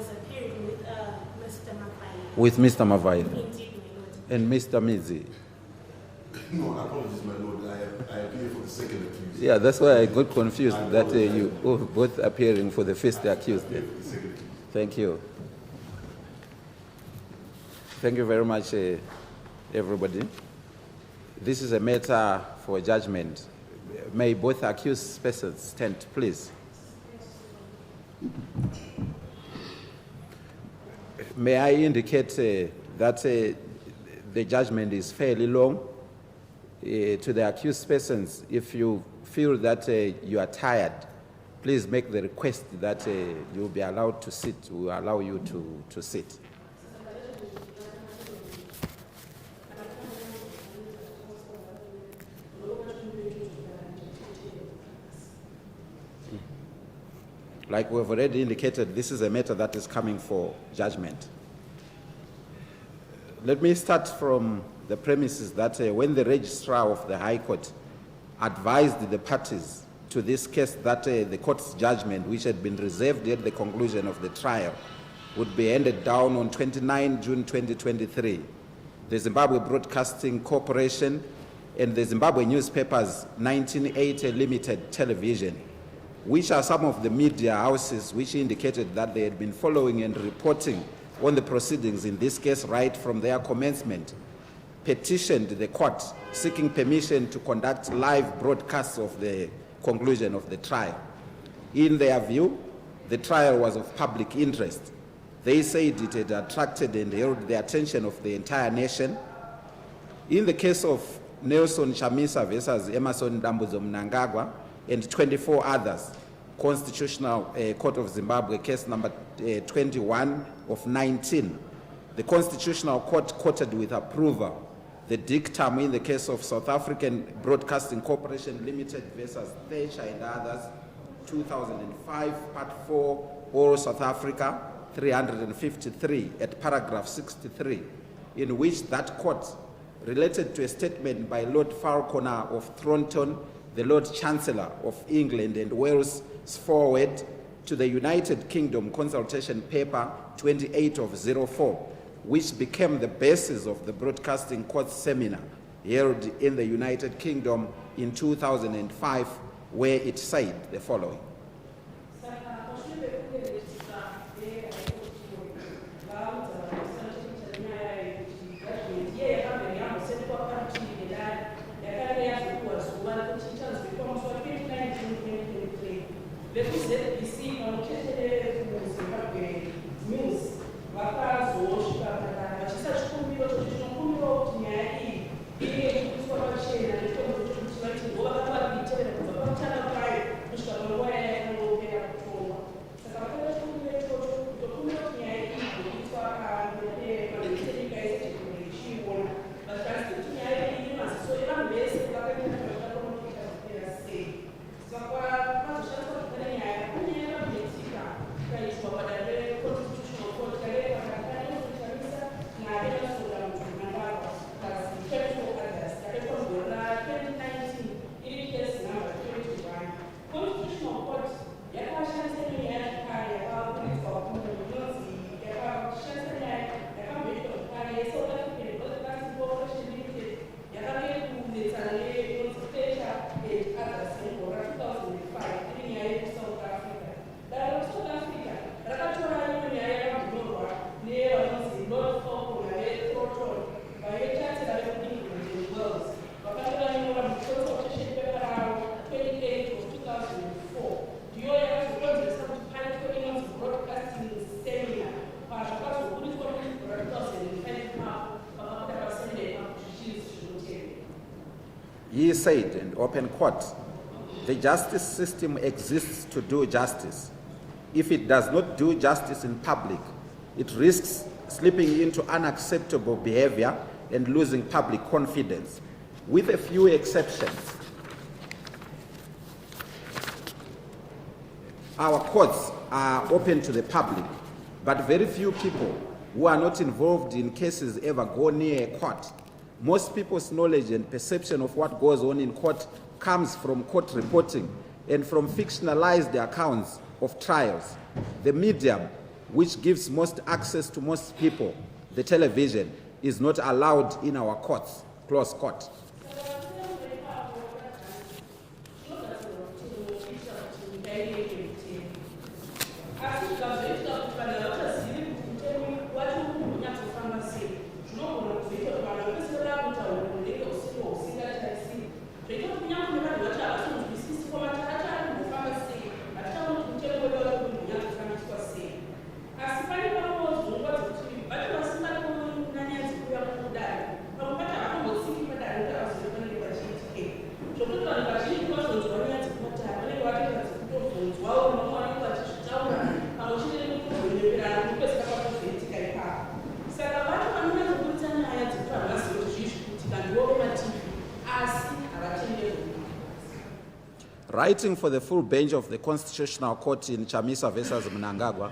was appearing with Mr. Mavai. With Mr. Mavai Indeed, my lord. and Mr. Mizi. No, apologies, my lord. I appear for the second accused. Yeah, that's why I got confused that you both appearing for the first accused. Thank you. Thank you very much, everybody. This is a matter for judgment. May both accused persons stand, please. May I indicate that the judgment is fairly long. To the accused persons, if you feel that you are tired, please make the request that you'll be allowed to sit. We will allow you to sit. Like we've already indicated, this is a matter that is coming for judgment. Let me start from the premises that when the registrar of the High Court advised the parties to this case that the court's judgment, which had been reserved at the conclusion of the trial, would be handed down on 29 June 2023, the Zimbabwe Broadcasting Corporation and the Zimbabwe Newspapers 1980 Limited Television, which are some of the media houses which indicated that they had been following and reporting on the proceedings in this case right from their commencement, petitioned the court seeking permission to conduct live broadcasts of the conclusion of the trial. In their view, the trial was of public interest. They said it had attracted and held the attention of the entire nation. In the case of Nelson Chamisa versus Emerson Dambuzo Mnangagwa and 24 others, Constitutional Court of Zimbabwe, case number 21 of 19, the Constitutional Court quoted with approval the dictum in the case of South African Broadcasting Corporation Limited versus Thatcher and others, 2005, Part 4, All South Africa, 353, at paragraph 63, in which that court related to a statement by Lord Falconer of Thornton, the Lord Chancellor of England and Wales' forward to the United Kingdom consultation paper 28 of 04, which became the basis of the Broadcasting Court seminar held in the United Kingdom in 2005, where it said the following. He said in open court, the justice system exists to do justice. If it does not do justice in public, it risks slipping into unacceptable behavior and losing public confidence. With a few exceptions, our courts are open to the public, but very few people who are not involved in cases ever go near a court. Most people's knowledge and perception of what goes on in court comes from court reporting and from fictionalized accounts of trials. The medium which gives most access to most people, the television, is not allowed in our courts, close court. Writing for the full bench of the Constitutional Court in Chamisa versus Mnangagwa,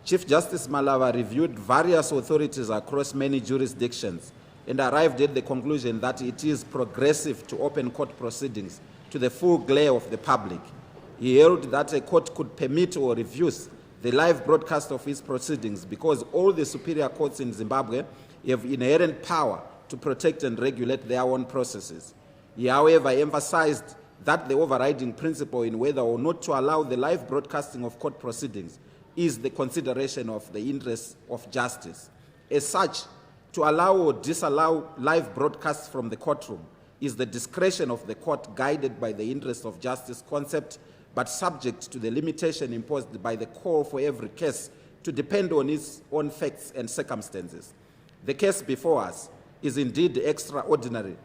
Chief Justice Malava reviewed various authorities across many jurisdictions and arrived at the conclusion that it is progressive to open court proceedings to the full glare of the public. He held that a court could permit or refuse the live broadcast of its proceedings because all the superior courts in Zimbabwe have inherent power to protect and regulate their own processes. He, however, emphasized that the overriding principle in whether or not to allow the live broadcasting of court proceedings is the consideration of the interests of justice. As such, to allow or disallow live broadcasts from the courtroom is the discretion of the court guided by the interest of justice concept, but subject to the limitation imposed by the call for every case to depend on its own facts and circumstances. The case before us is indeed extraordinary.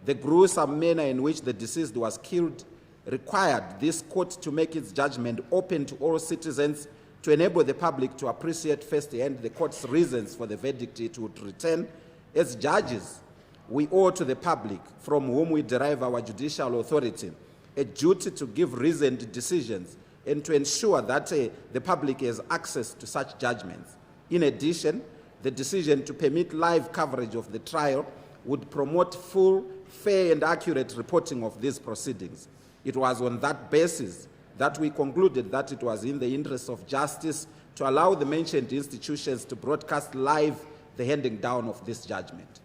The gruesome manner in which the deceased was killed required this court to make its judgment open to all citizens to enable the public to appreciate firsthand the court's reasons for the verdict it would return. As judges, we owe to the public, from whom we derive our judicial authority, a duty to give reasoned decisions and to ensure that the public has access to such judgments. In addition, the decision to permit live coverage of the trial would promote full, fair, and accurate reporting of these proceedings. It was on that basis that we concluded that it was in the interest of justice to allow the mentioned institutions to broadcast live the handing down of this judgment.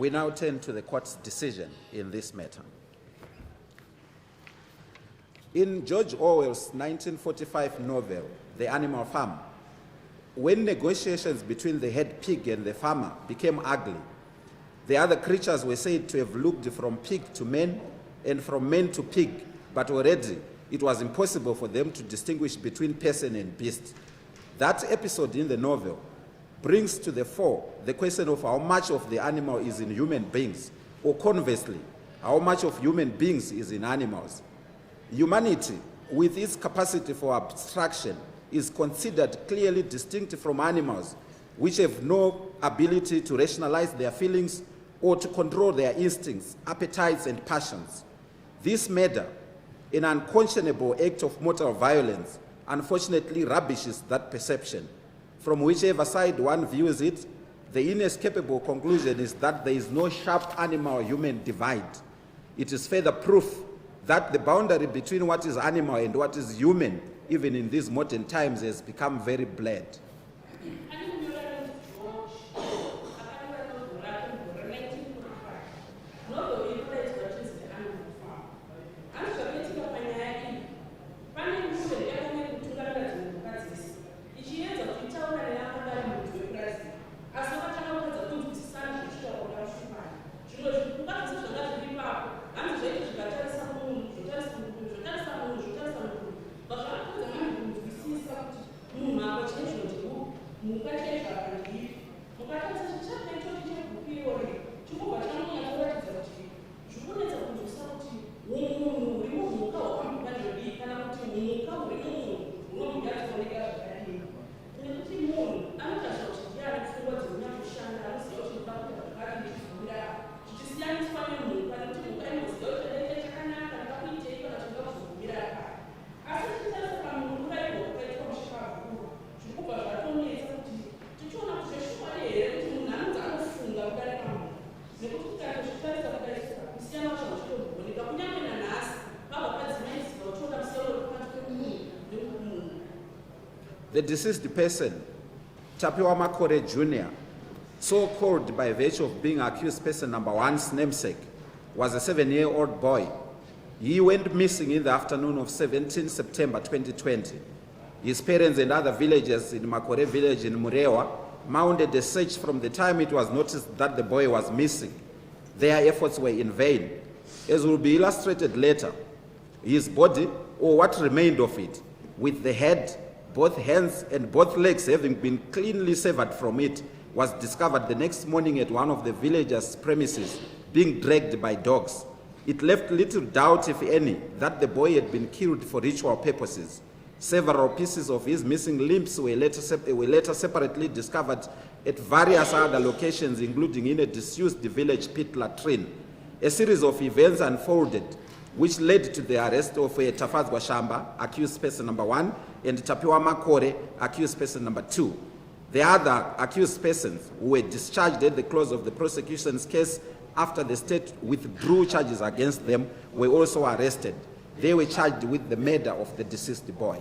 We now turn to the court's decision in this matter. In George Orwell's 1945 novel, The Animal Farm, when negotiations between the head pig and the farmer became ugly, the other creatures were said to have looked from pig to man and from man to pig, but already it was impossible for them to distinguish between person and beast. That episode in the novel brings to the fore the question of how much of the animal is in human beings, or conversely, how much of human beings is in animals. Humanity, with its capacity for abstraction, is considered clearly distinct from animals, which have no ability to rationalize their feelings or to control their instincts, appetites, and passions. This murder, an unconscionable act of mortal violence, unfortunately rubbishes that perception. From whichever side one views it, the inescapable conclusion is that there is no sharp animal-human divide. It is further proof that the boundary between what is animal and what is human, even in these modern times, has become very blurred. The deceased person, Tapiwa Makore Jr., so called by virtue of being accused person number one's namesake, was a 7-year-old boy. He went missing in the afternoon of 17 September 2020. His parents and other villagers in Makore village in Murewa mounted a search from the time it was noticed that the boy was missing. Their efforts were in vain. As will be illustrated later, his body, or what remained of it, with the head, both hands and both legs having been cleanly severed from it, was discovered the next morning at one of the villagers' premises, being dragged by dogs. It left little doubt, if any, that the boy had been killed for ritual purposes. Several pieces of his missing limbs were later separately discovered at various other locations, including in a disused village pit latrine. A series of events unfolded, which led to the arrest of Tafazwa Shamba, accused person number 1, and Tapiwa Makore, accused person number 2. The other accused persons, who were discharged at the close of the prosecution's case after the state withdrew charges against them, were also arrested. They were charged with the murder of the deceased boy.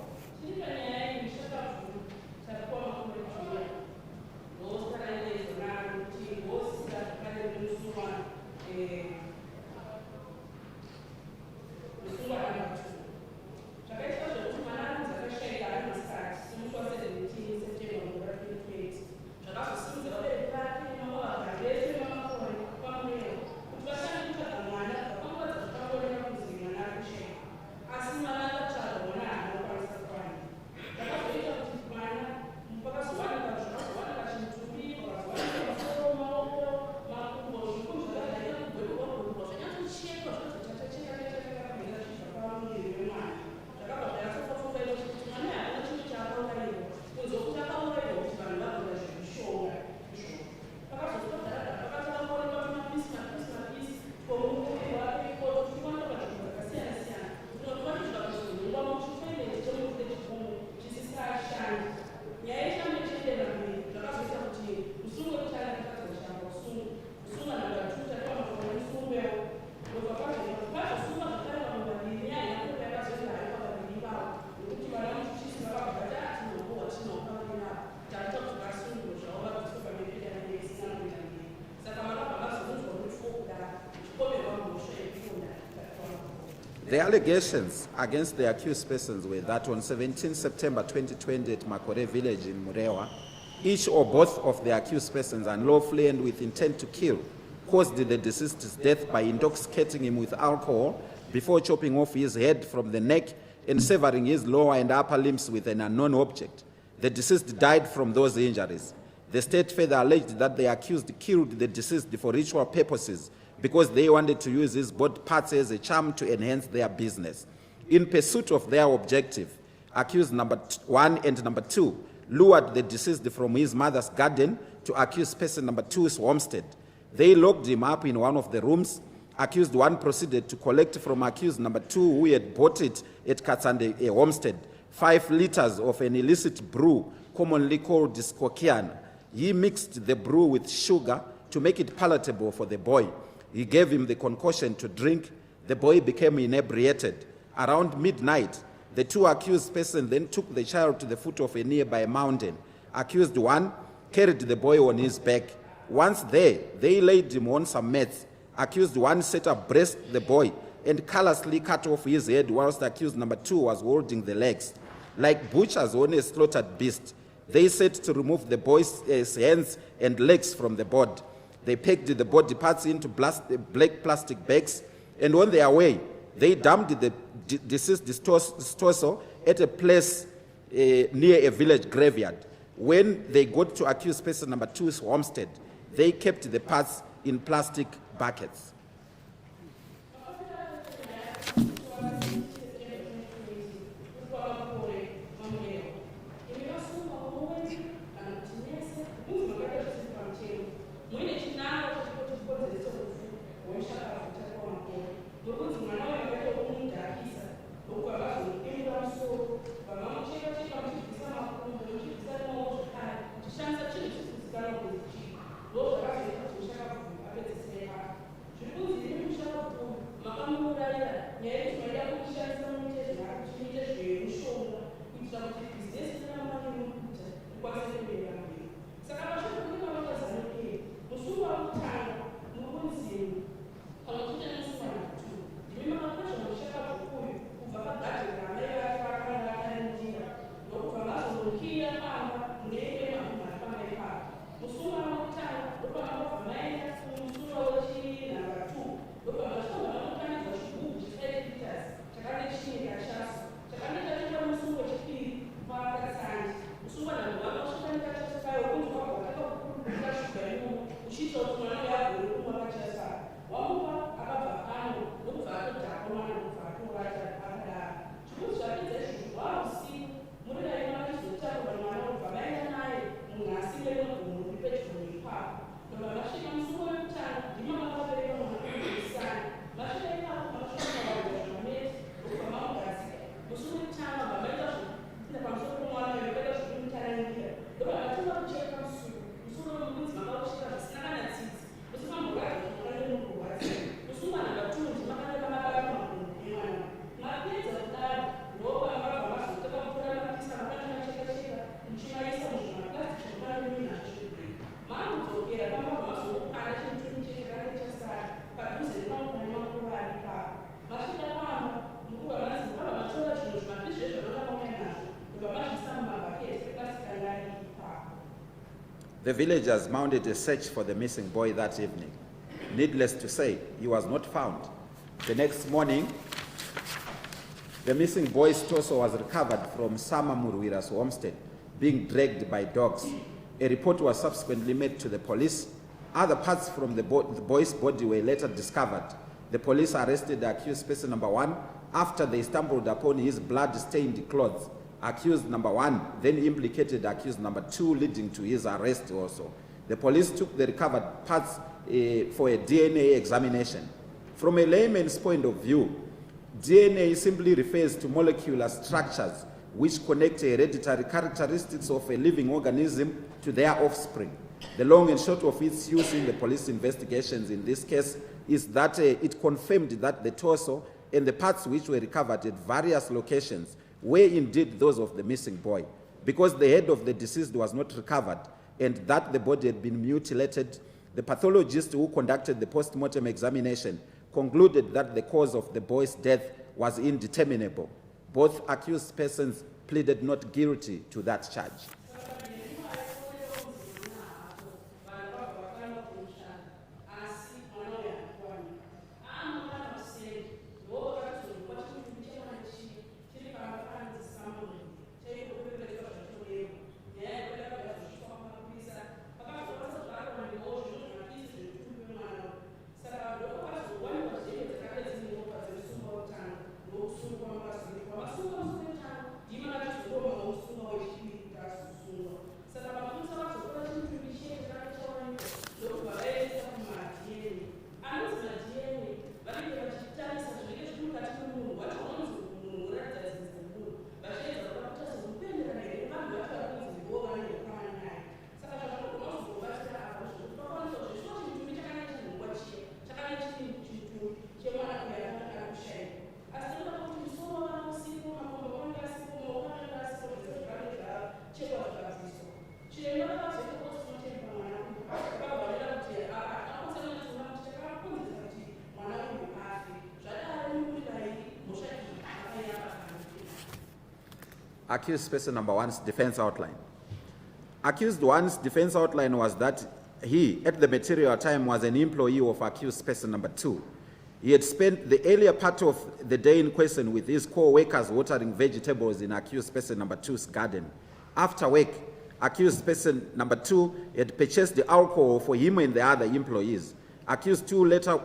The allegations against the accused persons were that on 17 September 2020 at Makore village in Murewa, each or both of the accused persons unlawfully and with intent to kill caused the deceased's death by intoxicating him with alcohol before chopping off his head from the neck and severing his lower and upper limbs with an unknown object. The deceased died from those injuries. The state further alleged that the accused killed the deceased for ritual purposes because they wanted to use his body parts as a charm to enhance their business. In pursuit of their objective, accused number 1 and number 2 lured the deceased from his mother's garden to accused person number 2's homestead. They locked him up in one of the rooms. Accused 1 proceeded to collect from accused number 2, who had bought it at Katsande, a homestead, 5 liters of an illicit brew, commonly called Skokian. He mixed the brew with sugar to make it palatable for the boy. He gave him the concoction to drink. The boy became inebriated. Around midnight, the 2 accused persons then took the child to the foot of a nearby mountain. Accused 1 carried the boy on his back. Once there, they laid him on some mats. Accused 1 set abreast the boy and callously cut off his head, whilst accused number 2 was holding the legs. Like butchers on a slaughtered beast, they set to remove the boy's hands and legs from the body. They packed the body parts into black plastic bags, and on their way, they dumped the deceased's torso at a place near a village graveyard. When they got to accused person number 2's homestead, they kept the parts in plastic buckets. The villagers mounted a search for the missing boy that evening. Needless to say, he was not found. The next morning, the missing boy's torso was recovered from Sama Murwira's homestead, being dragged by dogs. A report was subsequently made to the police. Other parts from the boy's body were later discovered. The police arrested the accused person number 1 after they stumbled upon his blood-stained clothes. Accused number 1 then implicated accused number 2, leading to his arrest also. The police took the recovered parts for a DNA examination. From a layman's point of view, DNA simply refers to molecular structures which connect hereditary characteristics of a living organism to their offspring. The long and short of its use in the police investigations in this case is that it confirmed that the torso and the parts which were recovered at various locations were indeed those of the missing boy, because the head of the deceased was not recovered and that the body had been mutilated. The pathologist who conducted the post-mortem examination concluded that the cause of the boy's death was indeterminable. Both accused persons pleaded not guilty to that charge. accused person number one's defense outline. Accused one's defense outline was that he, at the material time, was an employee of accused person number two. He had spent the earlier part of the day in question with his co-workers watering vegetables in accused person number two's garden. After work, accused person number two had purchased the alcohol for him and the other employees. Accused two later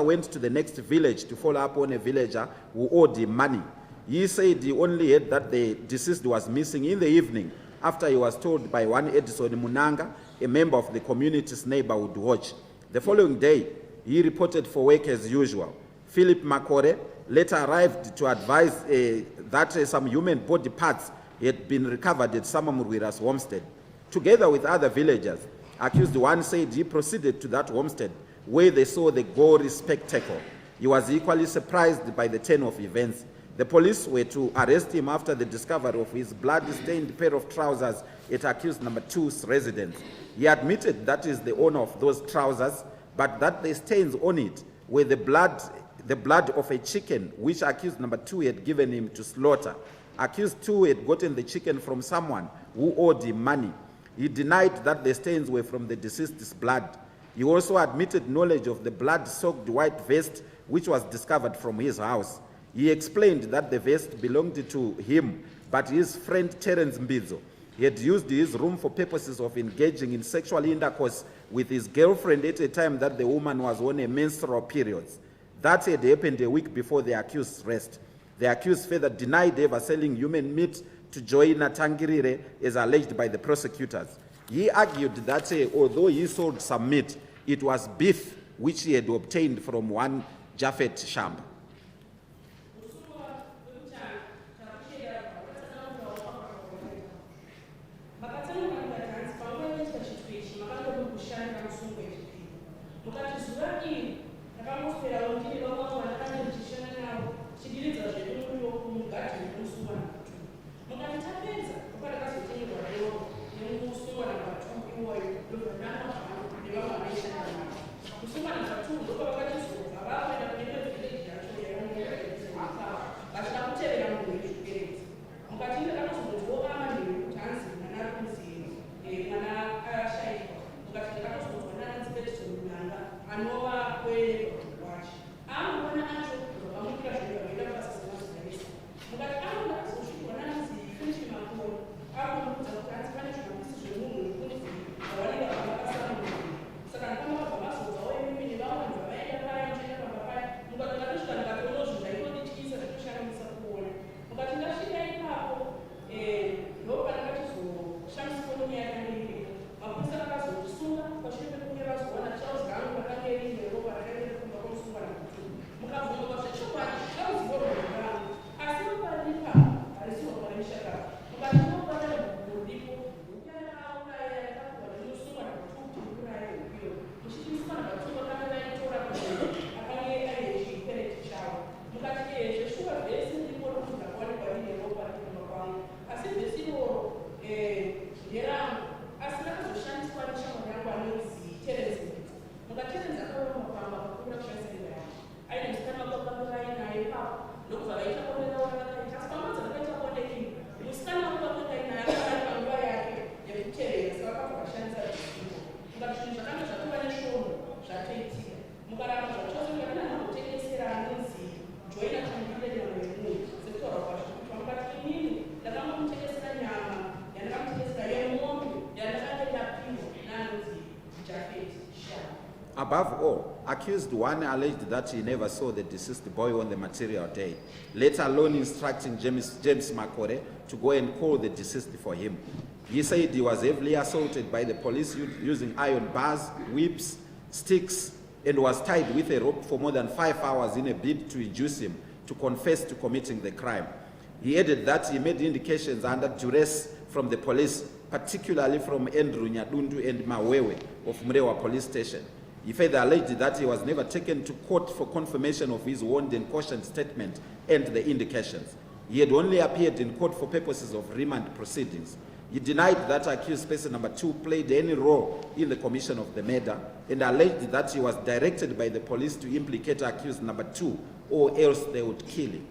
went to the next village to follow up on a villager who owed him money. He said he only heard that the deceased was missing in the evening after he was told by one Edison Munanga, a member of the community's neighborhood watch. The following day, he reported for work as usual. Philip Makore later arrived to advise that some human body parts had been recovered at Samamurwira's homestead. Together with other villagers, accused one said he proceeded to that homestead where they saw the gory spectacle. He was equally surprised by the turn of events. The police were to arrest him after the discovery of his blood-stained pair of trousers at accused number two's residence. He admitted that he is the owner of those trousers, but that the stains on it were the blood of a chicken which accused number two had given him to slaughter. Accused two had gotten the chicken from someone who owed him money. He denied that the stains were from the deceased's blood. He also admitted knowledge of the blood-soaked white vest which was discovered from his house. He explained that the vest belonged to him, but his friend Terence Mbizo, he had used his room for purposes of engaging in sexual intercourse with his girlfriend at a time that the woman was on a menstrual period. That had happened a week before the accused's arrest. The accused further denied ever selling human meat to Joina Tangirire as alleged by the prosecutors. He argued that although he sold some meat, it was beef which he had obtained from one Japhet Shamb. Above all, accused one alleged that he never saw the deceased boy on the material day, let alone instructing James Makore to go and call the deceased for him. He said he was heavily assaulted by the police using iron bars, whips, sticks, and was tied with a rope for more than 5 hours in a bid to induce him to confess to committing the crime. He added that he made indications under duress from the police, particularly from Andrew Nyadundu and Mawewe of Mrewa police station. He further alleged that he was never taken to court for confirmation of his warned and cautioned statement and the indications. He had only appeared in court for purposes of remand proceedings. He denied that accused person number two played any role in the commission of the murder and alleged that he was directed by the police to implicate accused number two or else they would kill him.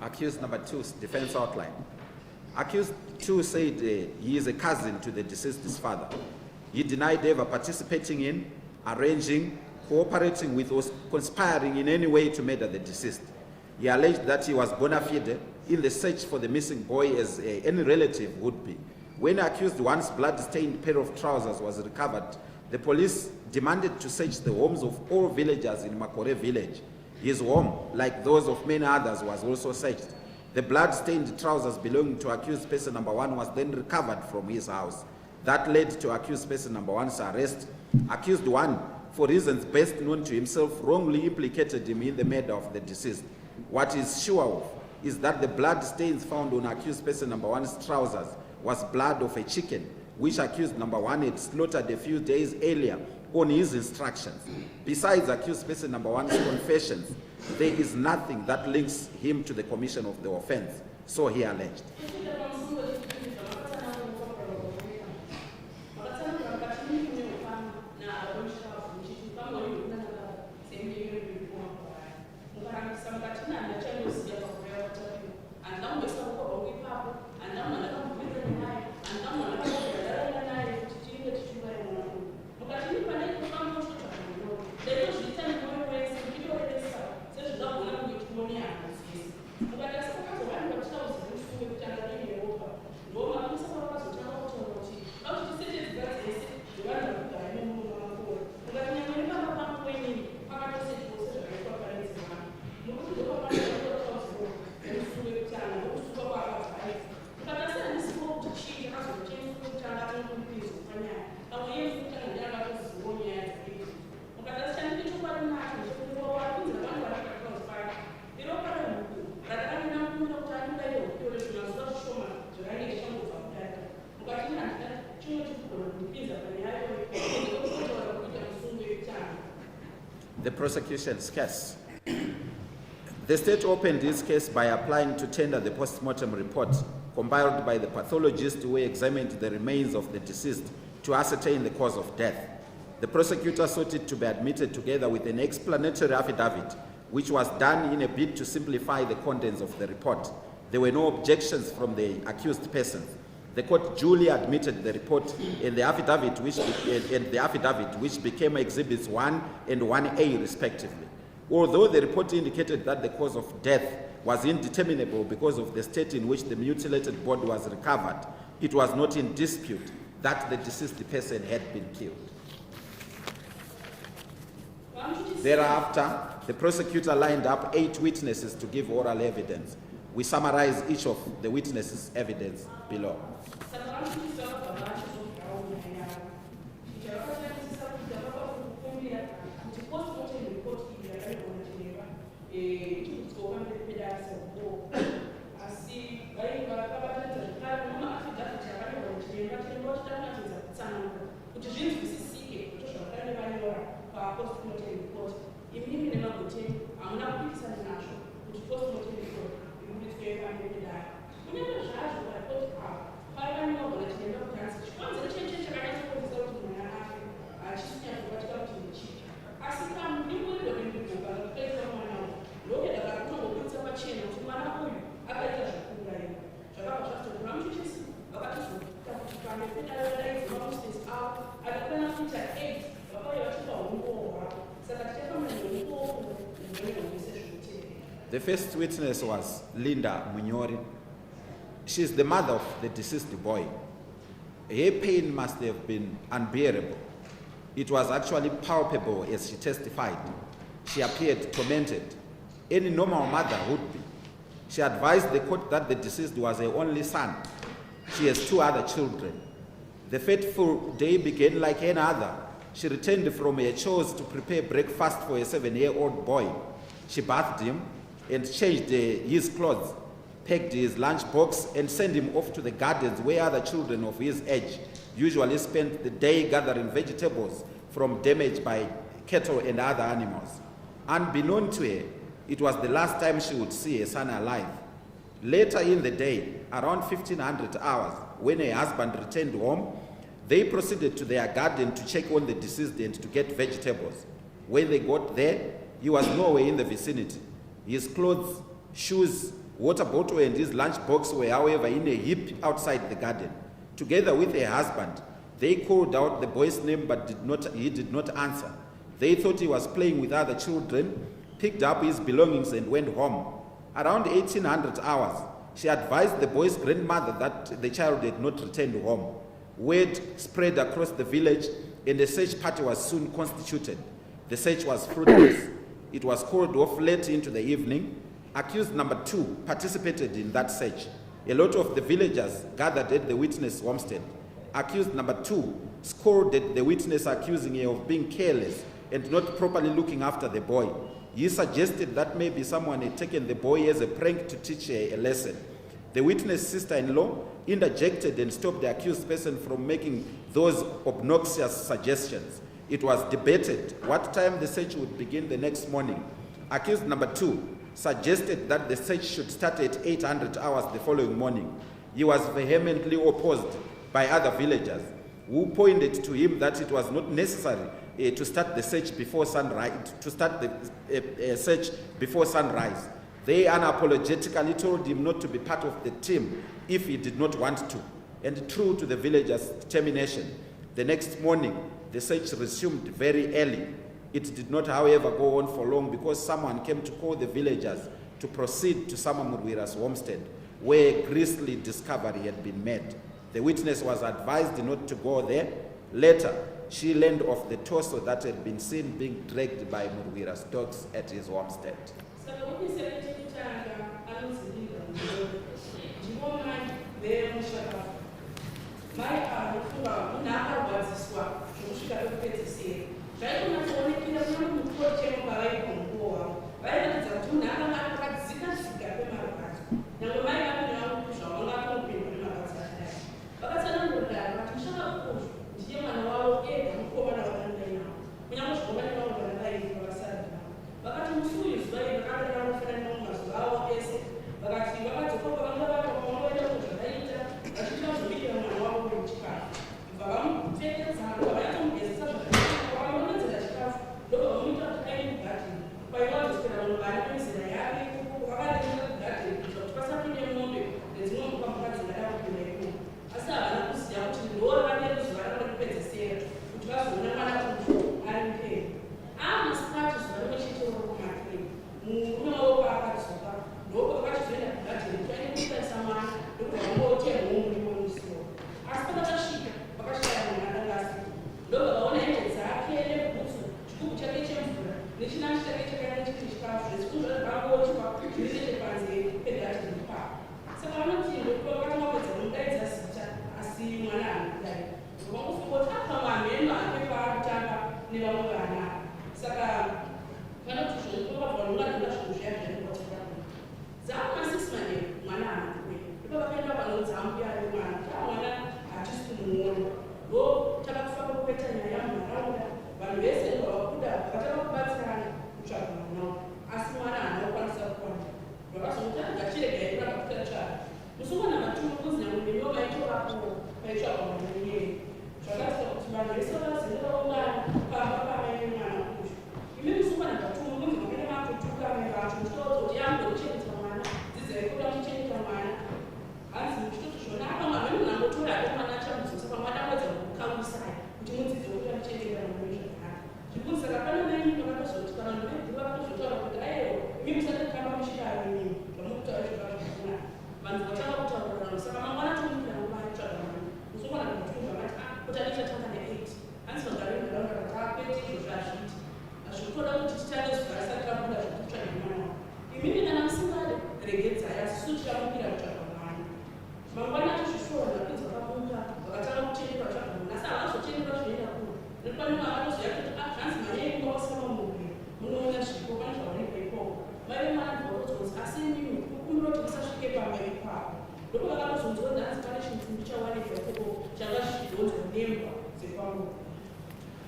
Accused number 2's defense outline. Accused 2 said he is a cousin to the deceased's father. He denied ever participating in, arranging, cooperating with, or conspiring in any way to murder the deceased. He alleged that he was bona fide in the search for the missing boy as any relative would be. When accused one's blood-stained pair of trousers was recovered, the police demanded to search the homes of all villagers in Makore village. His home, like those of many others, was also searched. The blood-stained trousers belonging to accused person number 1 was then recovered from his house. That led to accused person number 1's arrest. Accused 1, for reasons best known to himself, wrongly implicated him in the murder of the deceased. What is sure of is that the blood stains found on accused person number 1's trousers was blood of a chicken, which accused number 1 had slaughtered a few days earlier on his instructions. Besides accused person number 1's confessions, there is nothing that links him to the commission of the offense, so he alleged. The prosecution's case. The state opened its case by applying to tender the post-mortem report compiled by the pathologist who examined the remains of the deceased to ascertain the cause of death. The prosecutor sought it to be admitted together with an explanatory affidavit, which was done in a bid to simplify the contents of the report. There were no objections from the accused persons. The court duly admitted the report and the affidavit which became exhibits 1 and 1A respectively. Although the report indicated that the cause of death was indeterminable because of the state in which the mutilated body was recovered, it was not in dispute that the deceased person had been killed. Thereafter, the prosecutor lined up 8 witnesses to give oral evidence. We summarize each of the witnesses' evidence below. The first witness was Linda Munyori. She is the mother of the deceased boy. Her pain must have been unbearable. It was actually palpable as she testified. She appeared tormented. Any normal mother would be. She advised the court that the deceased was her only son. She has 2 other children. The fateful day began like any other. She returned from her chores to prepare breakfast for a 7-year-old boy. She bathed him and changed his clothes, packed his lunch box, and sent him off to the gardens where other children of his age usually spent the day gathering vegetables from damage by cattle and other animals. Unbeknown to her, it was the last time she would see her son alive. Later in the day, around 1500 hours, when her husband returned home, they proceeded to their garden to check on the deceased and to get vegetables. When they got there, he was nowhere in the vicinity. His clothes, shoes, water bottle and his lunchbox were, however, in a heap outside the garden. Together with her husband, they called out the boy's name, but he did not answer. They thought he was playing with other children, picked up his belongings and went home. Around 1800 hours, she advised the boy's grandmother that the child had not returned home. Word spread across the village and a search party was soon constituted. The search was fruitless. It was called off late into the evening. Accused number 2 participated in that search. A lot of the villagers gathered at the witness' homestead. Accused number 2 scolded the witness, accusing her of being careless and not properly looking after the boy. He suggested that maybe someone had taken the boy as a prank to teach her a lesson. The witness' sister-in-law interjected and stopped the accused person from making those obnoxious suggestions. It was debated what time the search would begin the next morning. Accused number 2 suggested that the search should start at 800 hours the following morning. He was vehemently opposed by other villagers, who pointed to him that it was not necessary to start the search before sunrise. Search before sunrise. They unapologetically told him not to be part of the team if he did not want to. And true to the villagers' determination, the next morning the search resumed very early. It did not, however, go on for long because someone came to call the villagers to proceed to Samamurwira's homestead, where a grisly discovery had been made. The witness was advised not to go there. Later, she learned of the torso that had been seen being dragged by Murwira's dogs at his homestead.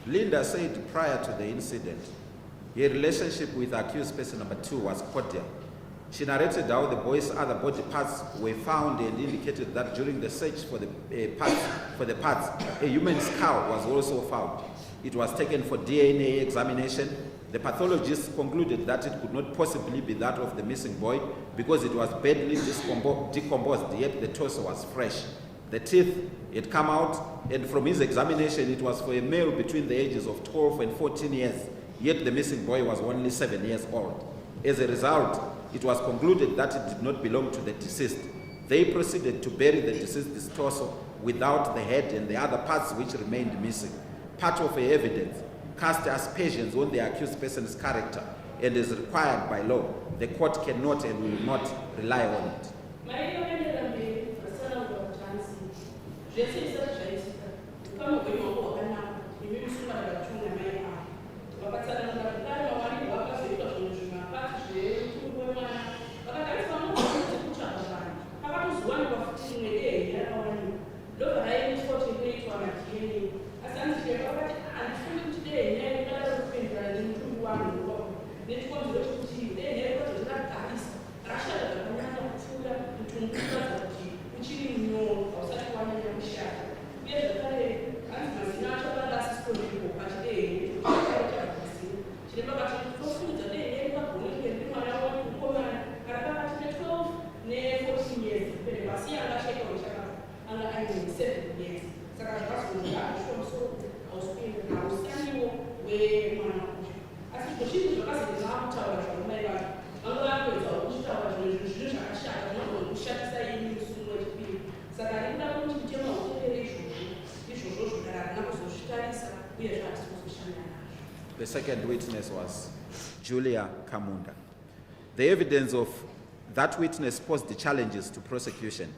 Linda said prior to the incident, her relationship with accused person number 2 was cordial. She narrated how the boy's other body parts were found and indicated that during the search for the parts, a human skull was also found. It was taken for DNA examination. The pathologists concluded that it could not possibly be that of the missing boy because it was badly decomposed, yet the torso was fresh. The teeth had come out, and from his examination, it was for a male between the ages of 12 and 14 years, yet the missing boy was only 7 years old. As a result, it was concluded that it did not belong to the deceased. They proceeded to bury the deceased's torso without the head and the other parts which remained missing. Part of the evidence cast aspersions on the accused person's character and is required by law. The court cannot and will not rely on it. The second witness was Julia Kamunda. The evidence of that witness posed the challenges to prosecution.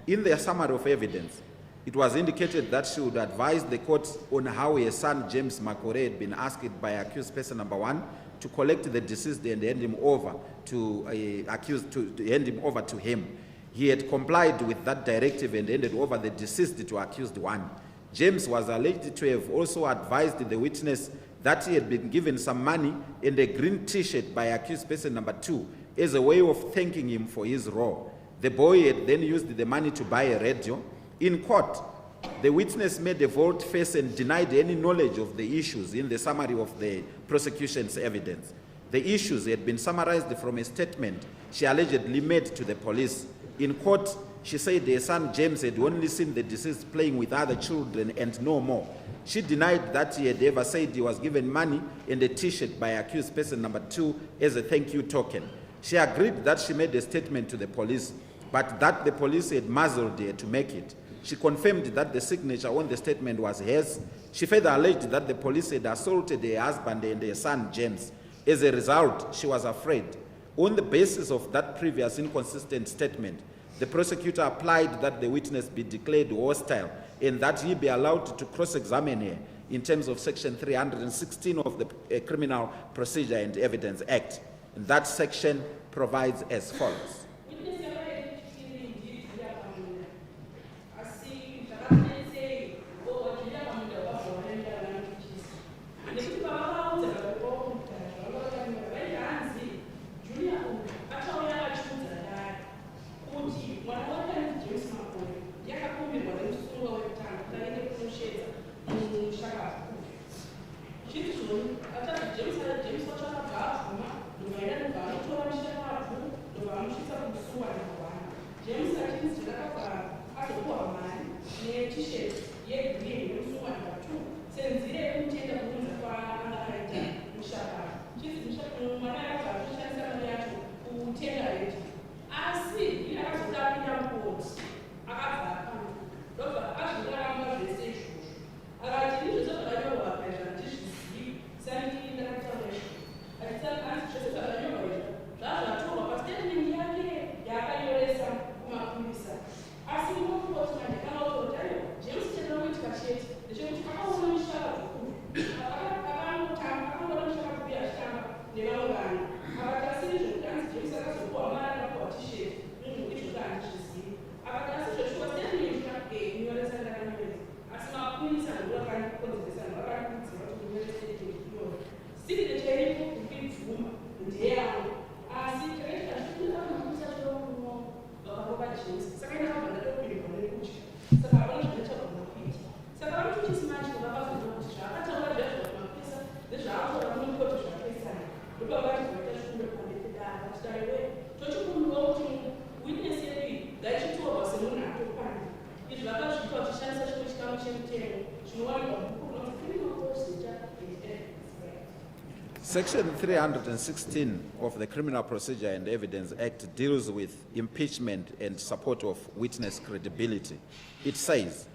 In their summary of evidence, it was indicated that she would advise the court on how her son James Makore had been asked by accused person number 1 to collect the deceased and hand him over to hand him over to him. He had complied with that directive and handed over the deceased to accused 1. James was alleged to have also advised the witness that he had been given some money and a green t-shirt by accused person number 2 as a way of thanking him for his role. The boy had then used the money to buy a radio. In court, the witness made a volte face and denied any knowledge of the issues in the summary of the prosecution's evidence. The issues had been summarized from a statement she allegedly made to the police. In court, she said her son James had only seen the deceased playing with other children and no more. She denied that he had ever said he was given money and a t-shirt by accused person number 2 as a thank you token. She agreed that she made a statement to the police, but that the police had muzzled her to make it. She confirmed that the signature on the statement was hers. She further alleged that the police had assaulted her husband and her son James. As a result, she was afraid. On the basis of that previous inconsistent statement, the prosecutor applied that the witness be declared hostile and that he be allowed to cross-examine her in terms of Section 316 of the Criminal Procedure and Evidence Act. And that section provides as follows. James Section 316 of the Criminal Procedure and Evidence Act deals with impeachment and support of witness credibility. It says,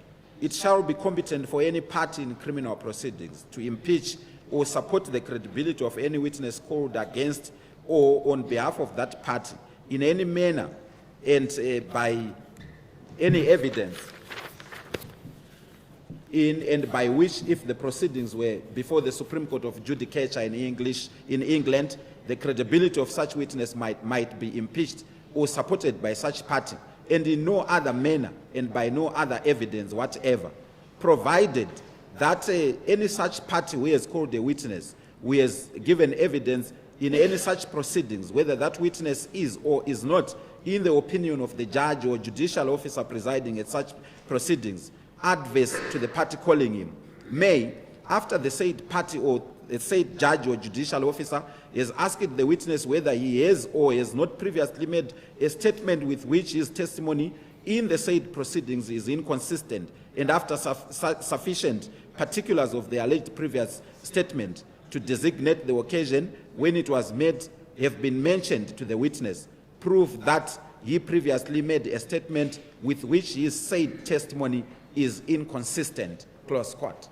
it shall be competent for any party in criminal proceedings to impeach or support the credibility of any witness called against or on behalf of that party in any manner and by any evidence in and by which, if the proceedings were before the Supreme Court of Judicature in England, the credibility of such witness might be impeached or supported by such party, and in no other manner and by no other evidence whatever, provided that any such party who has called a witness, who has given evidence in any such proceedings, whether that witness is or is not, in the opinion of the judge or judicial officer presiding at such proceedings, adverse to the party calling him, may, after the said party or the said judge or judicial officer has asked the witness whether he has or has not previously made a statement with which his testimony in the said proceedings is inconsistent, and after sufficient particulars of the alleged previous statement to designate the occasion when it was made have been mentioned to the witness, prove that he previously made a statement with which his said testimony is inconsistent. Close quote.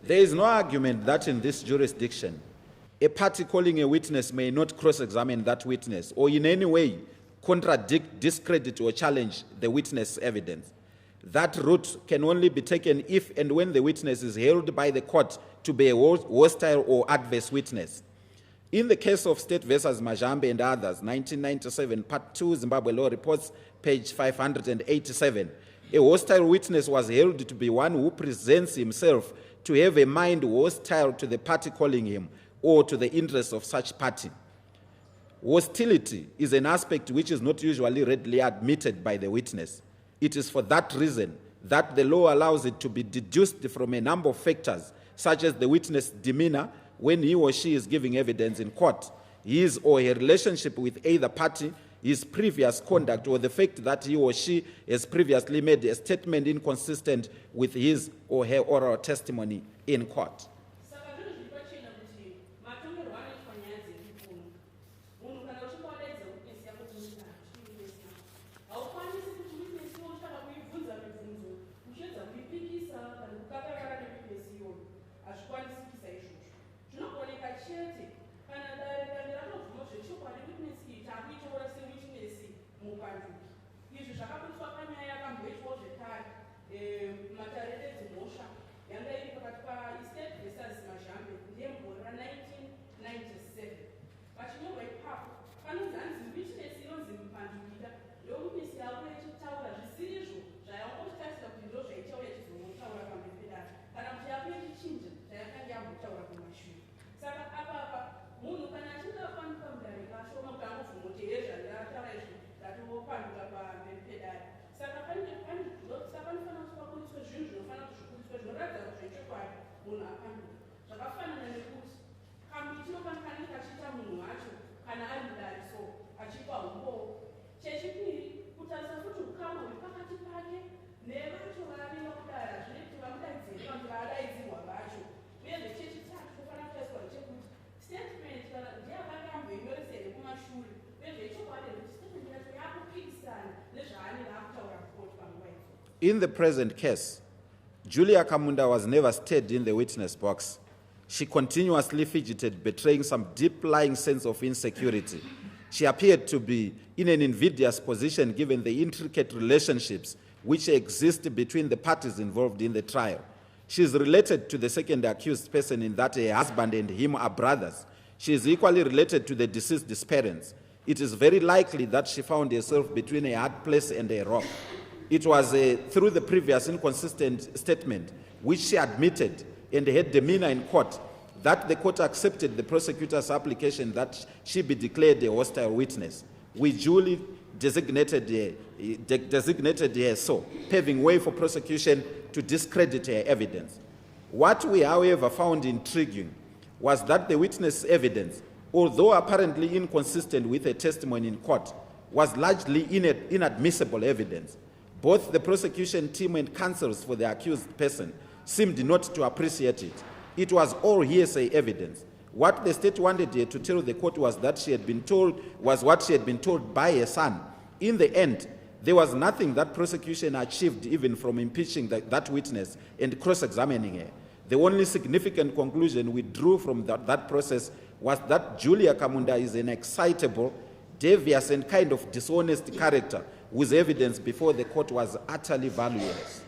There is no argument that in this jurisdiction, a party calling a witness may not cross-examine that witness or in any way contradict, discredit, or challenge the witness' evidence. That route can only be taken if and when the witness is held by the court to be a hostile or adverse witness. In the case of State versus Majambe and others, 1997, Part 2, Zimbabwe Law Reports, page 587, a hostile witness was held to be one who presents himself to have a mind hostile to the party calling him or to the interests of such party. Hostility is an aspect which is not usually readily admitted by the witness. It is for that reason that the law allows it to be deduced from a number of factors, such as the witness' demeanor when he or she is giving evidence in court, his or her relationship with either party, his previous conduct, or the fact that he or she has previously made a statement inconsistent with his or her oral testimony in court. In the present case, Julia Kamunda was never stayed in the witness box. She continuously fidgeted, betraying some deep-lying sense of insecurity. She appeared to be in an invidious position given the intricate relationships which exist between the parties involved in the trial. She is related to the second accused person in that her husband and him are brothers. She is equally related to the deceased's parents. It is very likely that she found herself between a hard place and a rock. It was through the previous inconsistent statement, which she admitted and her demeanor in court, that the court accepted the prosecutor's application that she be declared a hostile witness. We duly designated her so, paving way for prosecution to discredit her evidence. What we, however, found intriguing was that the witness' evidence, although apparently inconsistent with her testimony in court, was largely inadmissible evidence. Both the prosecution team and counsels for the accused person seemed not to appreciate it. It was all hearsay evidence. What the state wanted her to tell the court was that she had been told was what she had been told by her son. In the end, there was nothing that prosecution achieved even from impeaching that witness and cross-examining her. The only significant conclusion we drew from that process was that Julia Kamunda is an excitable, devious, and kind of dishonest character whose evidence before the court was utterly valueless.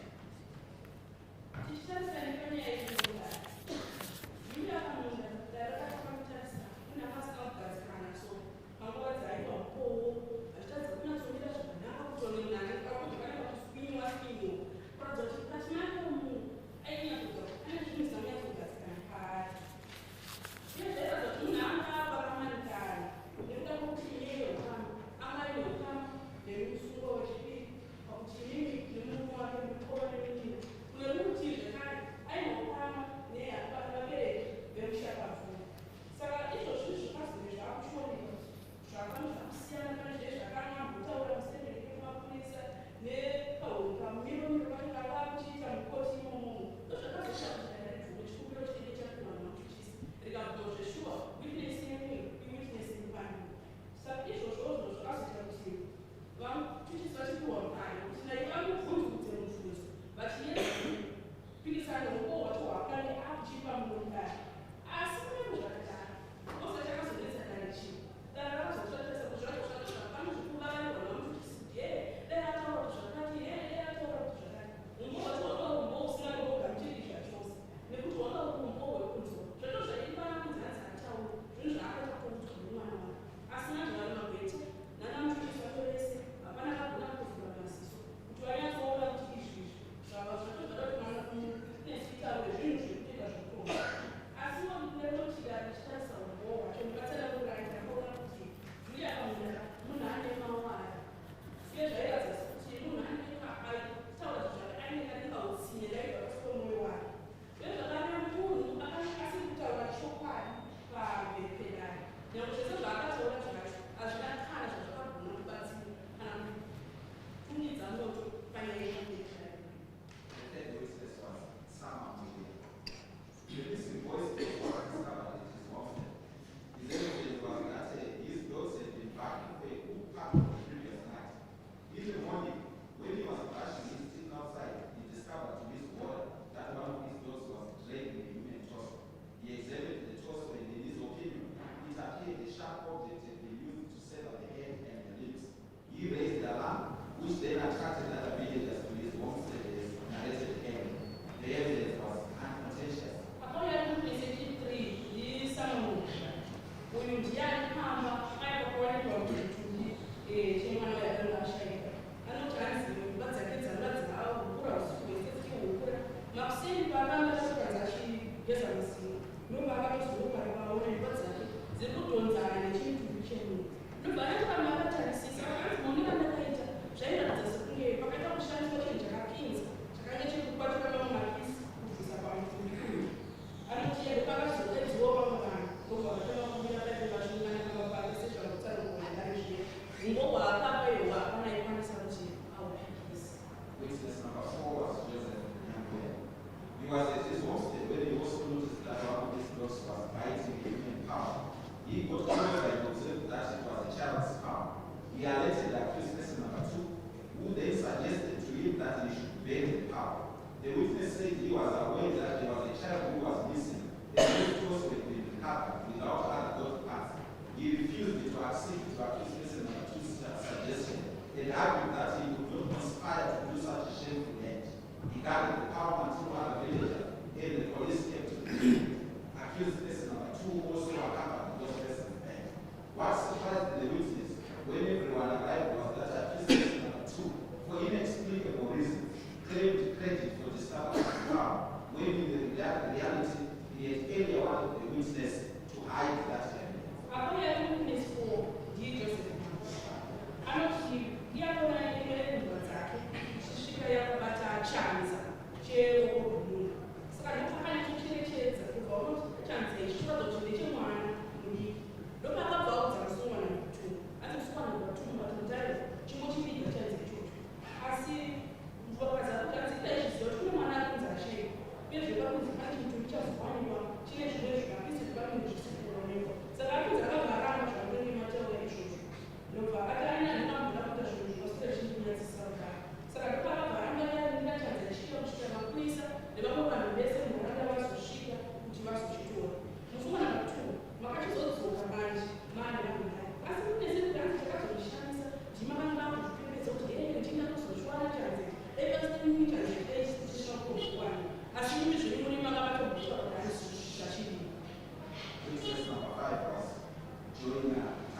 He argued that he would not conspire to do such a shameful act. He guarded the power until one villager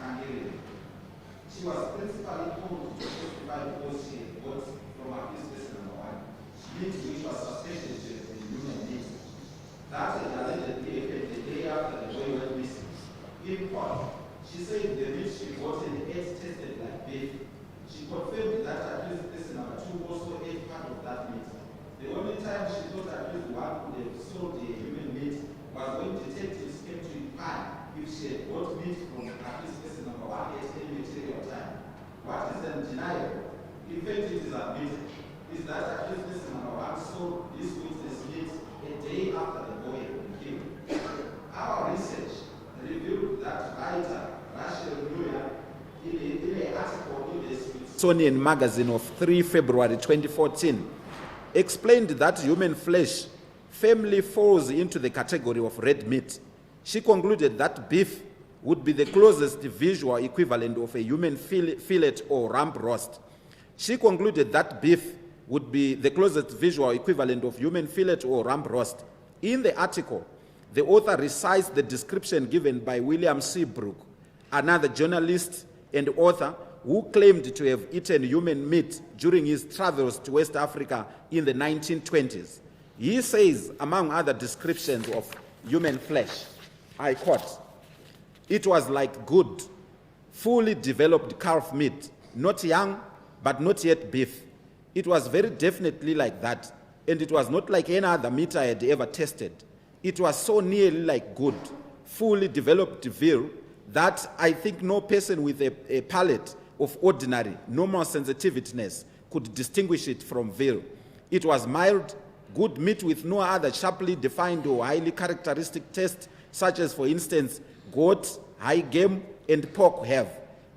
Hungarian. She was principally called to testify because she had got from her business number one, meat which was suspected to have been human meat. That had allegedly happened the day after the boy went missing. In court, she said the meat she bought and ate tasted like beef. She confirmed that accused person number two also ate part of that meat. The only time she thought accused one could have sold the human meat was when detectives came to inquire if she had bought meat from accused person number one at any material time. What is undeniable, in fact it is admitted, is that accused person number one sold this witness meat a day after the boy had been killed. Our research revealed that writer Rachel Muller in an article in the Smithsonian Magazine of 3 February 2014 explained that human flesh firmly falls into the category of red meat. She concluded that beef would be the closest visual equivalent of a human fillet or rump roast. She concluded that beef would be the closest visual equivalent of human fillet or rump roast. In the article, the author recites the description given by William Seabrook, another journalist and author who claimed to have eaten human meat during his travels to West Africa in the 1920s. He says, among other descriptions of human flesh, I quote, "It was like good, fully developed calf meat, not young, but not yet beef. It was very definitely like that, and it was not like any other meat I had ever tasted. It was so nearly like good, fully developed veal that I think no person with a palate of ordinary, normal sensitiveness could distinguish it from veal. It was mild, good meat with no other sharply defined or highly characteristic taste, such as, for instance, goat, high game, and pork have.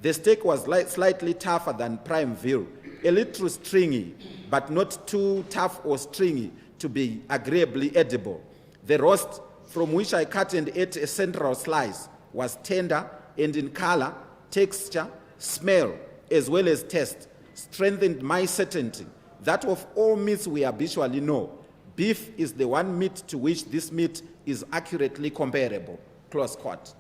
The steak was slightly tougher than prime veal, a little stringy, but not too tough or stringy to be agreeably edible. The roast, from which I cut and ate a central slice, was tender and in color, texture, smell, as well as taste, strengthened my certainty that of all meats we habitually know, beef is the one meat to which this meat is accurately comparable." Close quote.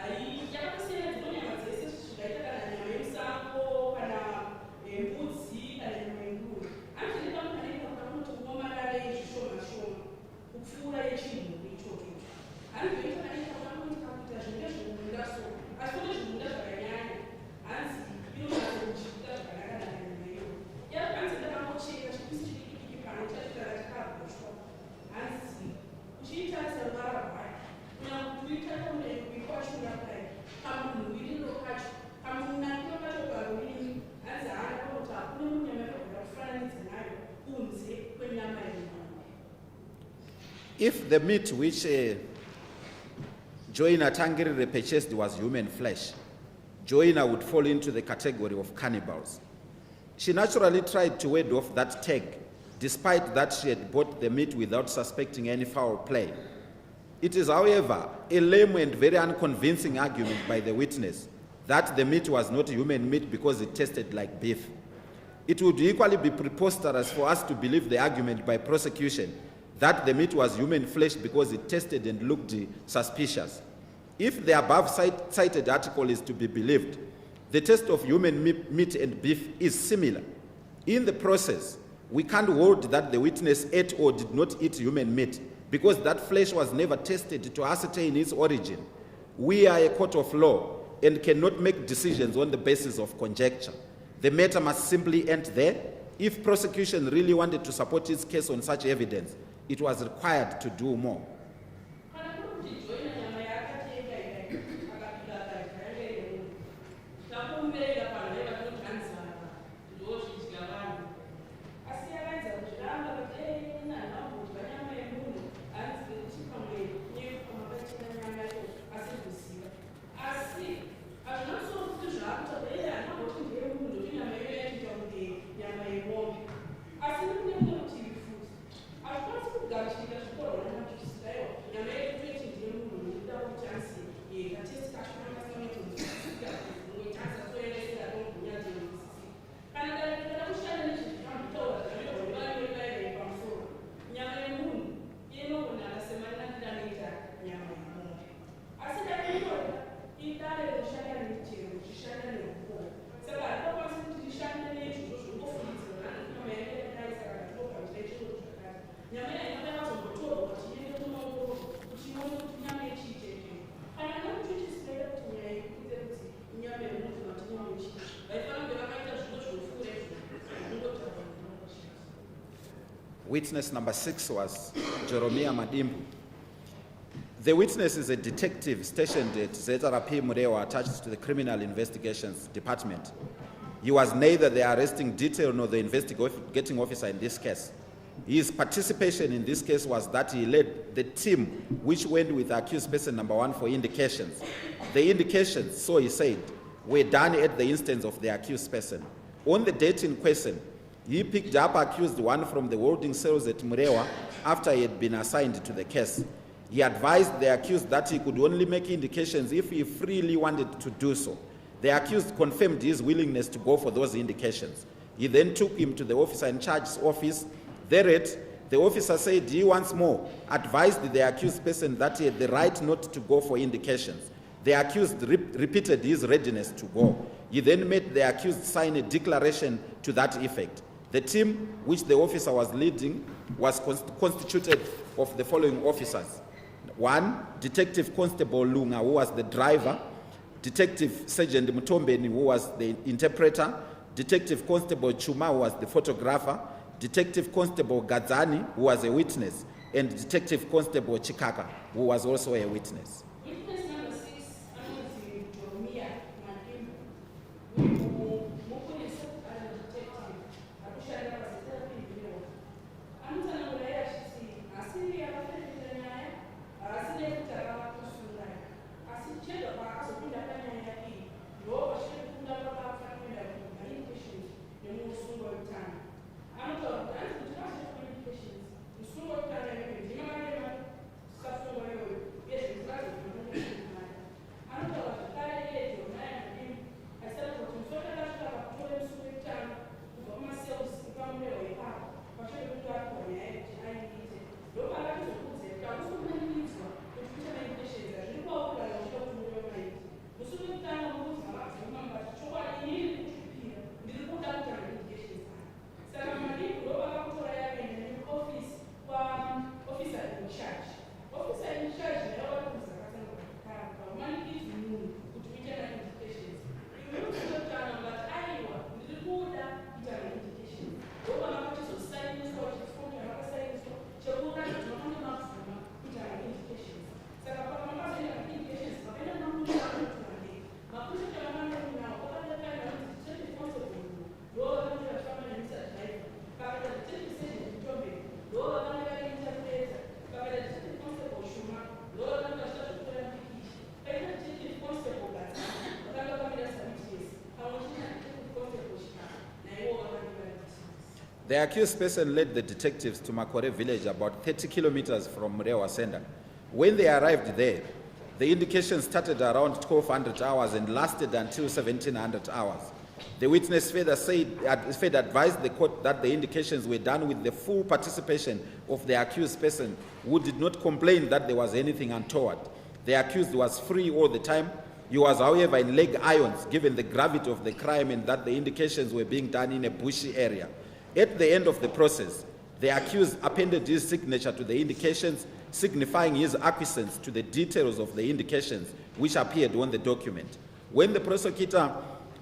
Ai If the meat which Joyner Tangiri purchased was human flesh, Joyner would fall into the category of cannibals. She naturally tried to ward off that tag, despite that she had bought the meat without suspecting any foul play. It is, however, a lame and very unconvincing argument by the witness that the meat was not human meat because it tasted like beef. It would equally be preposterous for us to believe the argument by prosecution that the meat was human flesh because it tasted and looked suspicious. If the above cited article is to be believed, the taste of human meat and beef is similar. In the process, we can't hold that the witness ate or did not eat human meat because that flesh was never tested to ascertain its origin. We are a court of law and cannot make decisions on the basis of conjecture. The matter must simply end there. If prosecution really wanted to support its case on such evidence, it was required to do more. Witness number 6 was Jeremiah Madimbu. The witness is a detective stationed at Tapiwa Makore, attached to the Criminal Investigations Department. He was neither the arresting detail nor the investigating officer in this case. His participation in this case was that he led the team which went with accused person number 1 for indications. The indications, so he said, were done at the instance of the accused person. On the date in question, he picked up accused 1 from the holding cells at Murewa after he had been assigned to the case. He advised the accused that he could only make indications if he freely wanted to do so. The accused confirmed his willingness to go for those indications. He then took him to the officer in charge's office. Thereat, the officer said he once more advised the accused person that he had the right not to go for indications. The accused repeated his readiness to go. He then made the accused sign a declaration to that effect. The team which the officer was leading was constituted of the following officers. 1, Detective Constable Lunga, who was the driver, Detective Sergeant Mutombeni, who was the interpreter, Detective Constable Chuma, who was the photographer, Detective Constable Gadzani, who was a witness, and Detective Constable Chikaka, who was also a witness. Witness number 6, Jeremiah Madimbu. The accused person led the detectives to Makore village about 30 kilometers from Murewa Senda. When they arrived there, the indication started around 1200 hours and lasted until 1700 hours. The witness further advised the court that the indications were done with the full participation of the accused person, who did not complain that there was anything untoward. The accused was free all the time. He was, however, in leg irons given the gravity of the crime and that the indications were being done in a bushy area. At the end of the process, the accused appended his signature to the indications, signifying his acquiescence to the details of the indications which appeared on the document. When the prosecutor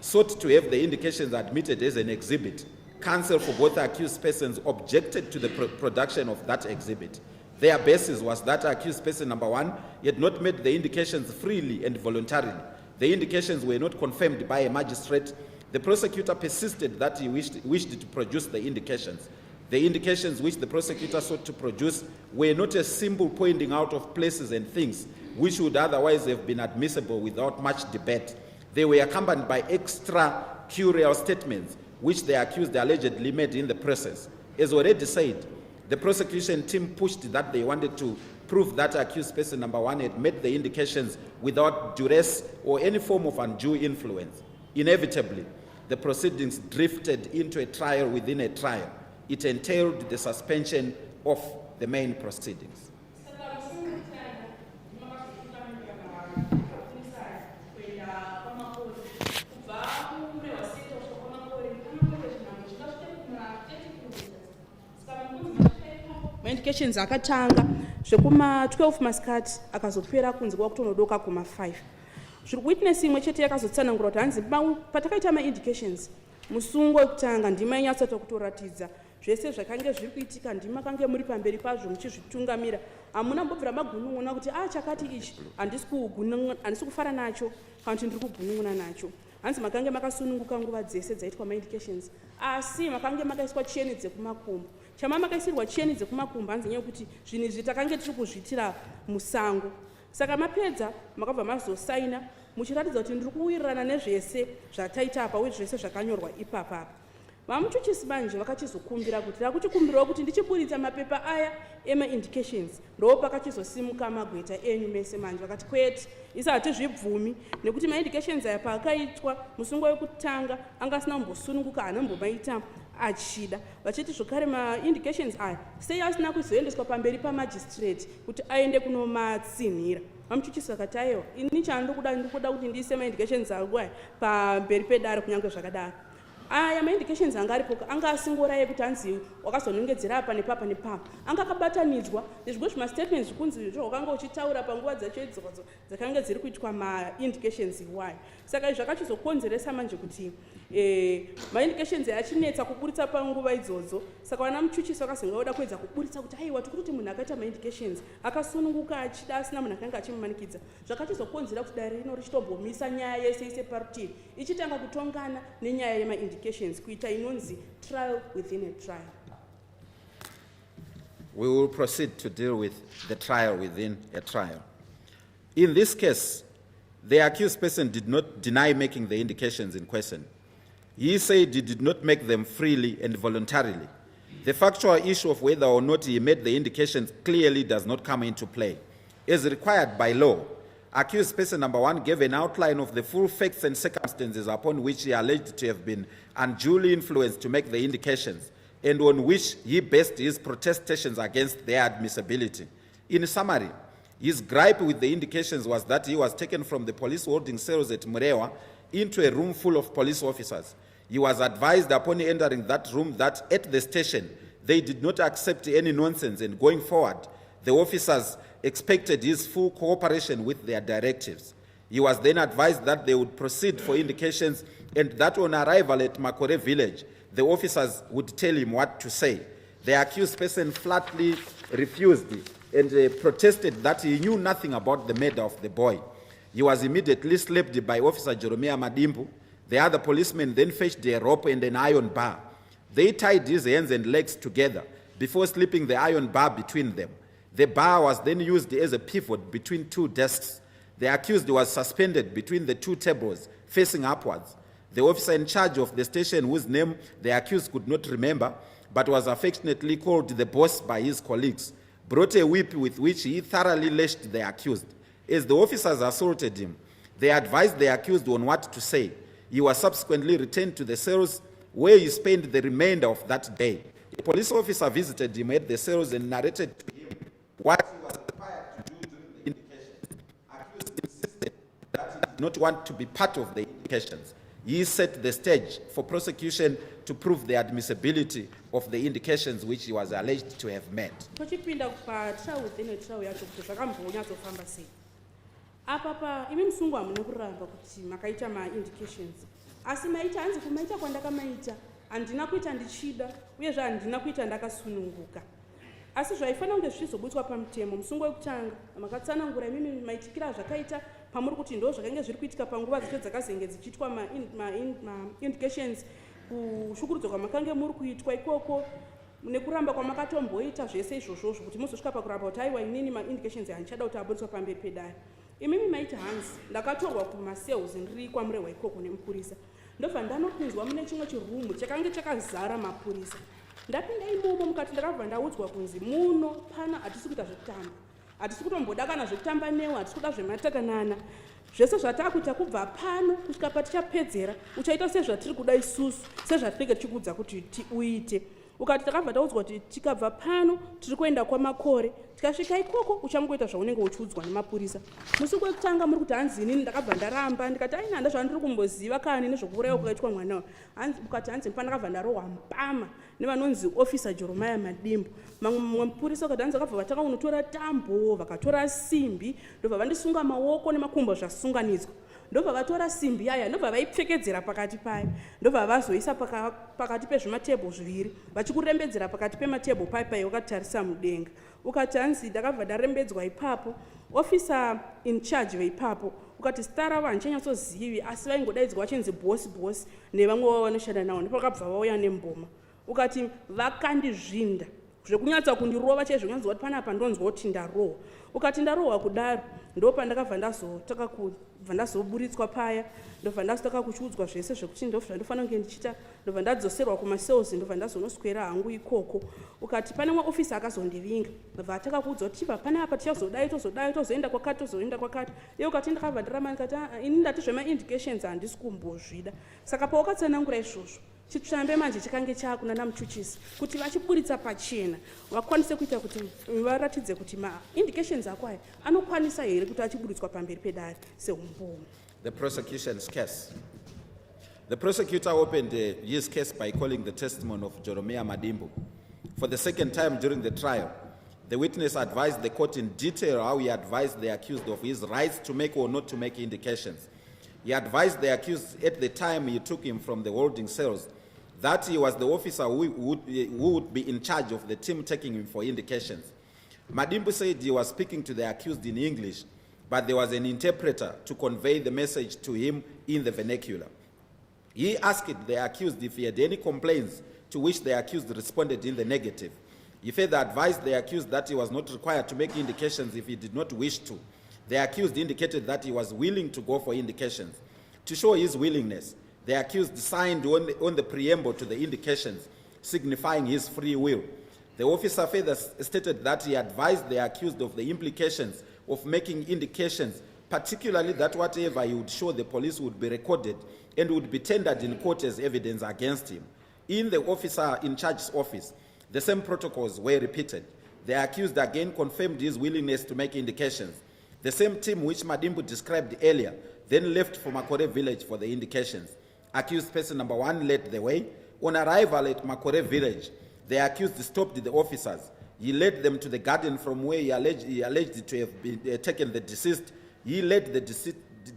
sought to have the indications admitted as an exhibit, counsel for both accused persons objected to the production of that exhibit. Their basis was that accused person number one had not made the indications freely and voluntarily. The indications were not confirmed by a magistrate. The prosecutor persisted that he wished to produce the indications. The indications which the prosecutor sought to produce were not a simple pointing out of places and things which would otherwise have been admissible without much debate. They were accompanied by extra-curial statements which the accused allegedly made in the process. As already said, the prosecution team pushed that they wanted to prove that accused person number one had made the indications without duress or any form of undue influence. Inevitably, the proceedings drifted into a trial within a trial. It entailed the suspension of the main proceedings. Indications akatanga zvekuma 12 masikati akazopera kunzi kwakutonodoka kuma 5. Witness imwe chete yakazotsanangura kuti hanzi patakaita ma-indications musungo wekutanga ndima yenyatsota kutoratidza zvese zvakange zviri kuitika, ndima kange muri pamberi pazvo muchizvitungamira, hamuna mbobvira magunun'una kuti chakati ichi handisi kufara nacho kana kuti ndiri kugunun'una nacho. Hanzi makange makasununguka nguva dzese dzaitwa ma-indications, asi makange makaiswa cheni dzekumakumbo. Chama makaisirwa cheni dzekumakumbo hanzi nyaya yekuti zvinhu izvi takange tiri kuzviitira musango. Saka mapedza makabva mazosaina muchiratidza kuti ndiri kuwirirana nezvese zvataita apa uye zvese zvakanyorwa ipapa. Vamuchuchisi manje vakachizokumbira kuti rakuchikumbirawo kuti ndichiburitsa mapepa aya ema-indications ndo pakachizosimuka magweta enyu mese manje. Vakati kwete, isi hatizvibvumi nekuti ma-indications aya paakaitwa musungo wekutanga angasina kumbosununguka, haana kumbomaita achida. Vachiti zvakare ma-indications aya sei asina kuzoendeswa pamberi pamagistrate kuti aende kunomatsinhira. Vamuchuchisi vakati aiwa, ini ndikuda kuti ndiise ma-indications angu aya pamberi pedare kunyange zvakadaro. Aya ma-indications anga aripo anga asingora yekuti hanzi wakazonongedzera apa nepapa nepapa, anga akabatanidzwa nezvimwe zvima-statements zvikunzi zvawakanga uchitaura panguva dzacho idzodzo dzakanga dziri kuitwa ma-indications iwayo. Saka izvi zvakachizokonzeresa manje kuti ma-indications achinetsa kuburitsa panguva idzodzo. Saka vana muchuchisi vakazonga voda kuedza kuburitsa kuti aiwa tikutoti munhu akaita ma-indications akasununguka achida asina munhu akanga achimumanikidza. Zvakachizokonzera kuti dare rino richitombomisa nyaya yese ise parutivi ichitanga kutongana nenyaya yema-indications kuita inonzi trial within a trial. We will proceed to deal with the trial within a trial. In this case, the accused person did not deny making the indications in question. He said he did not make them freely and voluntarily. The factual issue of whether or not he made the indications clearly does not come into play. As required by law, accused person number one gave an outline of the full facts and circumstances upon which he alleged to have been unduly influenced to make the indications, and on which he based his protestations against their admissibility. In summary, his gripe with the indications was that he was taken from the police holding cells at Murewa into a room full of police officers. He was advised upon entering that room that at the station they did not accept any nonsense, and going forward, the officers expected his full cooperation with their directives. He was then advised that they would proceed for indications and that on arrival at Makore village, the officers would tell him what to say. The accused person flatly refused and protested that he knew nothing about the murder of the boy. He was immediately slapped by Officer Jeremiah Madimbu. The other policemen then fetched a rope and an iron bar. They tied his hands and legs together before slipping the iron bar between them. The bar was then used as a pivot between two desks. The accused was suspended between the two tables, facing upwards. The officer in charge of the station, whose name the accused could not remember, but was affectionately called the boss by his colleagues, brought a whip with which he thoroughly lashed the accused. As the officers assaulted him, they advised the accused on what to say. He was subsequently returned to the cells where he spent the remainder of that day. A police officer visited him at the cells and narrated to him what he was required to do during the indications. Accused insisted that he did not want to be part of the indications. He set the stage for prosecution to prove the admissibility of the indications which he was alleged to have made. Tochipinda patrial within a trial yacho kuti zvakambonyatsoofamba sei. Apa imi musungwa hamuna kuramba kuti makaita ma-indications. Asi maita hanzi kumaita kwandakamaita handina kuita ndichida uyezve handina kuita ndakasununguka. Asi zvaifanira kunge zvichizobutswa pamutemo musungo wekutanga makatsanangura imimi maitikira zvakaita pamuri kuti ndo zvakange zviri kuitika panguva dzacho dzakazenge dzichiitwa ma-indications kushukurudzwa kwamakange muri kuitwa ikoko nekuramba kwamakatomboita zvese izvozvozvo kuti muzosvika pakuramba kuti aiwa inini ma-indications handichada kuti aburiswa pamberi pedare. Imimi maiti hanzi ndakatorwa kumasales ndiri kwamurehwa ikoko nemupurisa ndobva ndanopinzwa mune chimwe chirumu chakange chakazara mapurisa. Ndapinda imomo mukati ndakabva ndaudzwa kunzi muno pana hatisi kuita zvekutamba, hatisi kutomboda kana zvekutamba newo, hatisi kuda zvematakanana, zvese zvatakuita kubva pano kusvika patichapedzera uchaita sezvatiri kuda isusu, sezvatinenge tichikuudza kuti uite. Ukati takabva taudzwa kuti tikabva pano tiri kuenda kwaMakore, tikasvika ikoko uchangoita zvaunenge uchiudzwa nemapurisa. Musi wekutanga muri kuti hanzi inini ndakabva ndaramba ndikati aina handa zvandiri kumboziva kani nezvokuurayiwa kwakaitwa mwana wangu. Ukati hanzi pana ndakabva ndarohwa mpama nevanonzi officer Jeremiah Madimbo. Mamwe mapurisa ukati hanzi vakabva vatanga kunotora tambo vakatora simbi ndobva vandisunga maoko nemakumbo zvasunganidzwa. Ndobva vatora simbi yaya ndobva vaipfekedzera pakati payo ndobva vazoisa pakati pezvimatebho zviviri vachikurembedzera pakati pematebho paipayo ukatarisa mudenga. Ukati hanzi ndakabva ndarembedzwa ipapo officer in charge veipapo ukati zita ravo handichanyatsozivi asi vaingodaidzwa vachinzi bosi nevamwe vavo vanoshanda navo ndopakabva vauya nemboma. Ukati vakandizvinda zvekunyatsa kundirova chaizvo kunyanzwa kuti panapa ndonzwa kuti ndarohwa. Ukati ndarohwa kudaro ndopa ndakabva ndazoburitswa paya ndobva ndazotaka kuchiudzwa zvese zvekuti ndofanofanira kunge ndichita ndobva ndadzoserwa kumasales ndobva ndazonoswera hangu ikoko. Ukati pane mwe officer akazondivinga ndobva ataka kuudzwa kuti chibva panapa tichazodai tozoenda kwakati iye ukati ndakabva ndaramba ndikati ini ndati zvema-indications handisi kumbozvida. Saka paukatsanangura izvozvo chitsvambe manje chikange chakuna namuchuchisi kuti vachiburitsa pachena vakwanise kuita kuti varatidze kuti ma-indications ako aya anokwanisa here kuti achiburitswa pamberi pedare seumboni. The prosecution's case. The prosecutor opened his case by calling the testimony of Jeremiah Madimbo. For the second time during the trial, the witness advised the court in detail how he advised the accused of his rights to make or not to make indications. He advised the accused at the time he took him from the holding cells that he was the officer who would be in charge of the team taking him for indications. Madimbo said he was speaking to the accused in English, but there was an interpreter to convey the message to him in the vernacular. He asked the accused if he had any complaints, to which the accused responded in the negative. He further advised the accused that he was not required to make indications if he did not wish to. The accused indicated that he was willing to go for indications. To show his willingness, the accused signed on the preamble to the indications, signifying his free will. The officer further stated that he advised the accused of the implications of making indications, particularly that whatever he would show the police would be recorded and would be tendered in court as evidence against him. In the officer in charge's office, the same protocols were repeated. The accused again confirmed his willingness to make indications. The same team which Madimbo described earlier then left for Makore village for the indications. Accused person number 1 led the way. On arrival at Makore village, the accused stopped the officers. He led them to the garden from where he alleged to have been taken the deceased. He led the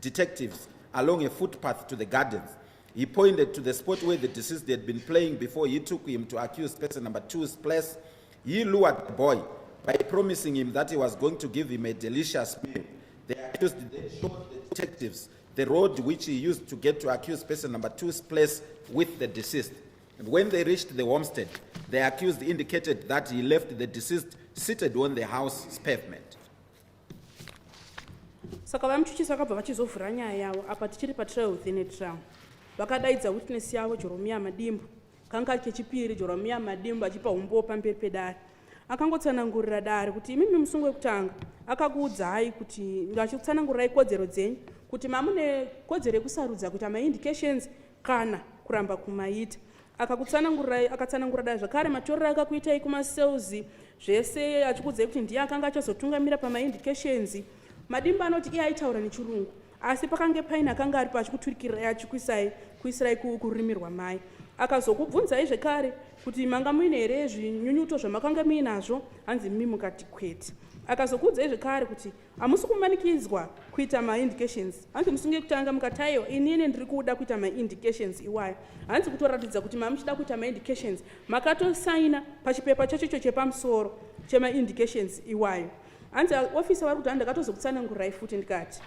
detectives along a footpath to the gardens. He pointed to the spot where the deceased had been playing before he took him to accused person number 2's place. He lured the boy by promising him that he was going to give him a delicious meal. The accused then showed the detectives the road which he used to get to accused person number 2's place with the deceased. And when they reached the homestead, the accused indicated that he left the deceased seated on the house's pavement. Saka vamuchuchisi vakabva vachizovhura nyaya yavo apa tichiri patrial within a trial. Vakadaidza witness yavo Jeremiah Madimbo kanga kechipiri Jeromia Madimba achipa umbo pamberi pedare. Akangotsanangurira dare kuti imimi musungu wekutanga akakuudzai kuti ndachikutsanangurai kodzero dzenyu kuti mamune kodzero yekusarudza kuita ma-indications kana kuramba kumaita. Akatsanangura dare zvakare matorero akakuitai kumasales zvese achikuudzai kuti ndiye akanga achazotungamira pama-indications. Madimba anoti iye aitaura nechirungu asi pakange paina akanga ari pachikuturikira achikuisirai kururimi rwamai. Akazokubvunzai zvekare kuti manga muine here zvinyunyuto zvamakanga muinazvo, hanzi mimi mukati kwete. Akazokuudzai zvekare kuti hamusi kumanikidzwa kuita ma-indications, hanzi musunge kutanga mukati aiwa inini ndiri kuda kuita ma-indications iwayo, hanzi kutoratidza kuti mamuchida kuita ma-indications makatosaina pachipepa chacho chepamusoro chema-indications iwayo. Hanzi ofisa vari kuti handakatozokutsanangurai futi ndikati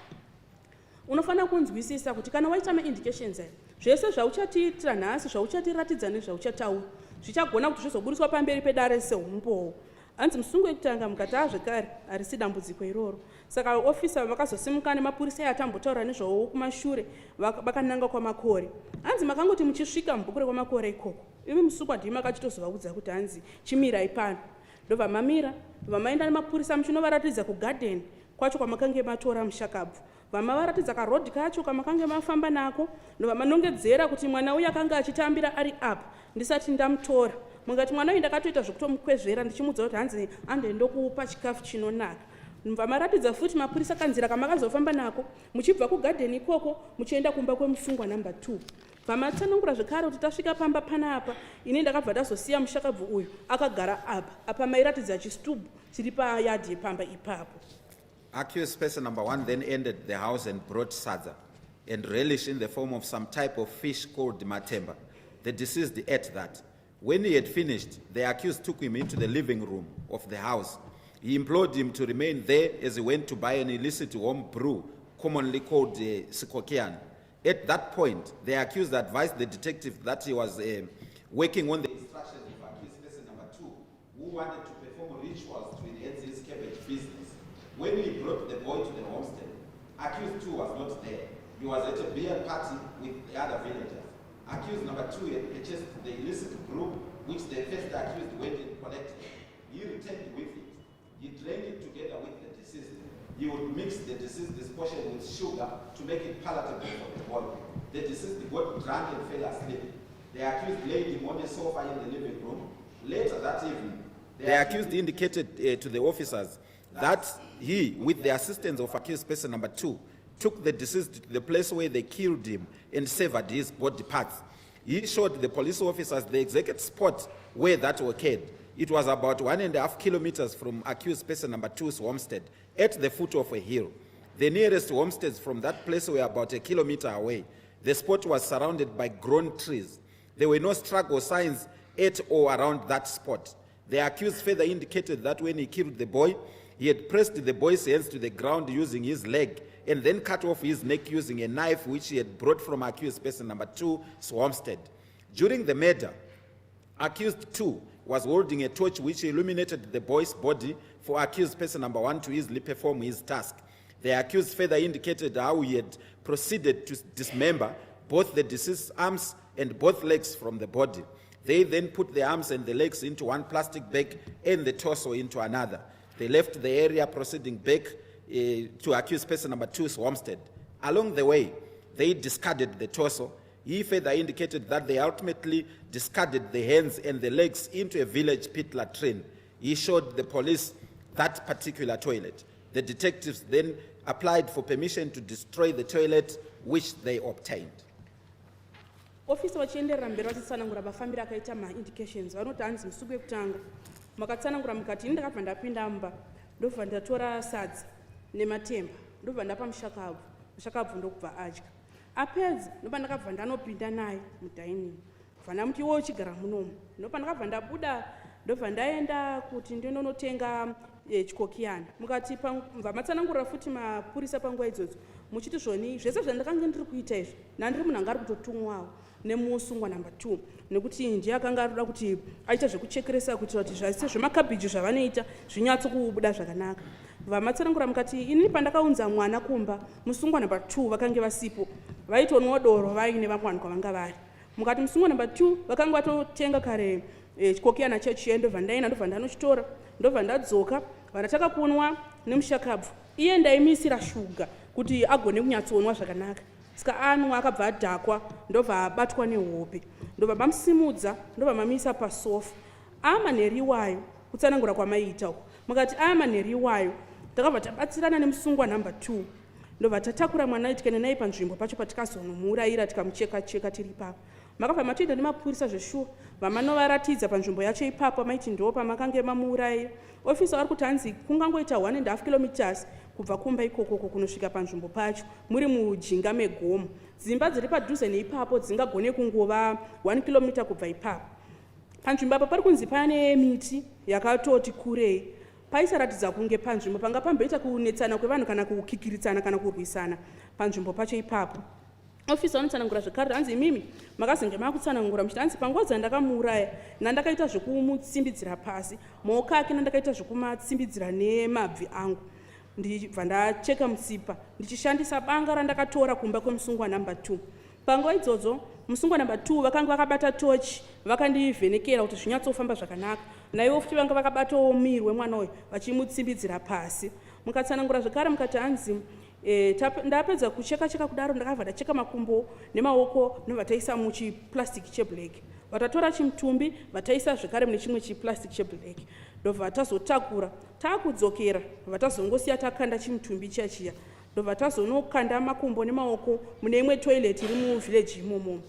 unofanira kunzwisisa kuti kana waita ma-indications ayo zvese zvauchatiitira nhasi zvauchatiratidza nezvauchataura zvichagona kuti zvizoburiswa pamberi pedare seumbowo. Hanzi musungu wekutanga mukati zvekare harisi dambudziko iroro. Saka ofisa vakazosimuka nemapurisa atambotaura nezvavo kumashure vakananga kwaMakore. Hanzi makangoti muchisvika mubhukure kwaMakore ikoko imi musungu ndimi makachitozovaudza kuti hanzi chimirai pano. Ndobva mamira vamaenda nemapurisa muchinovaratidza kugarden kwacho kwamakange matora mushakabvu, vamavaratidza karodhi kacho kamakange mafamba nako, ndovamanongedzera kuti mwana uyu akanga achitambira ari apa ndisati ndamutora. Mungati mwana uyu ndakatoita zvokutomukwezvera ndichimudza kuti hanzi andoendokupa chikafu chinonaka. Vamaratidza futi mapurisa kanzira kamakazofamba nako muchibva kugarden ikoko muchienda kumba kwemusungwa namba 2. Vamatsanangura zvekare kuti tasvika pamba panapa ini ndakabva ndazosiya mushakabvu uyu akagara apa mairatidza chistubhu chiri payadhi yepamba ipapo. Accused person number 1 then entered the house and brought sadza and relish in the form of some type of fish called matemba. The deceased ate that. When he had finished, the accused took him into the living room of the house. He implored him to remain there as he went to buy an illicit home brew, commonly called Sikokian. At that point, the accused advised the detective that he was working on the instructions of accused person number 2, who wanted to perform rituals to enhance his cabbage business. When he brought the boy to the homestead, accused 2 was not there. He was at a beer party with the other villagers. Accused number 2 had purchased the illicit brew, which the first accused went and collected. He returned with it. He drank it together with the deceased. He would mix the deceased's portion with sugar to make it palatable for the boy. The deceased got drunk and fell asleep. The accused laid him on a sofa in the living room. Later that evening, the accused indicated to the officers that he, with the assistance of accused person number 2, took the deceased to the place where they killed him and severed his body parts. He showed the police officers the exact spot where that occurred. It was about 1.5 kilometers from accused person number 2's homestead, at the foot of a hill. The nearest homesteads from that place were about 1 kilometer away. The spot was surrounded by grown trees. There were no struggle signs at or around that spot. The accused further indicated that when he killed the boy, he had pressed the boy's hands to the ground using his leg and then cut off his neck using a knife which he had brought from accused person number 2's homestead. During the murder, accused 2 was holding a torch which illuminated the boy's body for accused person number 1 to easily perform his task. The accused further indicated how he had proceeded to dismember both the deceased's arms and both legs from the body. They then put the arms and the legs into one plastic bag and the torso into another. They left the area proceeding back to accused person number 2's homestead. Along the way, they discarded the torso. He further indicated that they ultimately discarded the hands and the legs into a village pit latrine. He showed the police that particular toilet. The detectives then applied for permission to destroy the toilet, which they obtained. Officer vachienderera mberi vachitsanangura vafambiri akaita ma-indications vanoti hanzi musuku wekutanga makatsanangura mukati ini ndakabva ndapinda mba ndobva ndatora sadza nematemba ndobva ndapa mushakabvu ndokubva adya. Apedza ndobva ndakabva ndanopinda naye mudhainingi bva ndamuti iwe uchigara munomu. Ndobva ndakabva ndabuda ndobva ndaenda kuti ndinonotenga chikokiyana. Mukati bva matsanangurira futi mapurisa panguva idzodzo muchiti zvoni zvese zvandakanga ndiri kuita izvi nandiri munhu anga ari kutotumwawo nemusungwa namba 2 nekuti ndiye akanga arikuda kuti aita zvekuchekeresa kuitira kuti zvase zvemakabhiji zvavanoita zvinyatsokubuda zvakanaka. Vamatsanangura mukati ini pandakaunza mwana kumba musungwa namba 2 vakange vasipo vaitonwa doro vaine vamwana kwavanga vari. mukati musungwa number 2 vakanga vatotenga kare chikokiyana chechiye ndobva ndaina ndobva ndanochitora ndobva ndadzoka vandataka kunwa nemushakabvu iye ndaimisira shuga kuti agone kunyatsonwa zvakanaka saka anwa akabva adhakwa ndobva abatwa nehope ndobva mamusimudza ndobva mamisa pasofa amanheri iwayo kutsanangura kwamaita uko mukati amanheri iwayo takabva tabatsirana nemusungwa number 2 ndobva tatakura mwana tikaenda naye panzvimbo pacho patikazonomurayira tikamucheka tiri ipapo makabva matoenda nemapurisa zveshuwa vamanovaratidza panzvimbo yacho ipapo maiti ndo pamakange mamuurayira ofisa vari kuti hanzi kungangoita 1.5 kilometers kubva kumba ikokoko kunosvika panzvimbo pacho muri mujinga megomo dzimba dziri padhuze neipapo dzingagone kungova 1 kilometer kubva ipapo panzvimbo apo pari kunzi pane miti yakatoti kurei paisaratidza kunge panzvimbo panga pamboita kunetsana kwevanhu kana kukikiritsana kana kurwisana panzvimbo pacho ipapo ofisa vanotsanangura zvekare hanzi imimi makazenge makutsanangura muchiti hanzi panguva dzandakamuuraya nandakaita zvekumutsimbidza pasi maoko ake nandakaita zvekumatsimbidzira nemabvi angu ndibva ndacheka mutsipa ndichishandisa banga randakatora kumba kwemusungwa number 2 panguva idzodzo musungwa number 2 vakanga vakabata tochi vakandivhenekera kuti zvinyatsofamba zvakanaka naivo futi vanga vakabatawo miri wemwana uyu vachimutsimbidzira pasi mukatsanangura zvekare mukati hanzi ndapedza kucheka kudaro ndakabva ndacheka makumbo nemaoko nevataisa muchiplastic cheblack vatatora chimutumbi vataisa zvekare mune chimwe chiplastic cheblack ndobva tazotakura takudzokera vatazongosiya takanda chimutumbi chachiya ndobva tazonokanda makumbo nemaoko mune imwe toilet iri muvhileji imomo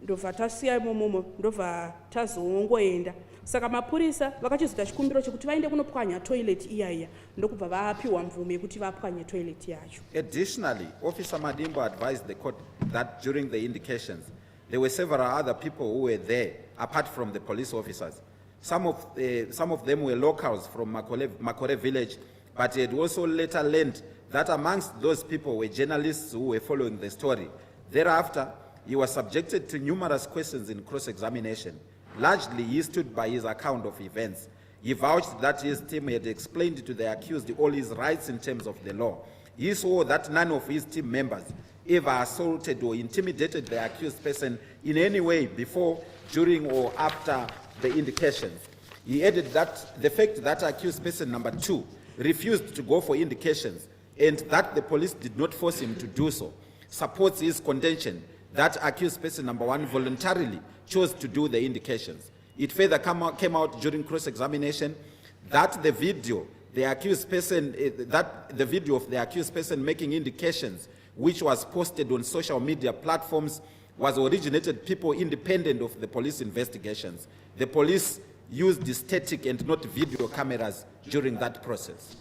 ndobva tasiya imomomo ndobva tazongoenda saka mapurisa vakachizoita chikumbiro chekuti vaende kunopwanya toilet iyaiya ndokubva vapiwa mvume yekuti vapwanye toilet yacho. Additionally, Officer Madimbo advised the court that during the indications there were several other people who were there apart from the police officers. Some of them were locals from Makore village, but he had also later learned that amongst those people were journalists who were following the story. Thereafter, he was subjected to numerous questions in cross-examination. Largely, he stood by his account of events. He vouched that his team had explained to the accused all his rights in terms of the law. He swore that none of his team members ever assaulted or intimidated the accused person in any way before, during, or after the indications. He added that the fact that accused person number 2 refused to go for indications and that the police did not force him to do so supports his contention that accused person number 1 voluntarily chose to do the indications. It further came out during cross-examination that the video of the accused person making indications, which was posted on social media platforms, was originated people independent of the police investigations. The police used static and not video cameras during that process.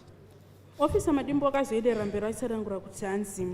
Officer Madimbo akazoedera mberi achitarangura kuti hanzi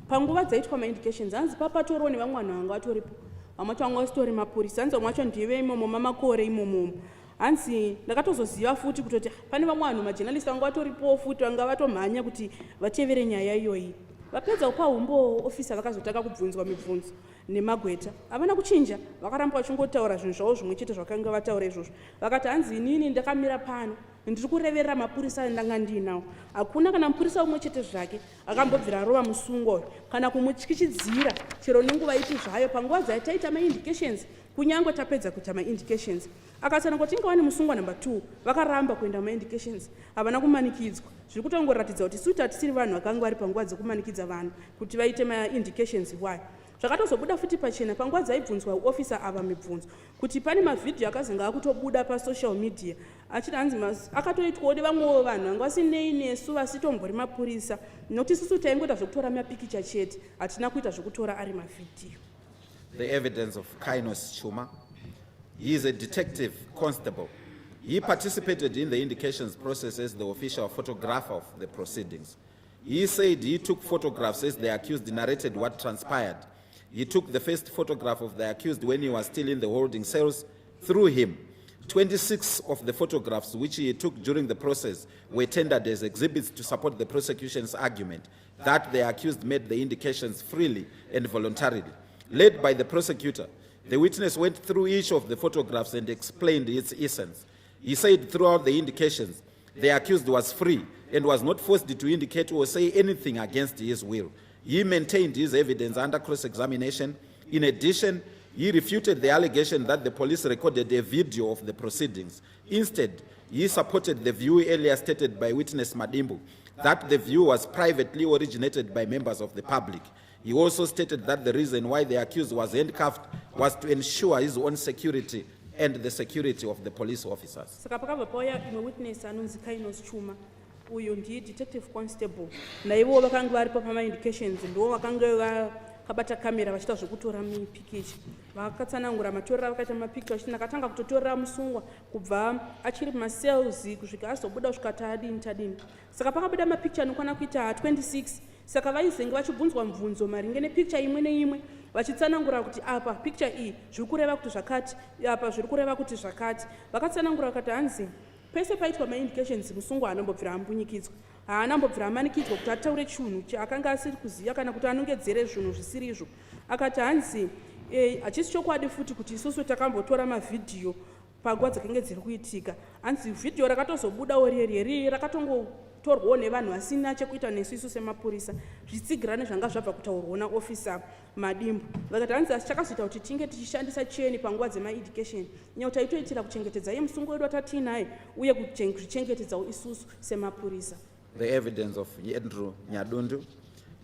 panguva dzaitwa ma-indications hanzi papatoriwo nevamwe vanhu vanga vatoripo vamwe vacho vanga vasitori mapurisa hanzi vamwe vacho ndive imomo mamakore imomomo hanzi ndakatozoziva futi kutoti pane vamwe vanhu majournalist vanga vatoripo futi vanga vatomhanya kuti vatevere nyaya iyoyi vapedza kupa umbo ofisa vakazotaka kubvunzwa mibvunzo nemagweta havana kuchinja vakaramba vachingotaura zvinhu zvavo zvimwe chete zvakanga vataura izvozvo vakati hanzi inini ndakamira pano ndiri kureverera mapurisa andanga ndinawo hakuna kana mupurisa umwe chete zvake akambobvira arova musungwa uyu kana kumutyichidzira chero nenguva ipi zvayo panguva dzataita ma-indications kunyange tapedza kuita ma-indications akasana kuti inga vane musungwa number 2 vakaramba kuenda ma-indications havana kumanikidzwa zviri kutongoratidza kuti suti hatisiri vanhu vakanga vari panguva dzekumanikidza vanhu kuti vaite ma-indications iwayo zvakatozobuda futi pachena panguva dzaibvunzwa ofisa ava mibvunzo kuti pane mavhidhiyo akazenge akutobuda pasocial media achiti hanzi akatoitwawo nevamwewo vanhu vanga vasinei nesu vasitombori mapurisa nokuti isusu taingoita zvekutora mapikicha chete hatina kuita zvekutora ari mavhidhiyo. The evidence of Kainos Chuma. He is a detective constable. He participated in the indications process as the official photographer of the proceedings. He said he took photographs as the accused narrated what transpired. He took the first photograph of the accused when he was still in the holding cells through him. 26 of the photographs which he took during the process were tendered as exhibits to support the prosecution's argument that the accused made the indications freely and voluntarily. Led by the prosecutor, the witness went through each of the photographs and explained its essence. He said throughout the indications, the accused was free and was not forced to indicate or say anything against his will. He maintained his evidence under cross-examination. In addition, He refuted the allegation that the police recorded a video of the proceedings. Instead, he supported the view earlier stated by witness Madimbu that the view was privately originated by members of the public. He also stated that the reason why the accused was handcuffed was to ensure his own security and the security of the police officers. Saka pakabva pauya imwe witness anonzi Kainos Chuma, uyu ndiye detective constable, naivo vakanga varipo pama-indications ndo vakanga vakabata kamera vachiita zvekutora mipikich. Vakatsanangura matorero vakaita mapicture vachiti ndakatanga kutotorera musungwa kubva achiri macells kusvika azobuda kusvika tadini. Saka pakabuda mapicture anokwana kuita 26. Saka vaizenge vachibvunzwa mibvunzo maringe nepicture imwe neimwe vachitsanangura kuti apa picture iyi zviri kureva kuti zvakati, apa zviri kureva kuti zvakati. Vakatsanangura vakati hanzi pese paitwa ma-indications musungwa haanambobvira ambunyikidzwa, haanambobvira amanikidzwa kuti ataure chinhu chaakanga asiri kuziva kana kuti anongedzere zvinhu zvisiri izvo. Akati hanzi hachisi chokwadi futi kuti isusu takambotora mavhidhiyo panguva dzakange dziri kuitika. Hanzi vhidhiyo rakatozobudawo riri rakatongotorwawo nevanhu vasina chekuita nesu isu semapurisa, zvitsigira nezvanga zvabva kutaurwa naofisa Madimbu. Vakati hanzi asi chakazoita kuti tinge tichishandisa cheni panguva dzema-indication nyaya taitoitira kuchengetedza iye musungo wedu watatiinaye uye kuchengetedzawo isusu semapurisa. The evidence of Andrew Nyadundu.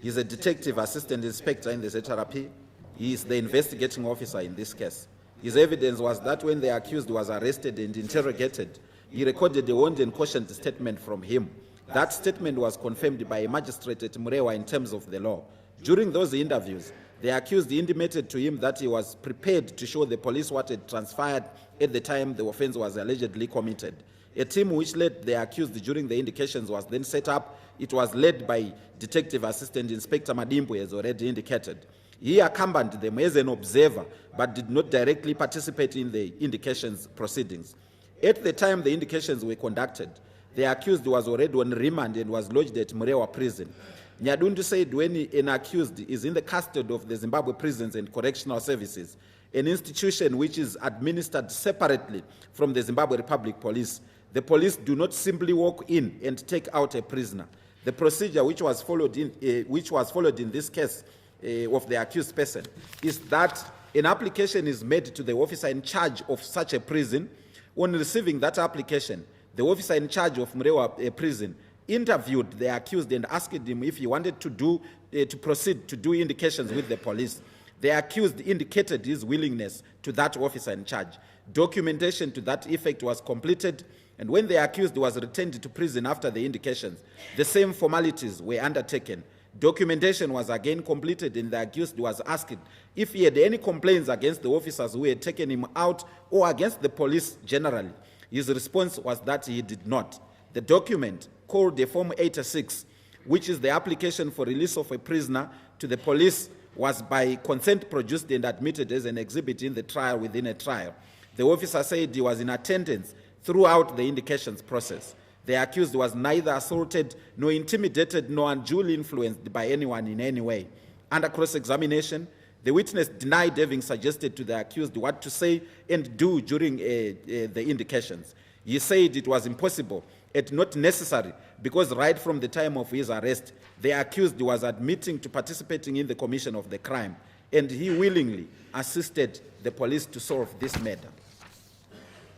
He is a detective assistant inspector in the ZRP. He is the investigating officer in this case. His evidence was that when the accused was arrested and interrogated, he recorded a warned and cautioned statement from him. That statement was confirmed by a magistrate at Murewa in terms of the law. During those interviews, the accused intimated to him that he was prepared to show the police what had transpired at the time the offense was allegedly committed. A team which led the accused during the indications was then set up. It was led by Detective Assistant Inspector Madimbu, as already indicated. He accompanied them as an observer, but did not directly participate in the indications proceedings. At the time the indications were conducted, the accused was already on remand and was lodged at Murewa prison. Nyadundu said when an accused is in the custody of the Zimbabwe Prisons and Correctional Services, an institution which is administered separately from the Zimbabwe Republic Police, the police do not simply walk in and take out a prisoner. The procedure which was followed in this case of the accused person is that an application is made to the officer in charge of such a prison. On receiving that application, the officer in charge of Murewa prison interviewed the accused and asked him if he wanted to proceed to do indications with the police. The accused indicated his willingness to that officer in charge. Documentation to that effect was completed, and when the accused was returned to prison after the indications, the same formalities were undertaken. Documentation was again completed, and the accused was asked if he had any complaints against the officers who had taken him out or against the police generally. His response was that he did not. The document, called the Form 86, which is the application for release of a prisoner to the police, was by consent produced and admitted as an exhibit in the trial within a trial. The officer said he was in attendance throughout the indications process. The accused was neither assaulted nor intimidated nor unduly influenced by anyone in any way. Under cross-examination, the witness denied having suggested to the accused what to say and do during the indications. He said it was impossible and not necessary because right from the time of his arrest, the accused was admitting to participating in the commission of the crime, and he willingly assisted the police to solve this matter.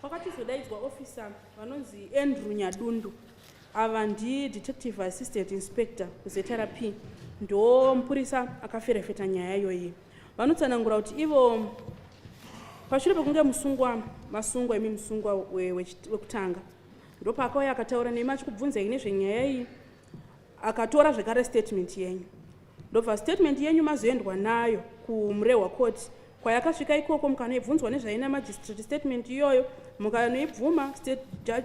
Kwakatizodaidzwa officer vanonzi Andrew Nyadundu, ava ndi detective assistant inspector kuZRP, ndo mupurisa akaferefeta nyaya iyoyi. Vanotsanangura kuti ivo pashure pekunge masungwa imi musungwa wekutanga ndo pakauya akataura nemi achikubvunzai nezvenyaya iyi, akatora zvekare statement yenyu. Ndobva statement yenyu mazoendwa nayo kuMurewa court, kwayakasvika ikoko mukanoibvunzwa nezvaina magistrate statement iyoyo, mukanoibvuma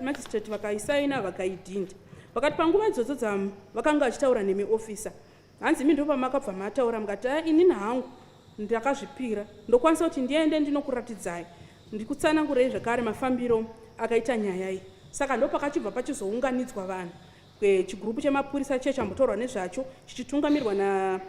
magistrate vakaisaina vakaidhinda. Vakati panguva idzodzo vakanga vachitaura nemi officer, hanzi imi ndo pamakabva mataura mukati inini hangu ndakazvipira ndokwanisa kuti ndiende ndinokuratidzai ndikutsanangurei zvakare mafambiro akaita nyaya iyi. Saka ndo pakachibva pachizounganidzwa vanhu chigrupu chemapurisa chambotorwa nezvacho chichitungamirwa na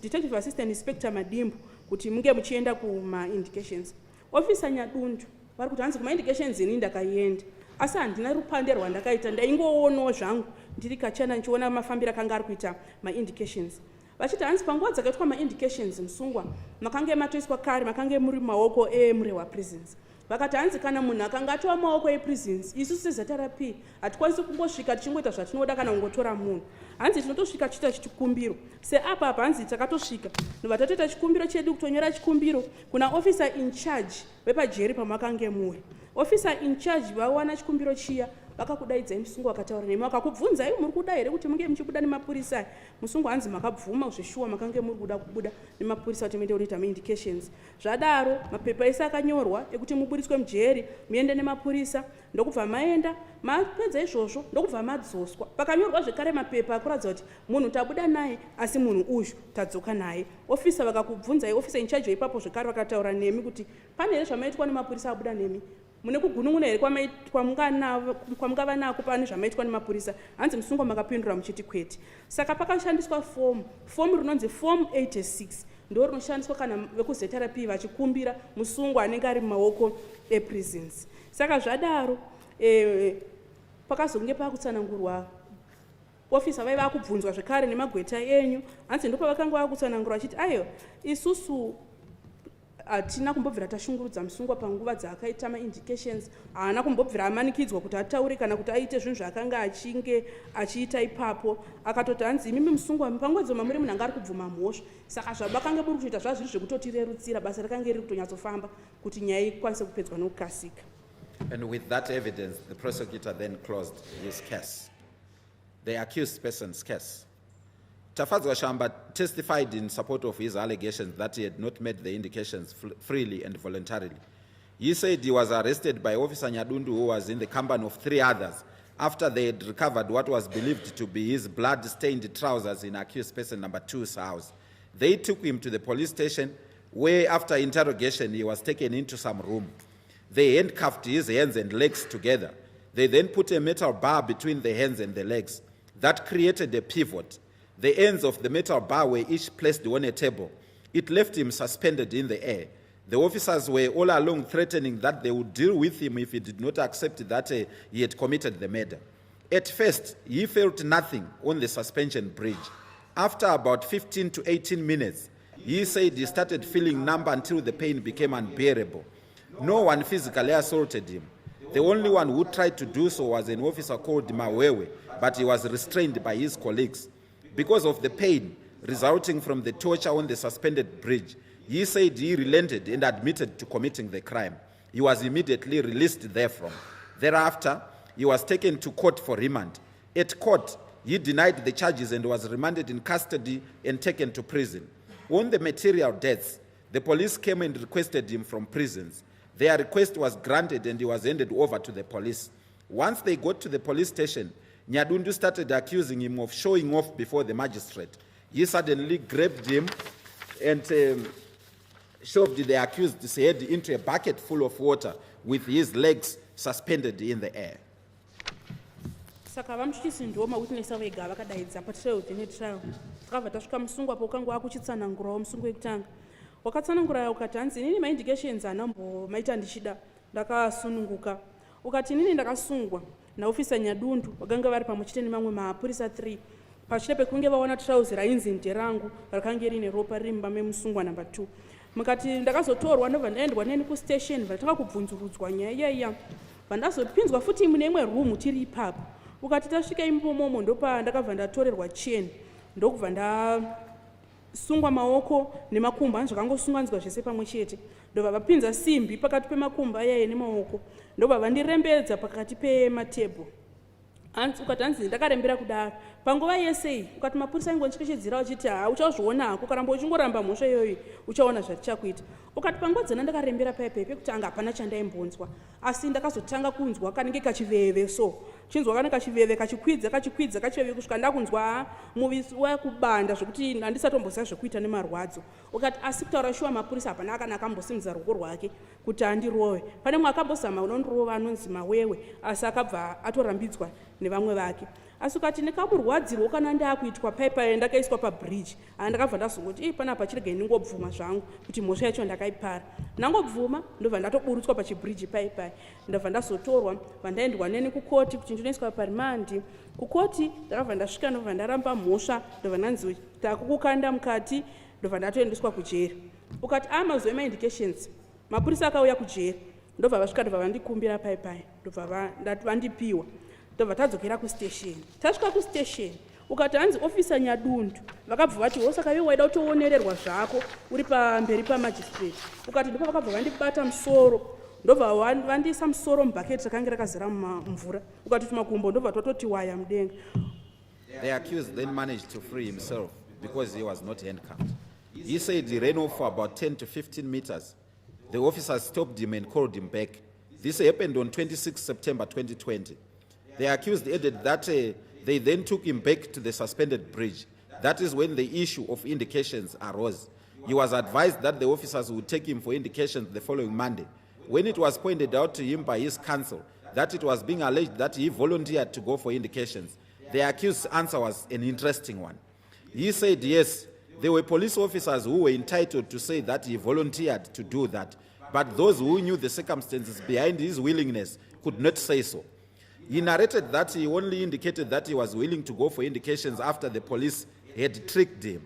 detective assistant inspector Madimbu kuti munge muchienda kuma-indications. Officer Nyadundu vari kuti hanzi kuma-indications ini ndakaienda, asi handina rupande rwandakaita, ndaingoonawo zvangu ndiri kachana nichiona mafambiro akanga ari kuita ma-indications. vachiti hanzi panguva dzakaitwa ma-indications musungwa makange matoiswa kare makange muri maoko emurehwa prisons vakati hanzi kana munhu akanga atova maoko eprisons isusu sezatarapi hatikwanisi kungosvika tichingoita zvatinoda kana kungotora munhu hanzi tinotosvika tichiita chikumbiro seapa apa hanzi takatosvika ndobva tatoita chikumbiro chedu kutonyora chikumbiro kuna officer in charge wepajeri pamakange muri officer in charge vawana chikumbiro chiya vakakudaidzai musungwa vakataura nemi vakakubvunzai muri kuda here kuti munge muchibuda nemapurisa musungwa hanzi makabvuma zveshuwa makange muri kuda kubuda nemapurisa kuti muende kunoita ma-indications zvadaro mapepa ese akanyorwa ekuti mubudiswe mujeri muende nemapurisa ndokubva maenda mapedza izvozvo ndokubva madzoswa pakanyorwa zvekare mapepa akuratidza kuti munhu tabuda naye asi munhu uyu tadzoka naye ofisa vakakubvunzai ofisa in charge ipapo zvekare vakataura nemi kuti pane here zvamaitwa nemapurisa abuda nemi mune kugunun'una here kwamungava nako pane zvamaitwa nemapurisa hanzi musungwa makapindura muchiti kwete saka pakashandiswa fomu rinonzi form 86 ndo rinoshandiswa kana vekuzetarapi vachikumbira musungwa anenge ari mumaoko eprisons saka zvadaro pakazonge pakutsanangurwa ofisa vaiva kubvunzwa zvekare nemagweta enyu hanzi ndipo vakanga vakutsanangurwa vachiti aiyo isusu hatina kumbobvira tashungurudza musungwa panguva dzaakaita ma-indications haana kumbobvira amanikidzwa kuti ataure kana kuti aite zvinhu zvaakanga achinge achiita ipapo akatoti hanzi imimi musungwa panguva dzoma muri munhu anga ari kubvuma mhosva saka zvabakanga muri kutoita zvazviri zvekutotirerutsira basa rakanga riri kutonyatsofamba kuti nyaya ikwanise kupedzwa nokukasika. And with that evidence, the prosecutor then closed his case, the accused person's case. Tafadzwa Shamba testified in support of his allegations that he had not made the indications freely and voluntarily. He said he was arrested by Officer Nyadundu, who was in the company of 3 others, after they had recovered what was believed to be his blood-stained trousers in accused person number 2's house. They took him to the police station, where after interrogation he was taken into some room. They handcuffed his hands and legs together. They then put a metal bar between the hands and the legs. That created a pivot. The ends of the metal bar were each placed on a table. It left him suspended in the air. The officers were all along threatening that they would deal with him if he did not accept that he had committed the murder. At first, he felt nothing on the suspension bridge. After about 15 to 18 minutes, he said he started feeling numb until the pain became unbearable. No one physically assaulted him. The only one who tried to do so was an officer called Mawewe, but he was restrained by his colleagues. Because of the pain resulting from the torture on the suspended bridge, he said he relented and admitted to committing the crime. He was immediately released therefrom. Thereafter, he was taken to court for remand. At court, he denied the charges and was remanded in custody and taken to prison. On the material deaths, the police came and requested him from prisons. Their request was granted and he was handed over to the police. Once they got to the police station, Nyadundu started accusing him of showing off before the magistrate. He suddenly grabbed him and shoved the accused's head into a bucket full of water with his legs suspended in the air. Saka vamuchisi ndo mawitness avega vakadaidza patrial trial takabva tasvika musungwa po ukanga wakuchitsanangurawo musungu wekutanga wakatsanangura ukati hanzi inini ma-indications anambomaita ndichida ndakasununguka ukati inini ndakasungwa naofisa Nyadundu vakanga vari pamwechete nemamwe mapurisa 3 pachite pekunge vaona trouzi rainzi nderangu rakanga rine ropa riri mumba memusungwa namba 2 mukati ndakazotorwa ndobva ndaendwa neni kustation vatanga kubvunzurudzwa nyaya iyaiya vandazopinzwa futi mune imwe room tiri ipapo ukati tasvika imbomomo ndopa ndakabva ndatorerwa cheni ndokubva ndasungwa maoko nemakumbo hanzi zvakangosunganzwa zvese pamwe chete ndobva vapinza simbi pakati pemakumbo ayaye nemaoko ndobva vandirembedza pakati pematebho hanzi ukati hanzi ndakarembera kudaro panguva yese ukati mapurisa ingondichekechedzera uchiti uchazviona hako karamba uchingoramba mhosva iyoyi uchaona zvatichakuita ukati panguva dzena ndakarembera paipepe kuti anga hapana chandaimbonzwa asi ndakazotanga kunzwa kanenge kachiveve so chinzwa kana kachiveve kachikwidza kachiveve kusvika ndakunzwa muvisi wakubanda zvokuti handisatomboziva zvekuita nemarwadzo ukati asi kutaura shuwa mapurisa hapana kana akambosimudza ruoko rwake kuti andirove pane mwe akambozama unondirova anonzi Mawewe asi akabva atorambidzwa nevamwe vake asi ukati nekamurwadzirwo kana ndakuitwa paipai ndakaiswa pabridge andakabva ndazongoti panapa chirege ndingobvuma zvangu kuti mhosva yacho ndakaipara ndangobvuma ndobva ndatoburutswa pachibridge paipai ndabva ndazotorwa vandaendwa neni kukoti kuti ndinoiswa parimandi kukoti ndakabva ndasvika ndobva ndaramba mhosva ndobva ndanzi takukukanda mukati ndobva ndatoendeswa kujeri ukati mazuva emaindications mapurisa akauya kujeri ndobva vasvika ndobva vandikumbira paipai ndobva vandipiwa ndobva tadzokera kustation tasvika kustation ukati hanzi ofisa nyadundu vakabva vati osaka iwe waida kutoonererwa zvako uri pamberi pamajistrate ukati ndipo vakabva vandibata musoro ndobva vandiisa musoro mubhaketi rakanga rakazara mumvura ukati tumakumbo ndobva tototi waya mudenga. The accused then managed to free himself because he was not handcuffed. He said he ran off for about 10 to 15 meters. The officers stopped him and called him back. This happened on 26 September 2020. The accused added that they then took him back to the suspended bridge. That is when the issue of indications arose. He was advised that the officers would take him for indications the following Monday. When it was pointed out to him by his counsel that it was being alleged that he volunteered to go for indications, the accused's answer was an interesting one. He said yes, there were police officers who were entitled to say that he volunteered to do that, but those who knew the circumstances behind his willingness could not say so. He narrated that he only indicated that he was willing to go for indications after the police had tricked him.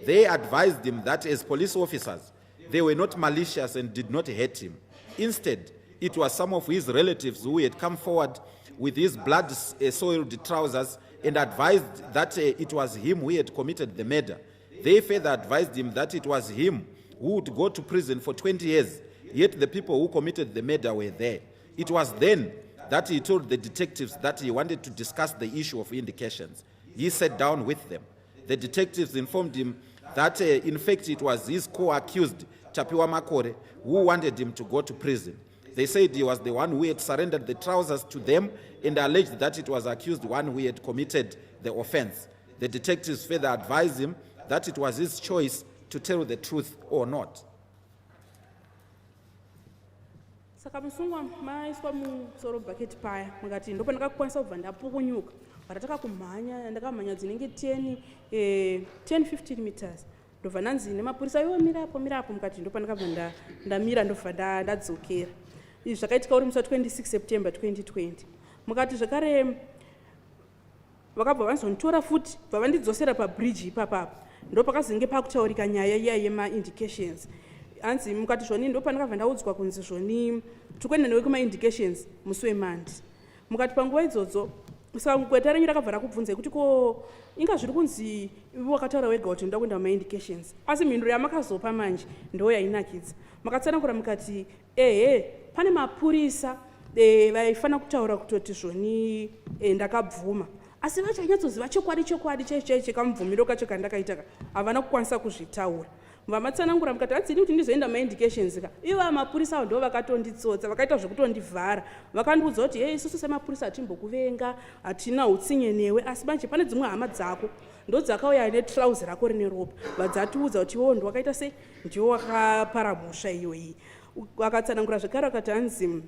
They advised him that as police officers, they were not malicious and did not hate him. Instead, it was some of his relatives who had come forward with his blood-soiled trousers and advised that it was him who had committed the murder. They further advised him that it was him who would go to prison for 20 years, yet the people who committed the murder were there. It was then that he told the detectives that he wanted to discuss the issue of indications. He sat down with them. The detectives informed him that, in fact, it was his co-accused, Tapiwa Makore, who wanted him to go to prison. They said he was the one who had surrendered the trousers to them and alleged that it was accused one who had committed the offense. The detectives further advised him that it was his choice to tell the truth or not. Saka musungwa maiswa musoro bucket paya mukati ndipo ndakakwanisa kubva ndapukunyuka watataka kumhanya ndakamhanya dzinenge 10-15 meters ndobva nanzi nemapurisa iwo mirapo mukati ndipo ndakabva ndamira ndobva ndadzokera. Izvi zvakaitika uri musi 26 September 2020 mukati zvakare vakabva vanzonitora futi bva vandidzosera pabridge ipapapo ndo pakazenge pakutaurika nyaya iya yema-indications hanzi mukati zvoni ndo pandakabva ndaudzwa kunzi zvoni tikuenda newe kuma-indications musi wemandi mukati panguva idzodzo saka gweta renyu rakabva rakubvunzai kuti ko inga zviri kunzi iwe wakataura wega kuti ndoda kuenda kuma-indications asi mhinduro yamakazopa manje ndo yainakidza makatsanangura mukati pane mapurisa vaifana kutaura kutoti zvoni ndakabvuma asi vachanyatsoziva chokwadi chekamubvumiro kacho kandakaitaka havana kukwanisa kuzvitaura vamatsanangura mukati hadzidi kuti ndizoenda ma-indications ka ivo mapurisa ndo vakatonditsotsa vakaita zvekutondivhara vakandiudza kuti isusu semapurisa hatimbokuvenga hatina utsinye newe asi manje pane dzimwe hama dzako ndo dzakauya netrauzi rako rine ropa vadzatiudza kuti iwo ndo wakaita sei ndiwo wakapara mhosva iyoyi. Vakatsanangura zvekare vakati hanzi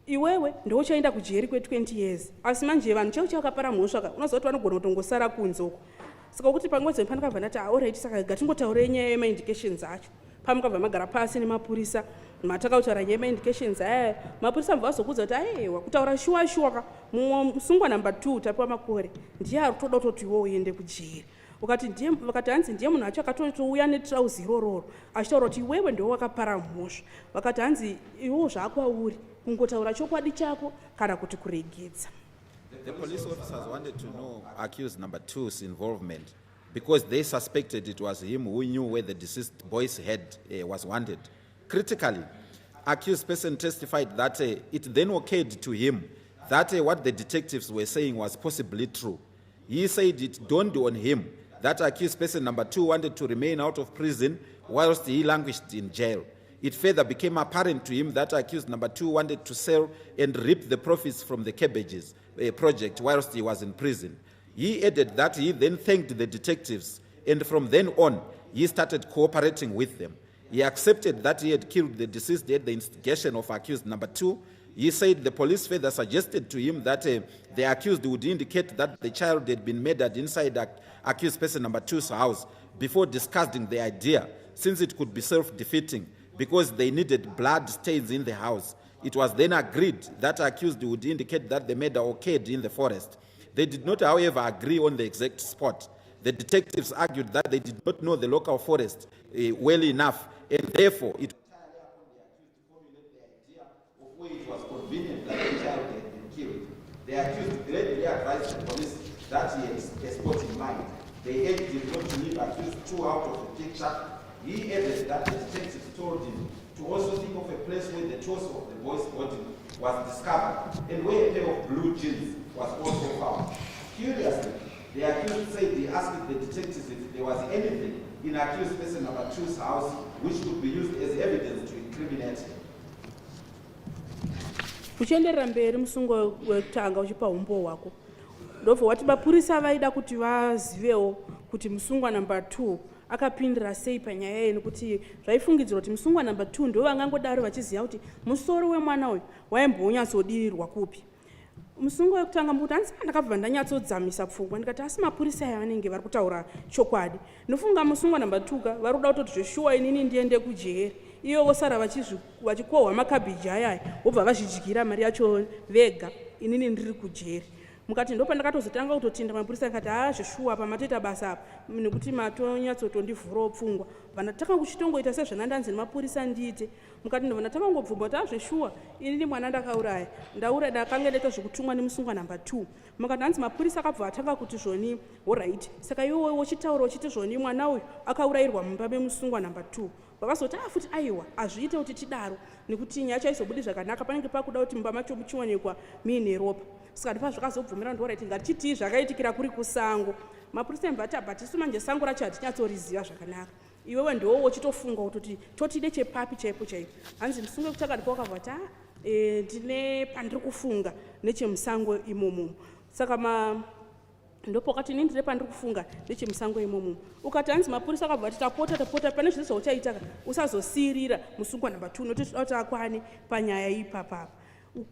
iwewe ndouchaenda kujeri kwe20 years asi manje vanhu cheucha vakapara mhosva unoziva kuti vanogona kutongosara kunze uko saka kuti panguva dzimwe pandakabva ndati alright saka gatingotaurei nyaya yema-indications acho pamukabva magara pasi nemapurisa matakutaura nyaya yema-indications aya mapurisa mbva vazokuudza kuti aiwa kutaura shuwa musungwa number 2 Tapiwa Makore ndiye ari kutoda kutoti iwo uende kujeri vakati hanzi ndiye munhu acho akatouya netrauzi irororo achitaura kuti iwewe ndo wakapara mhosva vakati hanzi iwo zvakwauri kungotaura chokwadi chako kana kuti kuregedza. The police officers wanted to know accused number 2's involvement because they suspected it was him who knew where the deceased boy's head was wanted. Critically, accused person testified that it then occurred to him that what the detectives were saying was possibly true. He said it dawned on him that accused person number 2 wanted to remain out of prison whilst he languished in jail. It further became apparent to him that accused number 2 wanted to sell and reap the profits from the cabbages project whilst he was in prison. He added that he then thanked the detectives, and from then on, he started cooperating with them. He accepted that he had killed the deceased at the instigation of accused number 2. He said the police further suggested to him that the accused would indicate that the child had been murdered inside accused person number 2's house before discussing the idea, since it could be self-defeating because they needed blood stains in the house. It was then agreed that the accused would indicate that the murder occurred in the forest. They did not, however, agree on the exact spot. The detectives argued that they did not know the local forest well enough, and therefore it it was convenient that the child had been killed. The accused gladly advised the police that he had a spot in mind. They urged him not to leave accused 2 out of the picture. He added that the detectives told him to also think of a place where the torso of the boy's body was discovered and where a pair of blue jeans was also found. Curiously, the accused said he asked the detectives if there was anything in accused person number 2's house which could be used as evidence to incriminate him. Kuchenderera mberi musungo wekutanga uchipa umbo wako ndobva wati mapurisa vaida kuti vazivewo kuti musungwa number 2 akapindira sei panyaya yenu, kuti zvaifungidzirwa kuti musungwa number 2 ndo vangangodaro vachiziva kuti musoro wemwana uyu waimbonyatsodirirwa kupi. Musungo wekutanga mukuti handisi pandakabva ndanyatsodzamisa pfungwa ndikati asi mapurisa aya vanenge vari kutaura chokwadi. Ndofunga musungwa number 2 vari kuda kutoti zveshuwa inini ndiende kujeri, iyo vosara vachikohwa makabhiji ayaya vobva vazvidyira mari yacho vega, inini ndiri kujeri. Mukati ndo pandakatozotanga kutotinda mapurisa akati zveshuwa pamatoita basa apa nekuti matonyatsotondivyurawo pfungwa. Vandatanga kuchitongoita sezvandanzi nemapurisa ndiite. Mukati ndo vandatanga kungobvumba kuti zveshuwa inini mwana ndakauraya, ndakanga ndaita zvekutumwa nemusungwa number 2. Mukati hanzi mapurisa akabva atanga kuti zvoni alright, saka iwe wochitaura uchiti zvoni mwana uyu akaurayirwa mumba memusungwa number 2. Vakazoti futi aiwa azviite kuti tidaro nekuti nyaya chaizobudi zvakanaka, panenge pakuda kuti mumba macho muchionekwa muine ropa. Saka ndipo zvakazobvumira ndo right ngati chiti zvakaitikira kuri kusango. Mapurisa mbati isu manje sango racho hatinyatsoziva zvakanaka. Iwewe ndiwo wochitofunga kuti totide chepapi chaipo chaipo. Hanzi musungo kuchakati kwakabva kuti ndine pandiri kufunga nechemusango imomo. Saka ndipo wakati nini ndire pandiri kufunga nechemusango imomo. Ukati hanzi mapurisa akabva kuti tapota pane zvese zvauchaita usazosirira musungwa number 2 noti kuti akwane panyaya ipapa.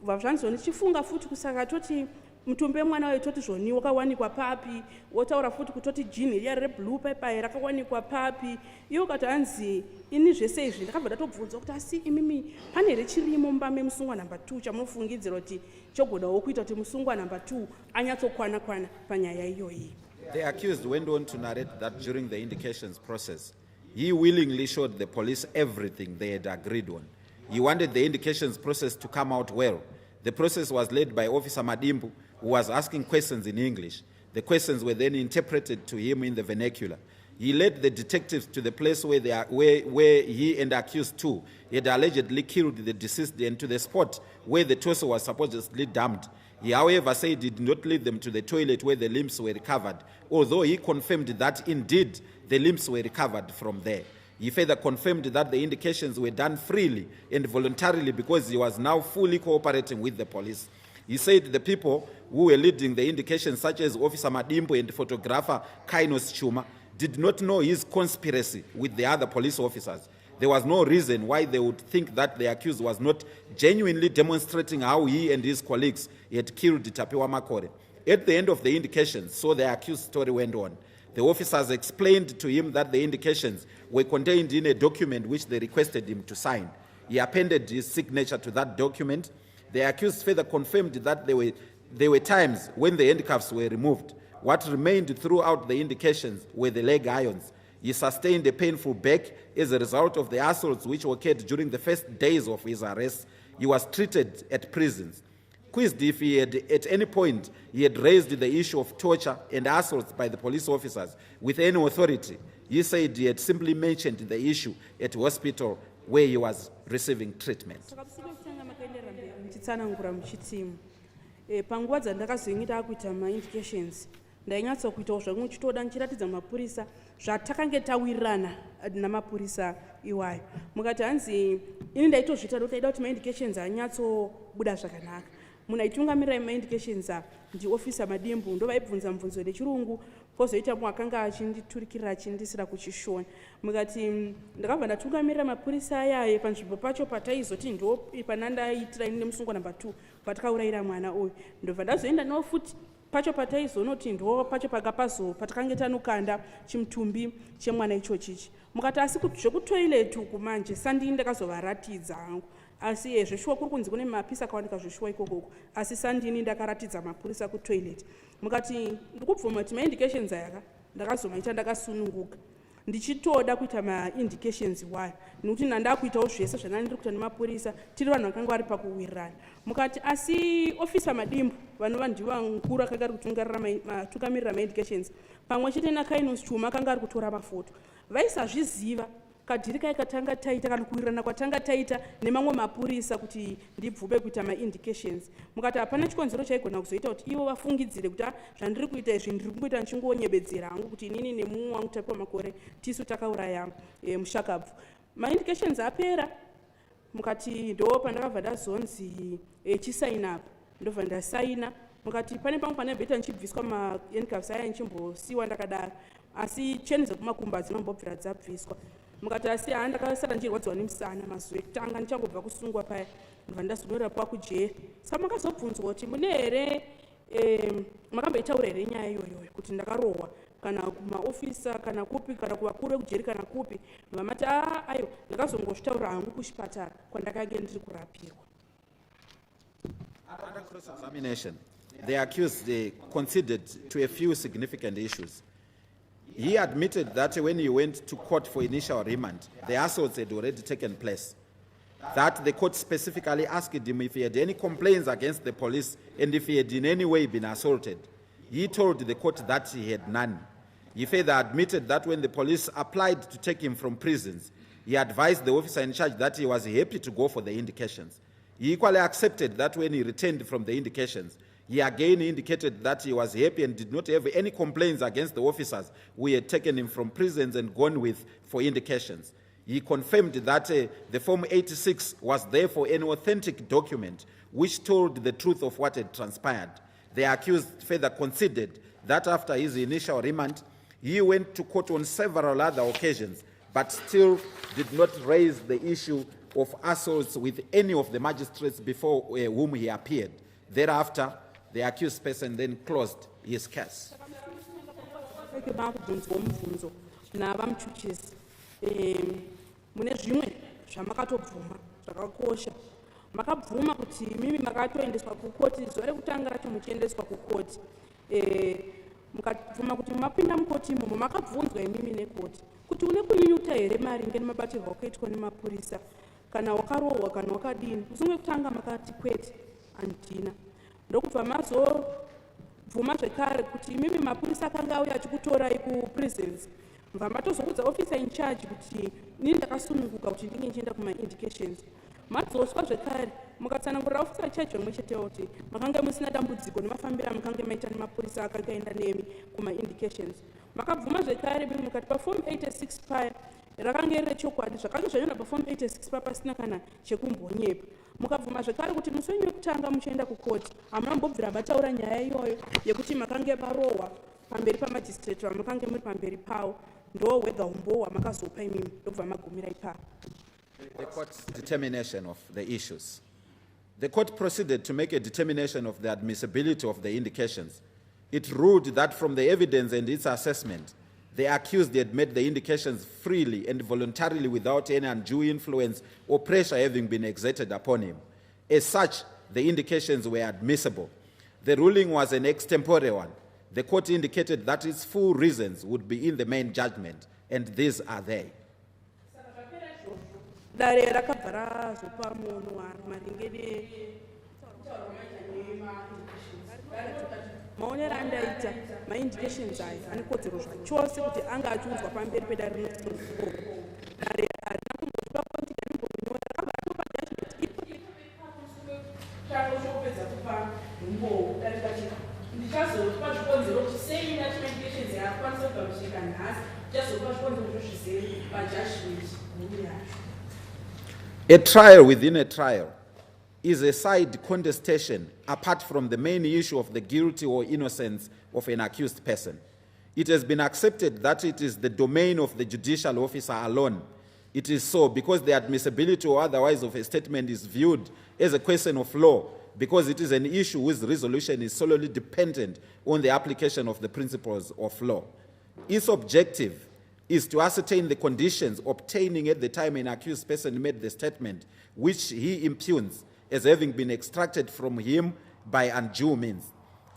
Vazvanzoni chifunga futi kusaka toti mutumbe mwana wayo toti zvoni wakawanikwa papi, wotaura futi kutoti jini riya reblue paper rakawanikwa papi. Iyo kati hanzi ini zvese izvi ndakabva ndatobvunza kuti asi imimi pane rechirimo mumba memusungwa number 2 chamunofungidzira kuti chogodawo kuita kuti musungwa number 2 anyatsokwana panyaya iyoyi. The accused went on to narrate that during the indications process, he willingly showed the police everything they had agreed on. He wanted the indications process to come out well. The process was led by Officer Madimbu, who was asking questions in English. The questions were then interpreted to him in the vernacular. He led the detectives to the place where he and the accused 2 had allegedly killed the deceased and to the spot where the torso was supposedly dumped. He, however, said he did not lead them to the toilet where the limbs were recovered, although he confirmed that indeed the limbs were recovered from there. He further confirmed that the indications were done freely and voluntarily because he was now fully cooperating with the police. He said the people who were leading the indications, such as Officer Madimbo and photographer Kainos Chuma, did not know his conspiracy with the other police officers. There was no reason why they would think that the accused was not genuinely demonstrating how he and his colleagues had killed Tapiwa Makore. At the end of the indications, so the accused story went on. The officers explained to him that the indications were contained in a document which they requested him to sign. He appended his signature to that document. The accused further confirmed that there were times when the handcuffs were removed. What remained throughout the indications were the leg irons. He sustained a painful back as a result of the assaults which occurred during the first days of his arrest. He was treated at prisons. Quizzed if he had at any point he had raised the issue of torture and assaults by the police officers with any authority, he said he had simply mentioned the issue at hospital where he was receiving treatment. Panguva dzandakazoita kuita ma-indications ndainyatsokuitawo zvangu chitoda ndichiratidza mapurisa zvatakange tawirirana namapurisa iwayo. Mukati hanzi ini ndaitozviita kuti ndaida kuti ma-indications anyatsobuda zvakanaka. Munhu aitungamirira ma-indications ndi Officer Madimbu ndo vaibvunza mubvunzo nechirungu kwozoita mumwe akanga achinditurikirira achindisira kuchishoni. Mukati ndakabva ndatungamirira mapurisa ayaye panzvimbo pacho pataizoti ndo panandaitira ini nemusungwa namba 2 patakaurayira mwana uyu. Ndobva ndazoenda nawo futi pacho pataizonoti ndo pacho patakange tanokanda chimutumbi chemwana ichochichi. Mukati asi zvekutoilet uku manje sandini ndakazovaratidza hangu, asi zveshuwa kuri kunzi kune mapisa akawanika zveshuwa ikokoko, asi sandini ndakaratidza mapurisa kutoilet. Mukati ndikubvuma kuti ma-indications ayaka ndakazomaita ndakasununguka ndichitoda kuita ma-indications wayo nekuti nandakuitawo zvese zvanandiri kuita nemapurisa tiri vanhu vakanga vari pakuwirirana. Mukati asi ofisa madimbu vanova ndiva nkuru akanga ari kutungamirira ma-indications pamwe chete naKainos Chuma akanga ari kutora mafoto vaisazviziva kadhiri kaikatanga taita kana kuwirirana kwatanga taita nemamwe mapurisa kuti ndibvube kuita ma-indications. Mukati hapana chikonzero chaigona kuzoita kuti ivo vafungidzire kuti zvandiri kuita izvi ndiri kungoita ndichingonyebedzera hangu kuti inini nemumwe wangu Tapiwa Makore tisu takauraya mushakabvu. Ma-indications apera. Mukati ndo pandakabva ndazonzi chisaina apa ndobva ndasaina. Mukati pane pamwe panebheta ndichibviswa ma-handcuffs aya ndichimbosiiwa ndakadaro, asi cheni dzekumakumba dzinombobvira dzabviswa. Mukati asi ndakasara ndichirwadziwa nemusana mazuva ekutanga ndichangobva kusungwa paya ndobva ndazonyorera pakujeri. Saka makazobvunzwa kuti mune here makamboitaura here nyaya iyoyo kuti ndakarohwa kana kumaofisa kana kupi kana kuvakuru vekujeri kana kupi. Vamati aiwa ndakazongozvitaura hangu kuchipatara kwandakange ndiri kurapirwa. Under cross-examination, the accused conceded to a few significant issues. He admitted that when he went to court for initial remand, the assaults had already taken place. That the court specifically asked him if he had any complaints against the police and if he had in any way been assaulted. He told the court that he had none. He further admitted that when the police applied to take him from prisons, he advised the officer in charge that he was happy to go for the indications. He equally accepted that when he returned from the indications, he again indicated that he was happy and did not have any complaints against the officers who had taken him from prisons and gone with for indications. He confirmed that the Form 86 was therefore an authentic document which told the truth of what had transpired. The accused further conceded that after his initial remand, he went to court on several other occasions, but still did not raise the issue of assaults with any of the magistrates before whom he appeared. Thereafter, the accused person then closed his case. Mune zvimwe zvamakatobvuma zvakakosha. Makabvuma kuti mimi makatoendeswa kukoti zuva rekutanga racho muchiendeswa kukoti. Mukabvuma kuti mapinda mukoti imomo makabvunzwa imimi nekoti kuti une kunyunyuta here maringe nemabatirwo akaitwa nemapurisa kana wakarohwa kana wakadini. Musungo kutanga makati kwete handina. Ndokubva mazobvuma zvekare kuti imimi mapurisa akanga auya achikutorai kuprisons. Mva matozokudza officer in charge kuti nini ndakasununguka kuti ndinge ndichienda kuma-indications. Madzoswa zvekare mukatsanangurira officer in charge vamwe chetewo kuti makanga musina dambudziko nemafambiro makanga maita nemapurisa akanga aenda nemi kuma-indications. Makabvuma zvekare mukati paform 86 paya rakanga iri rechokwadi zvakanga zvanyora paform 86 paya pasina kana chekumbonyepa. Mukabvuma zvekare kuti musi wenyu wekutanga muchienda kukoti hamuna mbobvira mataura nyaya iyoyo yekuti makanga marohwa pamberi pamajistrate vamakanga muri pamberi pawo ndo wega umbohwa makazopa imimi ndobva magumira ipapo. The court's determination of the issues. The court proceeded to make a determination of the admissibility of the indications. It ruled that from the evidence and its assessment, the accused had made the indications freely and voluntarily without any undue influence or pressure having been exerted upon him. As such, the indications were admissible. The ruling was an extempore one. The court indicated that its full reasons would be in the main judgment, and these are they. Maonera andaita ma-indications aya ane kodzero zvachose kuti anga achiudzwa pamberi pedare rinotiko dare harina kumbotipa pointi kanimbonyora akabva atopa judgment ipo chako chokupedza kupa umbowo dare pachika ndichazopa zvikonzero kuti sei ina chima-indications yaakwanisa kubva kuchika nhasi ndichazopa zvikonzero zvozvizere pajudgment huru yacho. A trial within a trial is a side contestation apart from the main issue of the guilty or innocence of an accused person. It has been accepted that it is the domain of the judicial officer alone. It is so because the admissibility or otherwise of a statement is viewed as a question of law, because it is an issue whose resolution is solely dependent on the application of the principles of law. Its objective is to ascertain the conditions obtaining at the time an accused person made the statement, which he impugns as having been extracted from him by undue means.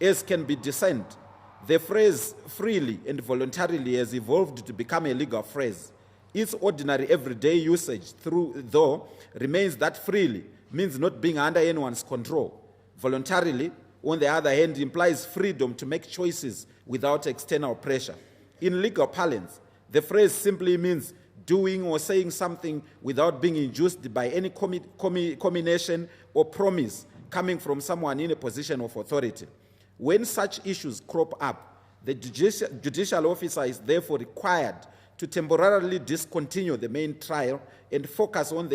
As can be discerned, the phrase freely and voluntarily has evolved to become a legal phrase. Its ordinary everyday usage, though, remains that freely means not being under anyone's control. Voluntarily, on the other hand, implies freedom to make choices without external pressure. In legal parlance, the phrase simply means doing or saying something without being induced by any combination or promise coming from someone in a position of authority. When such issues crop up, the judicial officer is therefore required to temporarily discontinue the main trial and focus on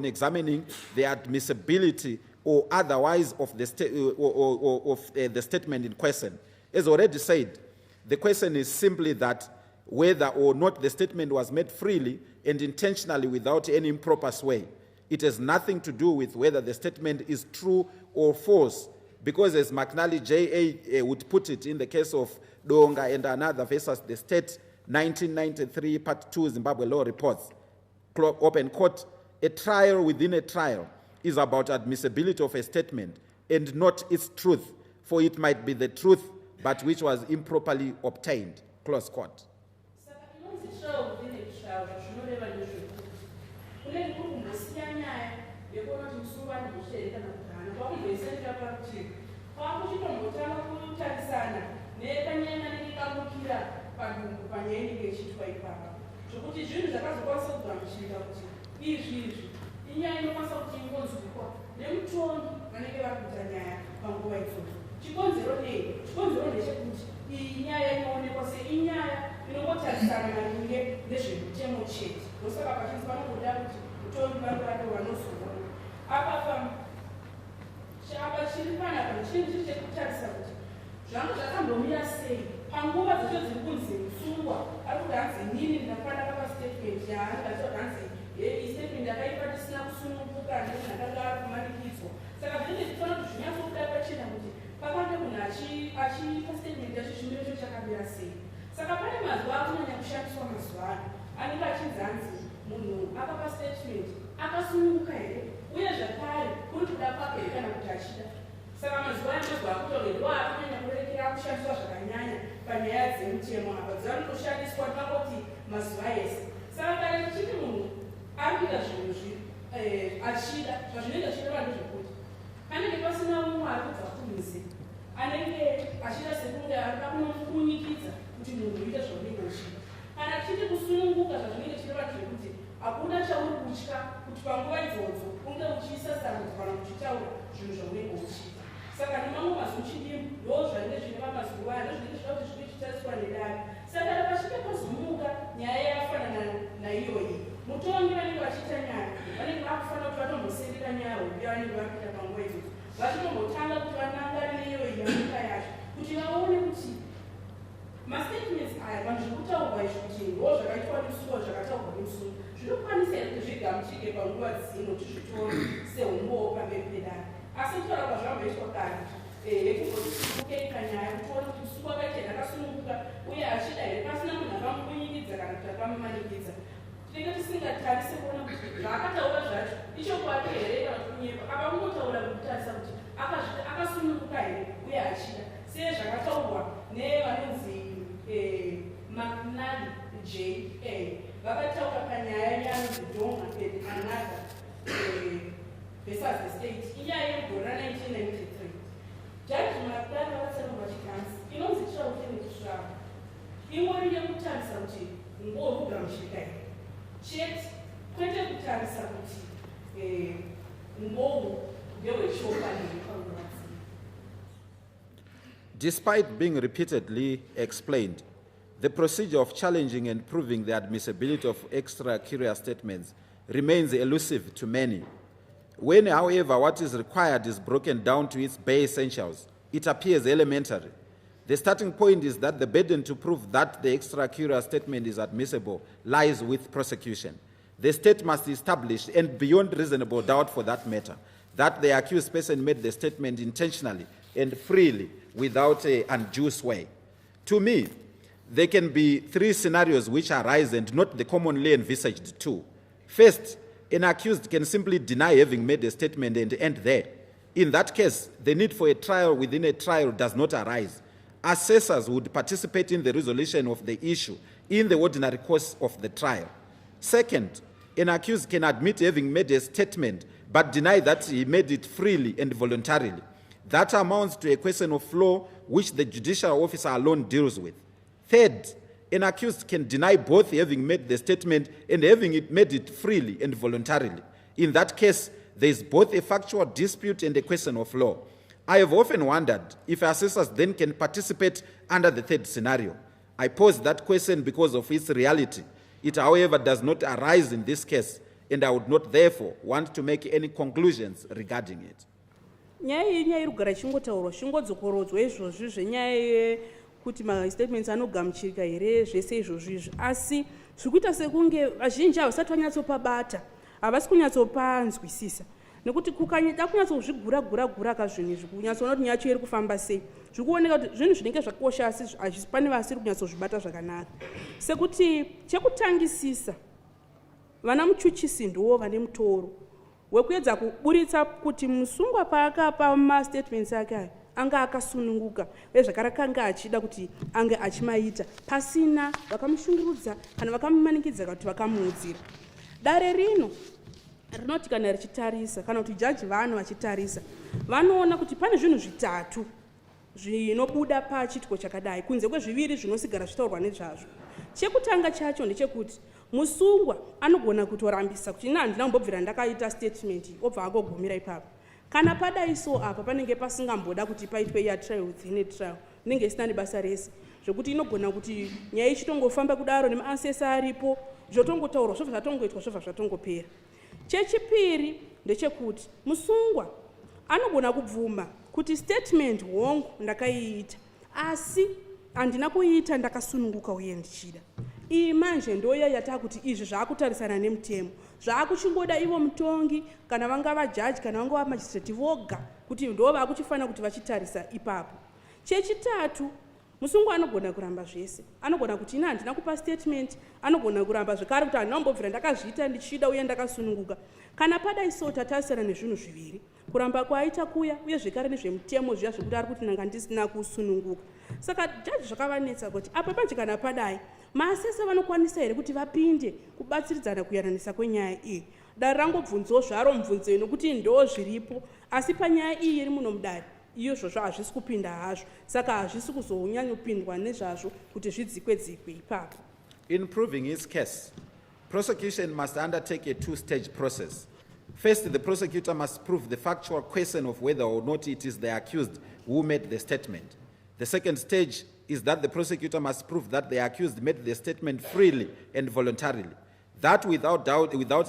examining the admissibility or otherwise of the statement in question. As already said, the question is simply that whether or not the statement was made freely and intentionally without any improper sway. It has nothing to do with whether the statement is true or false, because as McNally J.A. would put it in the case of Donga and another versus the state 1993 Part 2 Zimbabwe Law Reports, open court, a trial within a trial is about admissibility of a statement and not its truth, for it might be the truth but which was improperly obtained, close quote. Zvokuti zvinhu zvakazokwanisa kugamisirika kuti izvizvi inyaya inokwanisa kuti ingonzwikwa nemutongi vanenge vari kuita nyaya panguva idzodzo. Chikonzero ndechekuti iyi nyaya inoonekwa seinyaya inongotarisana maringe nezvemutemo chete, ndosaka pachinzi panogoda kuti mutongi vange vanozoona apa chiri panapa chinhu chiri chekutarisa kuti zvanga zvakambomira sei panguva dzacho dziri kunzi musungwa ari kuti hanzi inini ndakafanira pastatement yaanga achoti hanzi statement yakaipa tisina kusununguka ndezvinhu akanga ari kumanikidzwa. Saka zvinenge zvifanira kuti zvinyatsokuda pachena kuti pakange munhu achiita statement yacho chimiro cho chakamira sei. Saka pane mazuva akunyanya kushandiswa mazuva ano anenge achinzi hanzi munhu akapa statement akasununguka here uye zvakare kuri kuda kwake here kana kuti achida. Saka mazuva emazuva akutorerwa akunyanya kurekera kushandiswa zvakanyanya panyaya dzemutemo apa dzanoshandiswa pakoti mazuva ese. Saka kana tichiti munhu ari kuita zvinhu achida zvazvinenge achireva ndezvekuti panenge pasina mumwe ari kubva kumizi anenge achida sekunge arida kunomukunyikidza kuti munhu uite zvaunenge uchida. Kana tichiti kusununguka zvazvinenge chireva ndezvekuti hakuna chauri kutya kuti panguva idzodzo unge uchiisa sarudzo kana uchitaura zvinhu zvaunenge uchida. Saka nemamwe mazuchidii ndo zvainge zvine pamazuva ano zvinenge zvida kuti zvinge chitariswa nedare. Saka pachinge pazomuka nyaya yafanana naiyoyi, mutongi vanenge vachiita nyaya vanenge vakufanira kuti vatombosendera nyaya hombe vanenge vakuita panguva idzodzo, vachitombotanga kuti vanangarire iyoyi yamuka yacho kuti vaone kuti mastatements aya vanhu zvekutaurwa izvo kuti ndo zvakaitwa nemusungo zvakataurwa nemusungo zvinokwanisa here kuti zvigamuchike panguva dzino tizvitore seumbowo pamberi pedare. Asi kutaura kwazvamboitwa kare yekungotikukeika nyaya kutiona kuti musungo akaita akasununguka uye achida here pasina munhu akamukunyikidza kana kuti akamumanikidza. Tinenge tisingatarise kuona kuti zvaakataura zvacho ichokwadi here kana kuti kunyepa. Apa kungotaura kutarisa kuti akasununguka here uye achida sei zvakataurwa nevanonzi McNally J.A. vakataura panyaya yanonzi Donga and another versus the state inyaya yegore ra1993. Jaji McNally vakatsanurwa chikanzi inonzi chiauteneti zvavo ingori yekutarisa kuti ngorugamuchirika here chete kwete kutarisa kuti ngowu ndewechokani panguva dzino. Despite being repeatedly explained, the procedure of challenging and proving the admissibility of extra-curious statements remains elusive to many. When, however, what is required is broken down to its bare essentials, it appears elementary. The starting point is that the burden to prove that the extracurricular statement is admissible lies with prosecution. The state must establish, and beyond reasonable doubt for that matter, that the accused person made the statement intentionally and freely without an undue sway. To me, there can be three scenarios which arise and not the commonly envisaged two. First, an accused can simply deny having made a statement and end there. In that case, the need for a trial within a trial does not arise. Assessors would participate in the resolution of the issue in the ordinary course of the trial. Second, an accused can admit having made a statement but deny that he made it freely and voluntarily. That amounts to a question of law which the judicial officer alone deals with. Third, an accused can deny both having made the statement and having made it freely and voluntarily. In that case, there is both a factual dispute and a question of law. I have often wondered if assessors then can participate under the third scenario. I pose that question because of its reality. It, however, does not arise in this case, and I would not therefore want to make any conclusions regarding it. Nyaya iri kugara chingotaurwa chingodzokorodzwa izvozvi zvenyaya yekuti mastatements anogamuchirika here zvese izvozvo izvi, asi zvikuita sekunge vazhinji havasati vanyatsopabata, havasi kunyatsopanzwisisa, nekuti kukanyida kunyatsozvigura kazvinhu izvi kunyatsoona kuti nyacho iri kufamba sei, zviri kuoneka kuti zvinhu zvinenge zvakosha asi pane vasiri kunyatsozvibata zvakanaka. Sekuti chekutangisisa, vana muchuchisi ndiwo vane mutoro wekuedza kuburitsa kuti musungwa paakapa mastatements ake anga akasununguka uye zvakarakanga achida kuti ange achimaita pasina vakamushungurudza kana vakamumanikidza kuti vakamuudzira. Dare rino rinoti kana richitarisa kana kuti jaji vano vachitarisa vanoona kuti pane zvinhu zvitatu zvinobuda pachitiko chakadai kunze kwezviviri zvinosigara zvitaurwa nezvazvo. Chekutanga chacho ndechekuti musungwa anogona kutorambisa kuti ina handina kumbobvira ndakaita statement obva agogumira ipapo. Kana padaiso apa panenge pasingamboda kuti paitwe ya trial within a trial, inenge isina nebasa rese, zvokuti inogona kuti nyaya ichitongofamba kudaro nemaasesa aripo, zvotongotaurwa zvobva zvatongoitwa zvobva zvatongopera. Chechipiri ndechekuti musungwa anogona kubvuma kuti statement hongu ndakaiita, asi handina kuiita ndakasununguka uye ndichida. Iyi manje ndoya yatakuti izvi zvakutarisana nemutemo, zvakuchingoda ivo mutongi kana vanga vajaji kana vanga vamajistrate voga kuti ndo vakuchifana kuti vachitarisa ipapo. Chechitatu, musungwa anogona kuramba zvese, anogona kuti ina handina kupa statement, anogona kuramba zvekare kuti handina kumbobvira ndakazviita ndichida uye ndakasununguka. Kana padaiso tatarisana nezvinhu zviviri, kuramba kwaita kuya uye zvekare nezvemutemo zviya zvekuti ari kuti nanga ndisina kusununguka. Saka jaji zvakavanetsa kuti apa panje kana padai maasesa vanokwanisa here kuti vapinde kubatsiridzana kuyananisa kwenyaya iyi. Dare rangobvunzawo zvaro mubvunzo nokuti ndo zviripo, asi panyaya iyi iri muno mudare iyo zvozvo hazvisi kupinda hazvo, saka hazvisi kuzonyanyopindwa nezvazvo kuti zvidzikwe ipapo. In proving his case, prosecution must undertake a two-stage process. First, the prosecutor must prove the factual question of whether or not it is the accused who made the statement. The second stage is that the prosecutor must prove that the accused made the statement freely and voluntarily. That without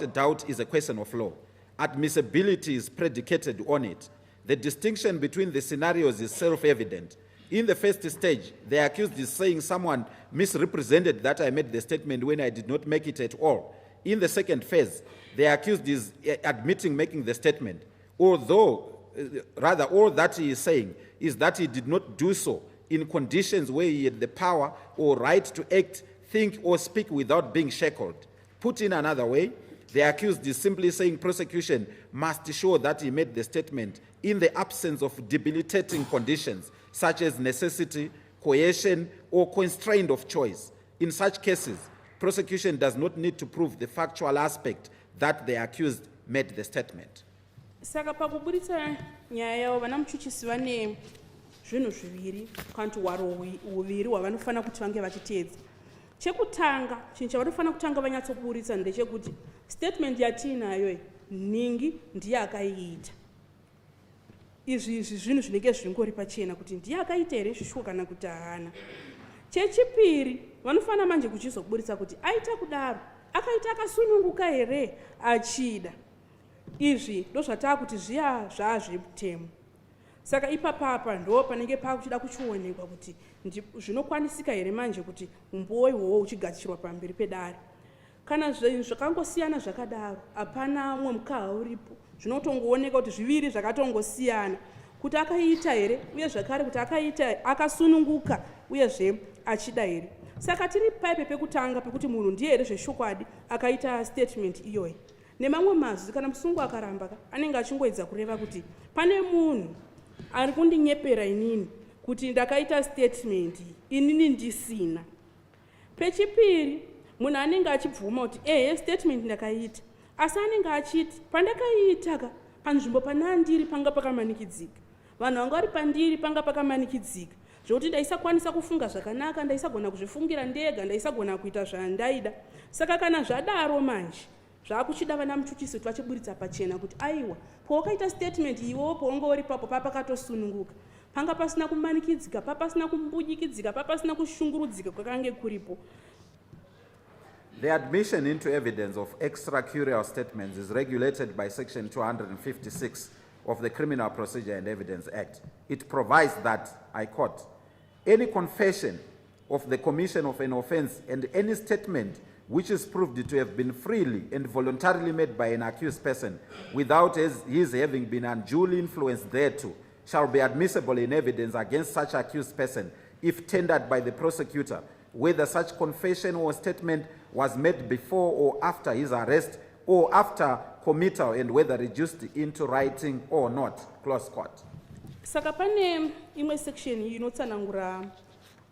a doubt is a question of law. Admissibility is predicated on it. The distinction between the scenarios is self-evident. In the first stage, the accused is saying someone misrepresented that I made the statement when I did not make it at all. In the second phase, the accused is admitting making the statement, although rather all that he is saying is that he did not do so in conditions where he had the power or right to act, think, or speak without being shackled. Put in another way, the accused is simply saying prosecution must show that he made the statement in the absence of debilitating conditions such as necessity, coercion, or constraint of choice. In such cases, prosecution does not need to prove the factual aspect that the accused made the statement. Saka pakuburitsa nyaya yavo vana muchuchisi vane zvinhu zviviri kana kuti hwaro huviri hwavanofana kuti vange vachiteedza. Chekutanga, chinhu chavanofana kutanga vanyatsoburitsa ndechekuti statement yatiinayo ningi ndiye akaiita. Izvi zvinhu zvinenge zvingori pachena kuti ndiye akaita here shushwa kana kuti haana. Chechipiri, vanofana manje kuchizoburitsa kuti aita kudaro, akaita akasununguka here achida. Izvi ndo zvatakuti zviya zvazvemutemo. saka ipapapa ndo panenge pakuchida kuchionekwa kuti zvinokwanisika here manje kuti umboo ihwohwo uchigadzirwa pamberi pedare. Kana zvinhu zvakangosiyana zvakadaro hapana mumwe mukaha uripo, zvinotongooneka kuti zviviri zvakatongosiyana, kuti akaita here uye zvakare kuti akaita akasununguka uyezve achida here. Saka tiri paipe pekutanga pekuti munhu ndiye here zveshokwadi akaita statement iyoyi. Nemamwe mazwi kana musungu akaramba anenge achingoedza kureva kuti pane munhu ari kundinyepera inini kuti ndakaita statement inini ndisina. Pechipiri munhu anenge achibvuma kuti statement ndakaita, asi anenge achiti pandakaita panzvimbo pana ndiri panga pakamanikidzika, vanhu vanga vari pandiri panga pakamanikidzika, zvokuti ndaisakwanisa kufunga zvakanaka, ndaisagona kuzvifungira ndega, ndaisagona kuita zvandaida. Saka kana zvadaro manje zvakuchida vana muchuchisi kuti vachiburitsa pachena kuti aiwa pawakaita statement iwo paunge uri papo papakatosununguka, panga pasina kumanikidzika, papasina kumbujikidzika, papasina kushungurudzika kwakange kuripo. The admission into evidence of extracurricular statements is regulated by Section 256 of the Criminal Procedure and Evidence Act. It provides that, I quote, any confession of the commission of an offense and any statement which is proved to have been freely and voluntarily made by an accused person without his having been unduly influenced thereto shall be admissible in evidence against such accused person if tendered by the prosecutor, whether such confession or statement was made before or after his arrest or after committal, and whether reduced into writing or not. Close quote. Saka pane imwe section inotsanangura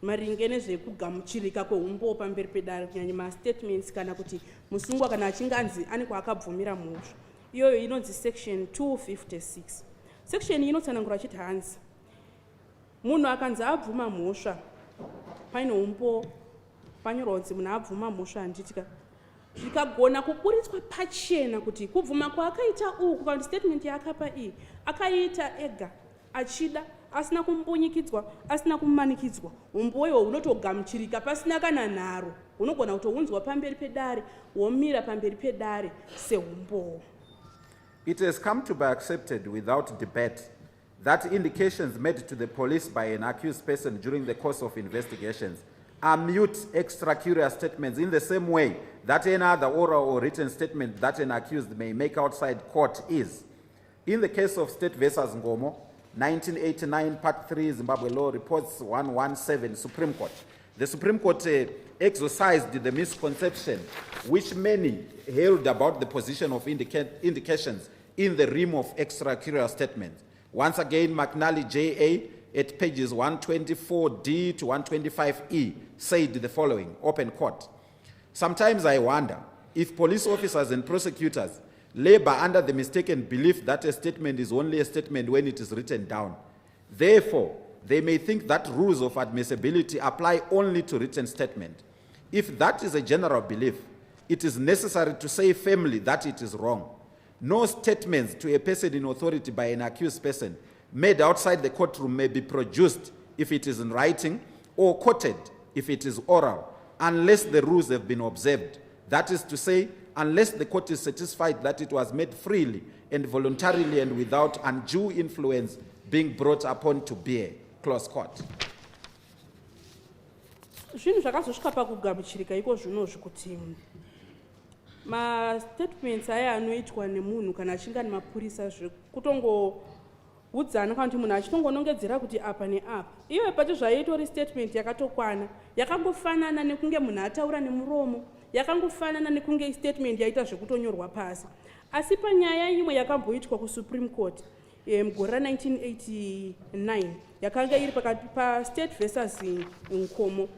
maringe nezvekugamuchirika kweumboo pamberi pedare kunyanya mastatements kana kuti musungwa kana achinganzi ane kwaakabvumira mhosva. Iyoyo inonzi section 256. Section inotsanangura chiti hanzi munhu akanzi abvuma mhosva paine umboo panyorwa kuti munhu abvuma mhosva handitika zvikagona kuburitswa pachena kuti kubvuma kwaakaita uku kana statement yaakapa iyi akaita ega achida asina kumbunyikidzwa asina kumanikidzwa, umboo ihwo hunotogamuchirika pasina kana nharo, hunogona kutounzwa pamberi pedare, womira pamberi pedare seumboo. It has come to be accepted without debate that indications made to the police by an accused person during the course of investigations are mute extracurricular statements in the same way that any other oral or written statement that an accused may make outside court is. In the case of State versus Ngomo, 1989, Part 3, Zimbabwe Law Reports 117, Supreme Court. The Supreme Court exorcised the misconception which many held about the position of indications in the realm of extracurricular statements. Once again, McNally J.A. at pages 124D to 125E said the following, open quote, sometimes I wonder if police officers and prosecutors labor under the mistaken belief that a statement is only a statement when it is written down. Therefore, they may think that rules of admissibility apply only to written statement. If that is a general belief, it is necessary to say firmly that it is wrong. No statements to a person in authority by an accused person made outside the courtroom may be produced if it is in writing or quoted if it is oral, unless the rules have been observed. That is to say, unless the court is satisfied that it was made freely and voluntarily and without undue influence being brought upon to bear. Close quote. Zvinhu zvakazosvika pakugamuchirika iko zvinozvi kuti mastatements aya anoitwa nemunhu kana achinga nemapurisa zvekutongohudzana kana kuti munhu achitongonongedzera kuti apa neapa, iwe pacho zvaitori statement yakatokwana, yakangofanana nekunge munhu ataura nemuromo, yakangofanana nekunge statement yaita zvekutonyorwa pasi. Asi panyaya imwe yakamboitwa kuSupreme Court mugore ra1989 yakanga iri pakati paState versus Nkomo,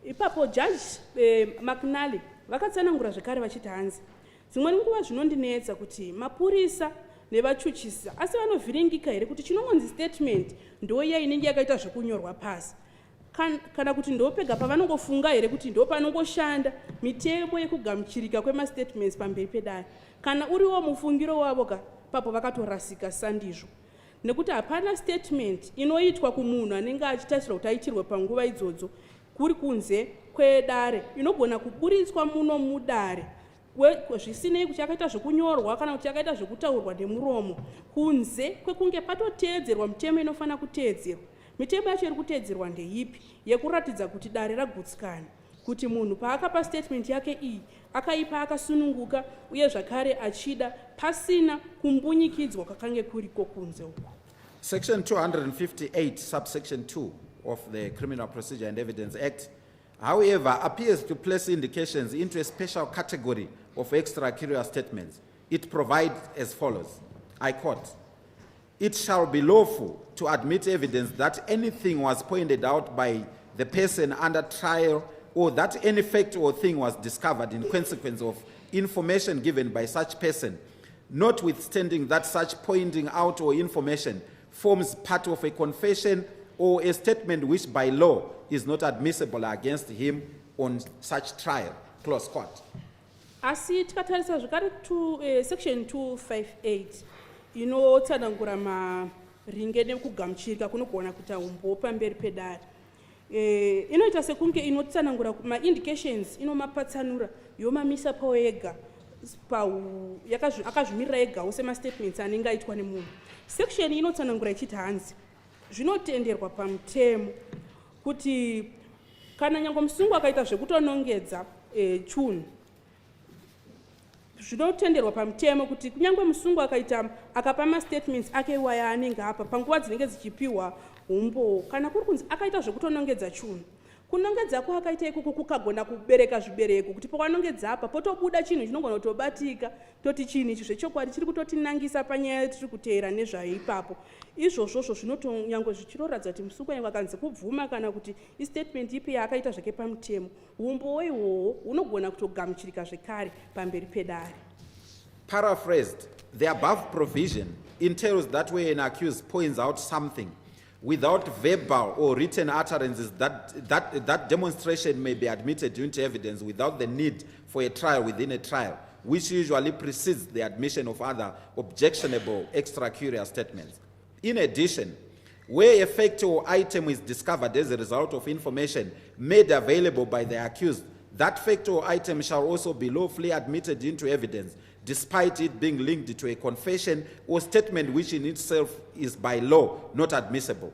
ipapo Judge McNally vakatsanangura zvekare vachiti hanzi dzimwe nguva zvinondinetsa kuti mapurisa nevachuchisa asi vanovhiringika here kuti chinongonzi statement ndoiya inenge yakaita zvekunyorwa pasi kana kuti ndopega pavanongofunga here kuti ndo panongoshanda mitemo yekugamuchirika kwemastatements pamberi pedare. Kana uriwo mufungiro wavo papo vakatorasika sandizvo, nekuti hapana statement inoitwa kumunhu anenge achitarisirwa kuti aitirwe panguva idzodzo kuri kunze kwedare inogona kuburitswa muno mudare zvisinei kuti akaita zvekunyorwa kana kuti akaita zvekutaurwa nemuromo kunze kwekunge patoteedzerwa mitemo inofanira kuteedzerwa. Mitemo yacho iri kuteedzerwa ndeipi? Yekuratidza kuti dare ragutsikana, kuti munhu paakapa statement yake iyi akaipa akasununguka uye zvakare achida pasina kumbunyikidzwa kwakange kuriko kunze uko. Section 258, subsection 2 of the Criminal Procedure and Evidence Act, however, appears to place indications into a special category of extracurricular statements. It provides as follows, I quote, "It shall be lawful to admit evidence that anything was pointed out by the person under trial or that any fact or thing was discovered in consequence of information given by such person, notwithstanding that such pointing out or information forms part of a confession or a statement which by law is not admissible against him on such trial." Close quote. Asi tikatarisa zvakare section 258 inotsanangura maringe nekugamuchirika kunogona kuita umbo pamberi pedare. Inoita sekunge inotsanangura ma-indications inomapatsanura yomamisa pawo ega akazvimirira egawo sema-statements anenge aitwa nemunhu. Section inotsanangura ichiti hanzi zvinotenderwa pamutemo kuti kana nyange musungwa akaita zvekutonongedza chunhu, zvinotenderwa pamutemo kuti kunyange musungwa akapa ma-statements ake iwaya anenge apa panguva dzinenge dzichipiwa umbo, kana kuri kunzi akaita zvekutonongedza chunhu, kunongedza akaita ikoko kukagona kubereka zvibereko kuti pawanongedza apa potobuda chinhu chinogona kutobatika toti chinhu ichi zvechokwadi chiri kutotinangisa panyaya tiri kuteera nezvaipapo. Izvozvozvo zvinotonyange zvichiroradza kuti musungwa yange akanzi kubvuma kana kuti istatement ipi yaakaita zvake pamutemo, umbo ihwohwo hunogona kutogamuchirika zvekare pamberi pedare. Paraphrased, the above provision entails that when an accused points out something without verbal or written utterances, that demonstration may be admitted into evidence without the need for a trial within a trial, which usually precedes the admission of other objectionable extracurricular statements. In addition, where a fact or item is discovered as a result of information made available by the accused, that fact or item shall also be lawfully admitted into evidence, despite it being linked to a confession or statement which in itself is by law not admissible.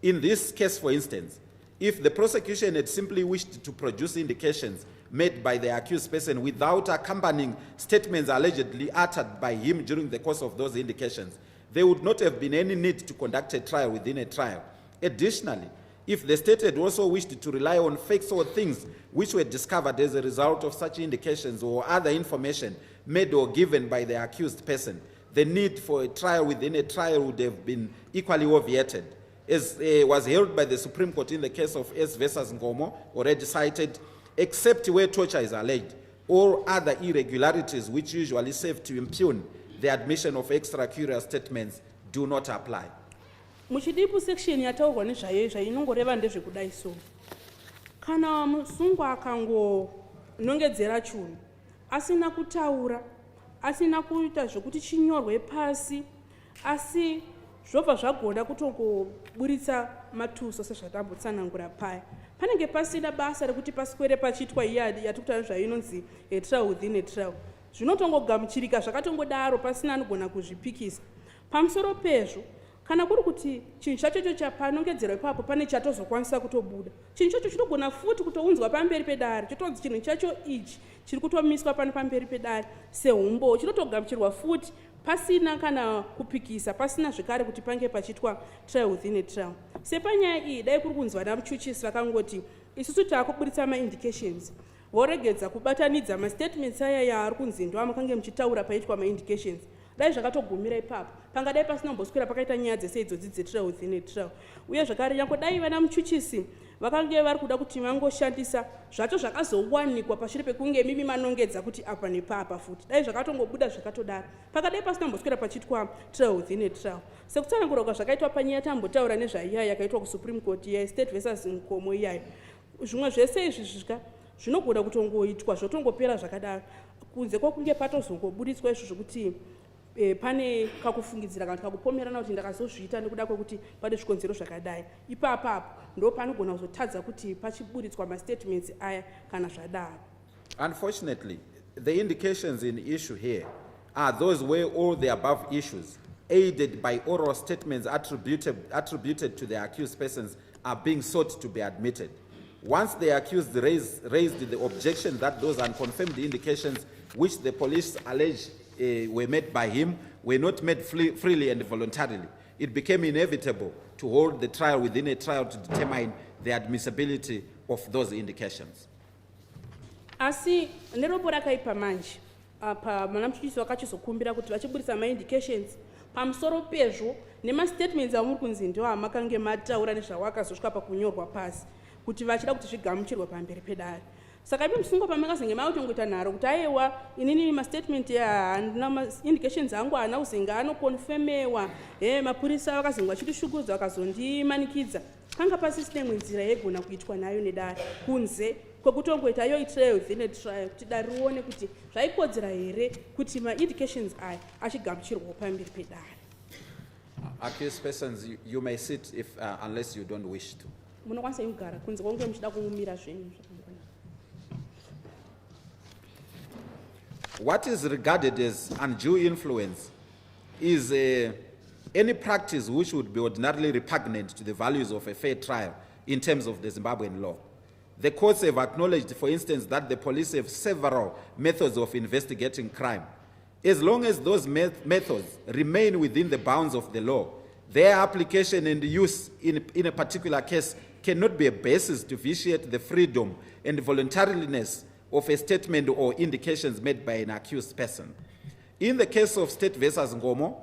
In this case, for instance, if the prosecution had simply wished to produce indications made by the accused person without accompanying statements allegedly uttered by him during the course of those indications, there would not have been any need to conduct a trial within a trial. Additionally, if the state had also wished to rely on facts or things which were discovered as a result of such indications or other information made or given by the accused person, the need for a trial within a trial would have been equally obviated, as was held by the Supreme Court in the case of S versus Ngomo, already cited, except where torture is alleged, or other irregularities which usually serve to impugn the admission of extracurricular statements do not apply. Muchidipu section yataurwa nezvaizva inongoreva ndezvekudai so. Kana musungwa akangonongedzera chunhu asina kutaura, asina kuita zvokuti chinyorwe pasi, asi zvobva zvagona kutongoburitsa matuso sezvatambotsanangura paya, panenge pasina basa rekuti paswere pachiitwa iyadi yatikutaura zvainonzi a trial within a trial. Zvinotongogamuchirika zvakatongodaro pasina anogona kuzvipikisa. Pamusoro pezvo, kana kuri kuti chinhu chacho chapanongedzerwa ipapo pane chatozokwanisa kutobuda, chinhu chacho chinogona futi kutounzwa pamberi pedare, chotonzi chinhu chacho ichi chiri kutomiswa pano pamberi pedare seumbo, chinotogamuchirwa futi pasina kana kupikisa, pasina zvekare kuti pange pachiitwa trial within a trial. Sepanyaya iyi dai kuri kunzwa namuchuchisi vakangoti isusu taakuburitsa ma-indications, voregedza kubatanidza ma-statements aya yaari kunzi ndo amakange muchitaura paitwa ma-indications, dai zvakatogumira ipapo pangadai pasina kumboswera pakaita nyaya dzese idzodzi dzetrial within a trial. Uye zvakare nyange dai vana muchuchisi vakange vari kuda kuti vangoshandisa zvacho zvakazowanikwa pashure pekunge mimi manongedza kuti apa nepapa futi, dai zvakatongobuda zvakatodaro pakadai pasina kumboswera pachiitwa trial within a trial. Sekutsanangura zvakaitwa panyaya tambotaura nezvaiya yakaitwa kuSupreme Court ya State versus Nkomo iyayo, zvimwe zvese izvi zvinogona kutongoitwa zvotongopera zvakadaro kunze kwokunge patozongoburitswa izvo zvokuti pane kakufungidzira kana kakupomerana kuti ndakazozviita nekuda kwekuti pane zvikonzero zvakadai. Ipapapo ndo panogona kuzotadza kuti pachiburitswa ma-statements aya kana zvadaro. Unfortunately, the indications in issue here are those where all the above issues, aided by oral statements attributed to the accused persons, are being sought to be admitted. Once the accused raised the objection that those unconfirmed indications which the police allege were made by him were not made freely and voluntarily, it became inevitable to hold the trial within a trial to determine the admissibility of those indications. Asi neropo rakaipa manje apa manamuchisi wakachizokumbira kuti vachiburisa ma-indications pamusoro pezvo nema-statements amuri kunzi ndiwo amakange mataura nezvawakazosvika pakunyorwa pasi kuti vachida kuti zvigamuchirwe pamberi pedare. Saka ipi musungo pamakazenge mautongoita nharo kuti aiwa inini ma-statement handina ma-indications angu haana kuzenga anokonfemewa mapurisa vakazenge vachitishukudza vakazondimanikidza, panga pasisine nzira yegona kuitwa nayo nedare kunze kwekutongoita yo trial within a trial kuti dare rione kuti zvaikodzera here kuti ma-indications aya achigamuchirwawo pamberi pedare. Accused persons, you may sit if unless you don't wish to. Munokwanisa kugara kunze kwange muchida kumira zvenyu. What is regarded as undue influence is any practice which would be ordinarily repugnant to the values of a fair trial in terms of the Zimbabwean law. The courts have acknowledged, for instance, that the police have several methods of investigating crime. As long as those methods remain within the bounds of the law, their application and use in a particular case cannot be a basis to vitiate the freedom and voluntariness of a statement or indications made by an accused person. In the case of State versus Ngomo,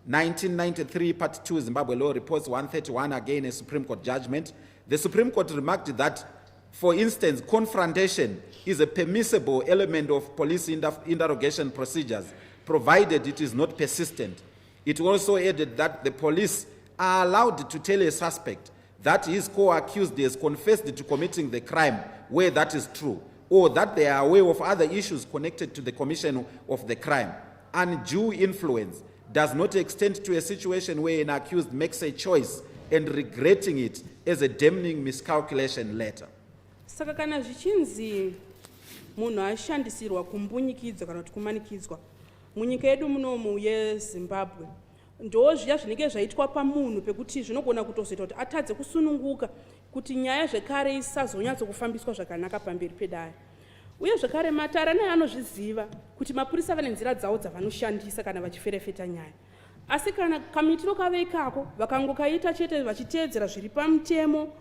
1993, Part 2, Zimbabwe Law Reports 131, again a Supreme Court judgment, the Supreme Court remarked that, for instance, confrontation is a permissible element of police interrogation procedures, provided it is not persistent. It also added that the police are allowed to tell a suspect that his co-accused has confessed to committing the crime where that is true, or that they are aware of other issues connected to the commission of the crime. Undue influence does not extend to a situation where an accused makes a choice and regretting it as a damning miscalculation later. Saka kana zvichinzi munhu ashandisirwa kumbunyikidzwa kana kuti kumanikidzwa munyika yedu munomu yeZimbabwe, ndo zviya zvinenge zvaitwa pamunhu pekuti zvinogona kutozoita kuti atadze kusununguka kuti nyaya zvekare isazonyatsokufambiswa zvakanaka pamberi pedare. Uye zvekare matara naye anozviziva kuti mapurisa vane nzira dzavo dzavanoshandisa kana vachiferefeta nyaya. Asi kana kamitiro kave ikako vakangokaita chete vachiteedzera zviri pamutemo,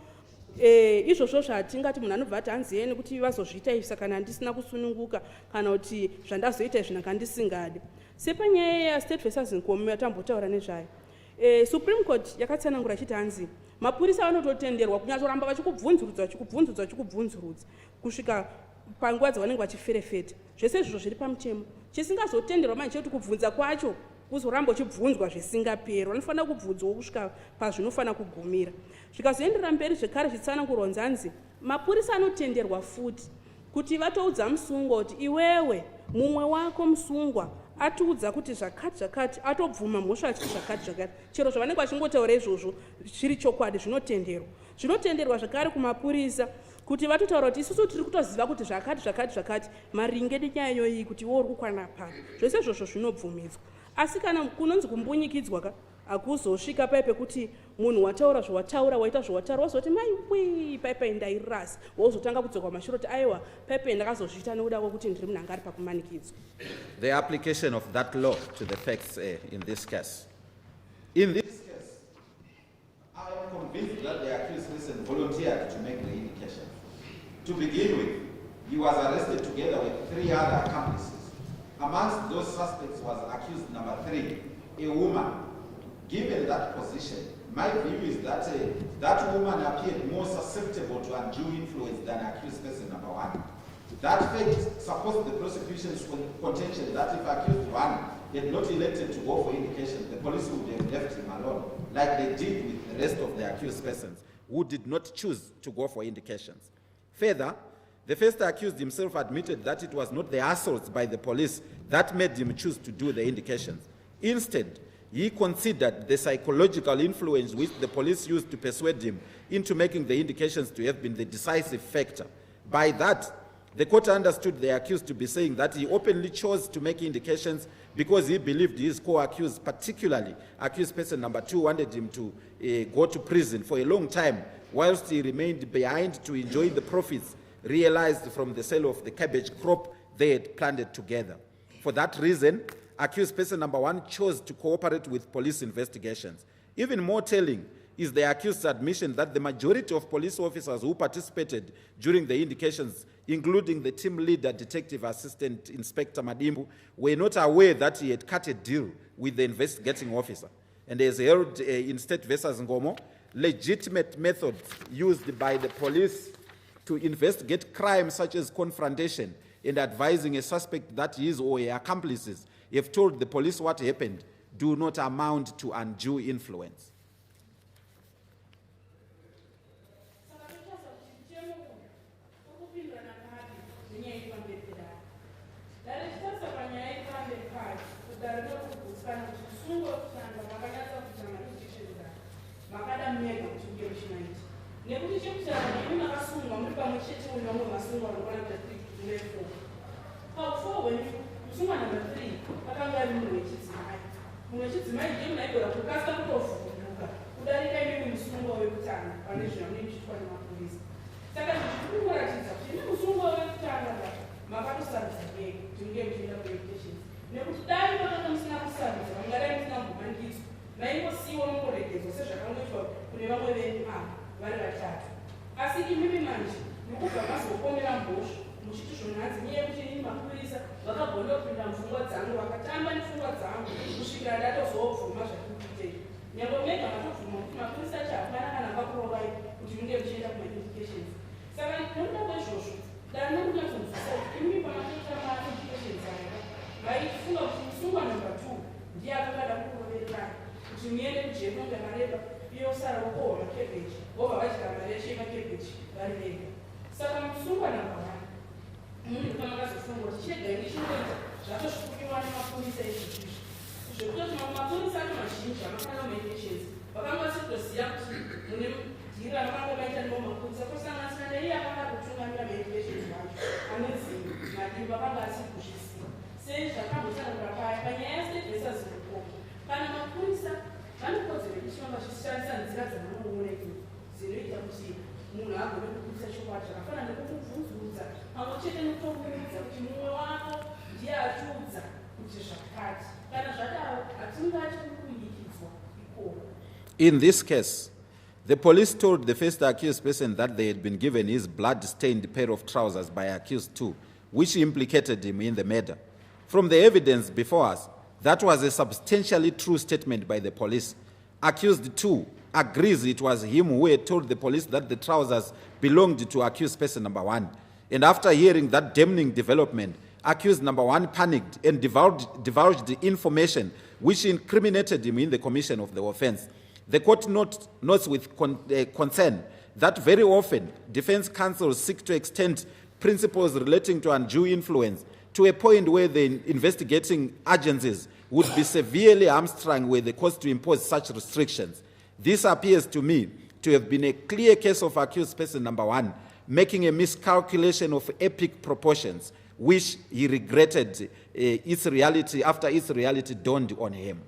izvozvo zvatingati munhu anobva ati hanziyeni kuti vazozviita izvi kana handisina kusununguka kana kuti zvandazoita izvi ndakandisingadi. Sepanyaya yaState versus Nkomo yatambotaura nezvayo, Supreme Court yakatsanangura ichiti hanzi mapurisa vanototenderwa kunyatsoramba vachikubvunzurudza kusvika panguva dzavanenge vachiferefeta. Zvese izvozvo zviri pamutemo. Chisingazotenderwa manje chekuti kubvunza kwacho kuzoramba uchibvunzwa zvisingaperi, vanofanira kubvunzwawo kusvika pazvinofanira kugumira. Zvikazoenderera mberi zvekare zvitsanangurwa nzanzi mapurisa anotenderwa futi kuti vatoudza musungwa kuti iwewe mumwe wako musungwa atiudza kuti zvakati atobvuma mhosva achiti zvakati chero zvavanenge vachingotaura izvozvo zviri chokwadi zvinotenderwa zvakare kumapurisa kuti vatotaura kuti isusu tiri kutoziva kuti zvakati maringe nenyaya iyoyi kuti iwe uri kukwana pano. Zvese izvozvo zvinobvumidzwa. Asi kana kunonzi kumbunyikidzwa hakuzosvika paipe kuti munhu wataura zvawataura waita zvawataura wazoti maiwi paipe ndairasi wozotanga kudzoka mashuro kuti aiwa paipe ndakazozviita nekuda kwokuti ndiri munhu anga ari pakumanikidzwa. The application of that law to the facts in this case. In this case, I am convinced that the accused person volunteered to make the indication. To begin with, he was arrested together with 3 other accomplices. Amongst those suspects was accused number 3, a woman. Given that position, my view is that that woman appeared more susceptible to undue influence than accused person number 1. That fact supports the prosecution's contention that if accused 1 had not elected to go for indication, the police would have left him alone, like they did with the rest of the accused persons who did not choose to go for indications. Further, the first accused himself admitted that it was not the assaults by the police that made him choose to do the indications. Instead, he considered the psychological influence which the police used to persuade him into making the indications to have been the decisive factor. By that, The court understood the accused to be saying that he openly chose to make indications because he believed his co-accused, particularly accused person number 2, wanted him to go to prison for a long time, whilst he remained behind to enjoy the profits realized from the sale of the cabbage crop they had planted together. For that reason, accused person number 1 chose to cooperate with police investigations. Even more telling is the accused's admission that the majority of police officers who participated during the indications, including the team leader, Detective Assistant Inspector Madimbu, were not aware that he had cut a deal with the investigating officer. And as held in State versus Ngomo, legitimate methods used by the police to investigate crimes such as confrontation and advising a suspect that his or her accomplices have told the police what happened do not amount to undue influence. In this case, the police told the first accused person that they had been given his blood-stained pair of trousers by accused 2, which implicated him in the murder. From the evidence before us, that was a substantially true statement by the police. Accused 2 agrees it was him who had told the police that the trousers belonged to accused person number 1. And after hearing that damning development, accused number 1 panicked and divulged the information which incriminated him in the commission of the offense. The court notes with concern that very often defense counsels seek to extend principles relating to undue influence to a point where the investigating agencies would be severely hamstrung were the courts to impose such restrictions. This appears to me to have been a clear case of accused person number 1 making a miscalculation of epic proportions, which he regretted after its reality dawned on him.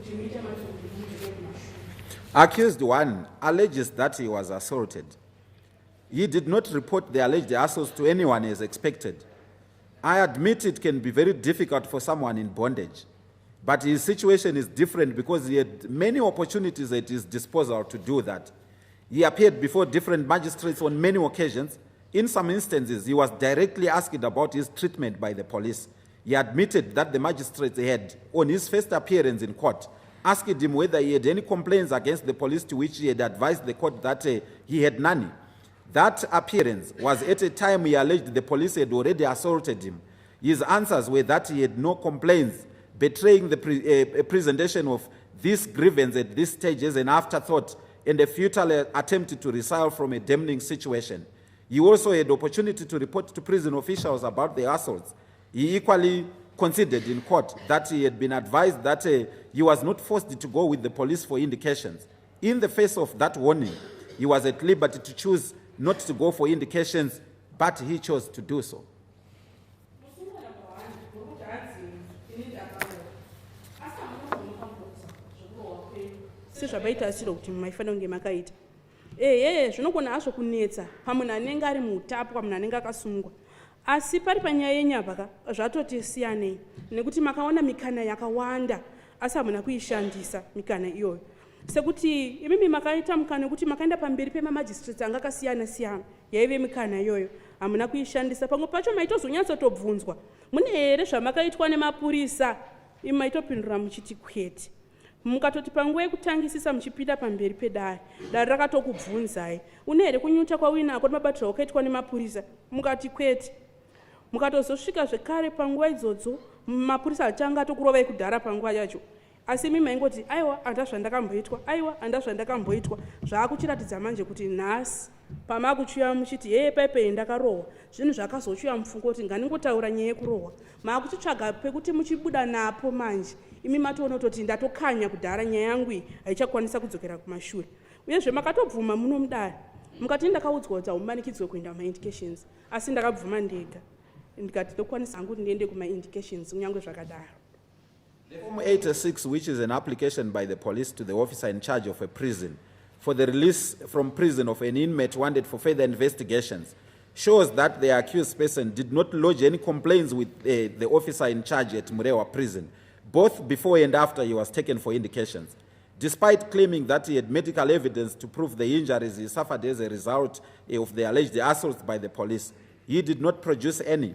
kuti muite mafundo kumashure. Accused one alleges that he was assaulted. He did not report the alleged assaults to anyone as expected. I admit it can be very difficult for someone in bondage, but his situation is different because he had many opportunities at his disposal to do that. He appeared before different magistrates on many occasions. In some instances, he was directly asked about his treatment by the police. He admitted that the magistrates had, on his first appearance in court, asked him whether he had any complaints against the police, to which he had advised the court that he had none. That appearance was at a time he alleged the police had already assaulted him. His answers were that he had no complaints, betraying the presentation of this grievance at this stage as an afterthought and a futile attempt to reconcile from a damning situation. He also had opportunity to report to prison officials about the assaults. He equally conceded in court that he had been advised that he was not forced to go with the police for indications. In the face of that warning, he was at liberty to choose not to go for indications, but he chose to do so. Sezvabaita asiro kuti maifanira kunge makaita zvinogona hazvo kunetsa pamunhu anenge ari muutapo, pamunhu anenge akasungwa, asi pari panyaya yenyapaka zvatoti siyanei, nekuti makaona mikana yakawanda asi hamuna kuishandisa mikana iyoyo. Sekuti imimi makaita mukana wekuti makaenda pamberi pemamajistrate anga akasiyana siyana, yaive mikana iyoyo hamuna kuishandisa. Pamwe pacho maitozonyatsotobvunzwa, mune here zvamakaitwa nemapurisa, imi maitopindura muchiti kwete. Mukatoti panguva yekutangisisa muchipinda pamberi pedare, dare rakatokubvunzai, une here kunyuta kwauinako nemabatiro akaitwa nemapurisa, mukati kwete. Mukatozosvika zvekare panguva idzodzo mapurisa achanga atokurovai kudhara panguva yacho, asi imi maingoti aiwa anda zvandakamboitwa, aiwa anda zvandakamboitwa. Zvaakuchiratidza manje kuti nhasi pamakuchiuya muchiti paipai ndakarohwa, zvinhu zvakazochiuya mufungo kuti nganingotaura nyaya yekurohwa, maakuchitsvaga pekuti muchibuda napo manje. Imi matoona kutoti ndatokanya kudhara nyaya yangu iyi haichakwanisa kudzokera kumashure. Uyezve makatobvuma muno mudare, mukati ndakaudzwa kuti haumanikidzwe kuenda kumaindications, asi ndakabvuma ndega ndikati ndokwanisa hangu kuti ndiende kumaindications kunyange zvakadaro. Form 86, which is an application by the police to the officer in charge of a prison for the release from prison of an inmate wanted for further investigations, shows that the accused person did not lodge any complaints with the officer in charge at Murewa prison, both before and after he was taken for indications. Despite claiming that he had medical evidence to prove the injuries he suffered as a result of the alleged assaults by the police, he did not produce any.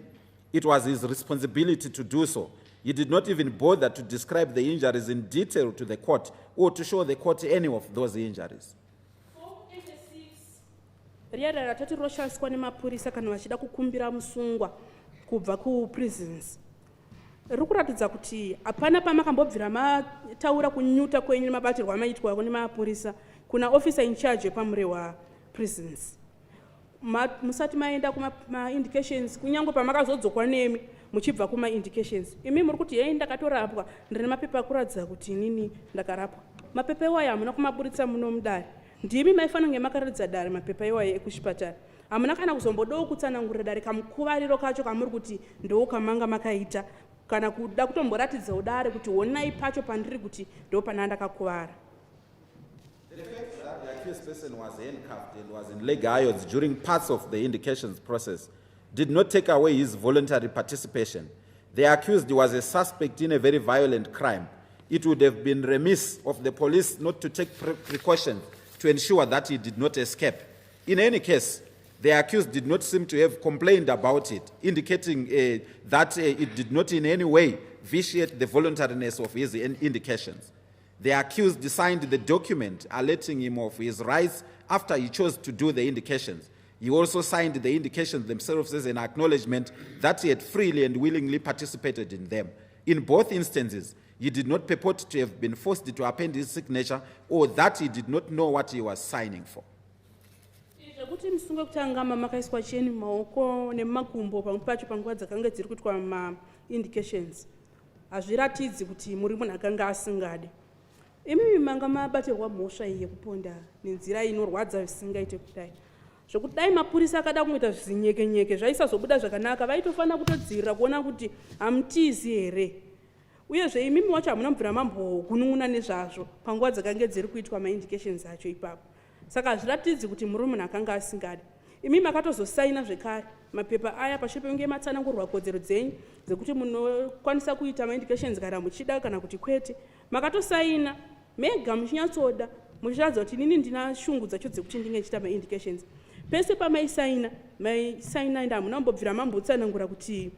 It was his responsibility to do so. He did not even bother to describe the injuries in detail to the court or to show the court any of those injuries. Riya ratati roshandiswa nemapurisa kana vachida kukumbira musungwa kubva kuprisons, riri kuratidza kuti hapana pamakambobvira mataura kunyuta kwenyu nemabatirwo amaitwa nemapurisa kuna officer in charge wepamurewa prisons. Musati maenda kuma-indications, kunyange pamakazodzokwa nemi muchibva kuma-indications, imi muri kuti hei ndakatorapwa, ndine mapepa akuratidza kuti inini ndakarapwa. Mapepa iwayo hamuna kumaburitsa muno mudare, ndimi maifanira kunge makaratidza dare mapepa iwayo ekuchipatara. Hamuna kana kuzombodawo kutsanangurira dare kamukuvariro kacho kamuri kuti ndo kamanga makaita, kana kuda kutomboratidza udare kuti honai pacho pandiri kuti ndo pana ndakakuvara. The fact that the accused person was handcuffed and was in leg irons during parts of the indications process did not take away his voluntary participation. The accused was a suspect in a very violent crime. It would have been remiss of the police not to take precautions to ensure that he did not escape. In any case, the accused did not seem to have complained about it, indicating that it did not in any way vitiate the voluntariness of his indications. The accused signed the document alerting him of his rights after he chose to do the indications. He also signed the indications themselves as an acknowledgement that he had freely and willingly participated in them. In both instances, he did not purport to have been forced to append his signature or that he did not know what he was signing for. Kuti musunga kutanga makaiswa cheni maoko nemakumbo pamwe pacho panguva dzakanga dziri kuitwa ma-indications, hazviratidzi kuti muri munhu akanga asingade. Imi manga mabatirwa mhosva iyi yekuponda nenzira inorwadza zvisingaite kudai. Zvokuti dai mapurisa akada kuita zvinyekenyeke zvaisazobuda zvakanaka, vaitofanira kutodzirira kuona kuti hamutizi here. uyezve imimi wacho hamuna mubvira mambogunun'una nezvazvo panguva dzakange dziri kuitwa maindications acho ipapo. Saka hazviratidzi kuti muri munhu akanga asingadi. Imi makatozosaina zvekare mapepa aya pashure penge matsanangurwa kodzero dzenyu dzekuti munokwanisa kuita maindications kana muchida kana kuti kwete. Makatosaina mega muchinyatsoda muchiratidza kuti inini ndina shungu dzacho dzekuti ndinge ndichita maindications. Pese pamaisaina ende hamuna kumbobvira mambotsanangura kuti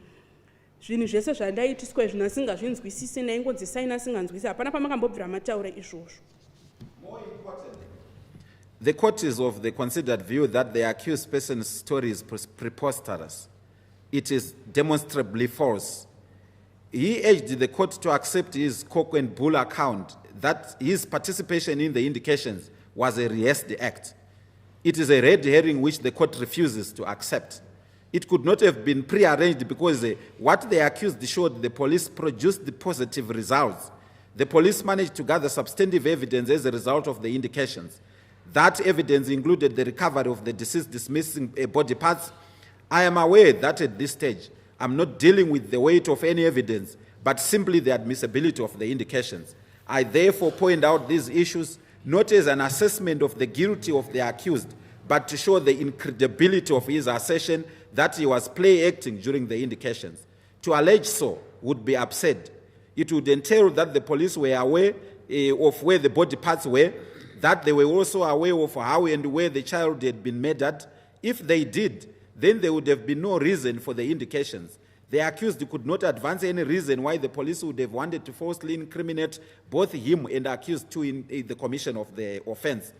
zvinhu zvese zvandaitiswa izvi nasingazvinzwisisi naingonzi saina singanzwisisi. Hapana pamakambobvira mataura izvozvo. More importantly, the court is of the considered view that the accused person's story is preposterous. It is demonstrably false. He urged the court to accept his cock and bull account that his participation in the indications was a rehearsed act. It is a red herring which the court refuses to accept. It could not have been prearranged because what the accused showed the police produced the positive results. The police managed to gather substantive evidence as a result of the indications. That evidence included the recovery of the deceased missing body parts. I am aware that at this stage, I'm not dealing with the weight of any evidence, but simply the admissibility of the indications. I therefore point out these issues not as an assessment of the guilty of the accused, but to show the incredibility of his assertion that he was play-acting during the indications. To allege so would be absurd. It would entail that the police were aware of where the body parts were, that they were also aware of how and where the child had been murdered. If they did, then there would have been no reason for the indications. The accused could not advance any reason why the police would have wanted to falsely incriminate both him and the accused too in the commission of the offense.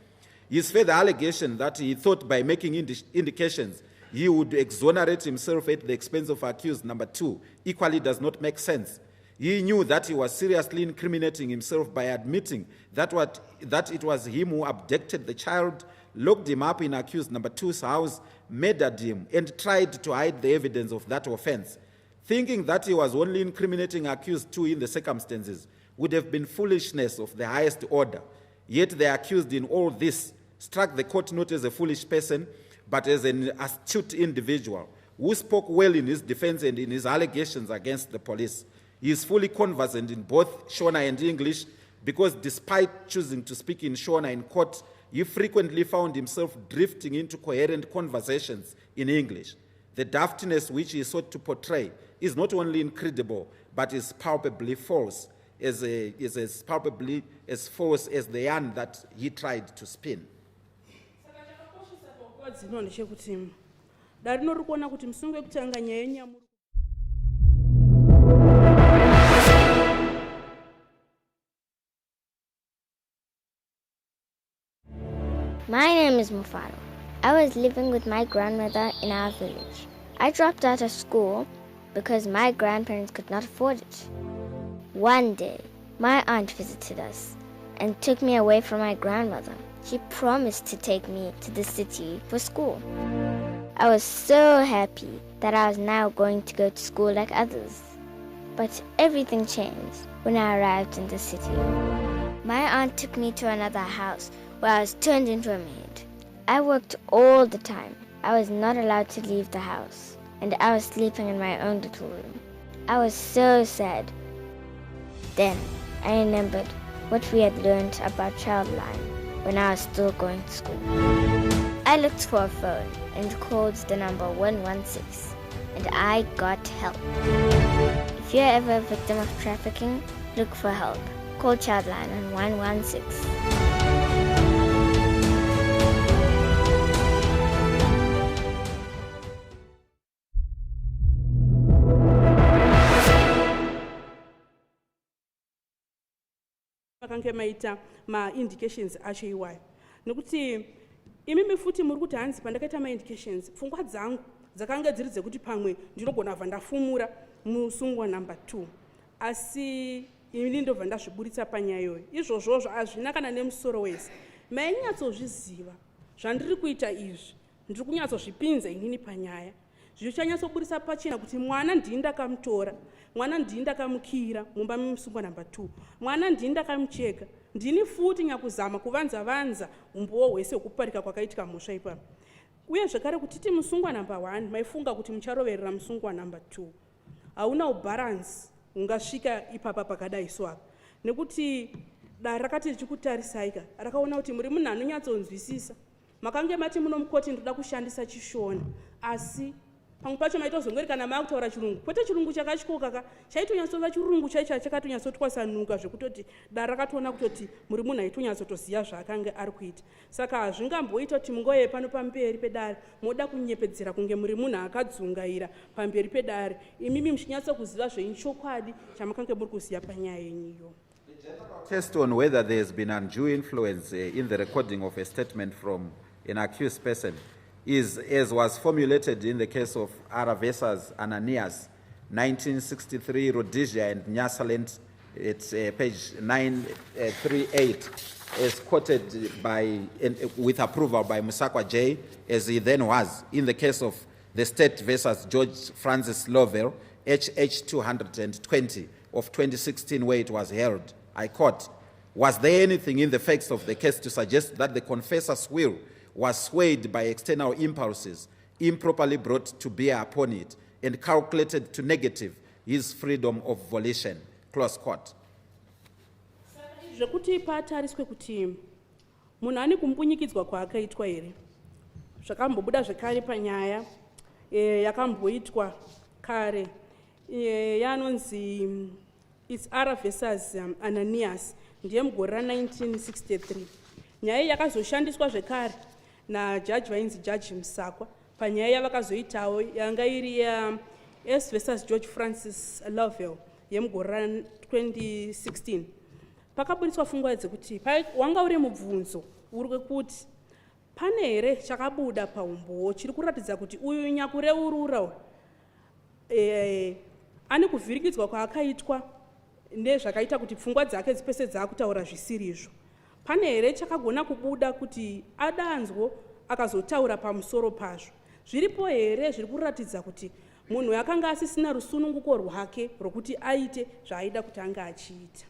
His further allegation that he thought by making indications he would exonerate himself at the expense of accused number 2 equally does not make sense. He knew that he was seriously incriminating himself by admitting that it was him who abducted the child, locked him up in accused number 2's house, murdered him, and tried to hide the evidence of that offense. Thinking that he was only incriminating accused 2 in the circumstances would have been foolishness of the highest order. Yet the accused in all this struck the court not as a foolish person, but as an astute individual who spoke well in his defense and in his allegations against the police. He is fully conversant in both Shona and English because despite choosing to speak in Shona in court, he frequently found himself drifting into coherent conversations in English. The daftness which he sought to portray is not only incredible, but is palpably false, is as palpably as false as the yarn that he tried to spin. My name is Mufano. I was living with my grandmother in our village. I dropped out of school because my grandparents could not afford it. One day, my aunt visited us and took me away from my grandmother. She promised to take me to the city for school. I was so happy that I was now going to go to school like others. But everything changed when I arrived in the city. My aunt took me to another house where I was turned into a maid. I worked all the time. I was not allowed to leave the house, and I was sleeping in my own little room. I was so sad. Then I remembered what we had learned about childline when I was still going to school. I looked for a phone and called the number 116, and I got help. If you're ever a victim of trafficking, look for help. Call Childline on 116. Makange maita ma-indications acho iwayo. Nekuti imimi futi muri kuti hanzi pandakaita ma-indications, pfungwa dzangu dzakanga dziri dzekuti pamwe ndinogona kubva ndafumura musungwa number 2. Asi ini ndobva ndazviburitsa panyaya iyoyo. Izvozvozvo hazvina kana nemusoro wese. Mainyatsozviziva zvandiri kuita izvi, ndiri kunyatsozvipinza inini panyaya. Zvichanyatsoburitsa pachena kuti mwana ndini ndakamutora, mwana ndini ndakamukira mumba memusungwa number 2, mwana ndini ndakamucheka, ndini futi nyakuzama kuvanza umbowo hwese hwekuparika kwakaitika mhosva ipapo. Uye zvekare kuti titi musungwa number 1 maifunga kuti mucharoverera musungwa number 2. Hauna ubalance ungasvika ipapa pakadai so apa, nekuti dare rakati richikutarisaika rakaona kuti muri munhu anonyatsonzwisisa, makange mati muno mukoti ndoda kushandisa chishona, asi pamwe pacho maitozongori kana maakutaura chirungu, kwete chirungu chakatyoka chaitonyatsoza chirungu chaicho chakatonyatsotswasanuka zvekutoti dare rakatoona kutoti muri munhu aitonyatsotoziva zvaakanga ari kuita. Saka hazvingamboita kuti mungoye pano pamberi pedare moda kunyepedzera kunge muri munhu akadzungaira pamberi pedare, imimi muchinyatsokuziva zveichokwadi chamakange muri kuziva panyaya yenyu. Test on whether there has been undue influence in the recording of a statement from an accused person is as was formulated in the case of Ara versus Ananias, 1963, Rhodesia and Nyasaland, it's page 938, as quoted by, with approval by Musakwa J, as he then was, in the case of the State versus George Francis Lovell, HH 220 of 2016, where it was held. I quote, "Was there anything in the facts of the case to suggest that the confessor's will was swayed by external impulses, improperly brought to bear upon it, and calculated to negative his freedom of volition?" Close quote. Zvekuti patariswe kuti munhu ane kumbunyikidzwa kwaakaitwa here zvakambobuda zvekare panyaya yakamboitwa kare yanonzi it's Ara versus Ananias, ndiye mugore ra1963. Nyaya yakazoshandiswa zvekare najaji vainzi Jaji Musakwa panyaya yavakazoitawo yanga iri S versus George Francis Lovell yemugore ra2016. Pakaburiswa pfungwa dzekuti wanga uri mubvunzo uri wekuti pane here chakabuda paumbowo chiri kuratidza kuti uyu nyakureurura ane kuvhirikidzwa kwaakaitwa nezvakaita kuti pfungwa dzake dzipese dzaakutaura zvisiri izvo. Pane here chakagona kubuda kuti adanzwo akazotaura pamusoro pazvo. Zviripo here zviri kuratidza kuti munhu akanga asisina rusununguko rwake rwokuti aite zvaaida kuti anga achiita.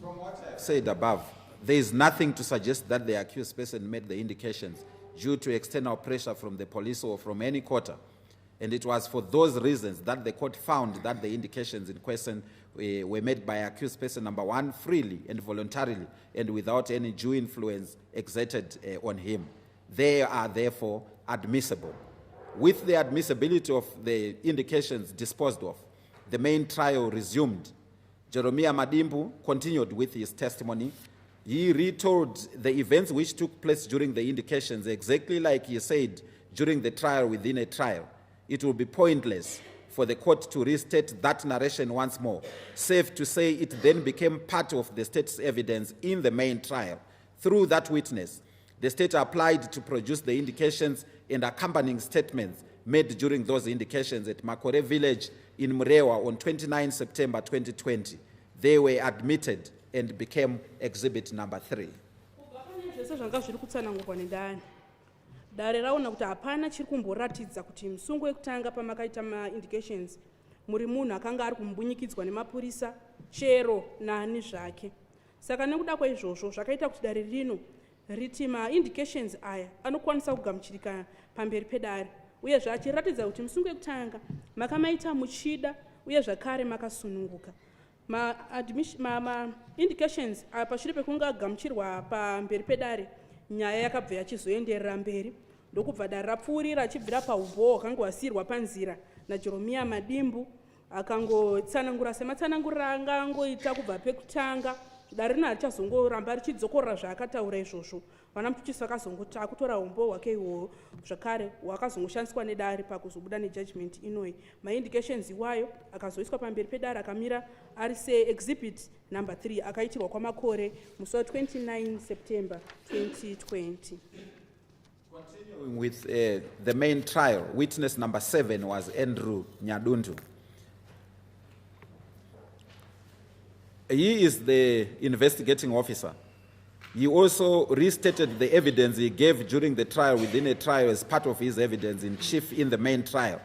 From what I have said above, there is nothing to suggest that the accused person made the indications due to external pressure from the police or from any quarter. And it was for those reasons that the court found that the indications in question were made by accused person number one freely and voluntarily and without any due influence exerted on him. They are therefore admissible. With the admissibility of the indications disposed of, the main trial resumed. Jeremiah Madimbu continued with his testimony. He retold the events which took place during the indications exactly like he said during the trial within a trial. It will be pointless for the court to restate that narration once more, save to say it then became part of the state's evidence in the main trial. Through that witness, the state applied to produce the indications and accompanying statements made during those indications at Makore village in Mrewa on 29 September 2020. They were admitted and became exhibit number 3. Dare raona kuti hapana chiri kumboratidza kuti musungo wekutanga pamakaita ma-indications muri munhu akanga ari kumbunyikidzwa nemapurisa chero nani zvake. Saka nekuda kwaizvozvo zvakaita kuti dare rino riti ma-indications aya anokwanisa kugamuchirika pamberi pedare, uye zvachiratidza kuti musungo wekutanga makamaita muchida uye zvakare makasununguka. Ma-indications pashiri pekunga agamuchirwa pamberi pedare, nyaya yakabva yachizoenderera mberi ndokubva dare rapfuurira achibvira paumbo hwakanga hwasiyirwa panzira naJeremiah Madimbu akangotsanangura sematsanangurira angangoita kubva pekutanga. Dare rino harichazongoramba richidzokorera zvaakataura izvozvo. Vana mutuchisi vakazongoti akutora umbo hwake ihwohwo zvakare hwakazongoshandiswa nedare pakuzobuda nejudgment inoyi. Ma-indications iwayo akazoiswa pamberi pedare akamira ari se-exhibit number 3 akaitirwa kwamakore musi wa29 September 2020. Continuing with the main trial, witness number 7 was Andrew Nyadundu. He is the investigating officer. He also restated the evidence he gave during the trial within a trial as part of his evidence in chief in the main trial.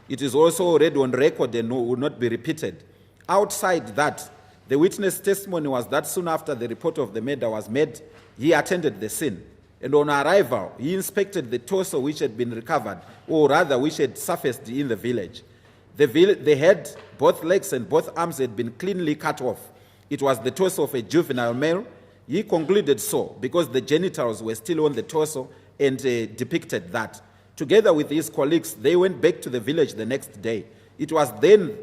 It is also read on record and will not be repeated. Outside that, the witness testimony was that soon after the report of the murder was made, he attended the scene. And on arrival, he inspected the torso which had been recovered, or rather which had surfaced in the village. The head, both legs and both arms had been cleanly cut off. It was the torso of a juvenile male. He concluded so because the genitals were still on the torso and depicted that. Together with his colleagues, they went back to the village the next day. It was then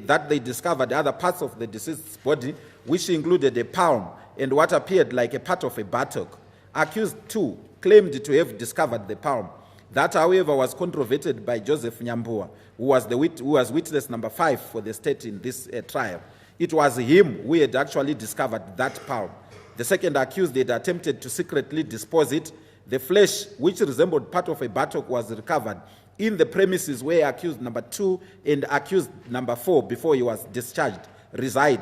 that they discovered other parts of the deceased's body, which included a palm and what appeared like a part of a buttock. Accused 2 claimed to have discovered the palm. That, however, was controverted by Joseph Nyambua, who was witness number 5 for the state in this trial. It was him who had actually discovered that palm. The second accused had attempted to secretly dispose it. The flesh, which resembled part of a buttock, was recovered in the premises where accused number 2 and accused number 4, before he was discharged, reside.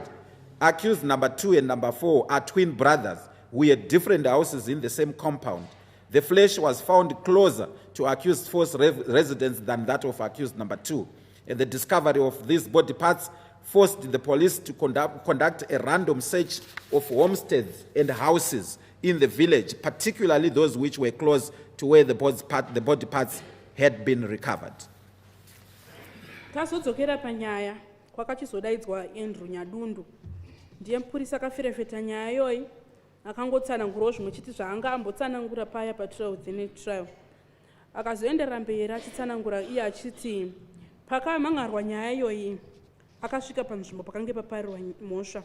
Accused number 2 and number 4 are twin brothers who had different houses in the same compound. The flesh was found closer to accused 4's residence than that of accused number 2. And the discovery of these body parts forced the police to conduct a random search of homesteads and houses in the village, particularly those which were close to where the body parts had been recovered. Tazodzokera panyaya kwakachizodaidzwa Andrew Nyadundu. Ndiye mupurisa akafirefeta nyaya iyoyi akangotsanangurawo zvimwe chiti zvaanga ambotsanangura paya patrial within trial. Akazoenderera mberi achitsanangura iye achiti pakamhangarwa nyaya iyoyi akasvika panzvimbo pakange paparirwa mhosva.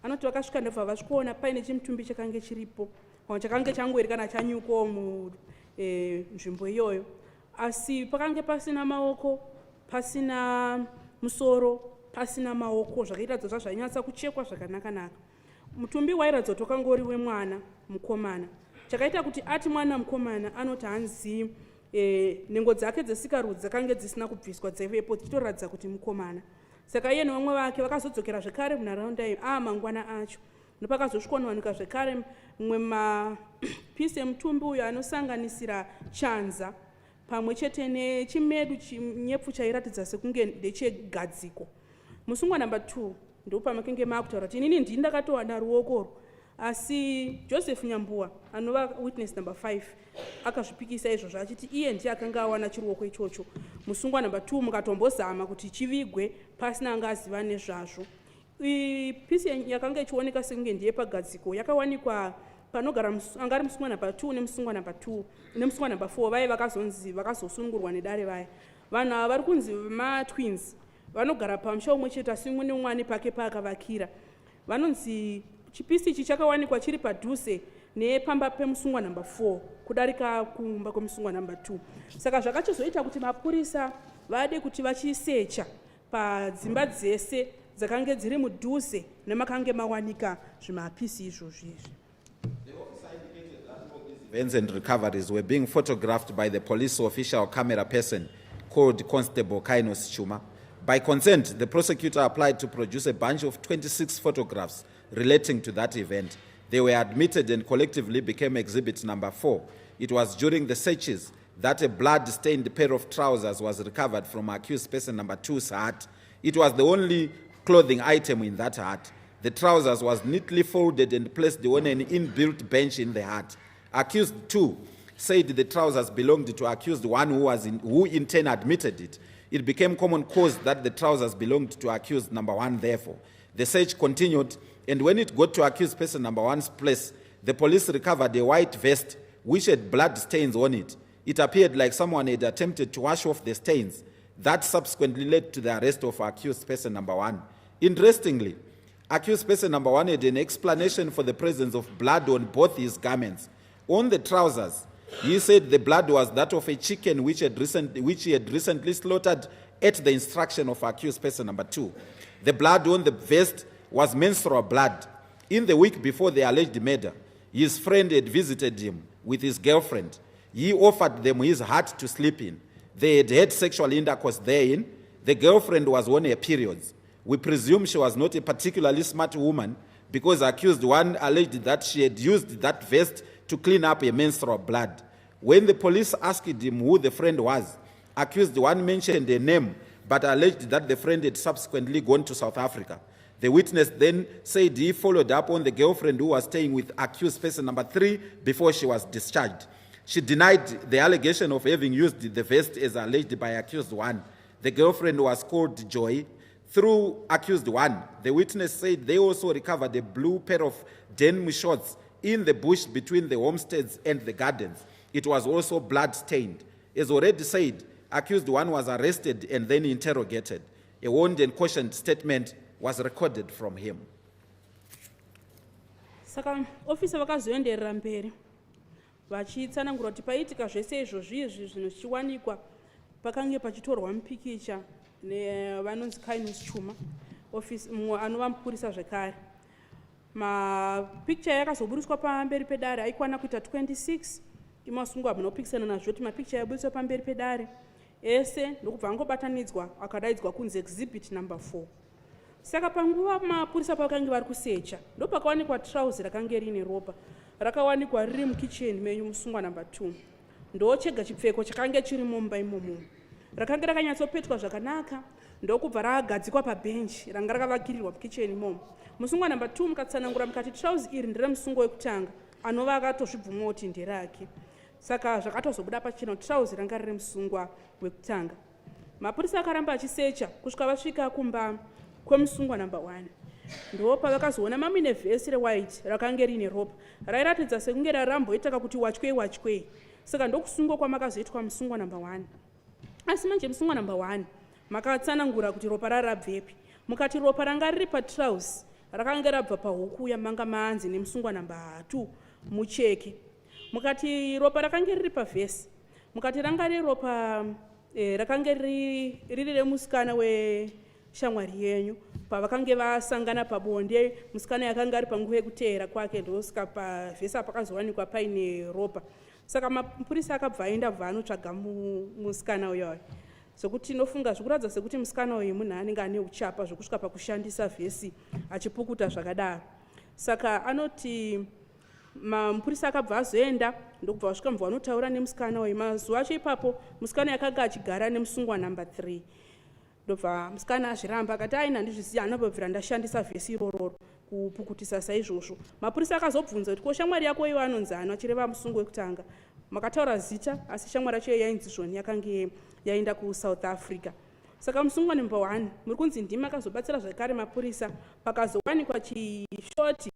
Anoti vakasvika ndobva vasvikoona paine chimutumbi chakange chiripo chakange changori kana chanyukawo munzvimbo iyoyo, asi pakange pasina maoko, pasina musoro, pasina maoko, zvakaita zvainyatsa kuchekwa zvakanaka. Mutumbi wairatidza kuti wakangori wemwana mukomana. Chakaita kuti ati mwana mukomana anoti hanzi nhengo dzake dzesikarudzi dzakange dzisina kubviswa dzaivepo dzichitoratidza kuti mukomana. Saka iye nevamwe vake vakazodzokera zvekare munharaunda iyo mangwana acho. Ndopakazosvikonowanika zvekare mumwe mapisi emutumbi uyo anosanganisira chanza pamwe chete nechimedu chinyepfu chairatidza sekunge ndechegadziko. Musungwa namba 2 ndipo pamakenge makutaura kuti inini ndini ndakatowana ruokoro, asi Joseph Nyambua anova witness number 5 akazvipikisa izvozvo achiti iye ndiye akanga awana chiruoko ichocho. Musungwa namba 2 mukatombozama kuti chivigwe pasina anga aziva nezvazvo. Pisi yakanga ichioneka sekunge ndiye pagadziko yakawanikwa panogara angari musungwa namba 2 nemusungwa namba 2 nemusungwa namba 4 vai vakazosungurwa nedare vaya. Vanhu ava vari kunzi ma-twins vanogara pamusha umwe chete asi umwe neumwe pake paakavakira. Vanonzi chipisi ichi chakawanikwa chiri padhuze nepamba pemusungwa namba 4 kudarika kumba kwemusungwa namba 2. Saka zvakachizoita kuti mapurisa vade kuti vachisecha padzimba dzese dzakange dziri mudhuze nemakange mawanika zvimapisi izvozvo. Events and recoveries were being photographed by the police official camera person called Constable Kainos Chuma. By consent, the prosecutor applied to produce a bunch of 26 photographs relating to that event. They were admitted and collectively became exhibit number 4. It was during the searches that a blood-stained pair of trousers was recovered from accused person number 2's hut. It was the only clothing item in that hut. The trousers was neatly folded and placed on an inbuilt bench in the hut. Accused 2 said the trousers belonged to accused 1 who in turn admitted it. It became common cause that the trousers belonged to accused number 1 therefore. The search continued, and when it got to accused person number 1's place, the police recovered a white vest which had blood stains on it. It appeared like someone had attempted to wash off the stains. That subsequently led to the arrest of accused person number 1. Interestingly, accused person number 1 had an explanation for the presence of blood on both his garments. On the trousers, he said the blood was that of a chicken which he had recently slaughtered at the instruction of accused person number 2. The blood on the vest was menstrual blood. In the week before the alleged murder, his friend had visited him with his girlfriend. He offered them his hut to sleep in. They had had sexual intercourse therein. The girlfriend was on her periods. We presume she was not a particularly smart woman because accused 1 alleged that she had used that vest to clean up a menstrual blood. When the police asked him who the friend was, accused 1 mentioned a name but alleged that the friend had subsequently gone to South Africa. The witness then said he followed up on the girlfriend who was staying with accused person number 3 before she was discharged. She denied the allegation of having used the vest as alleged by accused 1. The girlfriend was called Joy. Through accused one, the witness said they also recovered a blue pair of denim shorts in the bush between the homesteads and the gardens. It was also blood-stained. As already said, accused one was arrested and then interrogated. A warned and cautioned statement was recorded from him. Saka ofisa vakazoenderera mberi vachitsanangura kuti paitika zvese izvozvi zvinochiwanikwa pakange pachitorwa mupikicha nevanonzi Kainos Chuma mumwe anova mupurisa zvekare. Mapikicha yakazoburiswa pamberi pedare aikwana kuita 26. Imasungwa munopikisana nazvo kuti mapikicha yaburiswa pamberi pedare ese ndokubva angobatanidzwa akadaidzwa kunzi exhibit number 4. Saka panguva mapurisa pakange vari kusecha ndopakawanikwa trouser rakange rine ropa rakawanikwa riri mukicheni menyu musungwa number 2. Ndochega chipfeko chakange chiri mumba imomo rakange rakanyatsopetwa zvakanaka ndokubva ragadzikwa pabhenji ranga rakavakirirwa mukicheni imomo. Musungwa number 2 mukatsanangura mukati trouser iri ndere musungo wekutanga anova akatozvibvuma kuti nderake. Saka zvakatozobuda pachena trouser ranga riri musungwa wekutanga. Mapurisa akaramba achisecha kusvika vasvika kumba kwemusungwa number 1. Ndo pavakazoona mamine vhesi rewhite rakange rine ropa rairatidza sekunge raramboitaka kuti watywei. Saka ndokusungwa kwamakazoitwa musungwa number 1. Asi manje musungwa number 1 makatsanangura kuti ropa rarabvepi. Mukati ropa ranga riri patrausi rakange rabva pahuku yamanga maanzi nemusungwa number 2 mucheke. Mukati ropa rakange riri pavhesi mukati ranga riri ropa rakange riri remusikana weshamwari yenyu pavakange vasangana pabonde. Musikana yakanga ari panguva yekuteera kwake ndosika pavhesi pakazowanikwa paine ropa. Saka mapurisa akabva aenda bva anotsvaga musikana uyoyo sokuti inofunga zvikuratidza sekuti musikana uyu munhu anenge ane uchapa zvokusvika pakushandisa vhesi achipukuta zvakadaro. Saka anoti mapurisa akabva azoenda ndokubva vasvika mubva vanotaura nemusikana uyu. Mazuva acho ipapo musikana yakanga achigara nemusungwa number 3. Ndobva musikana azviramba akati aina ndizvisiya anobvira ndashandisa vhesi irororo kupukutisa saizvozvo. Mapurisa akazobvunza kuti ko shamwari yako iwe anonzi ano achireva musungo wekutanga. Makataura zita asi shamwari yacho yainzi zvoni yakange yaenda kuSouth Africa. Saka musungwa number 1 muri kunzi ndimi akazobatsira zvakare mapurisa pakazowanikwa chishoti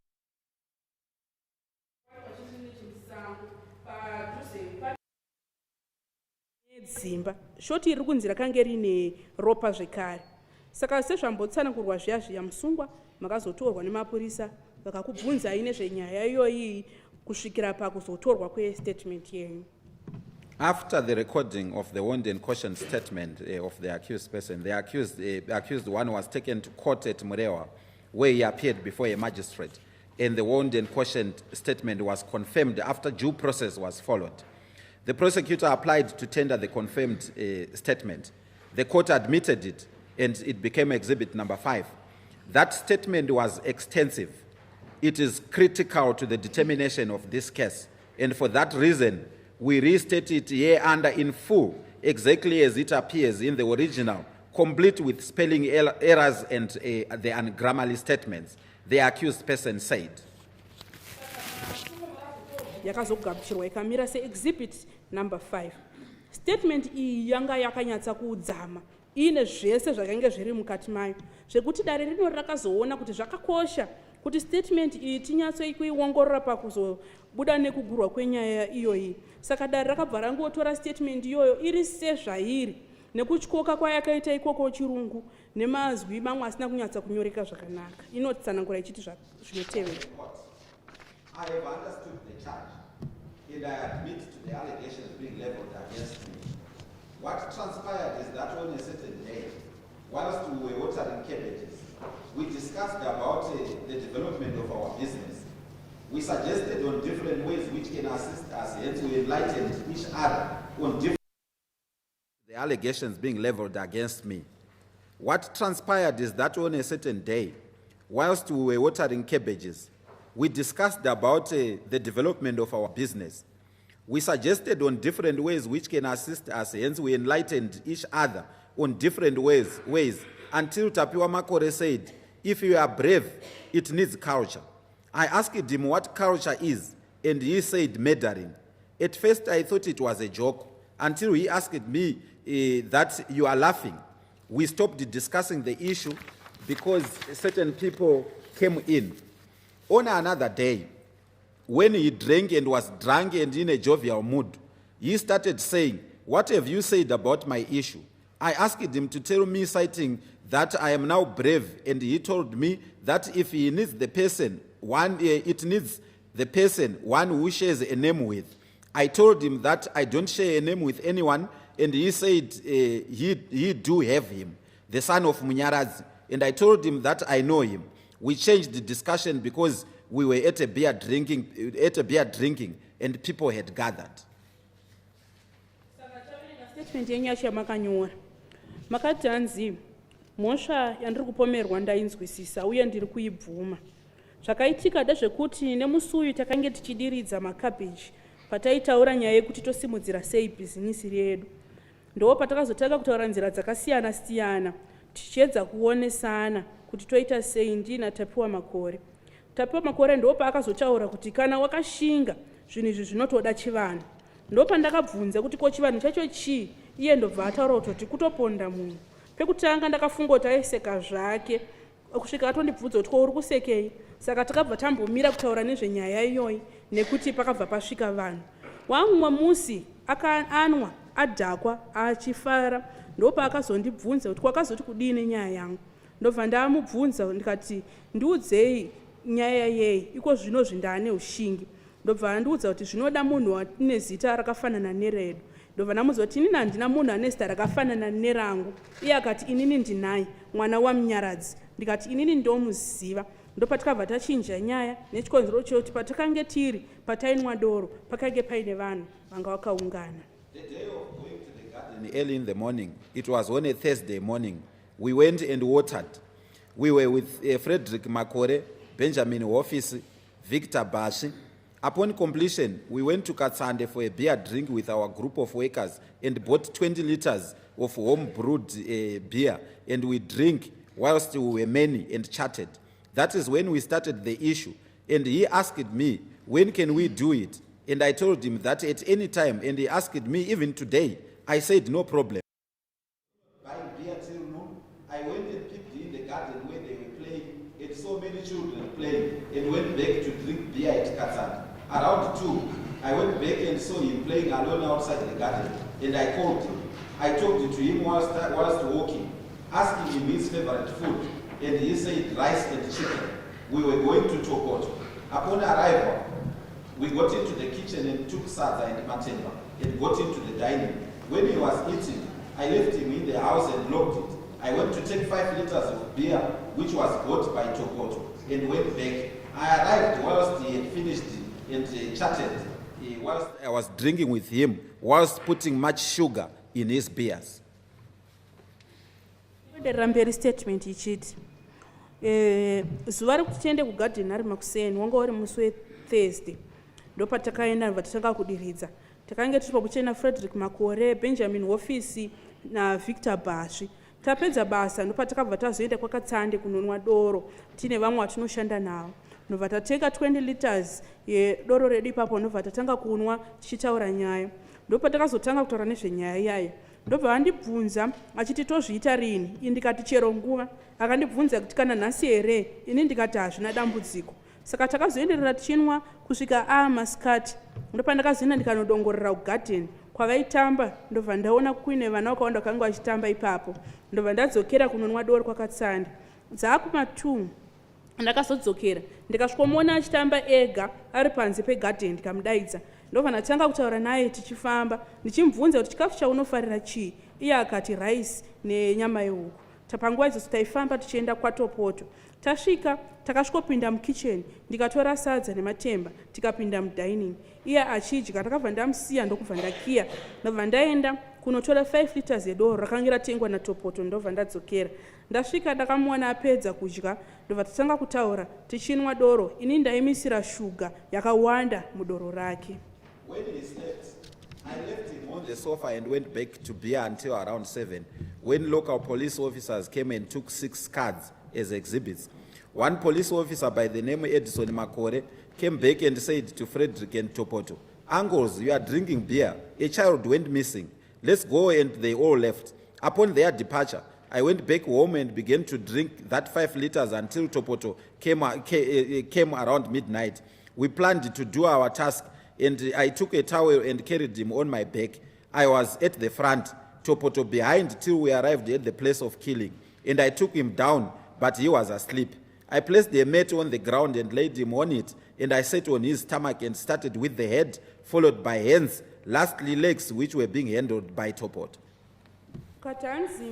dzimba. Shoti iri kunzi rakange rine ropa zvekare. Saka sezvambotsanangurwa zviya musungwa makazotorwa nemapurisa vakakubvunzai nezvenyaya iyoyi kusvikira pakuzotorwa kwestatement yenyu. After the recording of the warned and cautioned statement of the accused person, the accused one was taken to court at Murewa, where he appeared before a magistrate, and the warned and cautioned statement was confirmed after due process was followed. The prosecutor applied to tender the confirmed statement. The court admitted it, and it became exhibit number 5. That statement was extensive. It is critical to the determination of this case, and for that reason, we restate it here under in full, exactly as it appears in the original, complete with spelling errors and the ungrammarly statements, the accused person said. Yakazogabuchirwa ikamira seexhibit number 5. Statement iyi yanga yakanyatsa kuudzama ine zvese zvakange zviri mukati mayo zvekuti dare rino rakazoona kuti zvakakosha kuti statement iyi tinyatsoikuiongorora pakuzobuda nekugurwa kwenyaya iyoyi. Saka dare rakabva rangotora statement iyoyo iri sezvairi nekutyoka kwayakaita ikoko chirungu nemazwi mamwe asina kunyatsa kunyoreka zvakanaka. Inotsanangura ichiti zvinotevera. I have understood the charge, and I admit to the allegations being leveled against me. What transpired is that on a certain day, whilst we were watering cabbages, we discussed about the development of our business. We suggested on different ways which can assist us, hence we enlightened each other on different the allegations being leveled against me. What transpired is that on a certain day, whilst we were watering cabbages, we discussed about the development of our business. We suggested on different ways which can assist us, hence we enlightened each other on different ways until Tapiwa Makore said, if you are brave, it needs culture. I asked him what culture is, and he said murdering. At first I thought it was a joke until he asked me that you are laughing. we stopped discussing the issue because certain people came in. On another day, when he drank and was drunk and in a jovial mood, he started saying, "What have you said about my issue?" I asked him to tell me, citing that I am now brave, and he told me that if he needs the person, it needs the person one who shares a name with. I told him that I don't share a name with anyone, and he said he do have him, the son of Munyarazi, and I told him that I know him. We changed the discussion because we were at a beer drinking, and people had gathered. Statement yenyu yacho yamakanyora makati hanzi mhosva yandiri kupomerwa ndainzwisisa uye ndiri kuibvuma. Zvakaitika ndezvekuti nemusi uyu takange tichidiridza makabheji pataitaura nyaya yekuti tosimudzira sei bhizinisi redu. Ndo patakazotanga kutaura nzira dzakasiyana siyana tichiedza kuonesana kuti toita sei ndina Tapiwa Makore. Tapiwa Makore ndo paakazotaura kuti kana wakashinga zvinhu izvi zvinotoda chivanhu. Ndo pandakabvunza kuti ko chivanhu chacho chii, iye ndobva ataura kuti kutoponda munhu. Pekutanga ndakafunga kuti aiseka zvake, kusvika atondibvunza kuti ko uri kusekei. Saka takabva tambomira kutaura nezvenyaya iyoyi nekuti pakabva pasvika vanhu. Wamwe musi anwa adhakwa achifara, ndo paakazondibvunza kuti kwakazoti kudini nyaya yangu. Ndobva ndamubvunza ndikati ndiudzei nyaya yei, iko zvino zvindane ushingi. Ndobva andiudza kuti zvinoda munhu ane zita rakafanana neredu. Ndobva ndamuudza kuti inini handina munhu ane zita rakafanana nerangu. Iye akati inini ndinaye, mwana waMunyaradzi. Ndikati inini ndomuziva. Ndopatakabva tachinja nyaya nechikonzero chekuti patakange tiri patainwa doro pakange paine vanhu vanga vakaungana. The day of going to the garden early in the morning, it was on a Thursday morning. We went and watered. We were with Frederick Makore, Benjamin Office, Victor Bashi. Upon completion, we went to Katsande for a beer drink with our group of workers and bought 20 liters of home-brewed beer, and we drink whilst we were many and chatted. That is when we started the issue, and he asked me, when can we do it? And I told him that at any time, and he asked me even today. I said, no problem. Buying beer till noon, I went and peeped in the garden where they were playing, and so many children playing, and went back to drink beer at Katsande. Around 2, I went back and saw him playing alone outside the garden, and I called him. I talked to him whilst walking, asking him his favorite food, and he said rice and chicken. We were going to Tokoto. Upon arrival, we got into the kitchen and took sadza and matemba and got into the dining. When he was eating, I left him in the house and locked it. I went to take 5 liters of beer, which was bought by Tokoto, and went back. I arrived whilst he had finished and chatted, whilst I was drinking with him, whilst putting much sugar in his beers. Ramberi statement ichiti zuva rekuti tiende kugarden ari makuseni wanga uri musi weThursday. Ndo patakaenda ndobva tatanga kudiridza. Takange tiri pakuchena Frederick Makore, Benjamin Office na Victor Bashi. Tapedza basa ndo patakabva tazoenda kwaKatsande kunonwa doro tine vamwe vatinoshanda navo. Ndobva tateka 20 liters yedoro redu ipapo ndobva tatanga kunwa tichitaura nyaya. Ndo patakazotanga kutaura nezvenyaya iyaya. Ndobva andibvunza achiti tozviita rini? Indikati chero nguva. Akandibvunza kuti kana nhasi here? Ini ndikati hazvina dambudziko. Saka takazoenderera tichinwa kusvika masikati. Ndo pandakazoenda ndikanodongorera kugarden kwavaitamba. Ndobva ndaona kuine vana vakawanda vakanga vachitamba ipapo. Ndobva ndadzokera kunonwa doro kwaKatsande. Dzaakuma 2 ndakazodzokera ndikasvikomuona achitamba ega ari panze pegarden ndikamudaidza. Ndobva ndatanga kutaura naye tichifamba ndichimubvunza kuti chikafu chaunofarira chii? Iye akati rice nenyama yehuku. Panguva idzoso taifamba tichienda kwaTopoto. Tasvika takasvikopinda mukitchen ndikatora sadza nematemba tikapinda mudining. Iye achidya ndakabva ndamusiya ndokubva ndakiya. Ndobva ndaenda kunotora 5 liters yedoro rakanga ratengwa naTopoto. Ndobva ndadzokera. Ndasvika ndakamuona apedza kudya. Ndobva tatanga kutaura tichinwa doro. Ini ndaimisira shuga yakawanda mudoro rake. When he slept, I left him on the sofa and went back to beer until around 7, when local police officers came and took 6 cards as exhibits. One police officer by the name Edison Makore came back and said to Frederick and Topoto, "Uncles, you are drinking beer. A child went missing. Let's go," and they all left. Upon their departure, I went back home and began to drink that 5 liters until Topoto came around midnight. We planned to do our task, and I took a towel and carried him on my back. I was at the front, Topoto behind till we arrived at the place of killing, and I took him down, but he was asleep. I placed the mat on the ground and laid him on it, and I sat on his stomach and started with the head, followed by hands, lastly legs, which were being handled by Topoto. Katanzi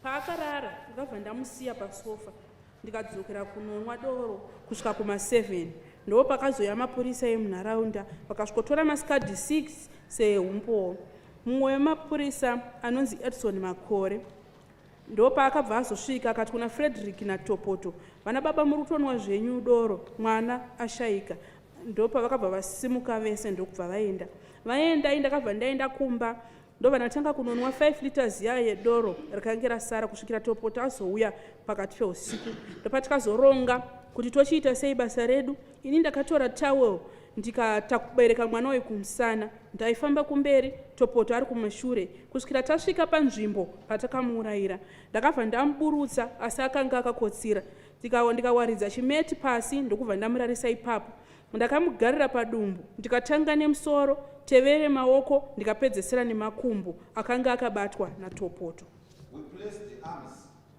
paakarara ndakabva ndamusiya pasofa ndikadzokera kunonwa doro kusvika kuma7 ndo pakazoya mapurisa emunharaunda vakasvikotora masikadhi 6 seumpowo. Mumwe wemapurisa anonzi Edson Makore ndo paakabva azosvika akati kuna Frederick naTopoto, vana baba muri kutonwa zvenyu doro, mwana ashayika. Ndo pavakabva vasimuka vese ndokubva vaenda ndakabva ndaenda kumba ndobva ndatanga kunonwa 5 liters yedoro rakanga rasara kusvikira Topoto azouya pakati peusiku. Ndopatikazoronga kuti tochiita sei basa redu. Ini ndakatora towel ndikatakubereka mwana uyu kumusana, ndaifamba kumberi, Topoto ari kumashure kusvikira tasvika panzvimbo patakamuurayira. Ndakabva ndamuburutsa asi akanga akakotsira, ndikawaridza chimeti pasi ndokubva ndamurarisa ipapo. Ndakamugarira padumbu ndikatanga nemusoro, tevere maoko, ndikapedzesera nemakumbo akanga akabatwa naTopoto. We placed the arms,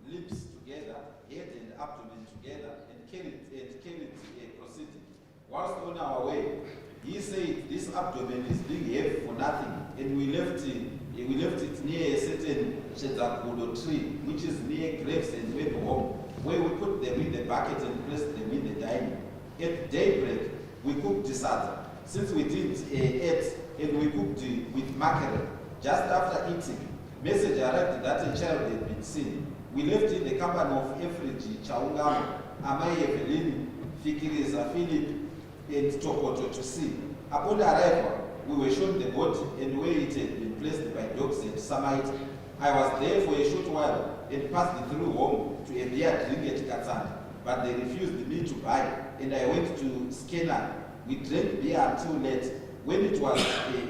lips together, head and abdomen together, and carried proceeding. Whilst on our way, he said this abdomen is being heavy for nothing, and we left it near a certain Shezakudo tree, which is near graves, and went home, where we put them in the bucket and placed them in the dining. At daybreak, we cooked dessert. Since we didn't eat, and we cooked with mackerel. Just after eating, message arrived that a child had been seen. We left in the company of Efriji, Chaungamo, Amai Evelyn, Fikiriza Philip, and Topoto to see. Upon arrival, we were shown the body and where it had been placed by dogs and Samite. I was there for a short while and passed through home to a beer drink at Katan, but they refused me to buy, and I went to Scanner. We drank beer until late. When it was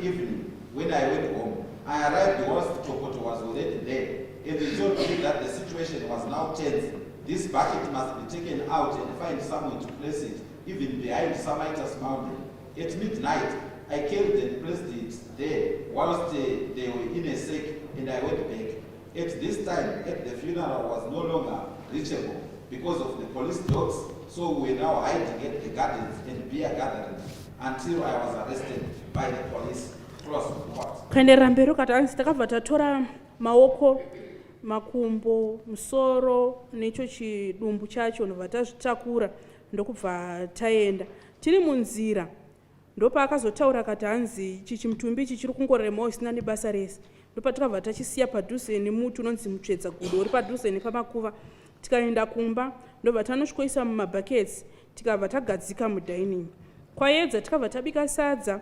evening, when I went home, I arrived whilst Topoto was already there, and they told me that the situation was now tense. This bucket must be taken out and find somewhere to place it, even behind Samita's mountain. At midnight, I carried and placed it there whilst they were in a sack, and I went back. At this time, the funeral was no longer reachable because of the police dogs, so we were now hiding at the gardens and beer gatherings until I was arrested by the police. Close report. Kuenderera mberi katanzi takabva tatora maoko, makumbo, musoro necho chidumbu chacho ndobva tazvitakura ndokubva taenda. Tiri munzira ndopaakazotaura kati hanzi ichi chimutumbi ichi chiri kungoremawo isina nebasa rese. Ndopatakabva tachisiya padhuze nemuti unonzi mutsvedzagudo uri padhuze nepamakuva. Tikaenda kumba ndobva tanosvikoisa mumabhaketsi tikabva tagadzika mudhainingi. Kwaedza tikabva tabika sadza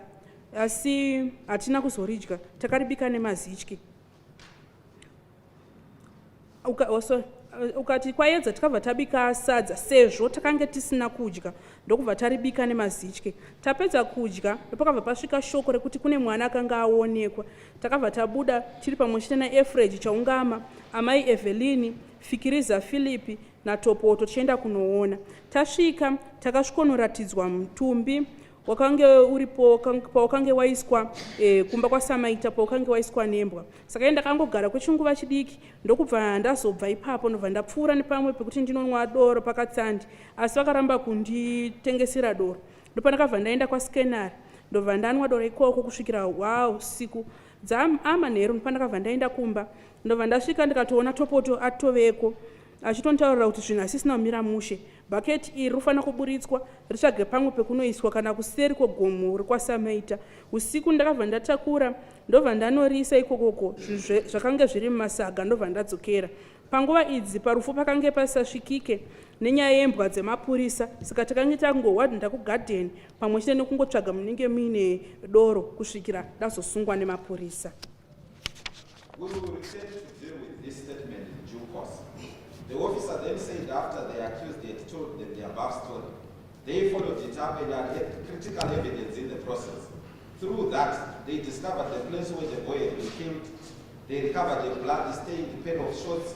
asi hatina kuzoridya, takaribika nemazityi. Ukati kwaedza tikabva tabika sadza sezvo takange tisina kudya ndokubva taribika nemazityi. Tapedza kudya ndopakabva pasvika shoko rekuti kune mwana akanga aonekwa. Takabva tabuda tiri pamwe chete naEfredi Chaungama, amai Evelyn, Fikiriza Philip naTopoto tichienda kunoona. Tasvika takasvikonoratidzwa mutumbi wakange uripo pawakange waiswa kumba kwaSamaita pawakange waiswa nembwa. Saka ndakangogara kwechinguva chidiki ndokubva ndazobva ipapo ndobva ndapfuura nepamwe pekuti ndinonwa doro pakatsandi, asi vakaramba kunditengesera doro. Ndopa ndakabva ndaenda kwaScanner ndobva ndanwa doro ikoko kusvikira usiku dzamanheru. Ndopa ndakabva ndaenda kumba ndobva ndasvika ndikatoona Topoto atoveko achitontaurira kuti zvinhu asisina kumira mushe. Bhaketi iri rinofanira kuburitswa ritsvage pamwe pekunoiswa kana kuseri kwegomo rekwaSamaita. Usiku ndakabva ndatakura ndobva ndanorisa ikokoko zvakange zviri mumasaga ndobva ndadzokera. Panguva idzi parufu pakange pasasvikike nenyaya yembwa dzemapurisa, saka takange tangohwadhinda kugadheni pamwe chete nekungotsvaga munenge muine doro kusvikira ndazosungwa nemapurisa. We will return to deal with this statement in due course. The officer then said after the accused had told them the above story, they followed it up and had critical evidence in the process. Through that, they discovered the place where the boy had been killed. They recovered a blood-stained pair of shorts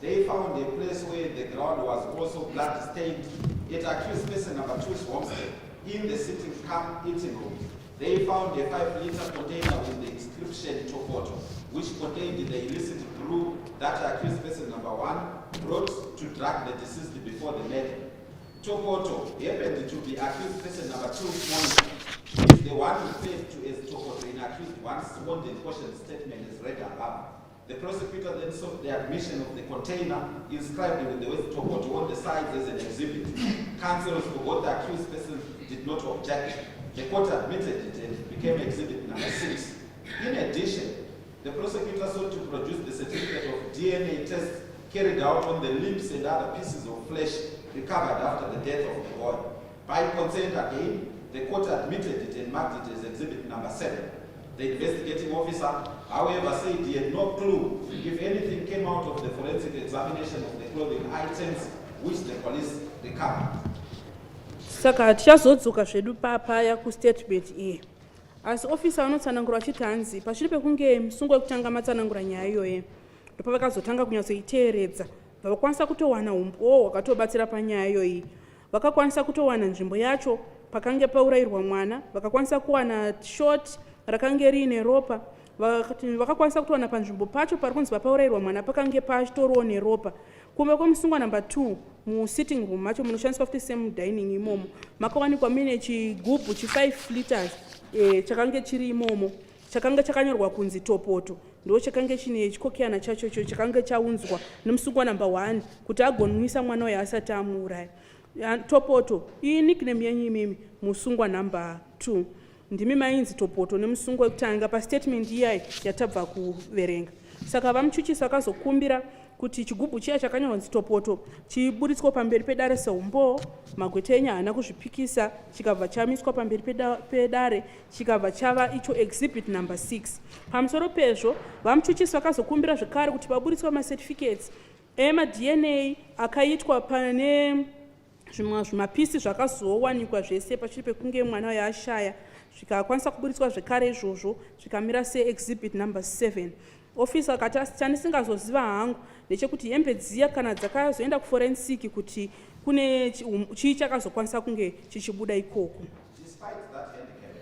They found a place where the ground was also blood-stained. It accused person number 2's homestead in the sitting camp eating room. They found a 5-liter container with the inscription Topoto, which contained the illicit brew that accused person number 1 brought to drug the deceased before the murder. Topoto happened to be accused person number 2's monitor. He is the one referred to as Topoto in accused 1's sworn caution statement as read above. The prosecutor then sought the admission of the container inscribed with the word Topoto on the sides as an exhibit. Counsel for both the accused persons did not object. The court admitted it and it became exhibit number 6. In addition, the prosecutor sought to produce the certificate of DNA test carried out on the limbs and other pieces of flesh recovered after the death of the boy. By consent again, the court admitted it and marked it as exhibit number 7. The investigating officer, however, said he had no clue if anything came out of the forensic examination of the clothing items which the police recovered. Saka tichazodzoka zvedu papaya kustatement iyi. Asi officer anotsanangura achiti hanzi pashure pekunge musungo wekutanga matsanangura nyaya iyoyo ndipo vakazotanga kunyatsoiteeredza vakakwanisa kutowana umbowo hwakatobatsira panyaya iyoyi. Vakakwanisa kutowana nzvimbo yacho pakange paurayirwa mwana, vakakwanisa kuwana shot rakange riine ropa, vakakwanisa kutowana panzvimbo pacho pari kunzi paurayirwa mwana pakange pachitoriwo neropa. Kumbe kwemusungwa number 2 musitting room macho munoshandiswa futi same dining imomo makawanikwa mine chigubhu 5 liters chakange chiri imomo chakange chakanyorwa kunzi Topoto, ndo chakange chine chikokeana chacho icho chakange chaunzwa nemusungwa number 1 kuti agonwisa mwana uyo asati amuuraya. Topoto iyi nickname yenyu imimi musungwa number 2 ndimi mainzi Topoto nemusungwa wekutanga pastatement iyayi yatabva kuverenga. Saka vamuchuchisi vakazokumbira kuti chigubhu chiya chakanyorwa kunzi Topoto chiburitswe pamberi pedare seumbo. Magwetenya haana kuzvipikisa, chikabva chamiswa pamberi pedare chikabva chava icho exhibit number 6. Pamusoro pezvo vamuchuchisi vakazokumbira zvekare kuti paburitswe macertificates ema-DNA akaitwa pane zvimapisi zvakazowanikwa zvese pashure pekunge mwana uyo ashaya zvikakwanisa kuburitswa zvekare izvozvo zvikamira seexhibit number 7. Officer akati chandisingazoziva hangu ndechekuti hembe dziya kana dzakazoenda kuforensiki kuti kune chii chakazokwanisa kunge chichibuda ikoko. Despite that handicap,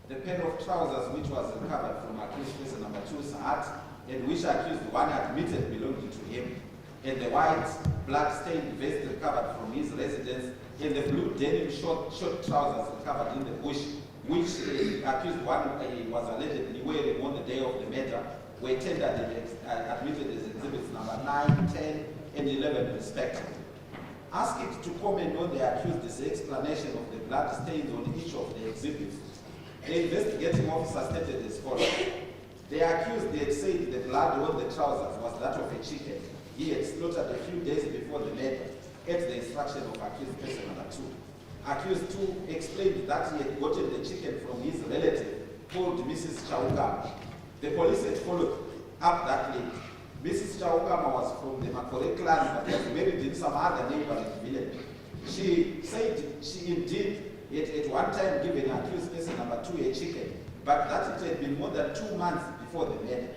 the pair of trousers which was recovered from accused person number 2's hat and which accused 1 admitted belonging to him, and the white blood-stained vest recovered from his residence, and the blue denim short trousers recovered in the bush, which accused 1 was allegedly wearing on the day of the murder, were tendered and admitted as exhibits number 9, 10, and 11 respectively. Asked to comment on the accused's explanation of the blood stains on each of the exhibits, the investigating officer stated as follows. The accused had said the blood on the trousers was that of a chicken he had slaughtered a few days before the murder at the instruction of accused person number 2. Accused 2 explained that he had gotten the chicken from his relative called Mrs. Chaukama. The police had followed up that link. Mrs. Chaukama was from the Makore clan but was married in some other neighboring village. She said she indeed had at one time given accused person number 2 a chicken, but that it had been more than 2 months before the murder.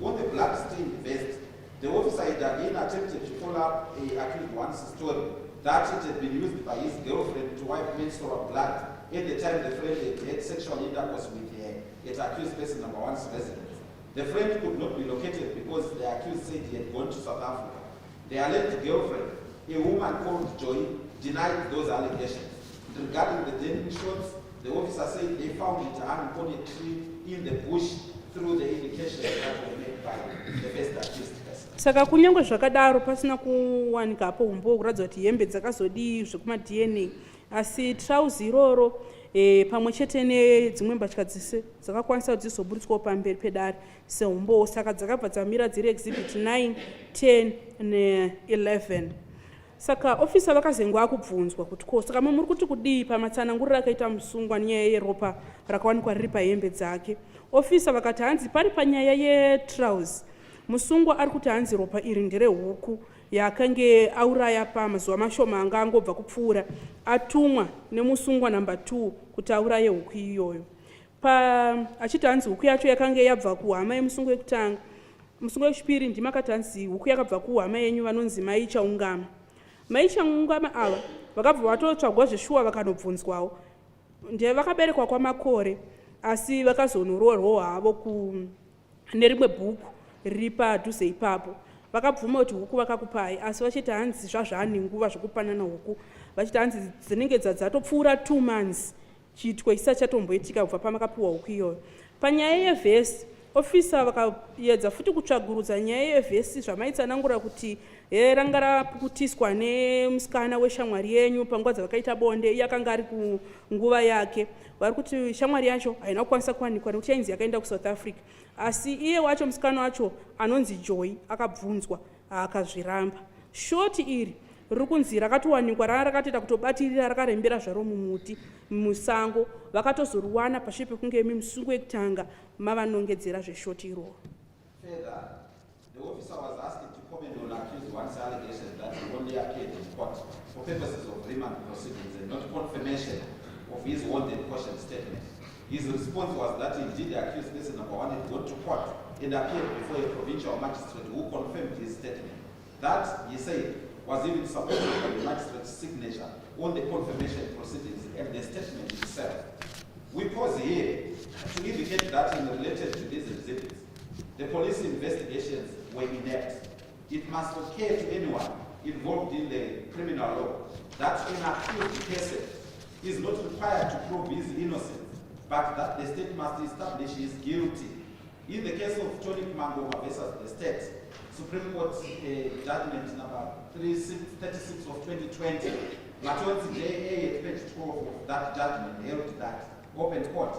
On the blood-stained vest, the officer had again attempted to follow up accused 1's story that it had been used by his girlfriend to wipe menstrual blood at the time the friend had sexual intercourse with her at accused person number 1's residence. The friend could not be located because the accused said he had gone to South Africa. The alleged girlfriend, a woman called Joy, denied those allegations. Regarding the denim shorts, the officer said they found it hung on a tree in the bush through the indications that were made by the first accused person. Saka kunyangwe zvakadaro pasina kuwanikapo umbo kuratidza kuti hembe dzakazodii zvekuma-DNA asi trouser iroro pamwe chete nedzimwe mbatya dzese dzakakwanisa kuti dzizoburitswawo pamberi pedare seumbowo, saka dzakabva dzamira dziri exhibit 9, 10 ne11. Saka ofisa vakazengwa akubvunzwa kuti ko saka muri kuti kudii pamatsananguriro akaita musungwa nyaya yeropa rakawanikwa riri pahembe dzake. Ofisa vakati hanzi pari panyaya yetrousers musungwa ari kuti hanzi ropa iri nderehuku yakange auraya pamazuva mashoma anga angobva kupfuura atumwa nemusungwa number 2 kuti auraye huku iyoyo. Achiti hanzi huku yacho yakange yabva kuhama yemusungwa yekutanga. musungo wechipiri ndimakati hanzi huku yakabva kuhama yenyu vanonzi mai chaungama. Mai chaungama ava vakabva vatotsvagwa zveshuwa vakanobvunzwawo. Ndevakaberekwa kwaMakore asi vakazonoroorwa havo nerimwe bhuku riri padhuze ipapo. Vakabvuma kuti huku vakakupai asi vachiti hanzi zvazvaane nguva zvokupanana huku. Vachiti hanzi dzinenge dzatopfuura 2 months chitwe chisati chatomboitika kubva pamakapiwa huku iyoyo. Panyaya yevhesi, ofisa vakaedza futi kutsvagurudza nyaya yevhesi zvamaitsanangura kuti ranga rapukutiswa nemusikana weshamwari yenyu panguva dzavakaita bonde, iye akanga ari kunguva yake. Vari kuti shamwari yacho haina kukwanisa kuwanikwa nekuti yainzi yakaenda kuSouth Africa. Asi iye wacho musikana wacho anonzi Joy akabvunzwa akazviramba. Shoti iri riri kunzi rakatowanikwa rakatoita kutobatirira rakarembera zvaro mumuti musango. Vakatozoriwana pashure pekunge musungo wekutanga mavanongedzera zveshoti iroro. Further, the officer was asked to comment on accused one's allegation that he only appeared in court for purposes of remand proceedings and not confirmation of his wanted caution statement. His response was that indeed the accused person number one had gone to court and appeared before a provincial magistrate who confirmed his statement. That, he said, was even supported by the magistrate's signature on the confirmation proceedings and the statement itself. We pause here to indicate that in relation to these exhibits, the police investigations were inept. It must occur to anyone involved in the criminal law that an accused person is not required to prove his innocence, but that the state must establish his guilty. In the case of Tony Mangoma versus the state, Supreme Court judgment number 36 of 2020, Latonzi JA at page 12 of that judgment held that open court.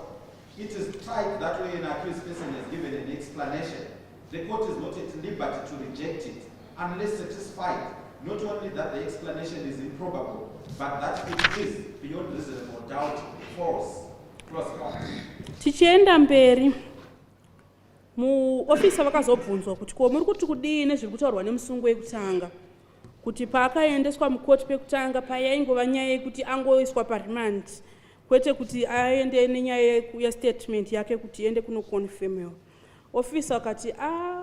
It is tried that way an accused person is given an explanation. The court is not at liberty to reject it unless satisfied not only that the explanation is improbable, but that it is beyond reasonable doubt false. Tichienda mberi, muofisa vakazobvunzwa kuti ko muri kuti kudii nezviri kutaurwa nemusungo wekutanga kuti paakaendeswa mukoti pekutanga payaingova nyaya yekuti angoiswa parimand kwete kuti aende nenyaya yestatement yake kuti iende kunokonfirmiwa. Ofisa wakati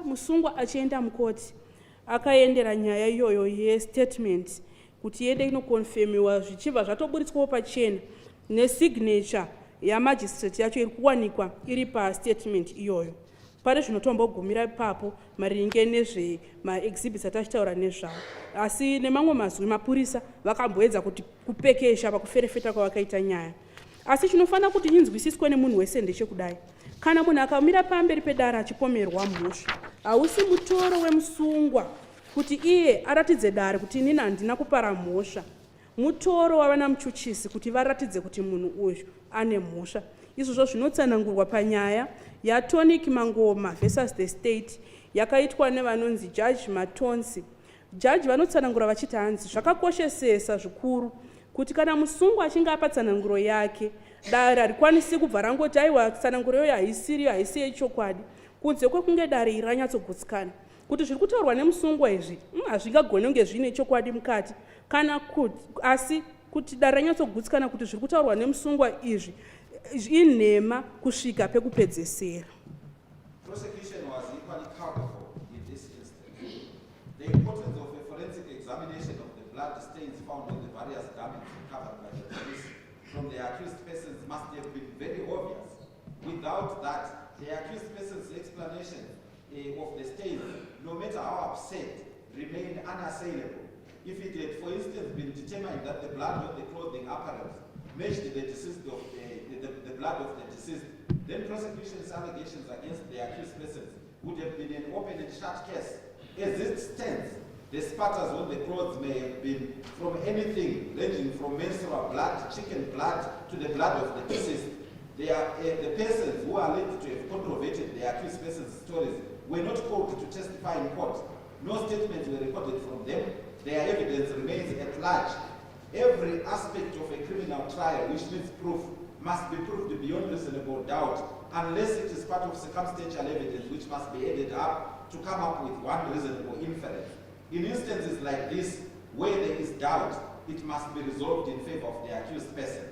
musungwa achienda mukoti akaendera nyaya iyoyo yestatement kuti iende inokonfirmiwa zvichibva zvatoburitswawo pachena nesignature yamagistrate yacho iri kuwanikwa iri pastatement iyoyo. Pari zvinotombogumira ipapo maringe nezvemaexhibits atachitaura nezvavo, asi nemamwe mazwi mapurisa vakamboedza kuti kupekesha pakuferefeta kwavakaita nyaya. Asi chinofanira kuti chinzwisiswe nemunhu wese ndechekudai, kana munhu akamira pamberi pedare achipomerwa mhosva, hausi mutoro wemusungwa kuti iye aratidze dare kuti inini handina kupara mhosva. Mutoro wavana muchuchisi kuti varatidze kuti munhu uyu ane mhosva. Izvozvo zvinotsanangurwa panyaya yaTony Mangoma versus the state yakaitwa nevanonzi Judge Matonsi. Judge vanotsanangura vachiti hanzi zvakakoshesesa zvikuru kuti kana musungwa achinge apa tsananguro yake dare harikwanisi kubva rangoti aiwa tsananguro iyoyo haisi yechokwadi kunze kwekunge dare iri ranyatsogutsikana kuti zviri kutaurwa nemusungwa izvi hazvingagone kunge zvine chokwadi mukati kana kuti asi kuti dare ranyatsogutsikana kuti zviri kutaurwa nemusungwa izvi inhema kusvika pekupedzesera. Prosecution was equally culpable in this instance. The importance of a forensic examination of the blood stains found on the various garments recovered by the police from the accused persons must have been very obvious. Without that, the accused person's explanation of the stains, no matter how upset, remained unassailable. If it had, for instance, been determined that the blood of the clothing apparel matched the deceased of the blood of the deceased, then prosecution's allegations against the accused persons would have been an open and shut case. As it stands, the spatters on the clothes may have been from anything ranging from menstrual blood, chicken blood, to the blood of the deceased. The persons who are alleged to have controverted the accused person's stories were not called to testify in court. No statements were recorded from them. Their evidence remains at large. Every aspect of a criminal trial which needs proof must be proved beyond reasonable doubt, unless it is part of circumstantial evidence which must be added up to come up with one reasonable inference. In instances like this, where there is doubt, it must be resolved in favor of the accused person.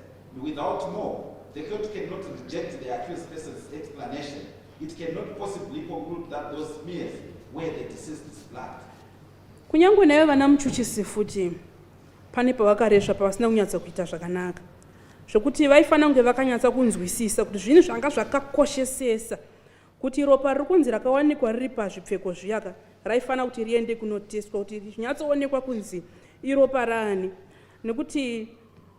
Without more, the court cannot reject the accused person's explanation. It cannot possibly conclude that those smears where the deceased is blood. Kunyange nayo vana muchuchisi futi pane pavakaresva pavasina kunyatsa kuita zvakanaka zvokuti vaifana kunge vakanyatsa kunzwisisa kuti zvinhu zvanga zvakakoshesesa kuti ropa riri kunzi rakawanikwa riri pazvipfeko zviyaka raifana kuti riende kunoteswa kuti zvinyatsoonekwa kunzi iropa raani, nekuti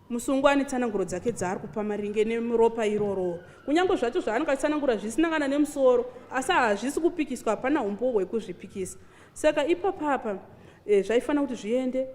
musungwa ane tsananguro dzake dzaari kupa maringe neropa iroro kunyange zvacho zvaanokatsanangura zvisina kana nemusoro asi hazvisi kupikiswa, hapana umbo hwekuzvipikisa. Saka ipapapa zvaifana kuti zviende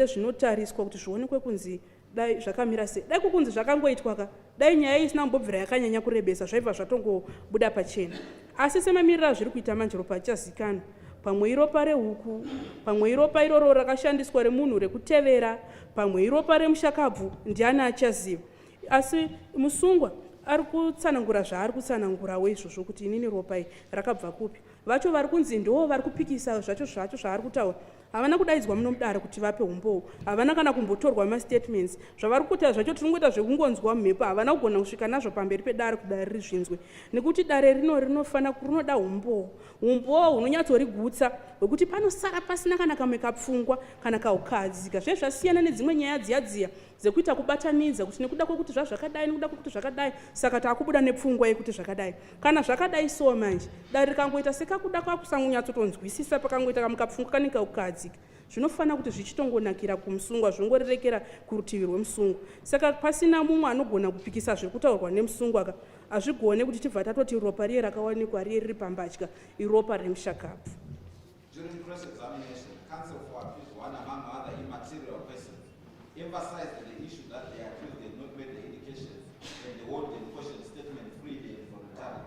zvinotariswa kuti zvionekwe kunzi dai zvakamira sei. Dai kukunzi zvakangoitwa dai nyaya isina kumbobvira yakanyanya kurebesa zvaibva zvatongobuda pachena, asi semamirira zviri kuita manje ropa richazikanwa, pamwe iropa rehuku, pamwe iropa iroro rakashandiswa remunhu rekutevera, pamwe iropa remushakabvu, ndiani achaziva. Asi musungwa ari kutsanangura zvaari kutsanangurawo izvozvo kuti inini ropa iyi rakabva kupi. Vacho vari kunzi ndo vari kupikisa zvacho zvaari kutaura havana kudaidzwa munomudare kuti vape umbowo, havana kana kumbotorwa mastatements. Zvavari kuita zvacho tinongoita zvekungonzwa mumhepo, havana kugona kusvika nazvo pamberi pedare kuti dare rizvinzwe, nekuti dare rinoda umbowo hunonyatsorigutsa hwekuti panosara pasina kana kamwe kapfungwa kana kaukadzika. Zve zvasiyana nedzimwe nyaya dziya dzekuita kubatanidza kuti nekuda kwekuti zvazvakadai nekuda kwekuti zvakadai saka taakubuda nepfungwa yekuti zvakadai. Kana zvakadai so manje dare rikangoita sekakuda kwakusangunyatsotonzwisisa pakangoita kamukapfungwa kanenge kaukadzika, zvinofana kuti zvichitongonakira kumusungwa zvongorirekera kurutivi rwemusungwa. Saka pasina mumwe anogona kupikisa zviri kutaurwa nemusungwa hazvigone kuti tibva tatoti ropa riye rakawanikwa riye riri pambatya iropa remushakabvu. During cross-examination, counsel for accused one among other immaterial persons emphasized the issue that the accused did not make the indications and the word and question statement freely and voluntarily.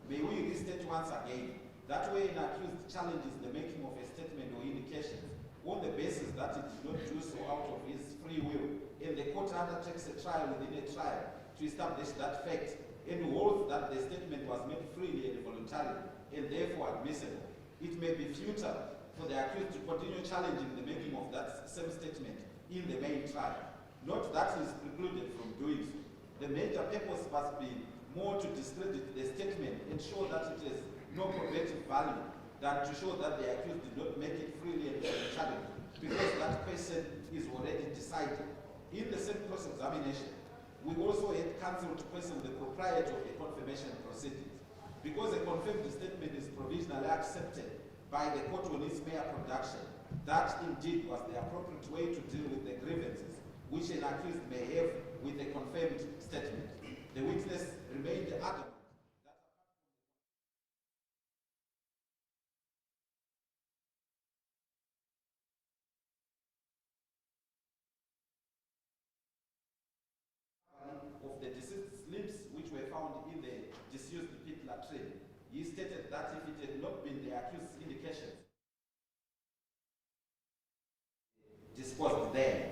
May we restate once again that way an accused challenges the making of a statement or indications on the basis that it did not do so out of his free will, and the court undertakes a trial within a trial to establish that fact and holds that the statement was made freely and voluntarily and therefore admissible. It may be futile for the accused to continue challenging the making of that same statement in the main trial. Not that he is precluded from doing so. The major purpose must be more to discredit the statement and show that it has no probative value than to show that the accused did not make it freely and voluntarily, because that question is already decided. In the same cross-examination, we also had counsel to question the propriety of the confirmation proceedings, because a confirmed statement is provisionally accepted by the court on its mere production. That indeed was the appropriate way to deal with the grievances which an accused may have with a confirmed statement. The witness remained adamant. Of the deceased's limbs which were found in the disused pit latrine, he stated that if it had not been the accused's indications disposed there.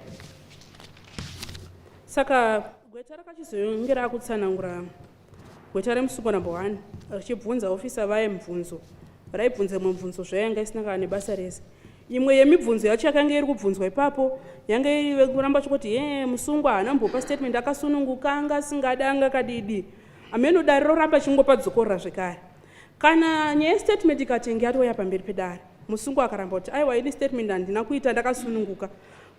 Saka gweta rakachizonge rakutsanangura gweta remusungwa number 1 richibvunza ofisa vaye mubvunzo raibvunza mubvunzo zvayanga isina kana nebasa rese. Imwe yemibvunzo yacho yakanga iri kubvunzwa ipapo yanga iri kuramba chikuti musungwa haana mbopa statement akasununguka anga asingada anga kadidi ameno dare roramba chingopa dzokorera zvekare. Kana nyaya statement ikatenge atoya pamberi pedare musungwa akaramba kuti aiwa ini statement handina kuita ndakasununguka,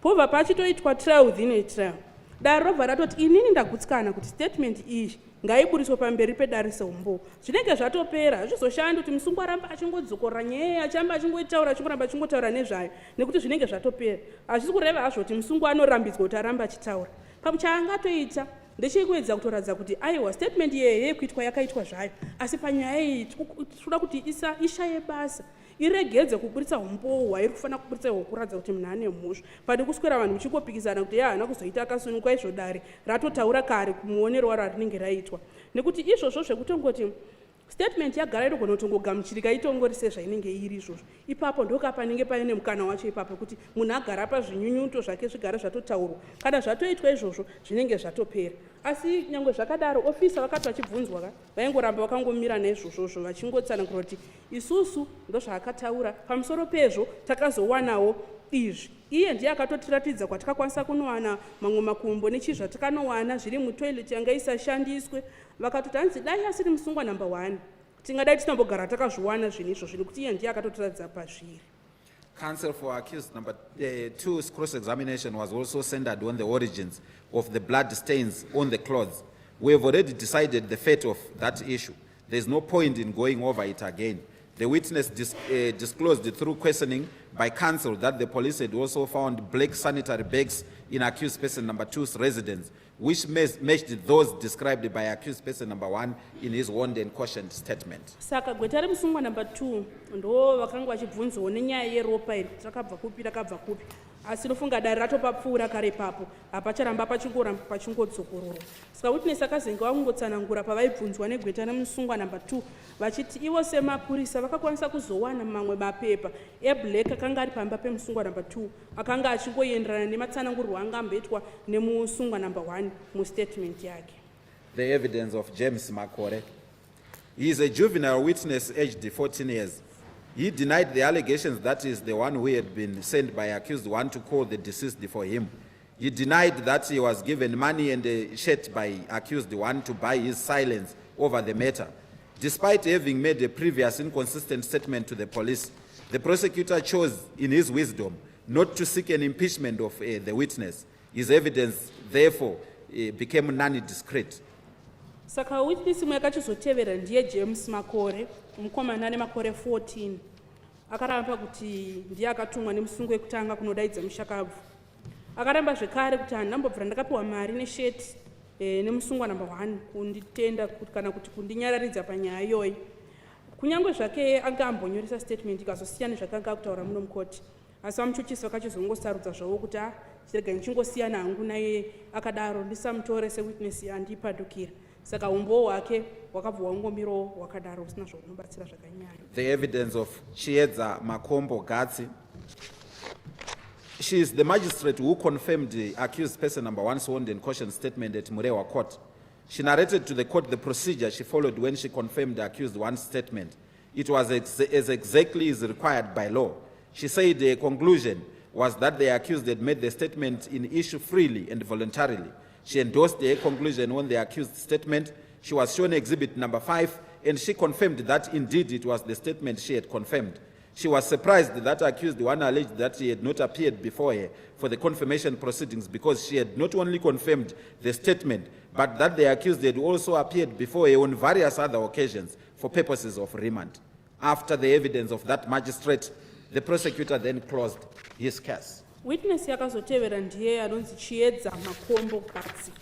pobva pachitoitwa trial within a trial dare robva ratoti inini ndagutsikana kuti statement iyi ngaiburiswe pamberi pedare seumbo. Zvinenge zvatopera, hazvizoshandi kuti musungwa aramba achingodzokorera nyaya achamba achingotaura achingoramba achingotaura nezvayo nekuti zvinenge zvatopera. Hazvisi kureva hazvo kuti musungwa anorambidzwa kuti arambe achitaura. Chaangatoita ndechekuedza kutoratidza kuti aiwa statement yeye kuitwa yakaitwa zvayo, asi panyaya iyi tinoda kuti ishaye basa iregedze kuburitsa umbowo hwairi kufanira kuburitsa hwokuratidza kuti munhu ane mhosva pane kuswera vanhu muchingopikisana kuti haana kuzoita akasununguka izvo dare ratotaura kare kumuonero waro rinenge raitwa, nekuti izvozvo zvekutongoti statement yagara irigona kutongogamuchirika itongori sezvainenge iri izvozvo, ipapo ndokapanenge paine mukana wacho ipapo kuti munhu agara pazvinyunyuto zvake zvigara zvatotaurwa. Kana zvatoitwa izvozvo zvinenge zvatopera. Asi nyangwe zvakadaro ofisa vakati vachibvunzwa vaingoramba vakangomira naizvozvozvo vachingotsanangura kuti isusu ndozvaakataura pamusoro pezvo takazowanawo izvi. Iye ndiye akatotiratidza kwatakakwanisa kunowana mamwe makumbo nechi zvatakanowana zviri mutoilet yanga isashandiswe. Vakatoti hanzi dai asiri musungwa number 1 tingadai tisambogara takazviwana zvinhu izvozvo nekuti iye ndiye akatotiradza pazviri. Counsel for accused number 2's cross-examination was also centered on the origins of the blood stains on the clothes. We have already decided the fate of that issue. There is no point in going over it again. The witness disclosed through questioning by counsel that the police had also found black sanitary bags in accused person number 2's residence, which matched those described by accused person number 1 in his warned and cautioned statement. Saka gweta remusungwa number 2 ndo vakanga vachibvunzwawo nenyaya yeropa iri rakabva kupi asi nofunga dare ratopapfuura kare papo hapacharamba pachingodzokororwa. Saka witness akazenga vangotsanangura pavaibvunzwa negweta remusungwa number 2 vachiti ivo semapurisa vakakwanisa kuzowana mamwe mapepa eblack akanga ari pamba pemusungwa number 2 akanga achingoenderana nematsanangurwa anga amboitwa nemusungwa number 1 mustatement yake. The evidence of James Makore. He is a juvenile witness aged 14 years. He denied the allegations that he is the one who had been sent by accused 1 to call the deceased for him. He denied that he was given money and a shirt by accused 1 to buy his silence over the matter. Despite having made a previous inconsistent statement to the police, the prosecutor chose, in his wisdom, not to seek an impeachment of the witness. His evidence, therefore, became non-discrete. Saka witness imwe yakachizotevera ndiye James Makore, mukomana ane makore 14. Akaramba kuti ndiye akatumwa nemusungu wekutanga kunodaidza mushakabvu. Akaramba zvekare kuti handambobvira ndakapiwa mari nesheti nemusungwa number 1 kunditenda kana kuti kundinyararidza panyaya iyoyi. Kunyange zvake anga ambonyoresa statement ikazosiyana zvakanga akutaura muno mukoti. Asi vamuchuchisi vakachizongosarudza zvavo kuti chirega ndichingosiyana hangu naye akadaro ndisamutore sewitness yandipadukira. Saka umbo hwake hwakabva hwangomirawo hwakadaro usina zvaunobatsira zvakanyanya. The evidence of Chiedza Makombo Gatsi. She is the magistrate who confirmed the accused person number 1's warned and caution statement at Murewa Court. She narrated to the court the procedure she followed when she confirmed the accused 1's statement. It was as exactly as required by law. She said the conclusion was that the accused had made the statement in issue freely and voluntarily. She endorsed the conclusion on the accused statement. She was shown exhibit number 5, and she confirmed that indeed it was the statement she had confirmed. She was surprised that accused 1 alleged that he had not appeared before her for the confirmation proceedings because she had not only confirmed the statement, but that the accused had also appeared before her on various other occasions for purposes of remand. After the evidence of that magistrate, the prosecutor then closed his case. Witness yakazotevera ndiye anonzi Chiedza Makombo Gatsi.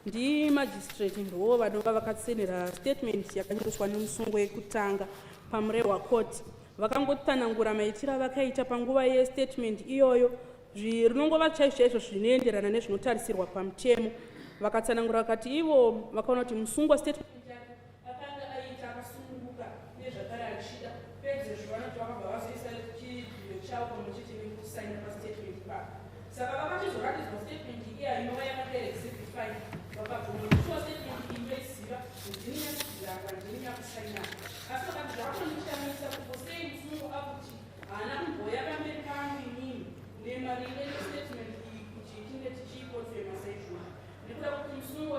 Ndi magistrate ndo vanonga vakatsenera statement yakanyoroswa nemusungu wekutanga pamurewa court. Vakangotsanangura maitiro avakaita panguva yestatement iyoyo rinongova chaizvo zvinoenderana nezvinotarisirwa pamutemo. Vakatsanangura vakati ivo vakaona kuti musungwa statement yake akanga aita akasununguka nezvakare achida pedzezvo vanoti vakabva vazoisa chidhiro chavo pamwechete nekusaina pastatement ipapo. Saka vakachizoratidzwa statement iya inova yakanga exhibit 5 vakabvumira statement iyi ndoiziva ndini yakudhiraka ndini yakusaina. Asi vakati zvakatondichamisa kupostei musungu akuti haana kumboya pamberi pangu inini nemarine nestatement iyi kuti tinge tichiikonfema saizvozvo. Nekuda kuti musungu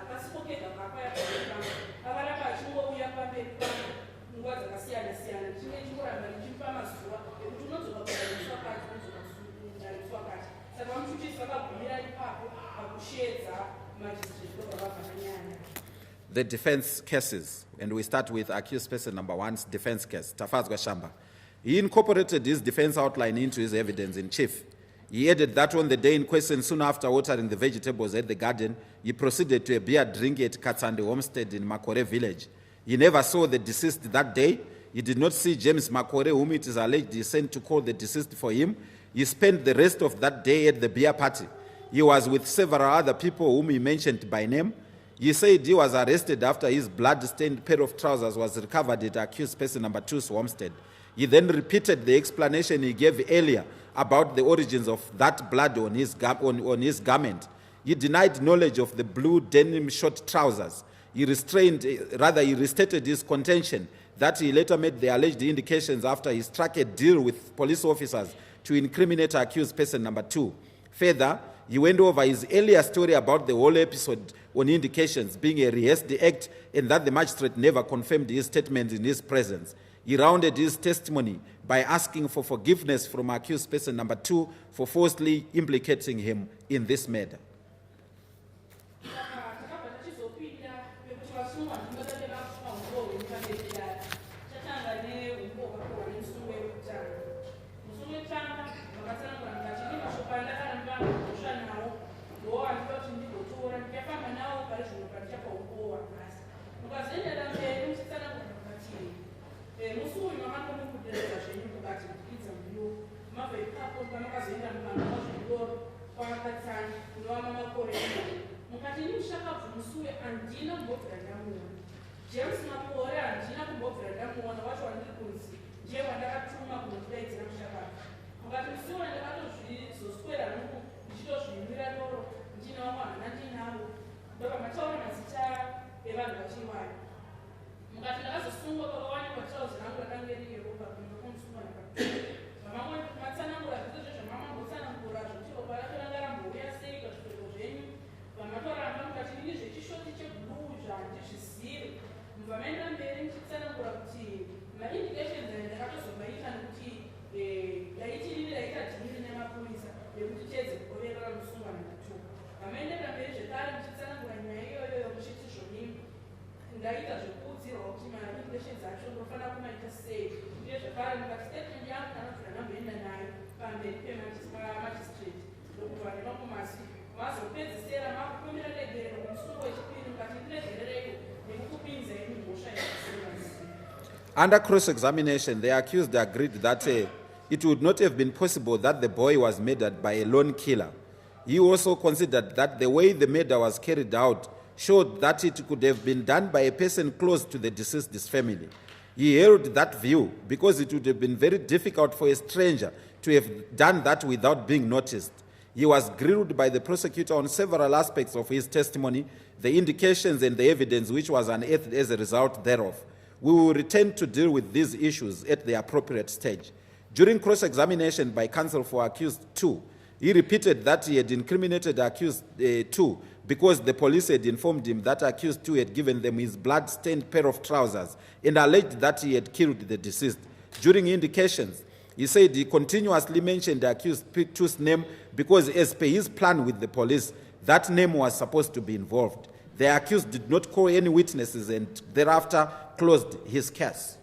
akasipokega kakaya pamberi pangu akaramba achingouya pamberi pangu nguva dzakasiyana-siyana ndichinge chingoramba ndichipa mazuva ekuti unodzoka kudariswa kati unodzoka kudariswa kati. Saka vamuchuchisi vakabvumira ipapo pakushedza magistrate ndobva nyaya. The defense cases, and we start with accused person number 1's defense case, Tafazwa Shamba. He incorporated his defense outline into his evidence in chief. He added that on the day in question, soon after watering the vegetables at the garden, he proceeded to a beer drink at Katsande Homestead in Makore village. He never saw the deceased that day. He did not see James Makore, whom it is alleged he sent to call the deceased for him. He spent the rest of that day at the beer party. He was with several other people whom he mentioned by name. He said he was arrested after his blood-stained pair of trousers was recovered at accused person number 2's homestead. He then repeated the explanation he gave earlier about the origins of that blood on his garment. He denied knowledge of the blue denim short trousers. He restated his contention that he later made the alleged indications after he struck a deal with police officers to incriminate accused person number 2. Further, he went over his earlier story about the whole episode on indications being a rehearsed act and that the magistrate never confirmed his statement in his presence. He rounded his testimony by asking for forgiveness from accused person number 2 for falsely implicating him in this matter. James Makore andina kumbobvira ndamuona wacho wandirikunzi ndiye wandakatuma kunodaidzira mushakava mukati musuwo ndakatozvizoswera nuku ndichitozvinwira doro ndinawo mwana ndinavo ndakambataura mazita evanhu vachiwaya mukati ndakazosungwa kwakawanikwa tauzi rangu rakanga riri ropa kunga kumusungwa vamamwe matsanangura zvizvo zvamamambotsanangura zvokuti ropa racho ranga rambouya sei pazvipfeko zvenyu vamatoramba mukati ndini zvechishoti chebhuruu zvandizvizive muvamenda mberi muchitsanangura kuti maindications ndakatozomaita nekuti daiti riri raita dhiri nemapurisa yekuti chedze kukoverera musungwa namba 2 vamaendera mberi zvekare muchitsanangura nyaya iyoyo muchiti zvoni ndaita zvekuudzirwa kuti maindications acho ndofanira kumaita sei uye zvekare mukati statement yangu kanoti ndamboenda nayo pamberi pemajistrate ndokubva nemakomasi mazopedzisera makukumbira regerero kumusungwa wechipiri mukati ndiregerereiko nekukupinza imi mhosva yakasiyana. Under cross-examination, the accused agreed that it would not have been possible that the boy was murdered by a lone killer. He also considered that the way the murder was carried out showed that it could have been done by a person close to the deceased's family. He held that view because it would have been very difficult for a stranger to have done that without being noticed. He was grilled by the prosecutor on several aspects of his testimony, the indications and the evidence which was unearthed as a result thereof. We will return to deal with these issues at the appropriate stage. During cross-examination by counsel for accused 2, he repeated that he had incriminated accused 2 because the police had informed him that accused 2 had given them his blood-stained pair of trousers and alleged that he had killed the deceased. During indications, he said he continuously mentioned the accused 2's name because as per his plan with the police, that name was supposed to be involved. The accused did not call any witnesses and thereafter closed his case.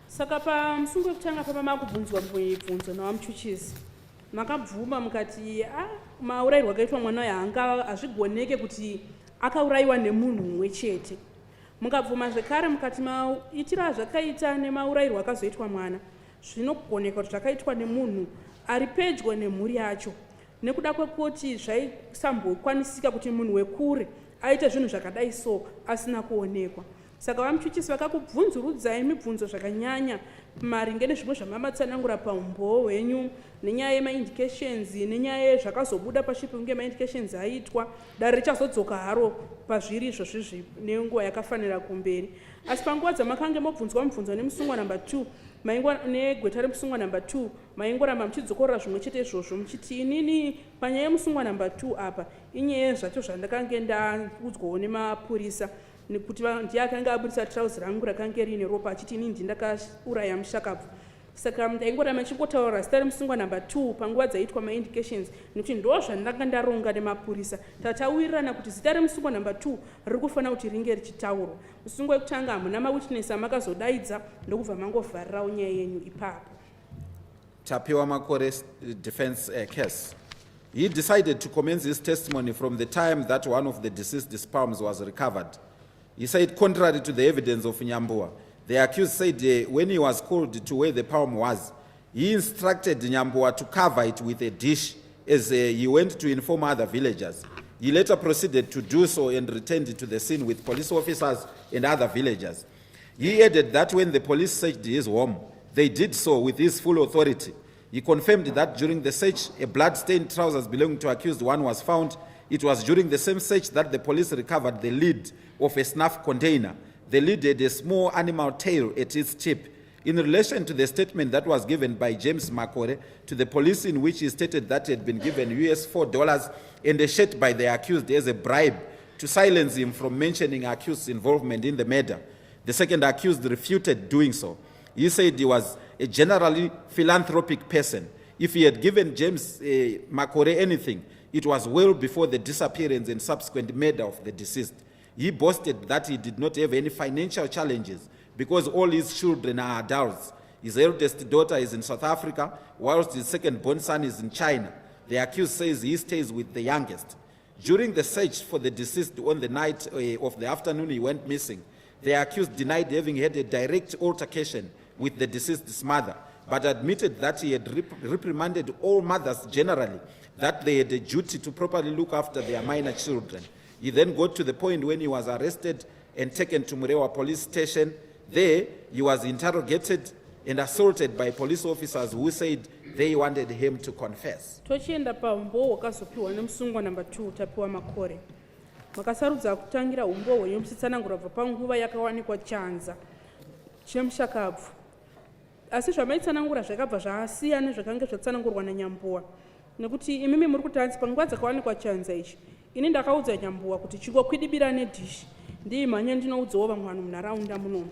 Saka pamusungo wekutanga papa makubvunzwa bvunzo nawamuchuchisi makabvuma mukati maurayirwa akaitwa mwana uyu hanga hazvigoneke kuti akaurayiwa nemunhu mumwe chete. Mukabvuma zvekare mukati maitira zvakaita nemaurayirwa akazoitwa mwana zvinogoneka kuti zvakaitwa nemunhu ari pedyo nemhuri yacho nekuda kwekuti zvaisambokwanisika kuti munhu wekure aite zvinhu zvakadai so asina kuonekwa. Saka vamuchuchisi vakakubvunzurudzai mibvunzo zvakanyanya maringe nezvimwe zvamamatsanangura paumboo hwenyu nenyaya yemaindications nenyaya yezvakazobuda pashipi kunge maindications aitwa dare richazodzoka haro pazviri izvozvizvi nenguva yakafanira kumberi. Asi panguva dzamakange mobvunzwa mubvunzo nemusungwa namba 2 negweta remusungwa namba 2 maingoramba muchidzokorera zvimwe chete izvozvo muchiti inini panyaya yemusungwa namba 2 apa inyaya zvacho zvandakange ndaudzwawo nemapurisa nekuti ndiye akanga abudisa trouser rangu rakange riine ropa achiti inini ndindakauraya mushakabvu. Saka ndaingoramba ndichingotaura zita remusungwa namba 2 panguva dzaitwa maindications nekuti ndo zvandanga ndaronga nemapurisa tatawirirana kuti zita remusungwa namba 2 riri kufanira kuti ringe richitaurwa. Musungwa wekutanga hamuna mawitness amakazodaidza ndokubva mangovharirawo nyaya yenyu ipapo. Tapiwa Makore's defense case. He decided to commence his testimony from the time that one of the deceased's palms was recovered. He said, contrary to the evidence of Nyambua, the accused said when he was called to where the palm was, he instructed Nyambua to cover it with a dish as he went to inform other villagers. He later proceeded to do so and returned to the scene with police officers and other villagers. He added that when the police searched his home, they did so with his full authority. He confirmed that during the search, a blood-stained trousers belonging to accused one was found. It was during the same search that the police recovered the lid of a snuff container. The lid had a small animal tail at its tip. In relation to the statement that was given by James Makore to the police, in which he stated that he had been given $4 and a shirt by the accused as a bribe to silence him from mentioning accused involvement in the murder, the second accused refuted doing so. He said he was a generally philanthropic person. If he had given James Makore anything, it was well before the disappearance and subsequent murder of the deceased. He boasted that he did not have any financial challenges because all his children are adults. His eldest daughter is in South Africa, whilst his second-born son is in China. The accused says he stays with the youngest. During the search for the deceased on the night of the afternoon he went missing, the accused denied having had a direct altercation with the deceased's mother, but admitted that he had reprimanded all mothers generally, that they had a duty to properly look after their minor children. He then got to the point when he was arrested and taken to Murewa police station. There, he was interrogated and assaulted by police officers who said they wanted him to confess. Tochienda paumbo wakazopiwa nemusungwa number 2 Tapiwa Makore. Makasarudza kutangira umbo hwenyomutsanangura kubva panguva yakawanikwa chanza chemushakabvu. Asi zvamaitsanangura zvakabva zvasiyana zvakanga zvatsanangurwa naNyambuwa. Nekuti imimi muri kuti hanzi panguva dzakawanikwa chanza ichi, ini ndakaudza Nyambuwa kuti chingokwidibira nedhishi ndiimhanya ndinoudzawo vamwe vanhu munharaunda munomu.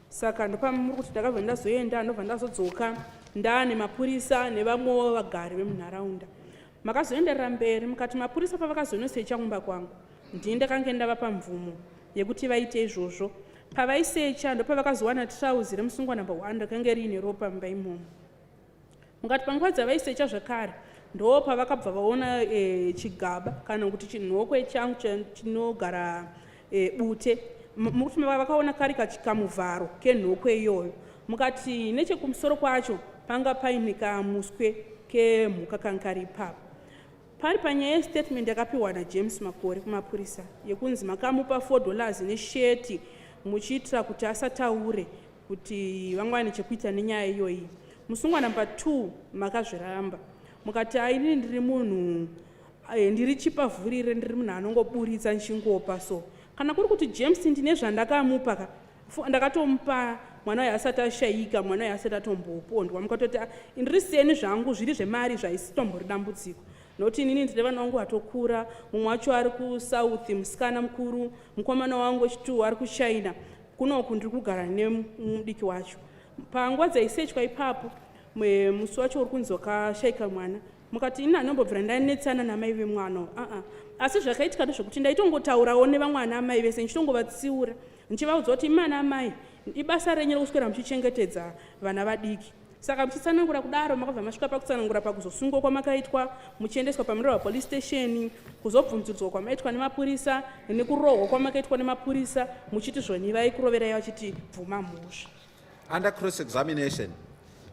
Saka ndopamuri kuti ndakabva ndazoenda ndobva ndazodzoka ndaane mapurisa nevamwewo vagari vemunharaunda. Makazoenderera mberi mukati mapurisa pavakazonosecha kumba kwangu, ndini ndakange ndava pamvumo yekuti vaite izvozvo. Pavaisecha ndopavakazowana tirauzi remusungwa number 1 rakanga riine ropa mumba imomo. Mukati panguva dzavaisecha zvakare ndo pavakabva vaona chigaba kana kuti chinhokwe changu chinogara bute. Mukuti vakaona kari kachikamuvharo kenhokwe iyoyo. Mukati nechekumusoro kwacho panga paine kamuswe kemhuka kanga kari ipapo. Pari panyaya yestatement yakapiwa naJames Makore kumapurisa yekunzi makamupa $4 nesheti muchiitira kuti asataure kuti vangwane chekuita nenyaya iyoyi. Musungwa number 2 makazviramba. Mukati aini ndiri munhu ndiri chipavhurire, ndiri munhu anongoburitsa nchingopa. So kana kuri kuti James ndine zvandakamupa ndakatomupa mwana waye asati ashayika, mwana waye asati atombopondwa. Mukatoti ndiriseni zvangu zviri zvemari zvaisitombori dambudziko. Noti inini ndine vana vangu vatokura, mumwe wacho ari kuSouth, musikana mukuru, mukomana wangu wechituhu ari kuChina. Kunoku ndiri kugara nemudiki wacho. Panguva dzaisechwa ipapo musi wacho uri kunzi wakashayika mwana. Mukati ini anombobvira ndainetsana namai vemwana. Asi zvakaitika ndezvokuti ndaitongotaurawo nevamwe ana amai vese ndichitongovatsiura ndichivaudza kuti imana amai ibasa renyu rokuswera muchichengetedza vana vadiki. Saka muchitsanangura kudaro makabva masvika pakutsanangura pakuzosungwa kwamakaitwa, muchiendeswa paMurewa police station, kuzobvunzudzwa kwamaitwa nemapurisa nekurohwa kwamakaitwa nemapurisa, muchiti zvoni vaikuroverai vachiti bvuma mhosva. Under cross-examination,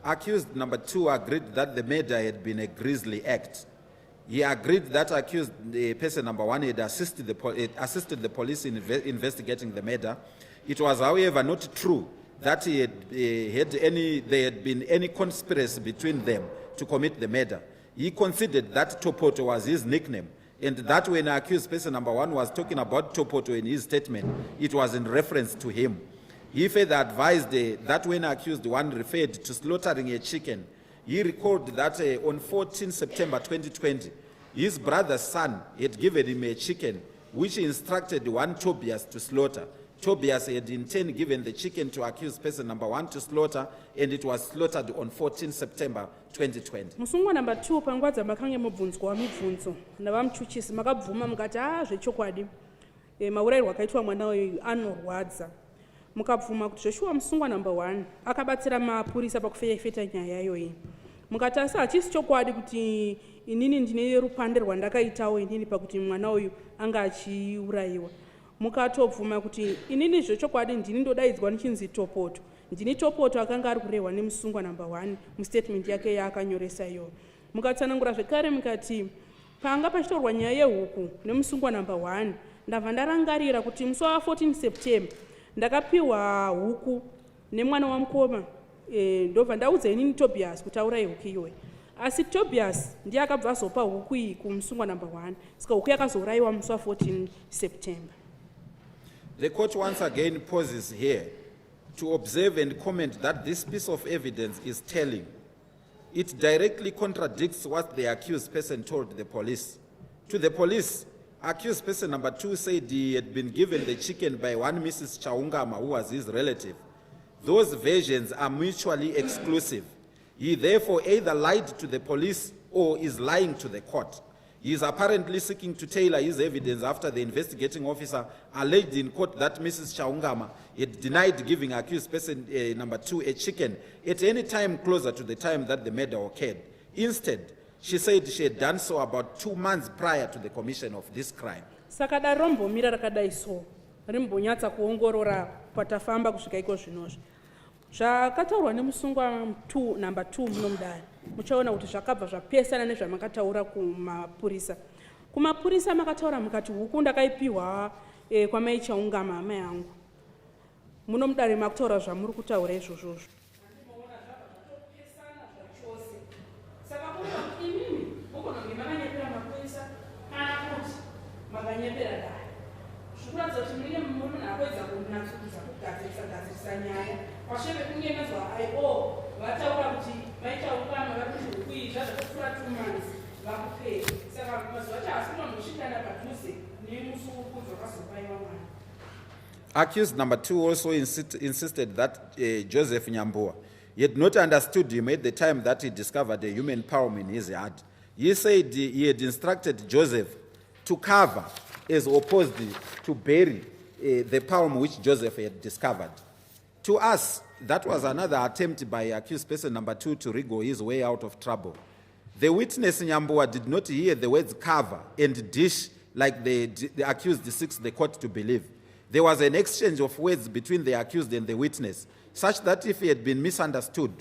accused number 2 agreed that the murder had been a grisly act. He agreed that accused person number 1 had assisted the police in investigating the murder. It was, however, not true that there had been any conspiracy between them to commit the murder. He considered that Topoto was his nickname, and that when accused person number 1 was talking about Topoto in his statement, it was in reference to him. He further advised that when accused 1 referred to slaughtering a chicken, he recalled that on 14 September 2020, his brother's son had given him a chicken, which he instructed one Tobias to slaughter. Tobias had in turn given the chicken to accused person number 1 to slaughter, and it was slaughtered on 14 September 2020. Musungwa number 2 panguva dzamakange mubvunzwa mibvunzo navamuchuchisi makabvuma mukati zvechokwadi maurayirwo akaitwa mwana uyu anorwadza. Mukabvuma kuti zveshuwa musungwa number 1 akabatsira mapurisa pakufefeta nyaya iyoyi. Mukati asi hachisi chokwadi kuti inini ndine rupande rwandakaitawo inini pakuti mwana uyu anga achiurayiwa. Mukatobvuma kuti inini zvechokwadi ndini ndodaidzwa nichinzi Topoto. Ndini Topoto akanga ari kurehwa nemusungwa number 1 mustatement yake yaakanyoresa iyoyo. Mukatsanangura zvekare mukati panga pachitorwa nyaya yehuku nemusungwa number 1 ndabva ndarangarira kuti musi wa14 September ndakapiwa huku nemwana wamukoma ndobva ndaudza inini Tobias kuti auraye huku iyoyi. Asi Tobias ndiye akabva azopa huku iyi kumusungwa number 1. Saka huku yakazourayiwa musi wa14 September. The court once again pauses here to observe and comment that this piece of evidence is telling. It directly contradicts what the accused person told the police. To the police, accused person number 2 said he had been given the chicken by one Mrs. Chaungama, who was his relative. Those versions are mutually exclusive. He therefore either lied to the police or is lying to the court. He is apparently seeking to tailor his evidence after the investigating officer alleged in court that Mrs. Chaungama had denied giving accused person number 2 a chicken at any time closer to the time that the murder occurred. Instead, she said she had done so about 2 months prior to the commission of this crime. Sakada rombo mira rakadai so rimbonyatsa kuongorora patafamba kusvika iko zvinozvo. Zvakataurwa nemusungwa number 2 munomudare. Muchaona kuti zvakabva zvapesana nezvamakataura kumapurisa. Kumapurisa makataura mukati huku ndakaipiwa kwamai Chaungama amai yangu. Munomudare makutaura zvamuri kutaura izvozvo. Accused number 2 also insisted that Joseph Nyambua, he had not understood him at the time that he discovered a human palm in his yard. He said he had instructed Joseph to cover as opposed to bury the palm which Joseph had discovered. To us, that was another attempt by accused person number 2 to wriggle his way out of trouble. The witness Nyambua did not hear the words cover and dish like the accused seeks the court to believe. There was an exchange of words between the accused and the witness, such that if he had been misunderstood,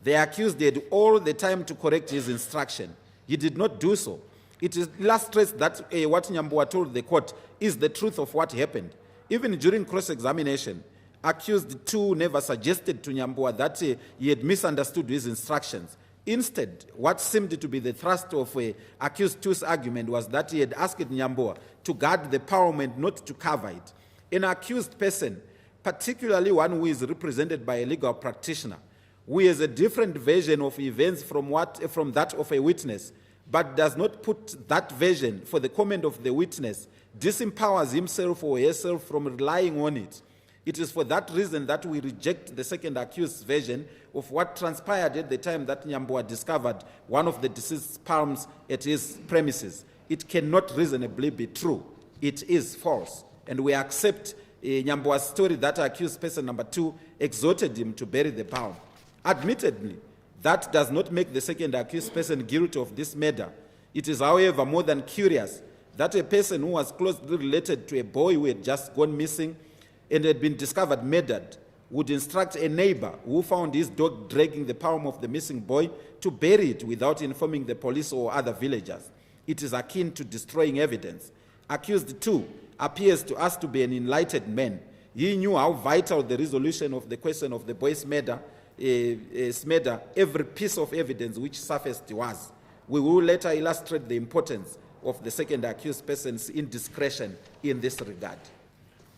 the accused had all the time to correct his instruction. He did not do so. It illustrates that what Nyambua told the court is the truth of what happened. Even during cross-examination, accused 2 never suggested to Nyambua that he had misunderstood his instructions. Instead, what seemed to be the thrust of accused 2's argument was that he had asked Nyambua to guard the palm and not to cover it. An accused person, particularly one who is represented by a legal practitioner, who has a different version of events from that of a witness, but does not put that version for the comment of the witness, disempowers himself or herself from relying on it. It is for that reason that we reject the second accused's version of what transpired at the time that Nyambua discovered one of the deceased's palms at his premises. It cannot reasonably be true. It is false. And we accept Nyambua's story that accused person number 2 exhorted him to bury the palm. Admittedly, that does not make the second accused person guilty of this murder. It is, however, more than curious that a person who was closely related to a boy who had just gone missing and had been discovered murdered would instruct a neighbor who found his dog dragging the palm of the missing boy to bury it without informing the police or other villagers. It is akin to destroying evidence. Accused 2 appears to us to be an enlightened man. He knew how vital the resolution of the question of the boy's murder, every piece of evidence which surfaced was. We will later illustrate the importance of the second accused person's indiscretion in this regard.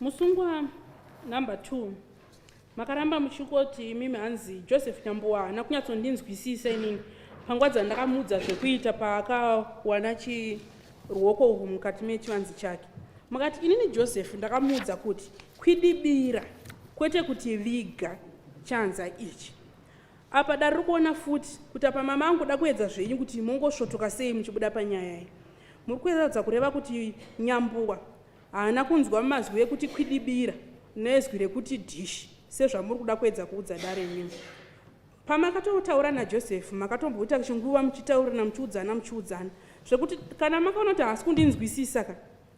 Musungwa number 2. Makaramba muchikoti mimi hanzi Joseph Nyambua haana kunyatsondinzwisisa inini pangwadza ndakamudza zvekuita paakawana ruoko urwu mukati mechivanze chake. Makati inini Joseph ndakamudza kuti kwidibira kwete kuti viga chanza ichi. Apa dari kuona futi kuti apa mama angu da kuedza zvenyu kuti mongosvotoka sei muchibuda panyaya iyi. Muri kuedza kureva kuti Nyambua haana kunzwa mazwi ekuti kwidibira nezwi rekuti dish sezvamuri kuda kuedza kuudza dare nyini. Pamakatotaura naJoseph makatomboita chinguva muchitaurana muchiudzana zvekuti kana makaona kuti hasi kundinzwisisa ka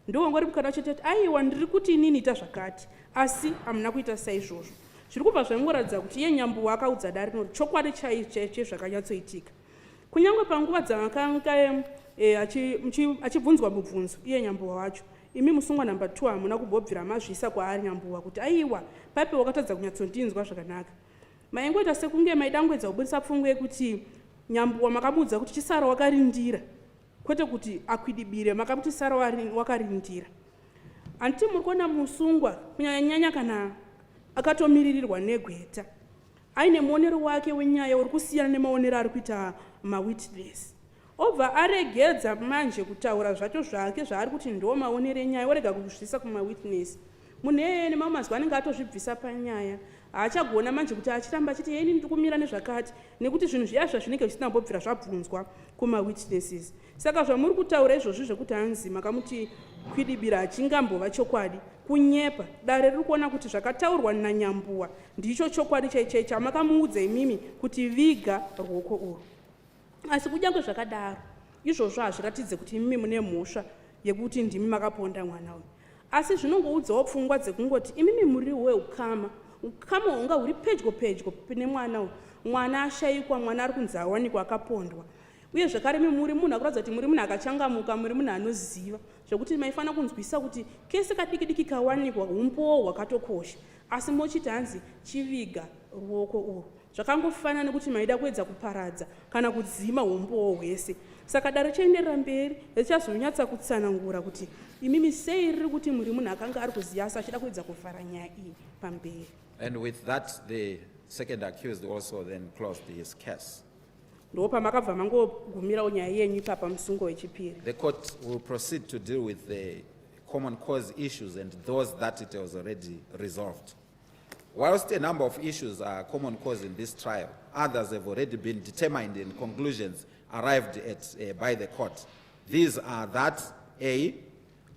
ndongori mukana chete aiwa ndiri kuti inini ita zvakati asi hamuna kuita saizvozvo. Zviri kubva zvamuratidza kuti iye Nyambua akaudza dare rino chokwadi chaicho zvakanyatsoitika. Kunyange panguva dzavakanga achibvunzwa mubvunzo iye Nyambua wacho, imi musungwa number 2 hamuna kubvobvira mazvisa kwaari Nyambua kuti aiwa paipe wakatadza kunyatsondinzwa zvakanaka. Maingoita sekunge maidangwedza kubudisa pfungwe kuti Nyambua makamudza kuti chisara wakarindira kwete kuti akwidibire, makamuti sara wakarindira. Anti muri kuona musungwa kunyanya kana akatomiririrwa negweta aine muonero wake wenyaya uri kusiyana nemaonero ari kuita mawitness. Obva aregedza manje kutaura zvacho zvake zvaari kuti ndo maonero enyaya, orega kuzvisa kumawitness. Munhu iyeye nemamwe mazwi anenge atozvibvisa panyaya, haachagona manje kuti achiramba achiti yeni ndiri kumira nezvakati, nekuti zvinhu zviya zvinenge zvisina kumbobvira zvabvunzwa kumawitnesses. Saka zvamuri kutaura izvozvi zvekuti hanzi makamuti kwidibira achingambova chokwadi, kunyepa dare riri kuona kuti zvakataurwa naNyambuwa ndicho chokwadi chaichai chamakamuudza imimi kuti viga ruoko urwu. Asi kunyange zvakadaro izvozvo hazviratidze kuti imimi mune mhosva yekuti ndimi makaponda mwana uyu, asi zvinongoudzawo pfungwa dzekungoti imimi muri weukama, ukama hunga huri pedyo nemwana uyu, mwana ashayikwa, mwana ari kunzi awanikwa akapondwa. Uye zvakare muri munhu akuratidza kuti muri munhu akachangamuka, muri munhu anoziva zvekuti maifanira kunzwisa kuti kese kadiki kawanikwa umbowo hwakatokosha, asi mochiti hanzi chiviga ruoko urwu. Zvakangofanana nekuti maida kuedza kuparadza kana kudzima umbowo hwese. Saka dare chaenderera mberi richazonyatsa kutsanangura kuti imimi sei riri kuti muri munhu akanga ari kuziya asi achida kuedza kuvhara nyaya iyi pamberi. And with that, the second accused also then closed his case. Ndo pamakabva mangogumirawo nyaya yenyu ipapa musungo wechipiri. The court will proceed to deal with the common cause issues and those that it was already resolved. Whilst a number of issues are common cause in this trial, others have already been determined and conclusions arrived at by the court. These are that A,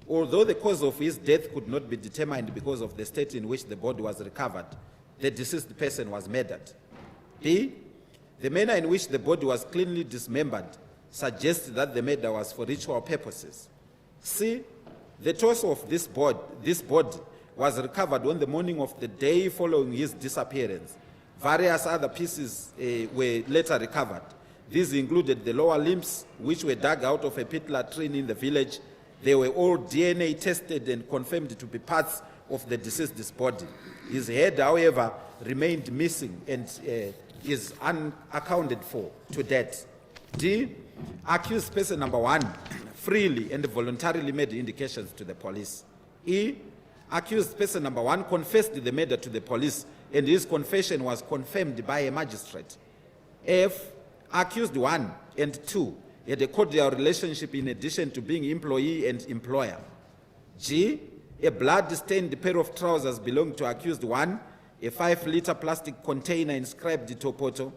although the cause of his death could not be determined because of the state in which the body was recovered, the deceased person was murdered. B, the manner in which the body was cleanly dismembered suggests that the murder was for ritual purposes. C, the torso of this body was recovered on the morning of the day following his disappearance. Various other pieces were later recovered. These included the lower limbs, which were dug out of a pit latrine in the village. They were all DNA tested and confirmed to be parts of the deceased's body. His head, however, remained missing and is unaccounted for to date. D, accused person number 1 freely and voluntarily made indications to the police. E, accused person number 1 confessed the murder to the police and his confession was confirmed by a magistrate. F, accused 1 and 2 had a cordial relationship in addition to being employee and employer. G, a blood-stained pair of trousers belonged to accused 1, a 5-liter plastic container inscribed Topoto,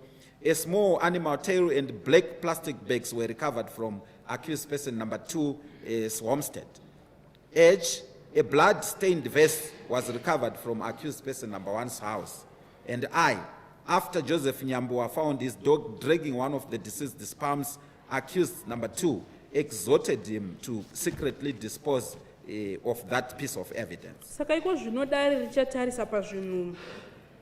a small animal tail and black plastic bags were recovered from accused person number 2, Swarmstead. H, a blood-stained vest was recovered from accused person number 1's house. And I, after Joseph Nyambuwa found his dog dragging one of the deceased's palms, accused number 2 exhorted him to secretly dispose of that piece of evidence. Saka iko zvinodare richatarisa pazvinhu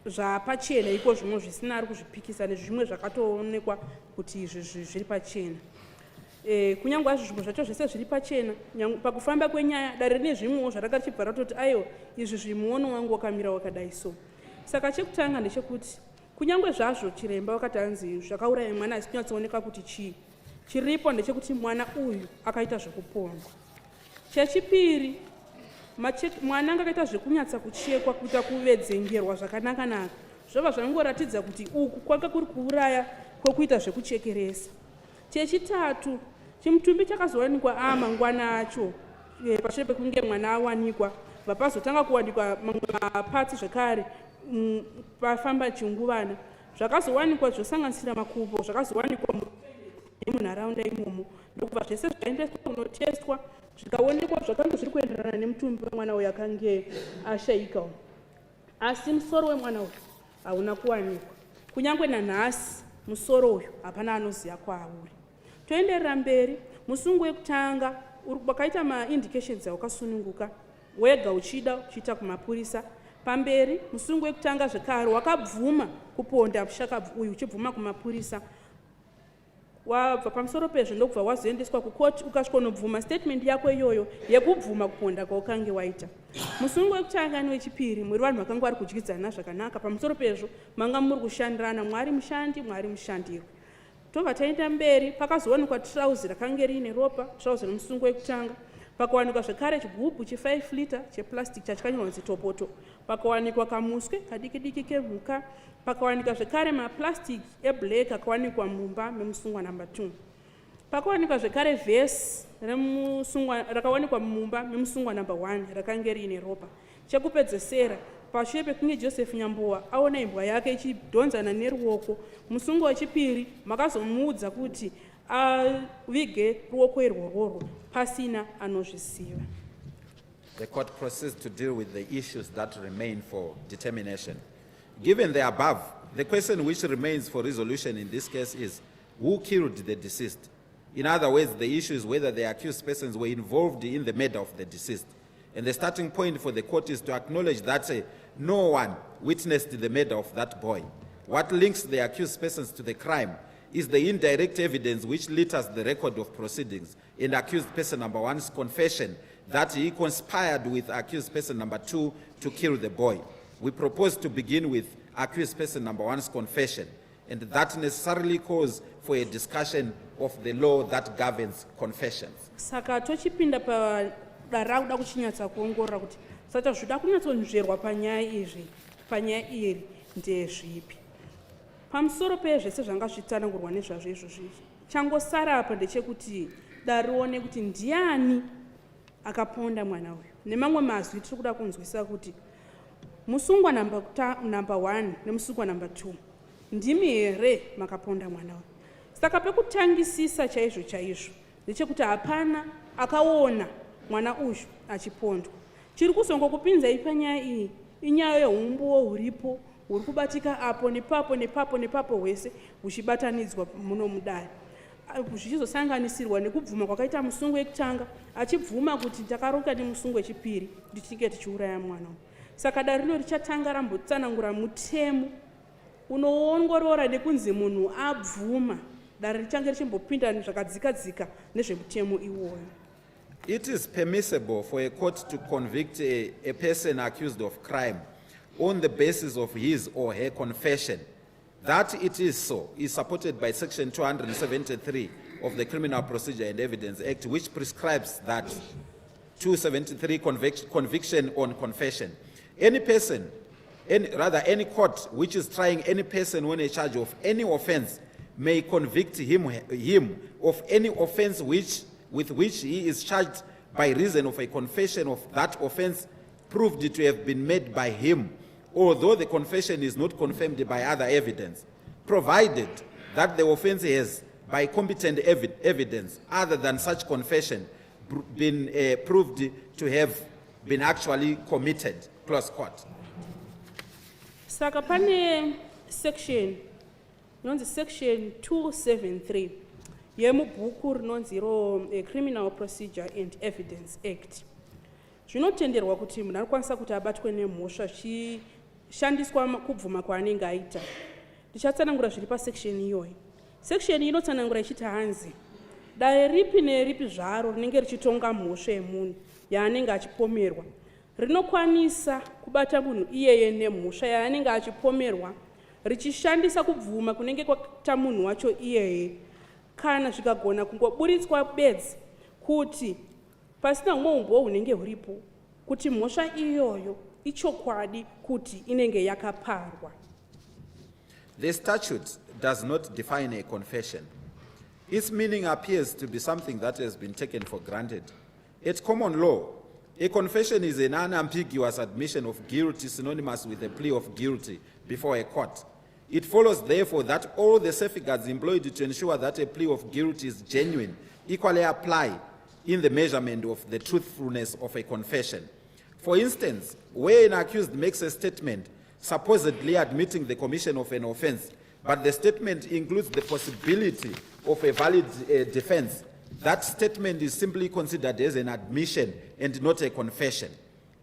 zvapachena iko zvimwe zvisina ari kuzvipikisa nezvimwe zvakatoonekwa kuti izvi zviri pachena. Kunyangwe azvo zvinhu zvacho zvese zviri pachena pakufamba kwenyaya dare rine zvimwewo zvarakachibva ratoti aiwa izvi zvimuono wangu wakamira wakadai so. Saka chekutanga ndechekuti kunyangwe zvazvo chiremba wakati hanzi zvakauraya mwana asi kunyatsooneka kuti chii chiripo ndechekuti mwana uyu akaita zvekupondwa. Chechipiri mwana akaita zvekunyatsa kuchekwa kuita kuvedzengerwa zvakanaka zvobva zvangoratidza kuti uku kwanga kuri kuuraya kwekuita zvekuchekeresa. Chechitatu chimutumbi chakazowanikwa mangwana acho pashure pekunge mwana awanikwa vapazotanga kuwanikwa mamwe mapatsi zvakare pafamba chinguvana zvakazowanikwa zvosanganisira makubo zvakazowanikwa munharaunda imomo ndokubva zvese zvaendeswa kunotestwa zvikaonekwa zvakanga zviri kuenderana nemutumbi wemwana uyu akange ashayika. Asi musoro wemwana uyu hauna kuwanikwa. Kunyangwe nanhasi musoro uyu hapana anoziva kwauri. Toenderera mberi, musungu wekutanga wakaita ma-indications awakasununguka wega uchida uchiita kumapurisa. Pamberi musungu wekutanga zvekare wakabvuma kuponda mushaka uyu uchibvuma kumapurisa. Wabva pamusoro pezvo ndokubva wazoendeswa kukoti ukasvikonobvuma statement yako iyoyo yekubvuma kuponda kwaukange waita. Musungu wekutanga newechipiri muri vanhu vakanga vari kudyidzana zvakanaka. Pamusoro pezvo manga muri kushandirana, mwari mushandi mwari mushandirwa. Tobva taenda mberi pakazowanikwa trouser rakanga riine ropa, trouser remusungu wekutanga. pakawanikwa zvekare chigubhu che5 lita cheplastic chachakanyorwa kunzi topoto, pakawanikwa kamuswe kadiki diki kemhuka, pakawanikwa zvekare maplastic eblack akawanikwa mumba memusungwa number 2, pakawanikwa zvekare vhesi rakawanikwa mumba memusungwa number 1 rakanga riine ropa. Chekupedzesera, pashure pekunge Joseph Nyambowa aona imbwa yake ichidhonzana neruoko, musungwa wechipiri makazomuudza kuti avige ruoko irworworwo pasina anozviziva. The court proceeds to deal with the issues that remain for determination. Given the above, the question which remains for resolution in this case is who killed the deceased? In other words, the issue is whether the accused persons were involved in the murder of the deceased. And the starting point for the court is to acknowledge that no one witnessed the murder of that boy. What links the accused persons to the crime is the indirect evidence which litters the record of proceedings in accused person number 1's confession that he conspired with accused person number 2 to kill the boy. We propose to begin with accused person number 1's confession, and that necessarily calls for a discussion of the law that governs confessions. Saka tochipinda pa dara kuda kuchinyatsa kuongorora kuti saka zvida kunyatsonzverwa panyaya iri ndezvipi. Pamusoro pezvese zvanga zvitsanangurwa nezvazvo izvozvi, changosara apa ndechekuti darione kuti ndiani akaponda mwana uyu. Nemamwe mazwi tiri kuda kunzwisa kuti musungwa number 1 nemusungwa number 2 ndimi here makaponda mwana uyu. Saka pekutangisisa chaizvo ndechekuti hapana akaona mwana uyu achipondwa. Chiri kuzongokupinzai panyaya iyi inyaya yeumbuwo huripo huri kubatika apo nepapo hwese huchibatanidzwa muno mudare, zvichizosanganisirwa nekubvuma kwakaita musungu wekutanga achibvuma kuti takaroka nemusungu wechipiri kuti tinge tichiuraya mwana. Saka dare rino richatanga rambotsanangura mutemo unoongorora nekunzi munhu abvuma, dare richange richimbopinda zvakadzika nezvemutemo iwoyo. It is permissible for a court to convict a person accused of crime on the basis of his or her confession. That it is so is supported by Section 273 of the Criminal Procedure and Evidence Act, which prescribes that 273 conviction on confession. Any person, any court which is trying any person on a charge of any offense may convict him of any offense with which he is charged by reason of a confession of that offense proved to have been made by him, although the confession is not confirmed by other evidence, provided that the offense has, by competent evidence other than such confession, been proved to have been actually committed. Close quote. Saka pane section 273 yemubhuku rinonzi Criminal Procedure and Evidence Act. Zvinotenderwa kuti munhu anokwanisa kuti abatwe nemhosva zvishandiswa kubvuma kwaanenge aita. Ndichatsanangura zviri pasection iyoyi. Section inotsanangura ichiti hanzi dare ripi neripi zvaro rinenge richitonga mhosva yemunhu yaanenge achipomerwa rinokwanisa kubata munhu iyeye nemhosva yaanenge achipomerwa richishandisa kubvuma kunenge kwaita munhu wacho iyeye, kana zvikagona kungoburitswa bedzi kuti pasina humwe umboo hunenge huripo kuti mhosva iyoyo ichokwadi kuti inenge yakaparwa. The statute does not define a confession. Its meaning appears to be something that has been taken for granted. At common law, a confession is an unambiguous admission of guilt synonymous with a plea of guilty before a court. It follows, therefore, that all the safeguards employed to ensure that a plea of guilt is genuine equally apply in the measurement of the truthfulness of a confession. For instance, where an accused makes a statement supposedly admitting the commission of an offense, but the statement includes the possibility of a valid defense, that statement is simply considered as an admission and not a confession.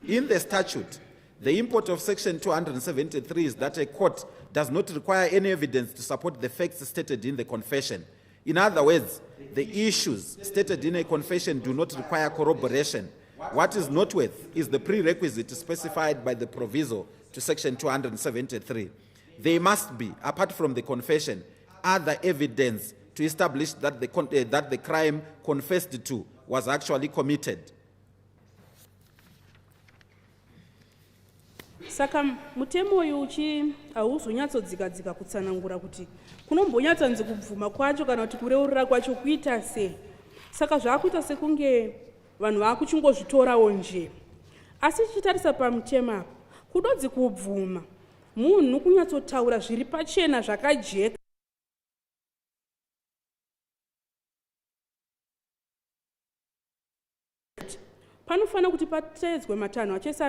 In the statute, the import of Section 273 is that a court does not require any evidence to support the facts stated in the confession. In other words, the issues stated in a confession do not require corroboration. What is noteworthy is the prerequisite specified by the proviso to Section 273. There must be, apart from the confession, other evidence to establish that the crime confessed to was actually committed. Saka mutemo uyu hauzonyatsodzika kutsanangura kuti kunombonyatsanzi kubvuma kwacho kana kuti kureurira kwacho kuita sei. Saka zvaakuita sekunge vanhu vakuchingozvitorawo nje. Asi tichitarisa pamutemo apa, kudodzi kubvuma munhu kunyatsotaura zviri pachena zvakajeka. Panofanira kuti pateedzwe matanho achese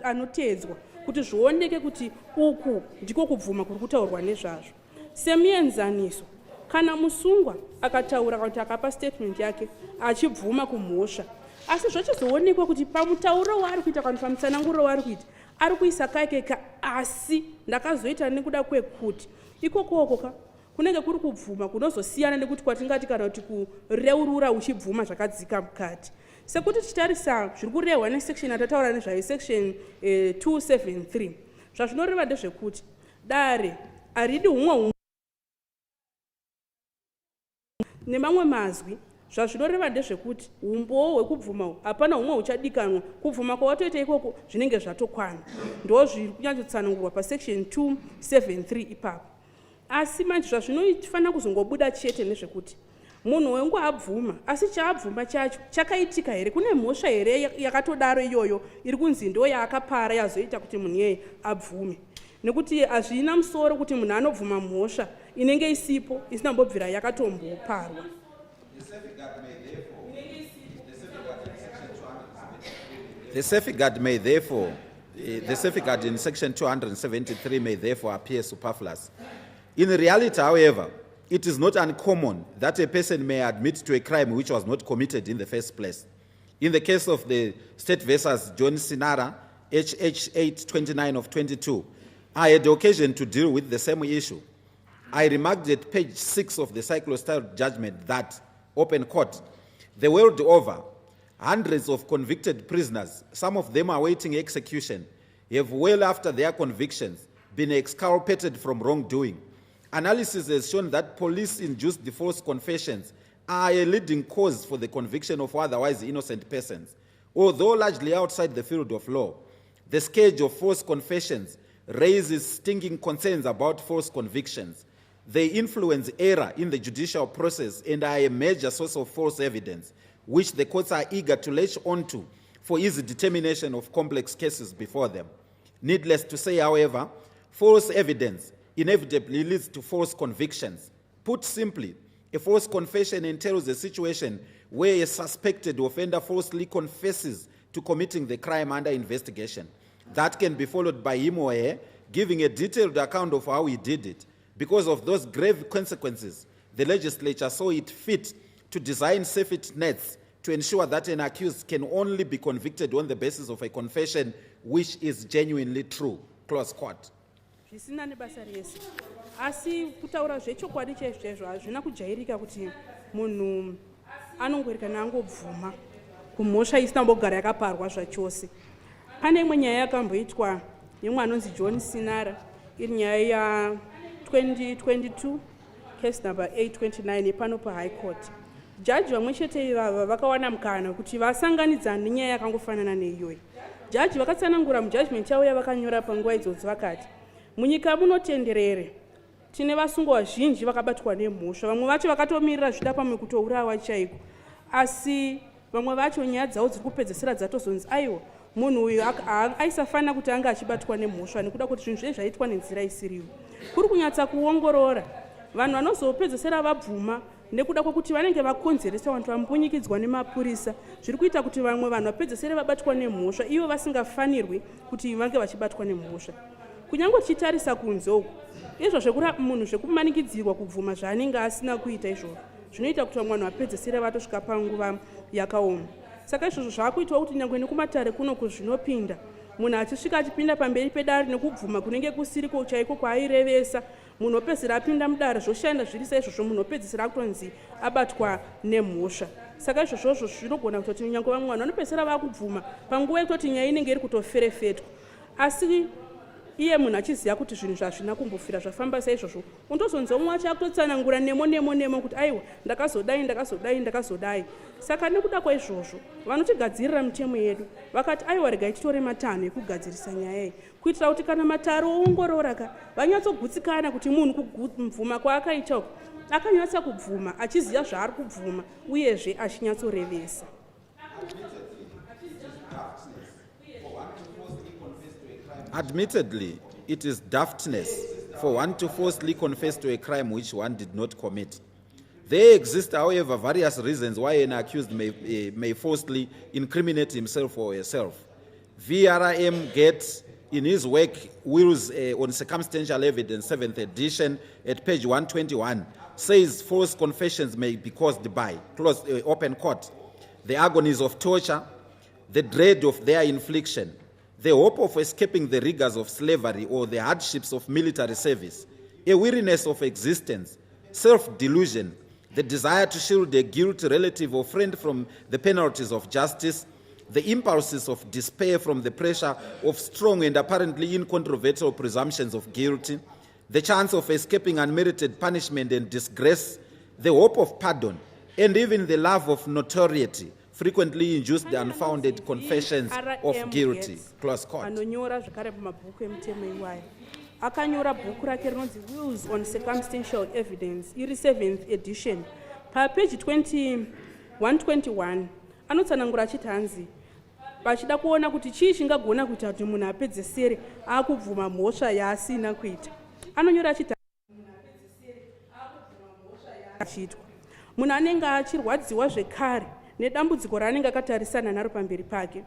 anoteedzwa kuti zvioneke kuti uku ndiko kubvuma kuri kutaurwa nezvazvo. Semienzaniso, kana musungwa akataura kuti akapa statement yake achibvuma kumhosva, asi zvachizoonekwa kuti pamutauro waari kuita kana pamutsananguriro waari kuita ari kuisa kaikeka, asi ndakazoita nekuda kwekuti ikokoko kunenge kuri kubvuma kunozosiyana nekuti kwatingati kana kuti kureurura uchibvuma zvakadzika mukati. Sekuti tichitarisa zviri kurehwa nesection yatataura nezvayo, section 273, zvazvinoreva ndezvekuti dare haridi humwe nemamwe mazwi. Zvazvinoreva ndezvekuti umbowo hwekubvuma hapana humwe huchadikanwa, kubvuma kwawatoita ikoko zvinenge zvatokwana. Ndo zviri kunyatsotsanangurwa pasection 273 ipapo. Asi manje zvazvinofanira kuzongobuda chete nezvekuti munhu wengu abvuma, asi chaabvuma chacho chakaitika here, kune mhosva here yakatodaro iyoyo iri kunzi ndo yaakapara yazoita kuti munhu yeye abvume. Nekuti hazvina musoro kuti munhu anobvuma mhosva inenge isipo isina mbobvira yakatomboparwa. The safeguard may therefore, the safeguard in section 273 may therefore appear superfluous. In reality, however, it is not uncommon that a person may admit to a crime which was not committed in the first place. In the case of the State versus John Sinara, HH 829 of 22, I had occasion to deal with the same issue. I remarked at page 6 of the cyclostyle judgment that, open court, the world over, hundreds of convicted prisoners, some of them awaiting execution, have well after their convictions been exculpated from wrongdoing. Analysis has shown that police-induced false confessions are a leading cause for the conviction of otherwise innocent persons. Although largely outside the field of law, the scourge of false confessions raises stinging concerns about false convictions. They influence error in the judicial process and are a major source of false evidence, which the courts are eager to latch onto for easy determination of complex cases before them. Needless to say, however, false evidence inevitably leads to false convictions. Put simply, a false confession entails a situation where a suspected offender falsely confesses to committing the crime under investigation. That can be followed by him or her giving a detailed account of how he did it. Because of those grave consequences, the legislature saw it fit to design safety nets to ensure that an accused can only be convicted on the basis of a confession which is genuinely true. Close quote. Zvisina nebasa rese. Asi kutaura zvechokwadi chaizvo hazvina kujairika kuti munhu anongorika nangobvuma kumhosva isina mbogara yakaparwa zvachose. Pane imwe nyaya yakamboitwa yemwe anonzi John Sinara, iri nyaya ya 2022 case number 829 pano paHigh Court. Jaji vamwe chete ivava vakawana mukana kuti vasanganidza nenyaya yakangofanana neiyoyi. Jaji vakatsanangura mujudgment yavo yavakanyora panguva idzodzo vakati, munyika munotenderere tine vasungwa vazhinji vakabatwa nemhosva, vamwe vacho vakatomirira zvida pamwe kutourawa chaiko, asi vamwe vacho nyaya dzavo dziri kupedzesera dzatozonzi aiwa munhu uyu aisafanira kuti anga achibatwa nemhosva nekuda kuti zvinhu zvei zvaitwa nenzira isiriyo. Kuri kunyatsa kuongorora vanhu vanozopedzesera vabvuma nekuda kwekuti vanenge vakonzeresa vanhu vambunyikidzwa nemapurisa, zviri kuita kuti vamwe vanhu vapedzesere vabatwa nemhosva ivo vasingafanirwi kuti vange vachibatwa nemhosva. Kunyange tichitarisa kunze uku, izvo munhu zvekumanikidzirwa kubvuma zvaanenge asina kuita izvozvo zvinoita kuti vamwe vanhu vapedzesere vatosvika panguva yakaoma. Saka izvozvo zvaakuitwa kuti nyangwe nekumatare kuno kuzvinopinda munhu achisvika achipinda pamberi pedare nekubvuma kunenge kusiriko chaiko kwaairevesa, munhu opedzisira apinda mudare zvoshanda zviri saizvozvo munhu opedzisira akutonzi abatwa nemhosva. Saka izvozvo zvinogona kutoti nyangwe vamwe vanhu vanopedzisira vakubvuma panguva yekutoti nyaya inenge iri kutoferefetwa. Asi iye munhu achiziva kuti zvinhu zvazvina kumbofira zvafamba saizvozvo undozonzwa mumwe wacho akutotsanangura nemo kuti aiwa ndakazodai. Saka nekuda kwaizvozvo vanotigadzirira mitemo yedu vakati aiwa regai titore matanho ekugadzirisa nyaya iyi kuitira kuti kana mataro oongorora vanyatsogutsikana kuti munhu kubvuma kwaakaita uku akanyatsa kubvuma achiziva zvaari kubvuma uyezve achinyatsorevesa. Admittedly, it is daftness for one to falsely confess to a crime which one did not commit. There exist, however, various reasons why an accused may falsely incriminate himself or herself. VRM gets, in his work, Wills on Circumstantial Evidence, 7th edition, at page 121, says false confessions may be caused by, open quote, the agonies of torture, the dread of their infliction, the hope of escaping the rigors of slavery or the hardships of military service, a weariness of existence, self-delusion, the desire to shield a guilty relative or friend from the penalties of justice, the impulses of despair from the pressure of strong and apparently incontrovertible presumptions of guilt, the chance of escaping unmerited punishment and disgrace, the hope of pardon, and even the love of notoriety, frequently induced the unfounded confessions of guilty. Close quote. Anonyora zvakare pamabhuku emitemo iwayo. Akanyora bhuku rake rinonzi Wills on Circumstantial Evidence, iri 7th edition. Page 121 anotsanangura achiti hanzi vachida kuona kuti chii chingagona kuita kuti munhu apedze sere akubvuma mhosva yaasina kuita. Anonyora achiti achitwa munhu anenge achirwadziwa zvekare nedambudziko raanenge akatarisana naro pamberi pake.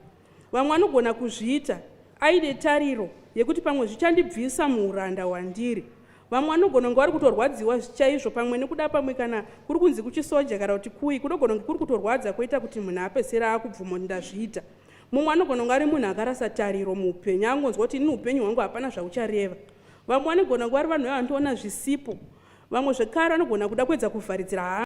Vamwe anogona kuzviita aine tariro yekuti pamwe zvichandibvisa muuranda wandiri. Vamwe anogona kunge vari kutorwadziwa chaizvo pamwe nekuda pamwe kana kuri kunzi kuchisoja kana kuti kui kunogona kunge kuri kutorwadza kwoita kuti munhu apesera akubvuma ndazviita. Mumwe anogona kunge ari munhu akarasa tariro muupenyu angonzwa kuti ini upenyu hwangu hapana zvauchareva. Vamwe anogona kunge vari vanhu vandoona zvisipo. Vamwe zvekare anogona kuda kuedza kuvharidzira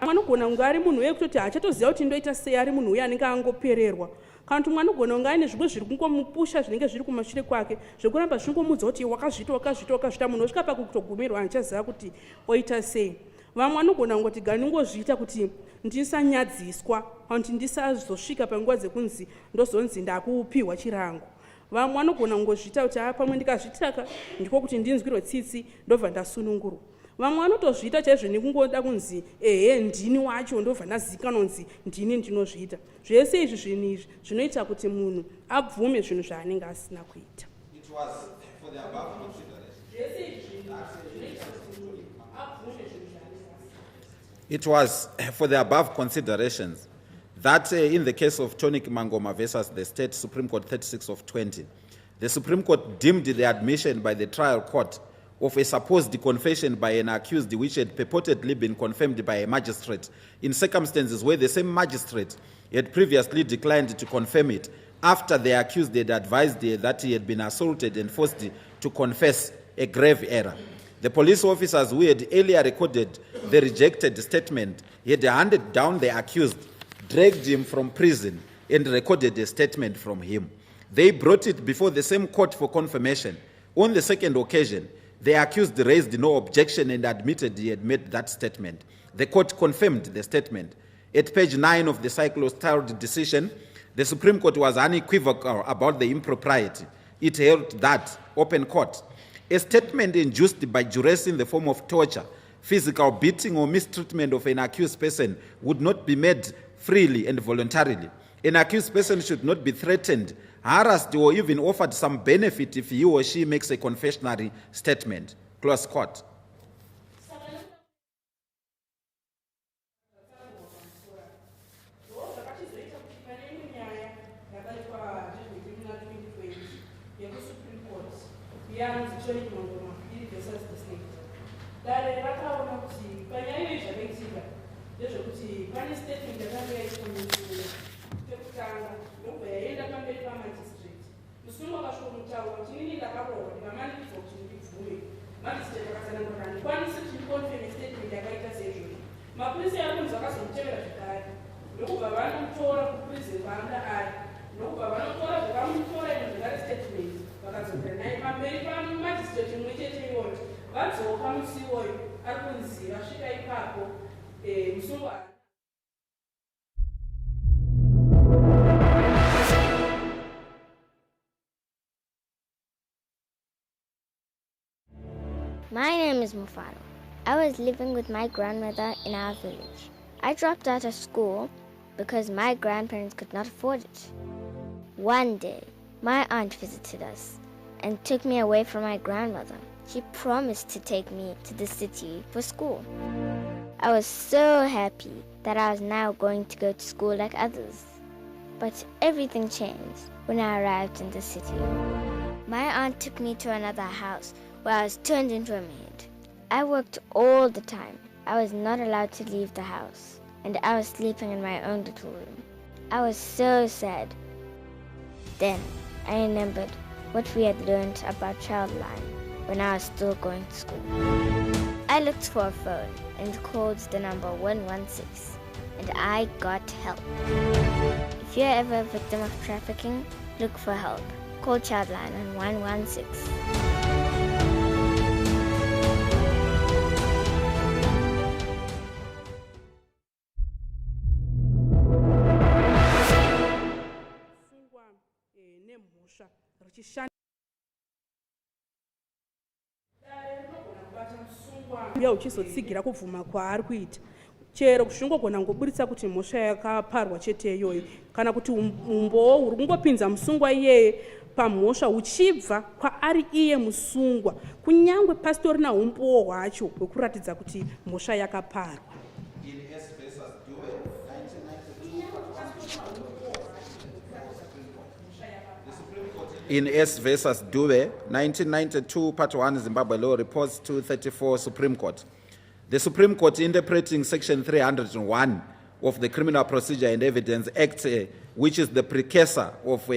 anogona kunge ari munhu wekutoti haachatoziva kuti ndoita sei ari munhu uye anenge angopererwa. Kana kuti mwana anogona kunge aine zvimwe zviri kungomupusha zvinenge zviri kumashure kwake zvekuramba zvingomudza kuti wakazviita munhu osvika pakutogumirwa achaziva kuti oita sei. Vamwe anogona kungoti ganingozviita kuti ndisanyadziswa kana kuti ndisazosvika panguva dzekunzi ndozonzi ndakupiwa chirango. Vamwe anogona kungozviita kuti pamwe ndikazvitaka ndiko kuti ndinzwirwe tsitsi ndobva ndasunungurwa. Vamwe vanotozviita chaizvo nekungoda kunzi ndini wacho ndobva ndazivikanwa kunzi ndini ndinozviita. Zvese izvi zvinhu izvi zvinoita kuti munhu abvume zvinhu zvaanenge asina kuita. It was for the above considerations that in the case of Tony Mangoma versus the State Supreme Court 36 of 20, the Supreme Court deemed the admission by the trial court of a supposed confession by an accused which had purportedly been confirmed by a magistrate in circumstances where the same magistrate had previously declined to confirm it after the accused had advised that he had been assaulted and forced to confess a grave error. The police officers who had earlier recorded the rejected statement had handed down the accused, dragged him from prison, and recorded a statement from him. They brought it before the same court for confirmation. On the second occasion, the accused raised no objection and admitted he had made that statement. The court confirmed the statement. At page 9 of the cyclo-styled decision, the Supreme Court was unequivocal about the impropriety. It held that, open court, a statement induced by duress in the form of torture, physical beating or mistreatment of an accused person would not be made freely and voluntarily. An accused person should not be threatened, harassed, or even offered some benefit if he or she makes a confessionary statement. Close quote. Mapurisa yakunzi akazomutevera zvekare ndokubva pamberi pamajistrate imwe chete iyoyo vadzoka musi iwoyo ari kunzi vasvika ipapo musungwa. My name is Mufaro. I was living with my grandmother in our village. I dropped out of school because my grandparents could not afford it. One day, my aunt visited us and took me away from my grandmother. She promised to take me to the city for school. I was so happy that I was now going to go to school like others. But everything changed when I arrived in the city. My aunt took me to another house where I was turned into a maid. I worked all the time. I was not allowed to leave the house, and I was sleeping in my own little room. I was so sad. Then I remembered what we had learned about child line when I was still going to school. I looked for a phone and called the number 116, and I got help. If you're ever a victim of trafficking, look for help. Call Childline on 116. Uchizotsigira kubvuma kwaari kuita chero zvingogona ngoburitsa kuti mhosva yakaparwa chete iyoyo kana kuti umbowo huri kungopinza musungwa iyeye pamhosva uchibva kwaari iye musungwa kunyange pasitorina umbowo hwacho hwekuratidza kuti mhosva yakaparwa. In S versus Dube, 1992, Part 1 Zimbabwe Law Reports 234 Supreme Court. The Supreme Court, interpreting Section 301 of the Criminal Procedure and Evidence Act, which is the precursor of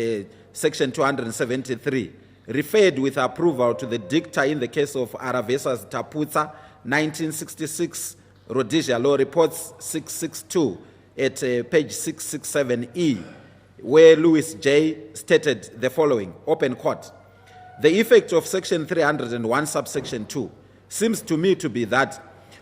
Section 273, referred with approval to the dicta in the case of Ara versus Tapiwa, 1966, Rhodesia Law Reports 662 at page 667E, where Louis J. stated the following, open court. The effect of Section 301, subsection 2, seems to me to be that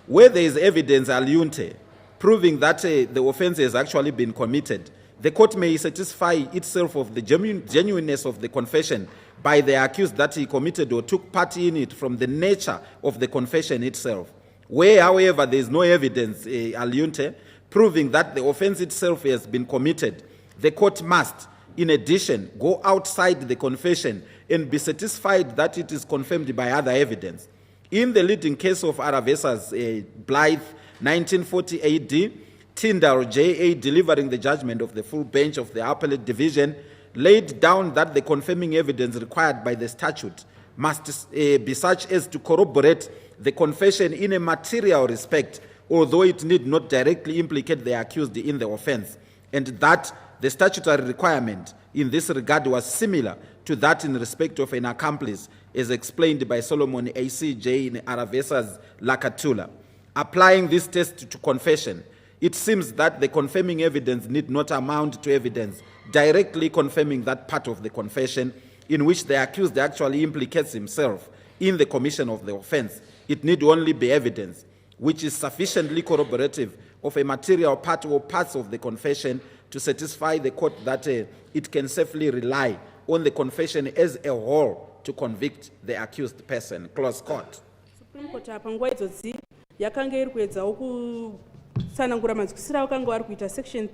where there is evidence aliunte proving that the offense has actually been committed, the court may satisfy itself of the genuineness of the confession by the accused that he committed or took part in it from the nature of the confession itself. Where, however, there is no evidence aliunte proving that the offense itself has been committed, the court must, in addition, go outside the confession and be satisfied that it is confirmed by other evidence. In the leading case of Ara versus Blythe, 1940 AD, Tyndall J.A., delivering the judgment of the full bench of the appellate division, laid down that the confirming evidence required by the statute must be such as to corroborate the confession in a material respect, although it need not directly implicate the accused in the offense, and that the statutory requirement in this regard was similar to that in respect of an accomplice, as explained by Solomon A.C.J. in Ara versus Lakatula. Applying this test to confession, it seems that the confirming evidence need not amount to evidence directly confirming that part of the confession in which the accused actually implicates himself in the commission of the offense. It need only be evidence which is sufficiently corroborative of a material part or parts of the confession to satisfy the court that it can safely rely on the confession as a whole to convict the accused person. Close court. Supreme Court apa nguva idzodzi yakanga iri kuedzawo kutsanangura manzwisiro akanga vari kuita section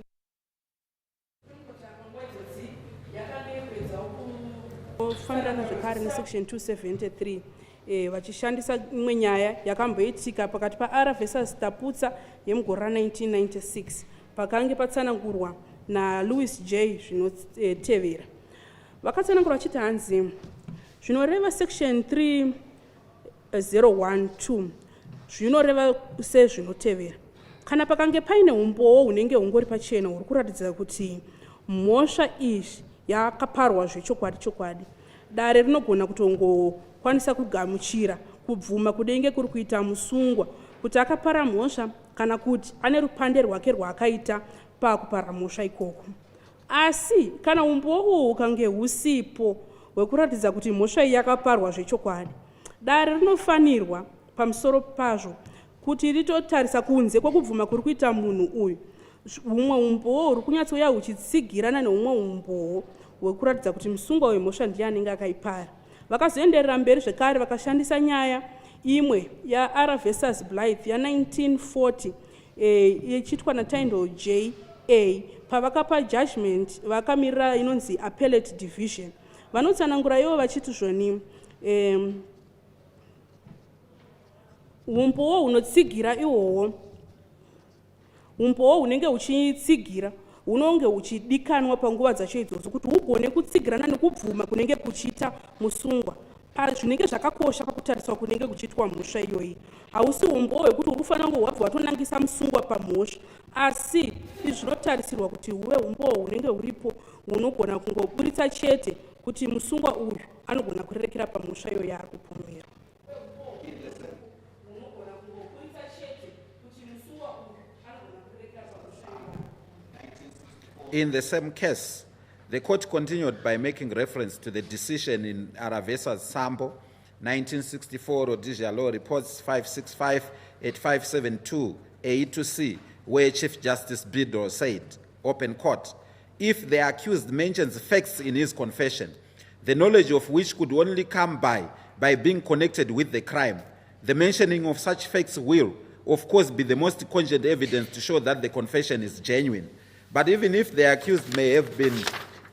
fambirana zvekare nesection 273 vachishandisa imwe nyaya yakamboitika pakati paAra versus Tapiwa yemugore ra1996 pakange patsanangurwa naLouis J. zvinotevera. Vakatsanangura vachiti hanzi zvinoreva section 3012 zvinoreva sezvinotevera. Kana pakange paine umbowo hunenge hungori pachena huri kuratidza kuti mhosva izvi yakaparwa zvechokwadi, dare rinogona kutongokwanisa kugamuchira kubvuma kudenge kuri kuita musungwa kuti akapara mhosva kana kuti ane rupande rwake rwaakaita pakupara mhosva ikoko. Asi kana umbowo ukange husipo hwekuratidza kuti mhosva iyi yakaparwa zvechokwadi. Dare rinofanirwa pamusoro pazvo kuti ritotarisa kunze kwekubvuma kuri kuita munhu uyu humwe umboo huri kunyatsouya huchitsigirana nehumwe umboo hwekuratidza kuti musungwa wemhosva ndiye anenge akaipara. Vakazoenderera mberi zvekare vakashandisa nyaya imwe yaR versus Blythe ya1940 ichiitwa naTyndall J.A. pavakapa judgment vakamirira inonzi appellate division. Vanotsanangura ivo vachiti zvoni umboo hunotsigira ihwohwo, umboo hunenge huchitsigira hunonge huchidikanwa panguva dzacho idzodzo kuti hugone kutsigirana nekubvuma kunenge kuchiita musungwa zvinenge zvakakosha pakutariswa kunenge kuchiitwa mhosva iyoyi. Hausi umboo hwekuti hunofanira kunge hwabva hwatonangisa musungwa pamhosva, asi izvi zvinotarisirwa kuti huve umboo hunenge huripo hunogona kungoburitsa chete kuti musungwa uyu anogona kurerekera pamhosva iyoyi yaari kupomerwa. In the same case, the court continued by making reference to the decision in R versus Sambo, 1964 Rhodesia Law Reports 565 at 572 A to C, where Chief Justice Bidor said, open court, if the accused mentions facts in his confession, the knowledge of which could only come by being connected with the crime, the mentioning of such facts will, of course, be the most cogent evidence to show that the confession is genuine. But even if the accused may have been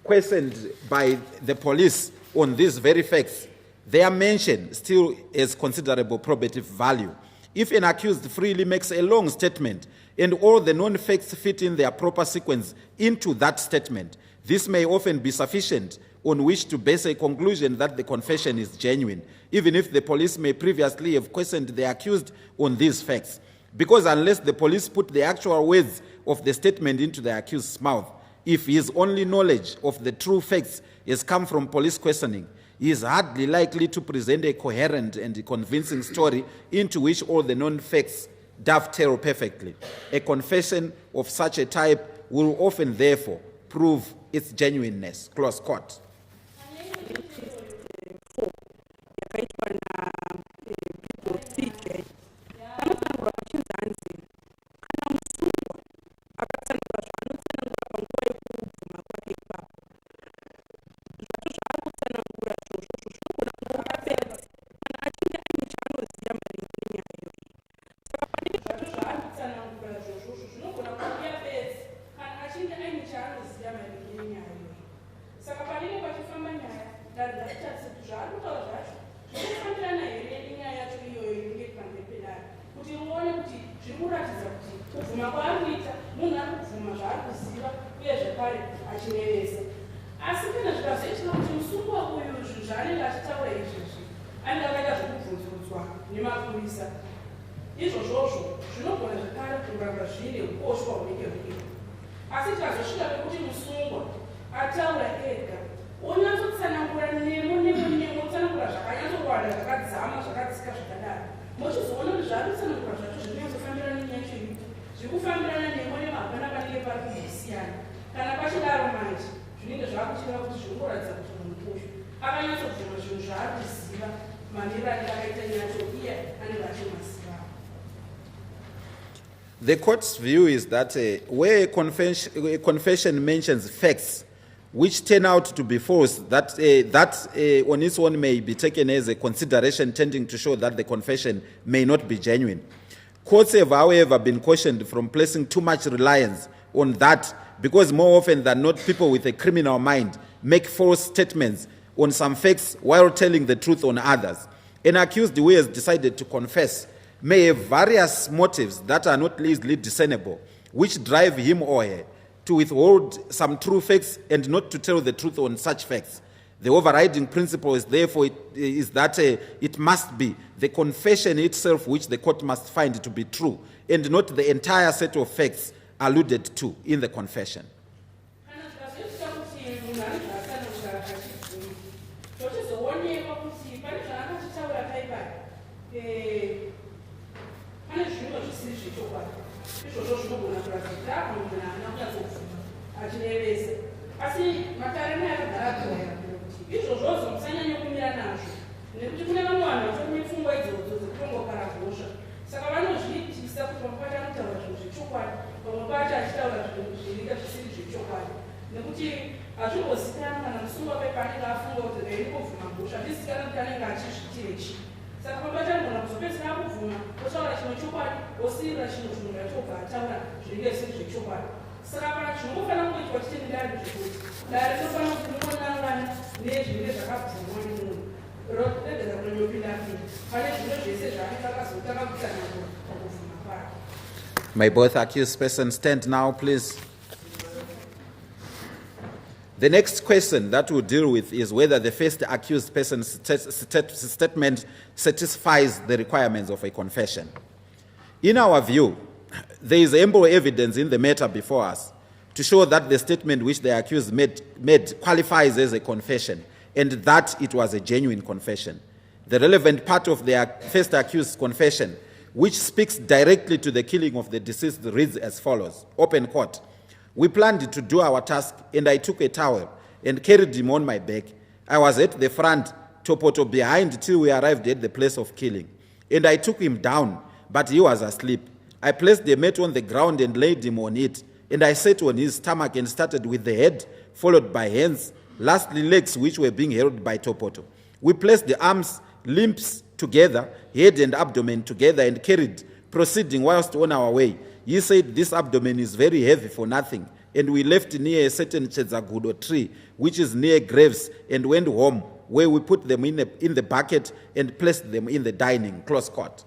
questioned by the police on these very facts, their mention still has considerable probative value. If an accused freely makes a long statement and all the known facts fit in their proper sequence into that statement, this may often be sufficient on which to base a conclusion that the confession is genuine, even if the police may previously have questioned the accused on these facts. Because unless the police put the actual words of the statement into the accused's mouth, if his only knowledge of the true facts has come from police questioning, he is hardly likely to present a coherent and convincing story into which all the known facts dovetail perfectly. A confession of such a type will often therefore prove its genuineness. Close quote. The court's view is that where a confession mentions facts which turn out to be false, that on its own may be taken as a consideration tending to show that the confession may not be genuine. Courts have, however, been cautioned from placing too much reliance on that because more often than not, people with a criminal mind make false statements on some facts while telling the truth on others. An accused who has decided to confess may have various motives that are not easily discernible, which drive him or her to withhold some true facts and not to tell the truth on such facts. The overriding principle is therefore that it must be the confession itself which the court must find to be true, and not the entire set of facts alluded to in the confession. kuti izvozvo musanyanya kumira nazvo nekuti kune vamwe vanhu vatori nepfungwa idzodzo dzekutongogara gosha saka vanozviitisa kuti pamwe pacho anotaura zvinhu zvechokwadi pamwe pacho achitaura zvinhu zvinenge zvisiri zvechokwadi nekuti hazvimbozikanwa kana musungwa paanenge afunga kuti reiri kuvhuma gosha hazvizikanwa kuti anenge achizviitire chii saka pamwe pacho anogona kuzopedzisira kuvhuma otaura chimwe chokwadi osiyirira chimwe chinhu yatobva ataura zvinenge zvisiri zvechokwadi saka kana zvinofanira kungoitwa chitini dare zvekuti dare rinofanira kunonangana nezvinenge zvakabvumwa nemunhu rokuregeza kunonyopindapinda pane zvino zvese zvaanenge akazotanga kutsanangura pakuvhuma kwake. May both accused persons stand now, please. The next question that we'll deal with is whether the first accused person's statement satisfies the requirements of a confession. In our view, there is ample evidence in the matter before us to show that the statement which the accused made qualifies as a confession and that it was a genuine confession. The relevant part of the first accused's confession, which speaks directly to the killing of the deceased, reads as follows, open quote, "We planned to do our task and I took a towel and carried him on my back. I was at the front, Topoto behind till we arrived at the place of killing. And I took him down, but he was asleep. I placed the mat on the ground and laid him on it. And I sat on his stomach and started with the head, followed by hands, lastly legs which were being held by Topoto. We placed the arms, limbs together, head and abdomen together and carried, proceeding whilst on our way. He said, this abdomen is very heavy for nothing. And we left near a certain Chezagudo tree, which is near graves, and went home, where we put them in the bucket and placed them in the dining." Close quote.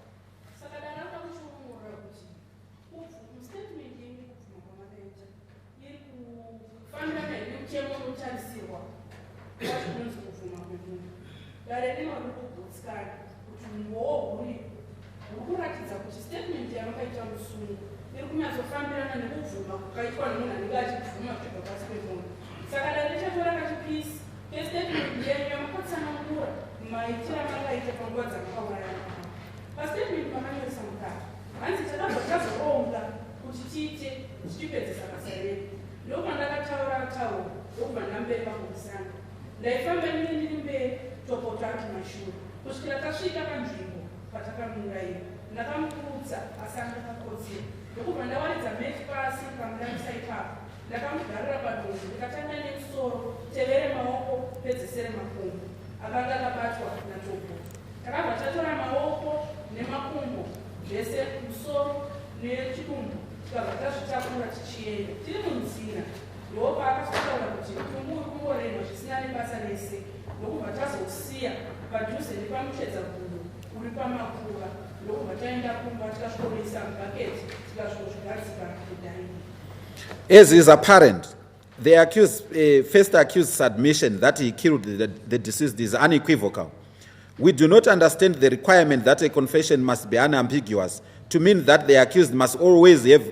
ndaifamba ndiri ndiri mberi Topoto ati mashure kusvikira tasvika panzvimbo patakamiraira ndakamuputsa asi andakakotsera ndokubva ndawaridza meti pasi pamurambisa ipapo ndakamugarira padonzo ndikatanga nemusoro tevere maoko pedzesere makumbo akanga akabatwa naTopoto. Takabva tatora maoko nemakumbo zvese musoro nechidumbu tikabva tazvitakura tichienda tiri munzira ndopa akazotaura kuti mutumbu uri kungorema zvisina nebasa rese ndokubva tazosiya padhuze nepamuchedzagudo uri pamakuva ndokubva taenda kumba tikasvikoisa mubhaketi tikasvikozvigadzika kudaini. As is apparent, the first accused's admission that he killed the deceased is unequivocal. We do not understand the requirement that a confession must be unambiguous to mean that the accused must always have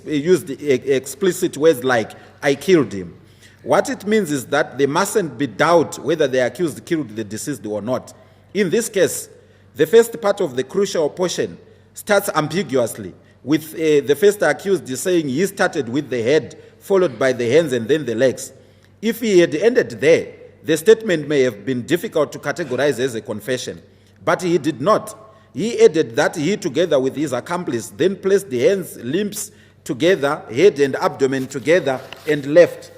used explicit words like, "I killed him." What it means is that there mustn't be doubt whether the accused killed the deceased or not. In this case, the first part of the crucial portion starts ambiguously, with the first accused saying he started with the head, followed by the hands and then the legs. If he had ended there, the statement may have been difficult to categorize as a confession, but he did not. He added that he, together with his accomplice, then placed the hands, limbs together, head and abdomen together, and left.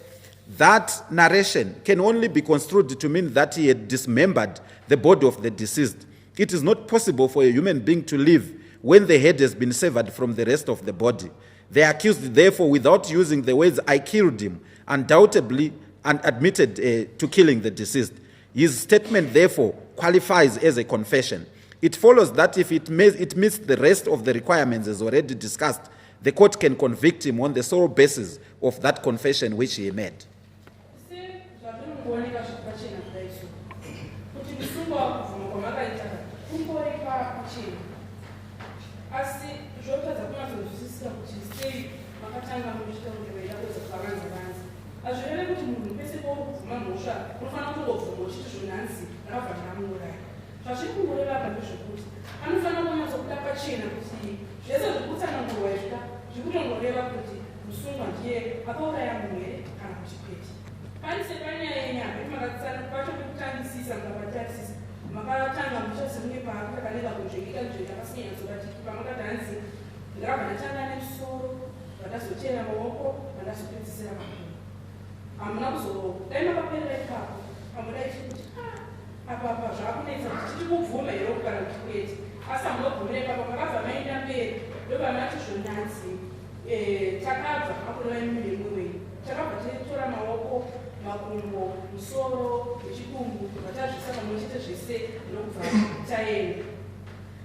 That narration can only be construed to mean that he had dismembered the body of the deceased. It is not possible for a human being to live when the head has been severed from the rest of the body. The accused, therefore, without using the words, "I killed him," undoubtedly admitted to killing the deceased. His statement, therefore, qualifies as a confession. It follows that if it meets the rest of the requirements as already discussed, the court can convict him on the sole basis of that confession which he made. Pani sepanya yenya, makatsana kwacho kutangisisa ngabatarisisa. Makatanga muchazimwe pakuta kaneka kujekika njeka pasinya zobati pamakatanzi ngaraba natanga nemusoro vatazochera maoko vandazopedzisira makuru. Hamuna kuzodaima paperera ipapo pamudai chikuti apa zvakunetsa kuti tichikubvuma here kugara kuti kwete asi hamungabvumira ipapo makabva maenda mberi ndovanati zvonanzi takabva makuru vainu mudengu wenyu takabva titora maoko makumbo musoro nechikumbu vatazvisa pamwe chete zvese ndokubva taenda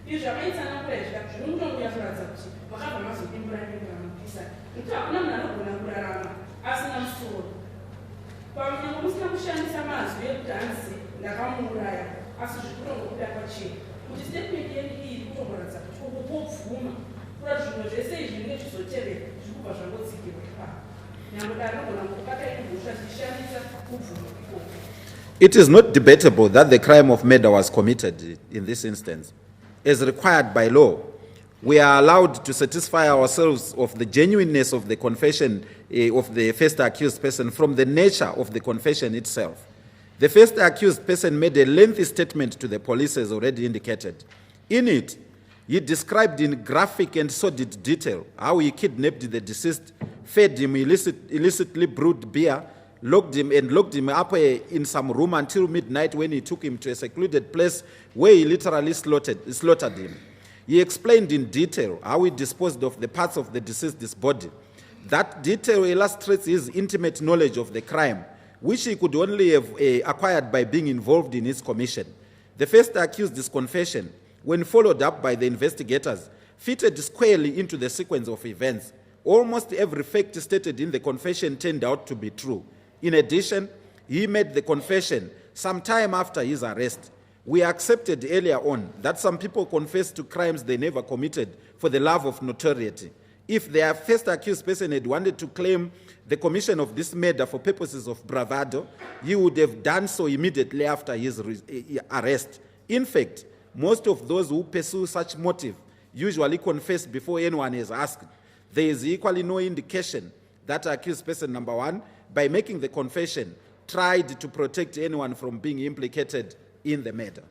izvi zvakaitsanangura zvinongoyakuratidza kuti makabva mazodimbura mapisa nekuti hakuna munhu anogona kurarama asina musoro pamunyango musina kushandisa mazwi ekuti hanzi ndakamuuraya asi zvikunongokuda pachena kuti statement yedu iyi kutongoratidza kuti kokobvuma kura zvimwe zvese izvi zvinenge zvizotevera zvikubva zvangodzikirwa ipapo nyange danogona kukata ikugusha tichishandisa kubvuma ikoko. It is not debatable that the crime of murder was committed in this instance. As required by law, we are allowed to satisfy ourselves of the genuineness of the confession of the first accused person from the nature of the confession itself. The first accused person made a lengthy statement to the police as already indicated. In it, he described in graphic and sordid detail how he kidnapped the deceased, fed him illicitly brewed beer, locked him up in some room until midnight when he took him to a secluded place where he literally slaughtered him. He explained in detail how he disposed of the parts of the deceased's body. That detail illustrates his intimate knowledge of the crime, which he could only have acquired by being involved in its commission. The first accused's confession, when followed up by the investigators, fitted squarely into the sequence of events. Almost every fact stated in the confession turned out to be true. In addition, he made the confession some time after his arrest. We accepted earlier on that some people confess to crimes they never committed for the love of notoriety. If their first accused person had wanted to claim the commission of this murder for purposes of bravado, he would have done so immediately after his arrest. In fact, most of those who pursue such motive usually confess before anyone is asked. There is equally no indication that accused person number one, by making the confession, tried to protect anyone from being implicated in the murder.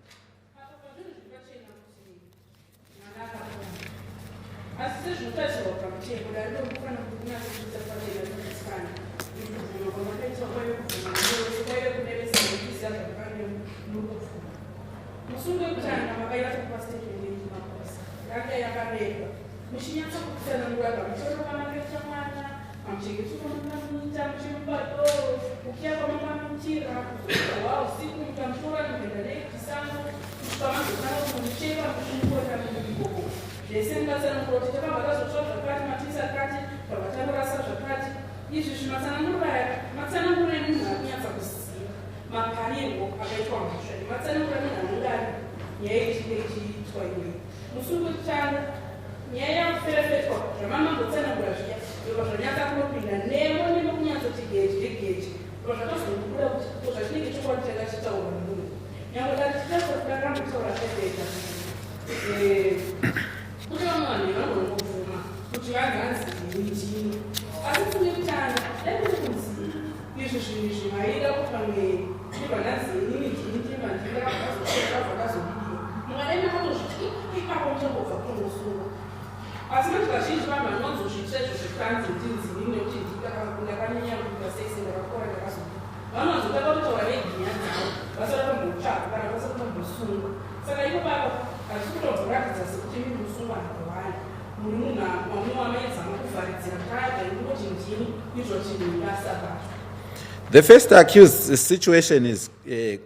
The first accused's situation is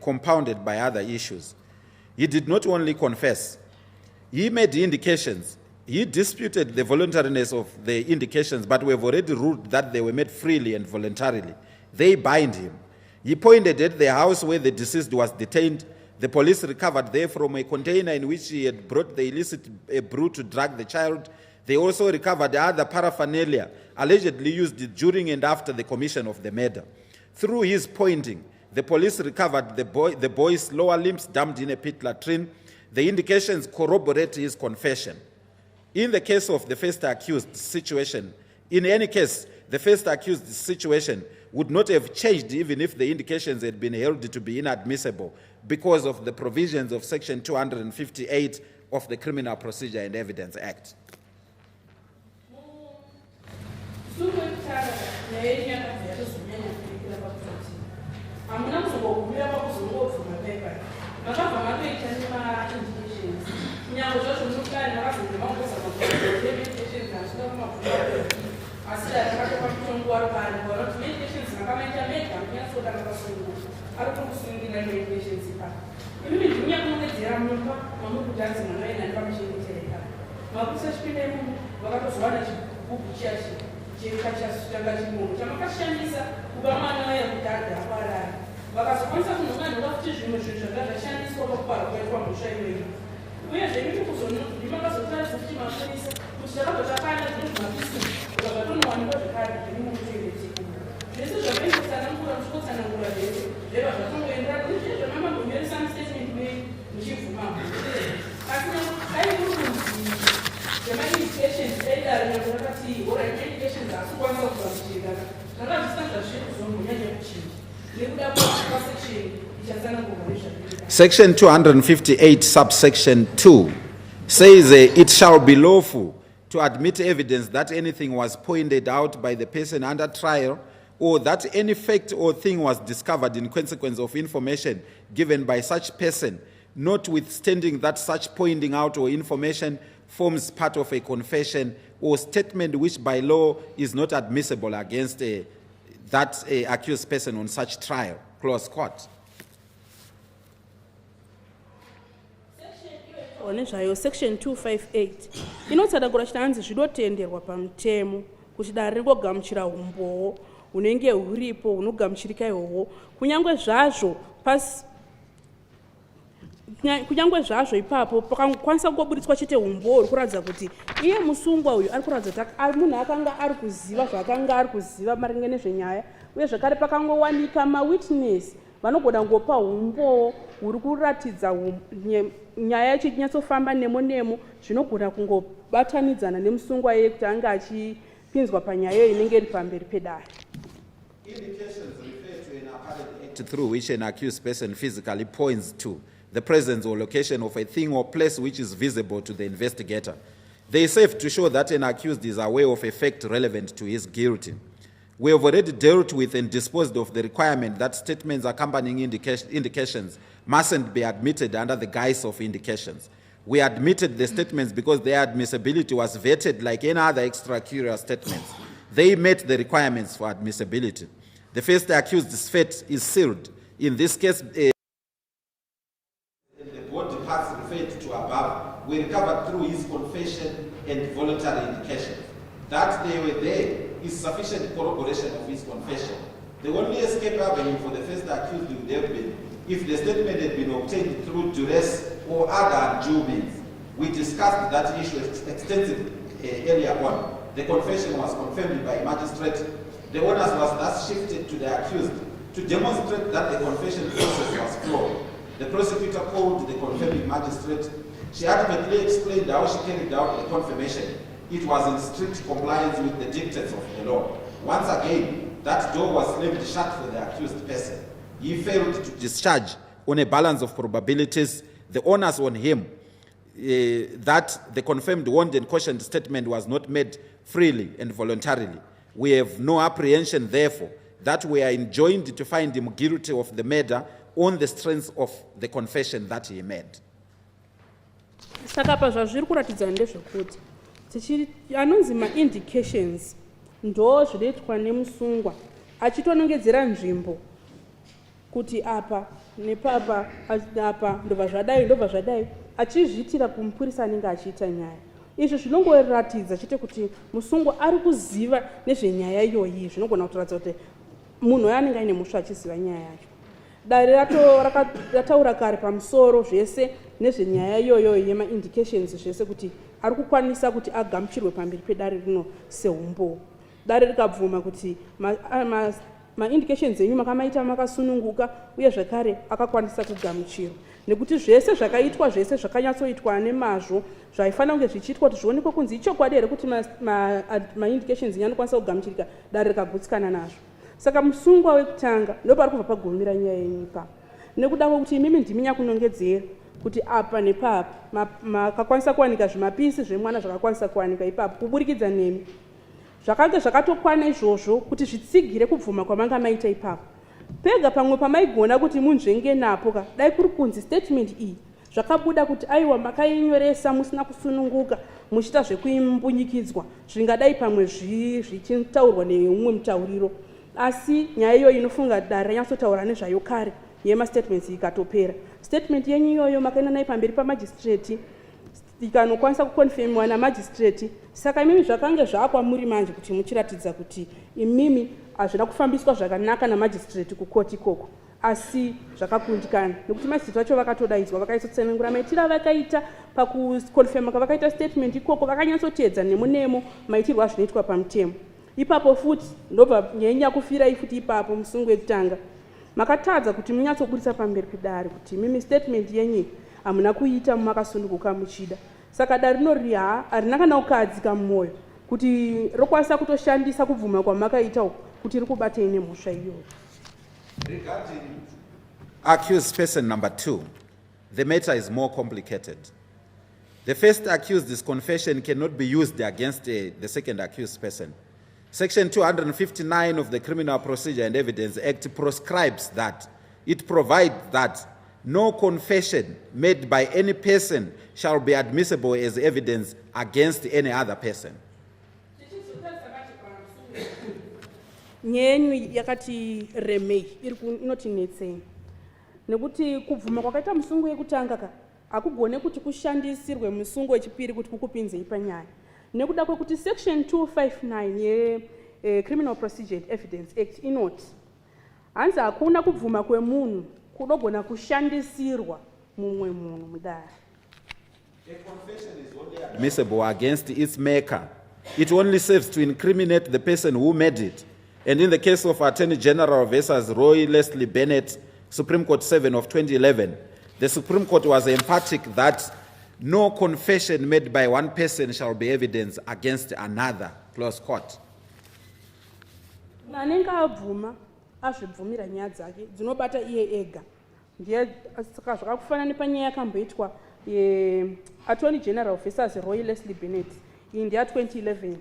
compounded by other issues. He did not only confess, he made indications. He disputed the voluntariness of the indications, but we have already ruled that they were made freely and voluntarily. They bind him. He pointed at the house where the deceased was detained. The police recovered there from a container in which he had brought the illicit brew to drug the child. They also recovered other paraphernalia allegedly used during and after the commission of the murder. Through his pointing, the police recovered the boy's lower limbs dumped in a pit latrine. The indications corroborate his confession. In the case of the first accused situation, in any case, the first accused situation, would not have changed even if the indications had been held to be inadmissible because of the provisions of Section 258 of the Criminal Procedure and Evidence Act. Section 258 subsection 2 says it shall be lawful to admit evidence that anything was pointed out by the person under trial, or that any fact or thing was discovered in consequence of information given by such person, notwithstanding that such pointing out or information forms part of a confession or statement which by law is not admissible against that accused person on such trial. Close quote. Section 258 inotsadagura chitanzi zvinotenderwa pamutemo kuti dare ringogamuchira umbowo unenge huripo hunogamuchirika ihwohwo kunyange zvazvo ipapo pakakwanisa kungoburitswa chete umbowo uri kuratidza kuti iye musungwa uyu ari kuratidza kuti munhu akanga ari kuziva zvaakanga ari kuziva maringe nezvenyaya, uye zvakare pakangowanika mawitness vanogona kungopa umbowo huri kuratidza nyaya yacho ichinyatsofamba nemo zvinogona kungobatanidzana nemusungwa iye kuti anga achipinzwa panyaya inenge iri pamberi pedare. Indications refer to an apparent act through which an accused person physically points to the presence or location of a thing or place which is visible to the investigator. They serve to show that an accused is aware of a fact relevant to his guilt. We have already dealt with and disposed of the requirement that statements accompanying indications mustn't be admitted under the guise of indications. We admitted the statements because their admissibility was vetted like any other extra-curious statements. They met the requirements for admissibility. The first accused's fate is sealed. In this case, the body parts referred to above were recovered through his confession and voluntary indication. That they were there is sufficient corroboration of his confession. The only escape avenue for the first accused would have been if the statement had been obtained through duress or other undue means. We discussed that issue extensively earlier on. The confession was confirmed by a magistrate. The onus was thus shifted to the accused to demonstrate that the confession process was flawed. The prosecutor called the confirming magistrate. She adequately explained how she carried out the confirmation. It was in strict compliance with the dictates of the law. Once again, that door was slammed shut for the accused person. He failed to discharge on a balance of probabilities the onus on him that the confirmed warned and cautioned statement was not made freely and voluntarily. We have no apprehension, therefore, that we are enjoined to find him guilty of the murder on the strength of the confession that he made. Saka pa zvazviri kuratidza ndezvekuti anonzi ma-indications ndo zvinoitwa nemusungwa achitonongedzera nzvimbo kuti apa nepapa apa ndobva zvadai achizviitira kumupurisa anenge achiita nyaya. Izvi zvinongoratidza chete kuti musungwa ari kuziva nezvenyaya iyoyi, zvinogona kutoratidza kuti munhu uyo anenge aine musha achiziva nyaya yacho. Dare rataura kare pamusoro zvese nezvenyaya iyoyo yema-indications zvese kuti ari kukwanisa kuti agamuchirwe pamberi pedare rino seumbo. Dare rikabvuma kuti ma-indications enyu makamaita makasununguka uye zvakare akakwanisa kugamuchirwa. Nekuti zvese zvakaitwa zvese zvakanyatsoitwa nemazvo zvaifanira kunge zvichiitwa kuti zvionekwe kunzi ichokwadi here kuti ma-indications enyu anokwanisa kugamuchirika, dare rikagutsikana nazvo. saka musungwa wekutanga ndopari kubva pagumira nyaya yenyu ipapo nekuda kwokuti imimi ndimi nyakunongedzera kuti apa nepapa makakwanisa kuwanika zvimapisi zvemwana zvakakwanisa kuwanika ipapo kuburikidza nemi zvakange zvakatokwana izvozvo kuti zvitsigire kubvuma kwamanga maita ipapo pega pamwe pamaigona kuti munzvenge napo ka dai kuri kunzi statement iyi zvakabuda kuti aiwa makainyoresa musina kusununguka muchita zvekuimbunyikidzwa zvingadai pamwe zvichitaurwa neumwe mutauriro asi nyaya iyoyo inofunga dare ranyatsotaura nezvayo kare yemastatements ikatopera statement yenyu iyoyo makaenda nayo pamberi pamajistrate ikanokwanisa kukonfirmiwa namajistrate saka imimi zvakange zvaakwamuri manje kuti muchiratidza kuti imimi hazvina kufambiswa zvakanaka namajistrate kukoti ikoko asi zvakakundikana nekuti majistrate vacho vakatodaidzwa vakaisotsenengura maitiro vakaita pakukonfirma kavakaita statement ikoko vakanyatsoteedza nemunemo maitirwo azvinoitwa pamutemo ipapo futi ndobva nyenya kufirai futi ipapo musungu wekutanga makatadza kuti munyatsobudisa pamberi pedare kuti mimi statement yenyu hamuna kuita mumakasununguka muchida saka dare rinori harina kana ukadzika mumwoyo kuti rokwanisa kutoshandisa kubvuma kwamakaita uku kuti rikubatei nemhosva iyoyo. Regarding accused person number 2, the matter is more complicated. The first accused's confession cannot be used against the second accused person. Section 259 of the Criminal Procedure and Evidence Act proscribes that. It provides that no confession made by any person shall be admissible as evidence against any other person. Nyenyu yakati remei inotinetsei nekuti kubvuma kwakaita musungu wekutanga ka akugone kuti kushandisirwe musungu wechipiri kuti kukupinzei panyaya nekuda kwekuti section 259 Criminal Procedure and Evidence Act inoti hanzi hakuna kubvuma kwemunhu kunogona kushandisirwa mumwe munhu mudare. A confession is only admissible against its maker. It only serves to incriminate the person who made it. And in the case of Attorney General versus Roy Leslie Bennett, Supreme Court 7 of 2011, the Supreme Court was emphatic that no confession made by one person shall be evidence against another. Close quote. Anenge abvuma azvibvumira nyaya dzake dzinobata iye ega ndiye saka zvakakufanana nepanyaya yakamboitwa Attorney General versus Roy Leslie Bennett iyi ndiya 2011.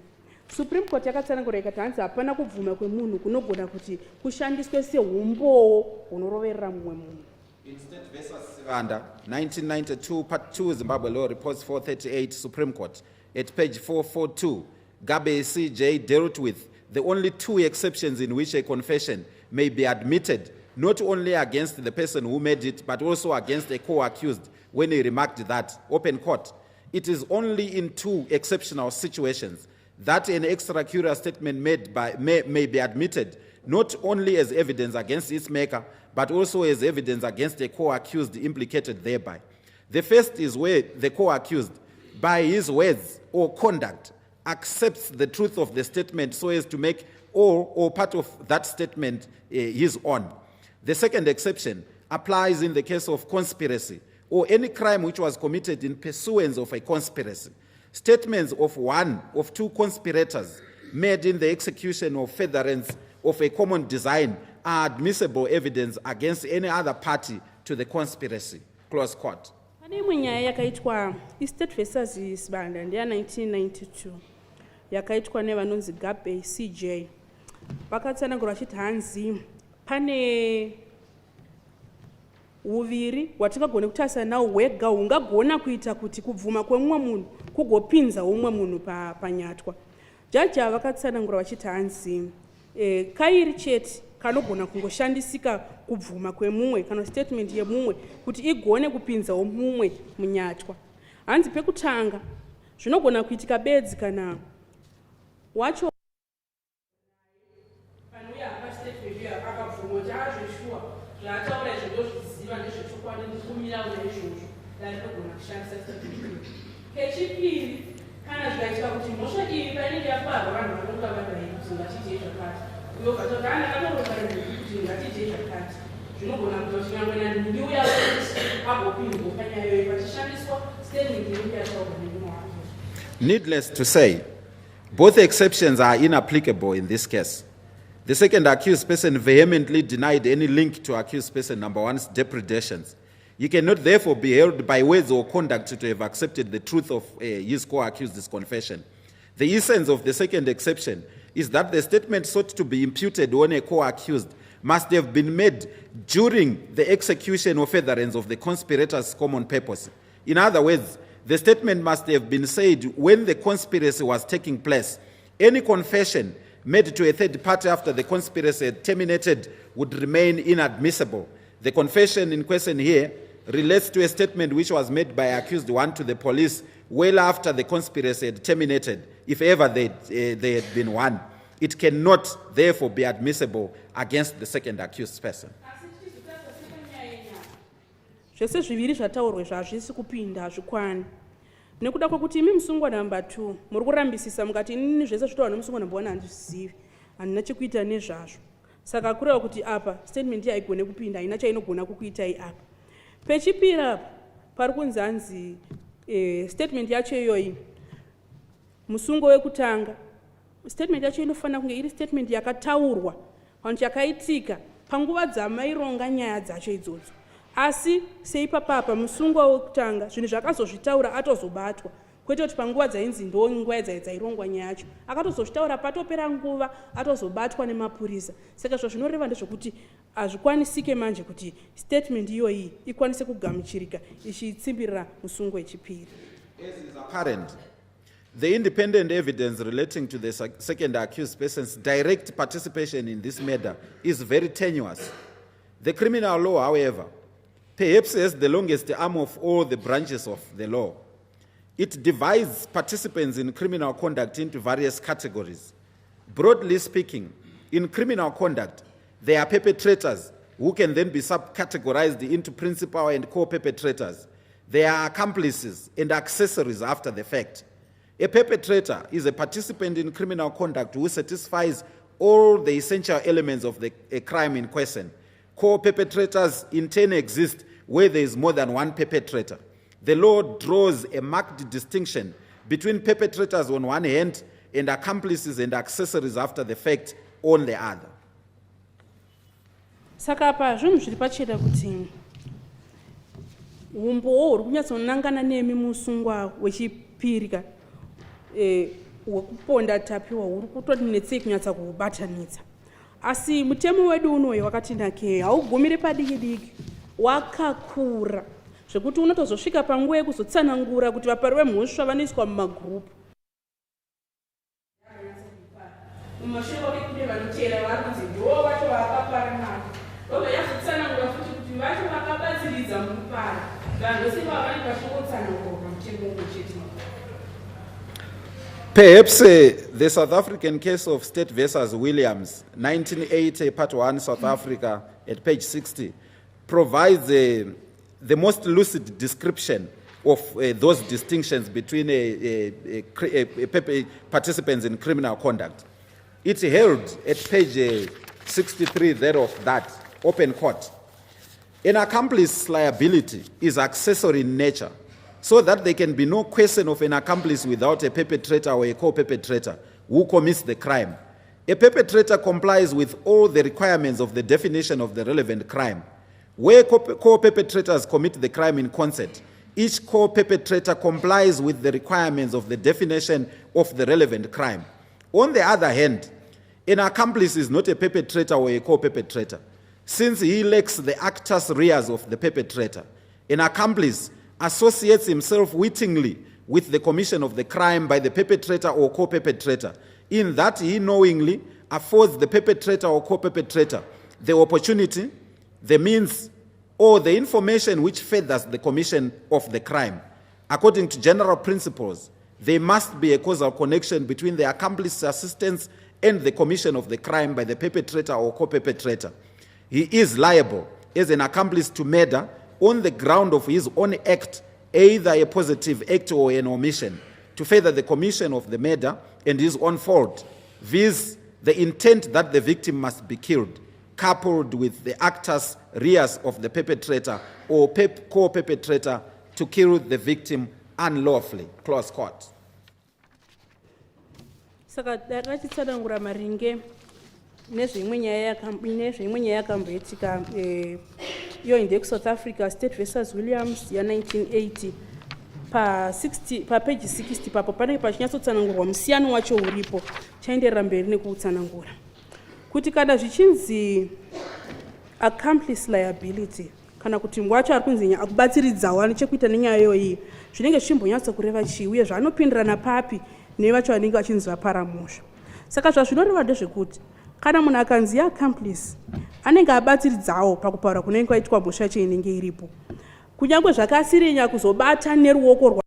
Supreme Court yakatsanangura ikati hanzi hapana kubvuma kwemunhu kunogona kuti kushandiswe seumbowo hunoroverera mumwe munhu. In State versus Sivanda, 1992, Part 2, Zimbabwe Law Reports 438, Supreme Court, at page 442, Gabe CJ dealt with the only 2 exceptions in which a confession may be admitted, not only against the person who made it, but also against a co-accused, when he remarked that, open court, it is only in 2 exceptional situations that an extra-curious statement made by may be admitted, not only as evidence against its maker, but also as evidence against a co-accused implicated thereby. The first is where the co-accused, by his words or conduct, accepts the truth of the statement so as to make all or part of that statement his own. The second exception applies in the case of conspiracy or any crime which was committed in pursuance of a conspiracy. Statements of one of 2 conspirators made in the execution of furtherance of a common design are admissible evidence against any other party to the conspiracy. Close quote. Pane imwe nyaya yakaitwa State versus Sibanda ndiya 1992 yakaitwa nevanonzi Gabe CJ vakatsanangura vachiti hanzi pane uviri watingagone kutarisa nawo hwega hungagona kuita kuti kubvuma kwemumwe munhu kugopinza umwe munhu panyatwa. Jaji ava vakatsanangura vachiti hanzi kairi chete kanogona kungoshandisika kubvuma kwemumwe kana statement yemumwe kuti igone kupinza mumwe munyatwa. Hanzi pekutanga zvinogona kuitika bedzi kana wacho panouya pastatement akabvuma kuti azveshuwa zvaataura izvo ndozviziva ndezvechokwadi ndikumira unaizvozvo dai rinogona kushandisa statement. Kechipiri kana zvikaitika kuti mhosva iyi painenge yaparwa vanhu vanonga vadai kuti ngatiitei zvakati uyo vatoti ana akatorokaii kuti ngatiitei zvakati zvinogona kuti chinyangwe nanhingi uya agopindwa panyaya iyoyo pachishandiswa statement inenge yataurwa nemunhu wake. Needless to say, both exceptions are inapplicable in this case. The second accused person vehemently denied any link to accused person number one's depredations. He cannot therefore be held by words or conduct to have accepted the truth of his co-accused's confession. The essence of the second exception is that the statement sought to be imputed on a co-accused must have been made during the execution or furtherance of the conspirator's common purpose. In other words, the statement must have been said when the conspiracy was taking place. Any confession made to a third party after the conspiracy had terminated would remain inadmissible. The confession in question here relates to a statement which was made by accused one to the police well after the conspiracy had terminated, if ever they had been one. It cannot therefore be admissible against the second accused person. Zvese zviviri zvataurwa zvazvisi kupinda hazvikwani. Nekuda kwokuti imi musungwa number 2 muri kurambisisa mukati inini zvese zvitaurwa nemusungwa number 1 handizvizivi, handina chekuita nezvazvo. Saka kureva kuti apa statement haigone kupinda, haina chainogona kukuitai apa. Pechipira pari kunzi hanzi statement yacho iyoyi musungo wekutanga, statement yacho inofanira kunge iri statement yakataurwa vanhu chakaitika panguva dzamaironga nyaya dzacho idzodzo. Asi seipapapa musungo wekutanga zvinhu zvakazozvitaura atozobatwa, kwete kuti panguva dzainzi ndo nguva dzairongwa nyaya yacho akatozozvitaura patopera nguva atozobatwa nemapurisa. Saka izvo zvinoreva ndezvokuti hazvikwanisike manje kuti statement iyoyi ikwanise kugamuchirika ichitsimbirira musungo wechipiri. As is apparent, the independent evidence relating to the second accused person's direct participation in this murder is very tenuous. The criminal law, however, perhaps has the longest arm of all the branches of the law. It divides participants in criminal conduct into various categories. Broadly speaking, in criminal conduct, there are perpetrators who can then be subcategorized into principal and co-perpetrators. There are accomplices and accessories after the fact. A perpetrator is a participant in criminal conduct who satisfies all the essential elements of a crime in question. Co-perpetrators in turn exist where there is more than one perpetrator. The law draws a marked distinction between perpetrators on one hand and accomplices and accessories after the fact on the other. Saka apa zvinhu zviri pacheda kuti umbowo huri kunyatsonangana nemi musungwa wechipiri ka wekuponda Tapiwa huri kutonetsei kunyatsa kubatanidza. Asi mutemo wedu unoyo wakati nake haugumiri padiki diki, wakakura zvekuti unotozosvika panguva yekuzotsanangura kuti vapari vemhosva vanoiswa mumagrupu. Mumashure kune vanotera vari kunzi ndo vacho vakapara navo robva yazotsanangura futi kuti vacho vakabatsiridza mupara vanhu vose vava vari pachingotsanangura pamutemo umwe chete. Perhaps the South African case of State versus Williams, 1980, Part 1, South Africa, at page 60, provides the most lucid description of those distinctions between participants in criminal conduct. It held at page 63 thereof that, open court, an accomplice's liability is accessory in nature, so that there can be no question of an accomplice without a perpetrator or a co-perpetrator who commits the crime. A perpetrator complies with all the requirements of the definition of the relevant crime. Where co-perpetrators commit the crime in concert, each co-perpetrator complies with the requirements of the definition of the relevant crime. On the other hand, an accomplice is not a perpetrator or a co-perpetrator, since he lacks the actus reus of the perpetrator. An accomplice associates himself wittingly with the commission of the crime by the perpetrator or co-perpetrator, in that he knowingly affords the perpetrator or co-perpetrator the opportunity, the means, or the information which furthers the commission of the crime. According to general principles, there must be a causal connection between the accomplice's assistance and the commission of the crime by the perpetrator or co-perpetrator. He is liable as an accomplice to murder on the ground of his own act, either a positive act or an omission, to further the commission of the murder and his own fault, viz. The intent that the victim must be killed, coupled with the actus reus of the perpetrator or co-perpetrator to kill the victim unlawfully. Close quote. Saka rachitsanangura maringe nezveimwe nyaya yakamboitika iyo inde kuSouth Africa, State versus Williams ya1980. Page 60 papo panenge pachinyatsoutsanangurwa musiyano wacho uripo. Chaenderera mberi nekuutsanangura kuti kana zvichinzi accomplice liability kana kuti wacho ari kunzi akubatsiridzawo ane chekuita nenyaya iyoyi, zvinenge zvichimbonyatso kureva chii uye zvanopindirana papi nevacho vanenge vachinzi vaparamhosva. Saka zvazvinoreva ndezvekuti kana munhu akanzi accomplice anenge abatsiridzawo pakupaura kunenge kwaitwa mhosva yacho inenge iripo, kunyange zvakasirinya kuzobata neruoko rwa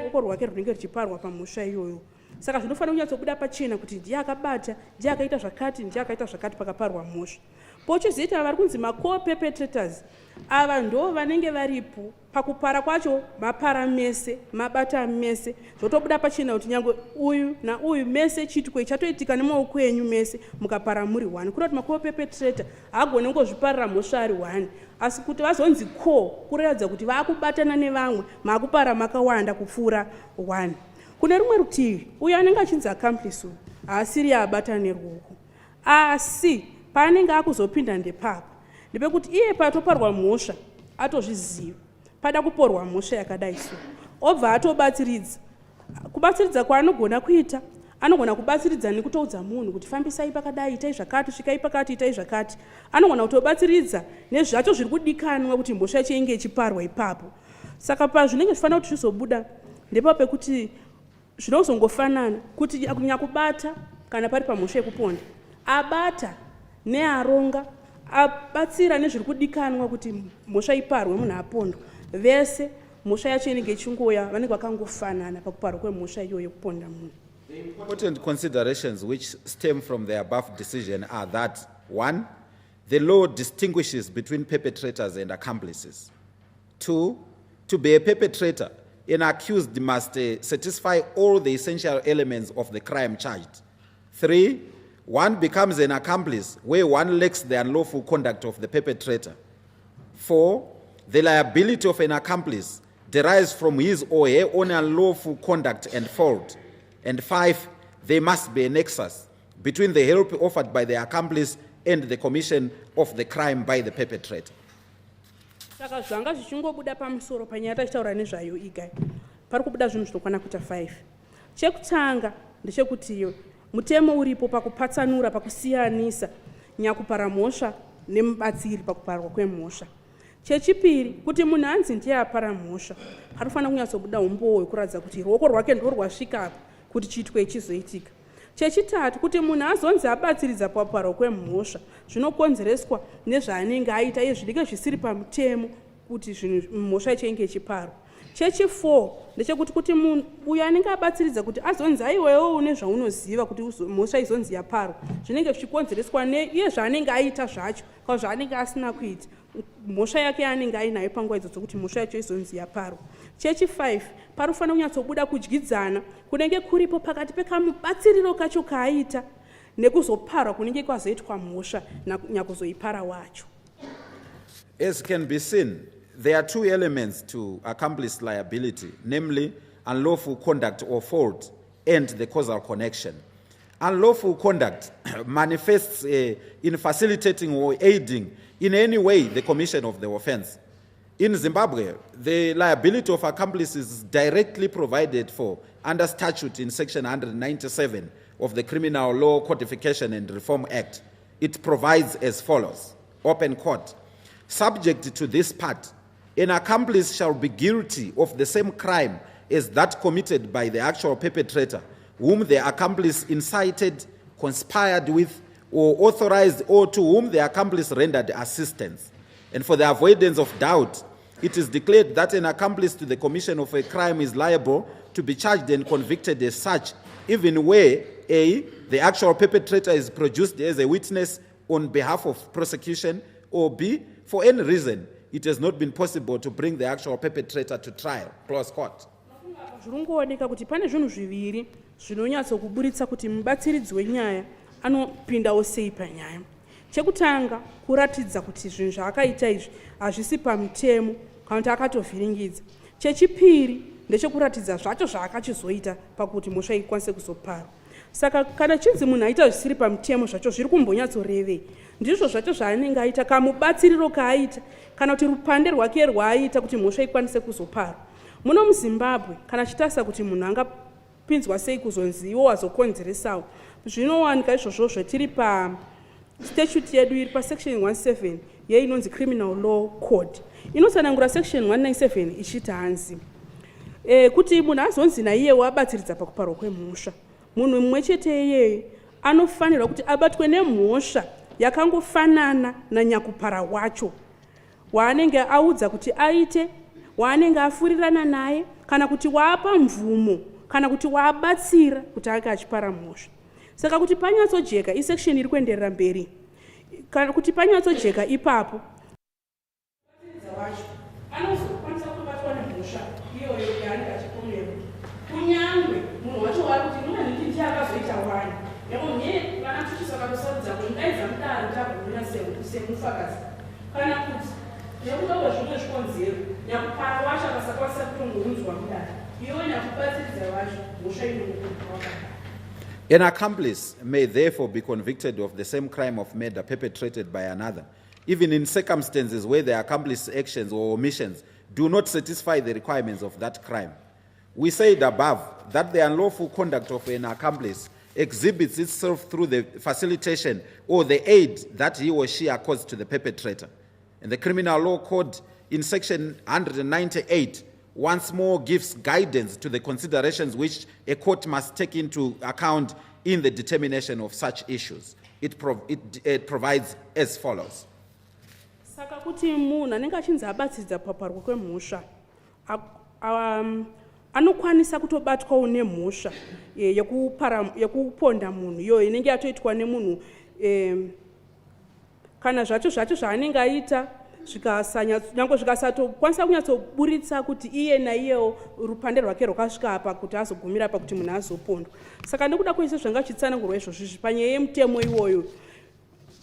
ruoko rwake runenge ruchiparwa pamhosva iyoyo. Saka zvinofanira kunyatsobuda pachena kuti ndiye akabata, ndiye akaita zvakati, ndiye akaita zvakati pakaparwa mhosva. Pochizoita vari kunzi ma-co-perpetrators, ava ndo vanenge varipo pakupara kwacho, mapara mese, mabata mese, zvotobuda pachena kuti nyange uyu nauyu mese chitiko chatoitika nemaoko enyu mese mukapara muri 1. Kureva kuti ma-co-perpetrator haagone kungozviparira mhosva ari 1, asi kuti vazonzi kuratidza kuti vakubatana nevamwe makupara makawanda kupfuura 1. Kune rumwe rutivi uyo anenge achinzi accomplice haasiri abata neruoko, asi paanenge akuzopinda ndepapo ndepekuti iye patoparwa mhosva atozviziva pada kuporwa mhosva yakadai so, obva atobatsiridza. Kubatsiridza kwaanogona kuita, anogona kubatsiridza nekutoudza munhu kuti fambisai pakadai, itai zvakati, svikai pakati, itai zvakati. Anogona kutobatsiridza nezvacho zviri kudikanwa kuti mhosva yacho inge ichiparwa ipapo. Saka pazvinenge zvifanira kuti zvizobuda ndepapo pekuti zvinozongofanana kuti nyakubata kana pari pamhosva yekuponda, abata nearonga, abatsira nezviri kudikanwa kuti mhosva iparwe munhu apondwa, vese mhosva yacho inenge ichingoya vanenge vakangofanana pakuparwa kwemhosva iyoyo yekuponda munhu. The important considerations which stem from the above decision are that 1, the law distinguishes between perpetrators and accomplices. 2, to be a perpetrator, an accused must satisfy all the essential elements of the crime charged. 3, one becomes an accomplice where one lacks the unlawful conduct of the perpetrator. 4, the liability of an accomplice derives from his or her own unlawful conduct and fault. And 5, there must be a nexus between the help offered by the accomplice and the commission of the crime by the perpetrator. Saka zvanga zvichingobuda pamusoro panyaya tachitaura nezvayo igai, pari kubuda zvinhu zvinokwana kuita 5. Chekutanga ndechekuti mutemo uripo pakupatsanura, pakusiyanisa nyakupara mhosva nemubatsiri pakuparwa kwemhosva. Chechipiri, kuti munhu anzi ndiye apara mhosva, anofanira kunyatsobuda umboo hwekuratidza kuti ruoko rwake ndo rwasvika kuti chiitwe chizoitika. Chechitatu, kuti munhu azonzi abatsiridza pakuparwa kwemhosva zvinokonzereswa nezvaanenge aita iye zvinenge zvisiri pamutemo kuti mhosva yacho inge ichiparwa. Chechi4 ndechekuti kuti munhu uyo anenge abatsiridza kuti azonzi aiwewo une zvaunoziva kuti mhosva izonzi yaparwa, zvinenge zvichikonzereswa neiye zvaanenge aita zvacho kana zvaanenge asina kuita, mhosva yake yaanenge ainayo panguva idzodzo kuti mhosva yacho izonzi yaparwa. Chechi5 panofanira kunyatsobuda kudyidzana kunenge kuripo pakati pekamubatsiriro kacho kaaita nekuzoparwa kunenge kwazoitwa mhosva nakuzoipara wacho. As can be seen, there are 2 elements to accomplice liability, namely unlawful conduct or fault and the causal connection. Unlawful conduct manifests in facilitating or aiding in any way the commission of the offense. In Zimbabwe, the liability of accomplices is directly provided for under statute in Section 197 of the Criminal Law Codification and Reform Act. It provides as follows, open court. Subject to this part, an accomplice shall be guilty of the same crime as that committed by the actual perpetrator, whom the accomplice incited, conspired with, or authorized, or to whom the accomplice rendered assistance. And for the avoidance of doubt, it is declared that an accomplice to the commission of a crime is liable to be charged and convicted as such, even where A, the actual perpetrator is produced as a witness on behalf of prosecution, or B, for any reason, it has not been possible to bring the actual perpetrator to trial. Close court. Zvirungooneka kuti pane zvinhu zviviri zvinonyatsokuburitsa kuti mubatsiridzi wenyaya anopindawo sei panyaya. Chekutanga, kuratidza kuti zvinhu zvaakaita izvi hazvisi pamutemo kana kuti akatovhiringidza. Chechipiri ndechekuratidza zvacho zvaakachizoita pakuti mhosva ikwanise kuzoparwa. Saka kana chinzi munhu aita zvisiri pamutemo zvacho zviri kumbonyatsorevei, ndizvo zvacho zvaanenge aita, kamubatsiriro kaaita kana kuti rupande rwake rwaaita kuti mhosva ikwanise kuzoparwa. Muno muZimbabwe kana chitarisa kuti munhu angapinzwa sei kuzonzi iwo wazokonzeresawo, zvinowanika izvozvo zvetiri pastatute yedu iri pasection 107 inonzi criminal law code. Inotsanangura section 197 ichiti hanzi kuti munhu azonzi naiyewo abatsiridza pakuparwa kwemhosva, munhu mumwe chete iyeye anofanirwa kuti abatwe nemhosva yakangofanana nanyakupara wacho waanenge audza kuti aite, waanenge afurirana naye, kana kuti waapa mvumo, kana kuti waabatsira kuti ake achipara mhosva. Saka kuti panyatsojeka isection iri kuenderera mberi, kana kuti panyatsojeka ipapo anozokwanisa kubatwa nemhosva iyoyo yaanenge achipomerwa, kunyangwe munhu wacho wari kuti nonaniti ndiye akazoita wani yamomye vana tuchisaka kusarudza kundaidza mudaro tabhuira semufakazi, kana kuti nekudawo zvimwe zvikonzero nyakupara wacho akasakwanisa kutongounzwa mudaro, iwe nyakubatsiridza wacho mhosva inokuwakadaro. An accomplice may therefore be convicted of the same crime of murder perpetrated by another, even in circumstances where the accomplice's actions or omissions do not satisfy the requirements of that crime. We said above that the unlawful conduct of an accomplice exhibits itself through the facilitation or the aid that he or she accords to the perpetrator. And the Criminal Law Code in section 198 once more gives guidance to the considerations which a court must take into account in the determination of such issues. It provides as follows. Saka kuti munhu anenge achinzi abatsiridza pakuparwa kwemhosva anokwanisa kutobatwawo nemhosva yekuponda munhu iyoyo inenge yatoitwa nemunhu kana zvacho zvaanenge aita nyangwe zvikasatokwanisa kunyatsoburitsa kuti iye naiyewo rupande rwake rwakasvika apa kuti azogumira pakuti munhu azopondwa. Saka nekuda kwese zvanga chitsanangurwa izvozvo panyaya yemutemo iwoyo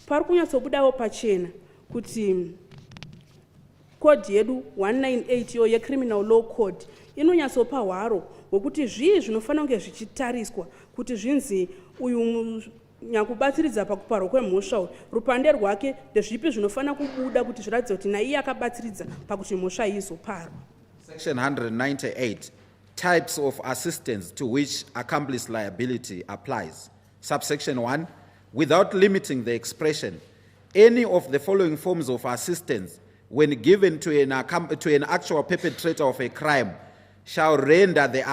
pari kunyatsobudawo pachena kuti code yedu 198 iyo yecriminal law code inonyatsopa hwaro hwekuti zvii zvinofanira kunge zvichitariswa kuti zvinzi uyu nyakubatsiridza pakuparwa kwemhosva rupande rwake ndezvipi zvinofanira kubuda kuti zviratidze kuti naiye akabatsiridza pakuti mhosva izoparwa. Section 198, types of assistance to which accomplice liability applies. Subsection 1, without limiting the expression, any of the following forms of assistance when given to an actual perpetrator of a crime shall render the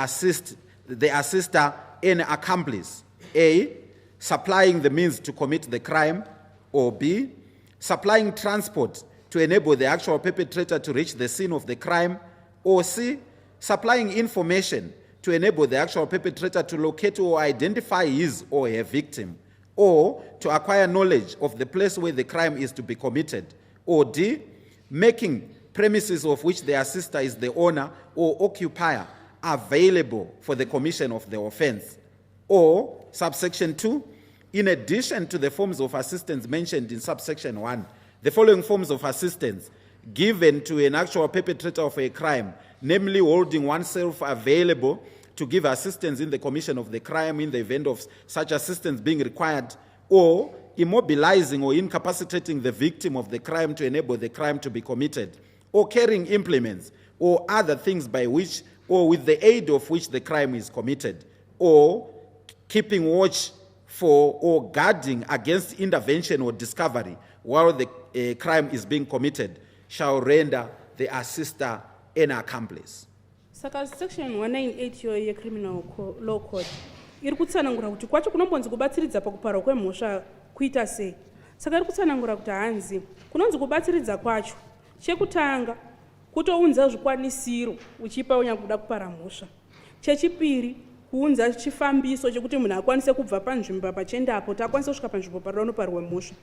assister an accomplice. A, supplying the means to commit the crime, or B, supplying transport to enable the actual perpetrator to reach the scene of the crime, or C, supplying information to enable the actual perpetrator to locate or identify his or her victim, or to acquire knowledge of the place where the crime is to be committed, or D, making premises of which the assister is the owner or occupier available for the commission of the offense. Or, subsection 2, in addition to the forms of assistance mentioned in subsection 1, the following forms of assistance given to an actual perpetrator of a crime, namely holding oneself available to give assistance in the commission of the crime in the event of such assistance being required, or immobilizing or incapacitating the victim of the crime to enable the crime to be committed, or carrying implements or other things by which or with the aid of which the crime is committed, or keeping watch for or guarding against intervention or discovery while the crime is being committed, shall render the assister an accomplice. Saka section 198 yo yecriminal law code iri kutsanangura kuti kwacho kunombonzi kubatsiridza pakuparwa kwemhosva kuita sei. Saka iri kutsanangura kuti hanzi kunonzi kubatsiridza kwacho chekutanga kutounza zvikwanisiro uchipa unyakuda kupara mhosva. Chechipiri kuunza chifambiso chekuti munhu akwanise kubva panzvimbo pachendapo takwanisa kusvika panzvimbo parinoparwa mhosva.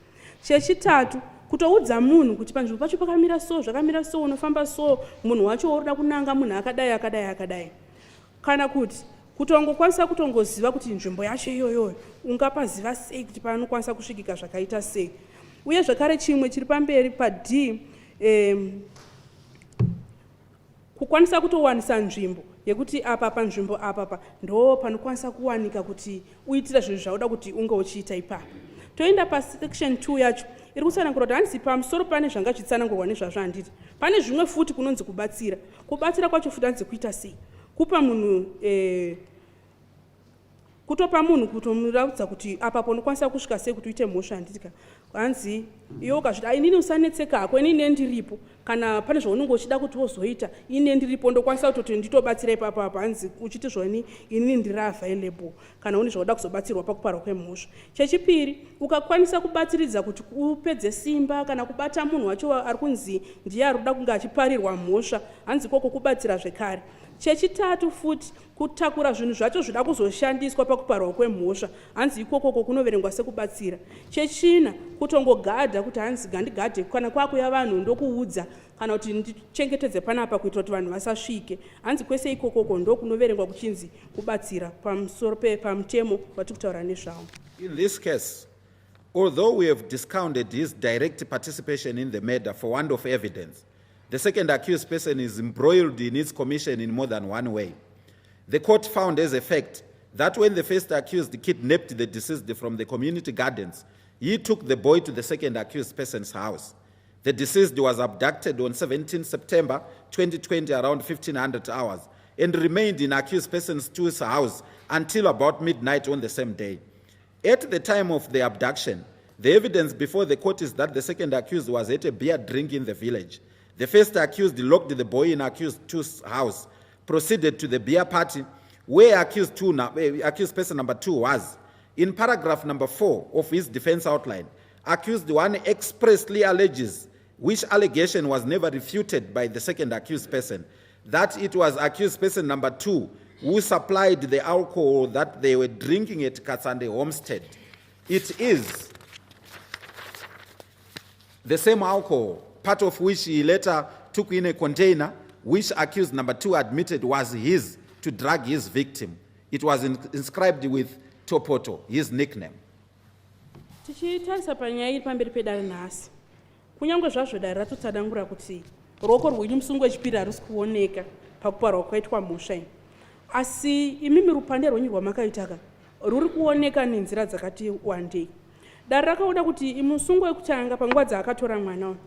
Chechitatu kutoudza munhu kuti panzvimbo pacho pakamira so zvakamira so unofamba so munhu wacho urida kunanga munhu akadai. Kana kuti kutongokwanisa kutongoziva kuti nzvimbo yacho iyoyo ungapaziva sei kuti panokwanisa kusvikika zvakaita sei. Uye zvakare chimwe chiri pamberi pa D kukwanisa kutowanisa nzvimbo yekuti apa panzvimbo apapa ndo panokwanisa kuwanika kuti uitira zvinhu zvauda kuti unge uchiita ipapo. Toenda pasection 2 yacho iri kutsanangura kuti handisi pamusoro pane zvanga zvitsanangurwa nezvazvo handiti. Pane zvimwe futi kunonzi kubatsira. Kubatsira kwacho futi hanzi kuita sei? Kupa munhu kutopa munhu kutomuratidza kuti apa ponokwanisa kusvika sei kuti uite mhosva handitika. Hanzi iwe ukazviti inini usanetseka hako inini ndiripo kana pane zvaunenge uchida kuti wozoita inini ndiripo ndokwanisa kuti nditobatsira ipapo apa hanzi uchiti zvoni inini ndiri available kana une zvauda kuzobatsirwa pakuparwa kwemhosva. Chechipiri ukakwanisa kubatsiridza kuti upedze simba kana kubata munhu wacho ari kunzi ndiye ari kuda kunge achiparirwa mhosva hanzi koko kubatsira zvekare. Chechitatu futi kutakura zvinhu zvacho zvida kuzoshandiswa pakuparwa kwemhosva hanzi ikoko kunoverengwa sekubatsira. Chechina kutongogadha kuti hanzi gandigadhe kana kwakuya vanhu ndokuudza kana kuti ndichengetedze panapa kuitira kuti vanhu vasasvike hanzi kwese ikoko ndokunoverengwa kuchinzi kubatsira pamusoro pamutemo watiri kutaura nezvawo. In this case, although we have discounted his direct participation in the murder for want of evidence, the second accused person is embroiled in its commission in more than one way. The court found as a fact that when the first accused kidnapped the deceased from the community gardens, he took the boy to the second accused person's house. The deceased was abducted on 17 September 2020 around 1500 hours and remained in accused person's two's house until about midnight on the same day. At the time of the abduction, the evidence before the court is that the second accused was at a beer drink in the village. The first accused locked the boy in accused two's house, proceeded to the beer party where accused person number 2 was. In paragraph number 4 of his defense outline, accused 1 expressly alleges, which allegation was never refuted by the second accused person, that it was accused person number 2 who supplied the alcohol that they were drinking at Katsande Homestead. It is the same alcohol, part of which he later took in a container, which accused number 2 admitted was his to drug his victim. It was inscribed with Topoto, his nickname. Tichitarisa panyaya iri pamberi pedare nhasi. Kunyange zvazvo dare ratotsanangura kuti ruoko rwenyu musungo wechipiri harisi kuoneka pakuparwa kwaitwa mhosva iyi. Asi imimi rupande rwenyu rwamakaitaka ruri kuoneka nenzira dzakati wandei. Dare rakaona kuti musungo wekutanga panguva dzaakatora mwana uyu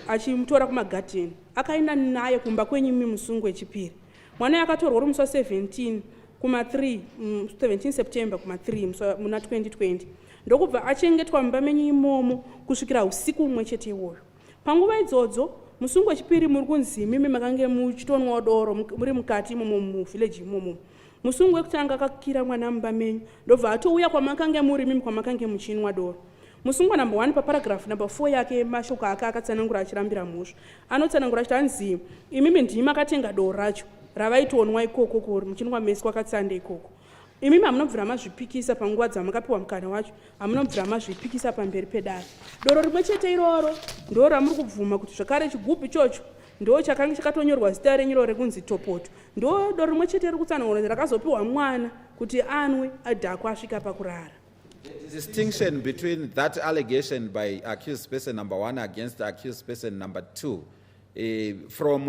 achimutora kumagadheni akaenda naye kumba kwenyu imi musungo wechipiri. Mwana akatorwa uri musi 17 September kuma 3 muna 2020 ndokubva achengetwa mumba menyu imomo kusvikira usiku umwe chete iwoyo. Panguva idzodzo musungo wechipiri muri kunzi mimi makange muchitonwa doro muri mukati imomo muvillage imomo. Musungo wekutanga akakira mwana mumba menyu ndobva atouya kwamakange muri mimi kwamakange muchinwa doro. Musungo number 1 paparagraph number 4 yake mashoko akatsanangura achirambira mhosva anotsanangura achiti hanzi imimi ndimi akatenga doro racho ravaitonwa ikoko muchinwa mesi kwakatsande ikoko. Imimi hamunobvira mazvipikisa panguva dzamakapiwa mukana wacho hamunobvira mazvipikisa pamberi pedare. Doro rimwe chete iroro ndo ramuri kubvuma kuti zvakare chigubhu ichocho ndo chakanga chakatonyorwa zita renyu rekunzi Topoto. Ndo doro rimwe chete riri kutsanangura rakazopiwa mwana kuti anwe adhakwe asvika pakurara. The distinction between that allegation by accused person number 1 against accused person number 2 from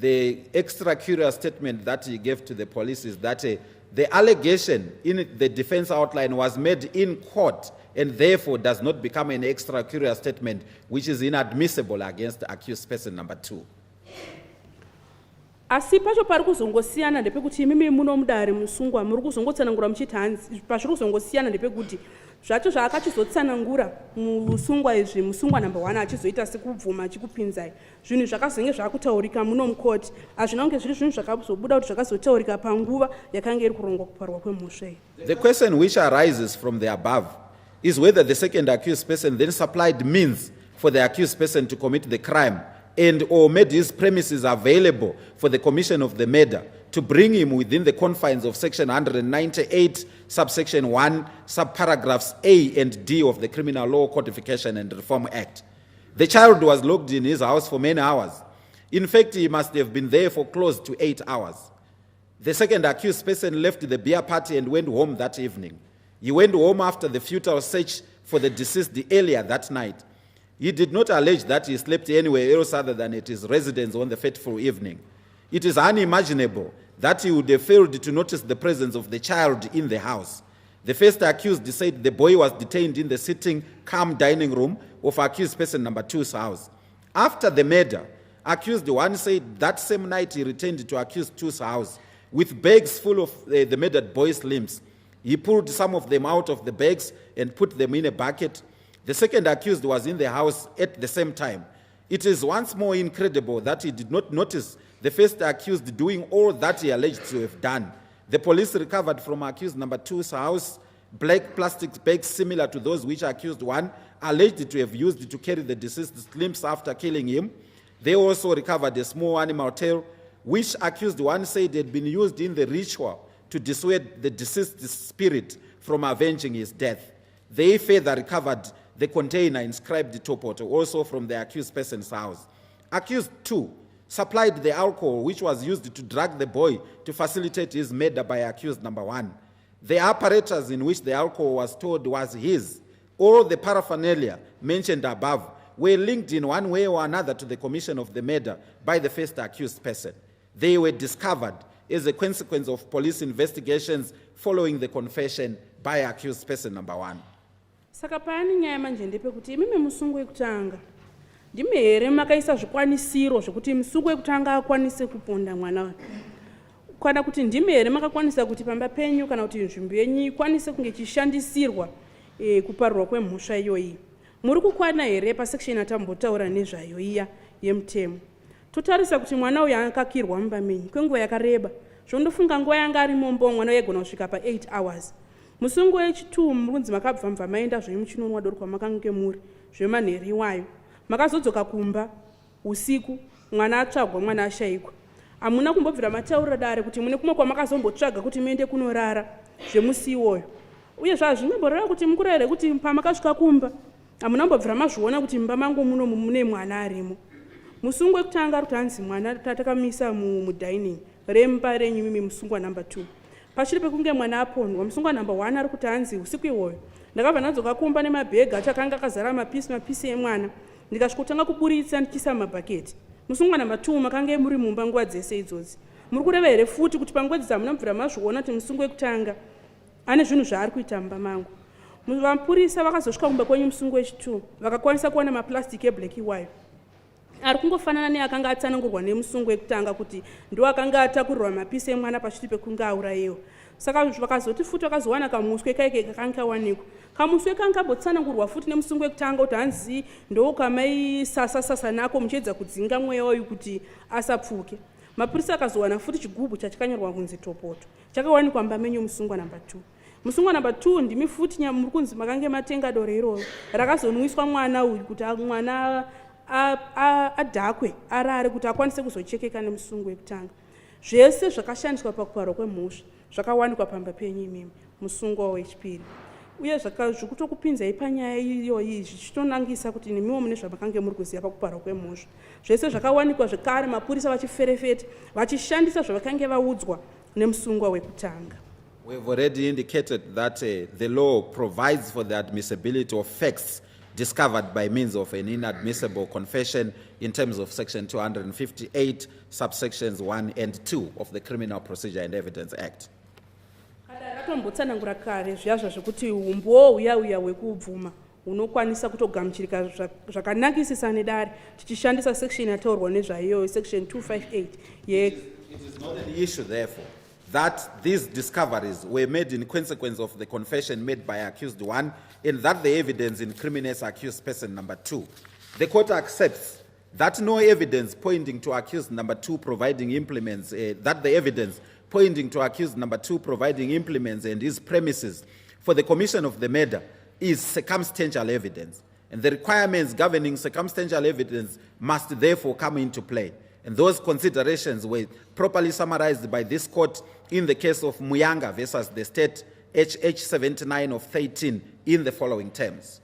the extra curious statement that he gave to the police is that the allegation in the defense outline was made in court and therefore does not become an extra curious statement which is inadmissible against the accused person number 2. Asi pacho pari kuzongosiyana ndepekuti imimi muno mudare musungwa muri kuzongotsanangura muchiti hanzi pazviri kuzongosiyana ndepekuti zvacho zvaakachizotsanangura musungwa izvi musungwa number 1 achizoita sekubvuma achikupinzai zvinhu zvakazenge zvakutaurika muno mukoti hazvina kunge zviri zvinhu zvakazobuda kuti zvakazotaurika panguva yakanga iri kurongwa kuparwa kwemhosva iyi. The question which arises from the above is whether the second accused person then supplied means for the accused person to commit the crime and or made his premises available for the commission of the murder to bring him within the confines of section 198 subsection 1 subparagraphs A and D of the Criminal Law Codification and Reform Act. The child was locked in his house for many hours. In fact, he must have been there for close to 8 hours. The second accused person left the beer party and went home that evening. He went home after the futile search for the deceased earlier that night. He did not allege that he slept anywhere else other than at his residence on the fateful evening. It is unimaginable that he would have failed to notice the presence of the child in the house. The first accused said the boy was detained in the sitting cum dining room of accused person number 2's house. After the murder, accused 1 said that same night he returned to accused 2's house with bags full of the murdered boy's limbs. He pulled some of them out of the bags and put them in a bucket. The second accused was in the house at the same time. It is once more incredible that he did not notice the first accused doing all that he alleged to have done. The police recovered from accused number 2's house black plastic bags similar to those which accused 1 alleged to have used to carry the deceased's limbs after killing him. They also recovered a small animal tail, which accused 1 said had been used in the ritual to dissuade the deceased's spirit from avenging his death. They further recovered the container inscribed Topoto, also from the accused person's house. Accused 2 supplied the alcohol which was used to drug the boy to facilitate his murder by accused number 1. The apparatus in which the alcohol was stored was his. All the paraphernalia mentioned above were linked in one way or another to the commission of the murder by the first accused person. They were discovered as a consequence of police investigations following the confession by accused person number 1. Saka pani nyaya manje ndepekuti imimi musungu wekutanga ndimi here makaisa zvikwanisiro zvokuti musungu wekutanga akwanise kuponda mwana kana kuti ndimi here makakwanisa kuti pamba penyu kana kuti nzvimbo yenyu ikwanise kunge ichishandisirwa kuparurwa kwemhosva iyoyi. Muri kukwana here pasection atambotaura nezvayo iya yemutemo. Totarisa kuti mwana uyu akakirwa mumba menyu kwenguva yakareba. Zvondofunga nguva yanga ari mombo mwana yegona kusvika pa 8 hours. Musungu wechitu murunzi makabva mva maenda zvemuchinonwa doro kwamakange muri zvemanheri iwayo. Makazodzoka kumba usiku mwana atsvagwa mwana ashayikwa. Hamuna kumbobvira mataura dare kuti mune kumwe kwamakazombotsvaga kuti muende kunorara zvemusi iwoyo. Uye zvazvinomboreva kuti mukurere kuti pamakasvika kumba hamuna kumbobvira mazviona kuti mumba mangu muno mune mwana arimo. Musungu wekutanga kuti hanzi mwana takamisa mudining remba renyu mimi musungwa number 2. Pashiri pekunge mwana apondwa musungwa number 1 ari kuti hanzi usiku iwoyo ndakabva ndadzoka kumba nemabhegi achakanga akazara mapisi emwana ndikasvikotanga kuburitsa ndichisa mabhaketi. Musungwa number 2 makanga muri mumba nguva dzese idzodzi. Muri kureva here futi kuti pangwedzi dzamunobvira mazviona kuti musungu wekutanga ane zvinhu zvaari kuita mumba mangu. Vapurisa vakazosvika kumba kwenyu musungu wechi2 vakakwanisa kuona maplastiki eblack iwayo ari kungofanana neakanga atsanangurwa nemusungu wekutanga kuti ndo akanga atakurirwa mapisi emwana pachiti pekunge aurayiwa. Saka vakazoti futi vakazowana kamuswe kaike kakanga wanikwa. Kamuswe kanga botsanangurwa futi nemusungu wekutanga kuti hanzi ndo kamaisasa nako muchiedza kudzinga mweya uyu kuti asapfuke. Mapurisa akazowana futi chigubhu chachakanyorwa kunzi Topoto chakawanikwa mumba menyu musungwa number 2. Musungwa number 2 ndimi futi muri kunzi makange matenga doro iroro rakazonwiswa mwana uyu kuti mwana adhakwe arare kuti akwanise kuzochekeka nemusungu wekutanga. Zvese zvakashandiswa pakuparwa kwemhosva zvakawanikwa pamba penyu imimi musungwa wechipiri. Uye zvakutokupinzai panyaya iyoyi zvichitonangisa kuti nemiwo mune zvamakange muri kuziva pakuparwa kwemhosva. Zvese zvakawanikwa zvekare mapurisa vachiferefeta vachishandisa zvavakange vaudzwa nemusungwa wekutanga. We have already indicated that the law provides for the admissibility of facts discovered by means of an inadmissible confession in terms of section 258 subsections 1 and 2 of the Criminal Procedure and Evidence Act. Rakambotsana kare zvazvo zvekuti umbo uya wekubvuma unokwanisa kutogamuchirika zvakanakisisa nedare tichishandisa section yataurwa nezvayo section 258 It is not an issue therefore that these discoveries were made in consequence of the confession made by accused 1 and that the evidence incriminates accused person number 2. The court accepts that no evidence pointing to accused number 2 providing implements, that the evidence pointing to accused number 2 providing implements and his premises for the commission of the murder is circumstantial evidence. And the requirements governing circumstantial evidence must therefore come into play. And those considerations were properly summarized by this court in the case of Muyanga versus the state HH 79 of 13 in the following terms.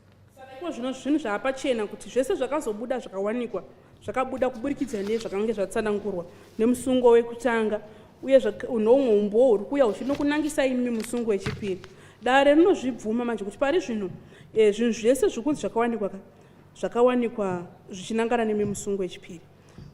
Zvinhu zvaapachena kuti zvese zvakazobuda zvakawanikwa zvakabuda kuburikidza nezvakange zvatsanangurwa nemusungo wekutanga uye noumwe umbo uri kuuya uchinokunangisa imi musungo wechipiri. Dare rinozvibvuma manje kuti pari zvinhu zvese zvikuzi zvakawanikwa zvichinangana nemi musungo wechipiri.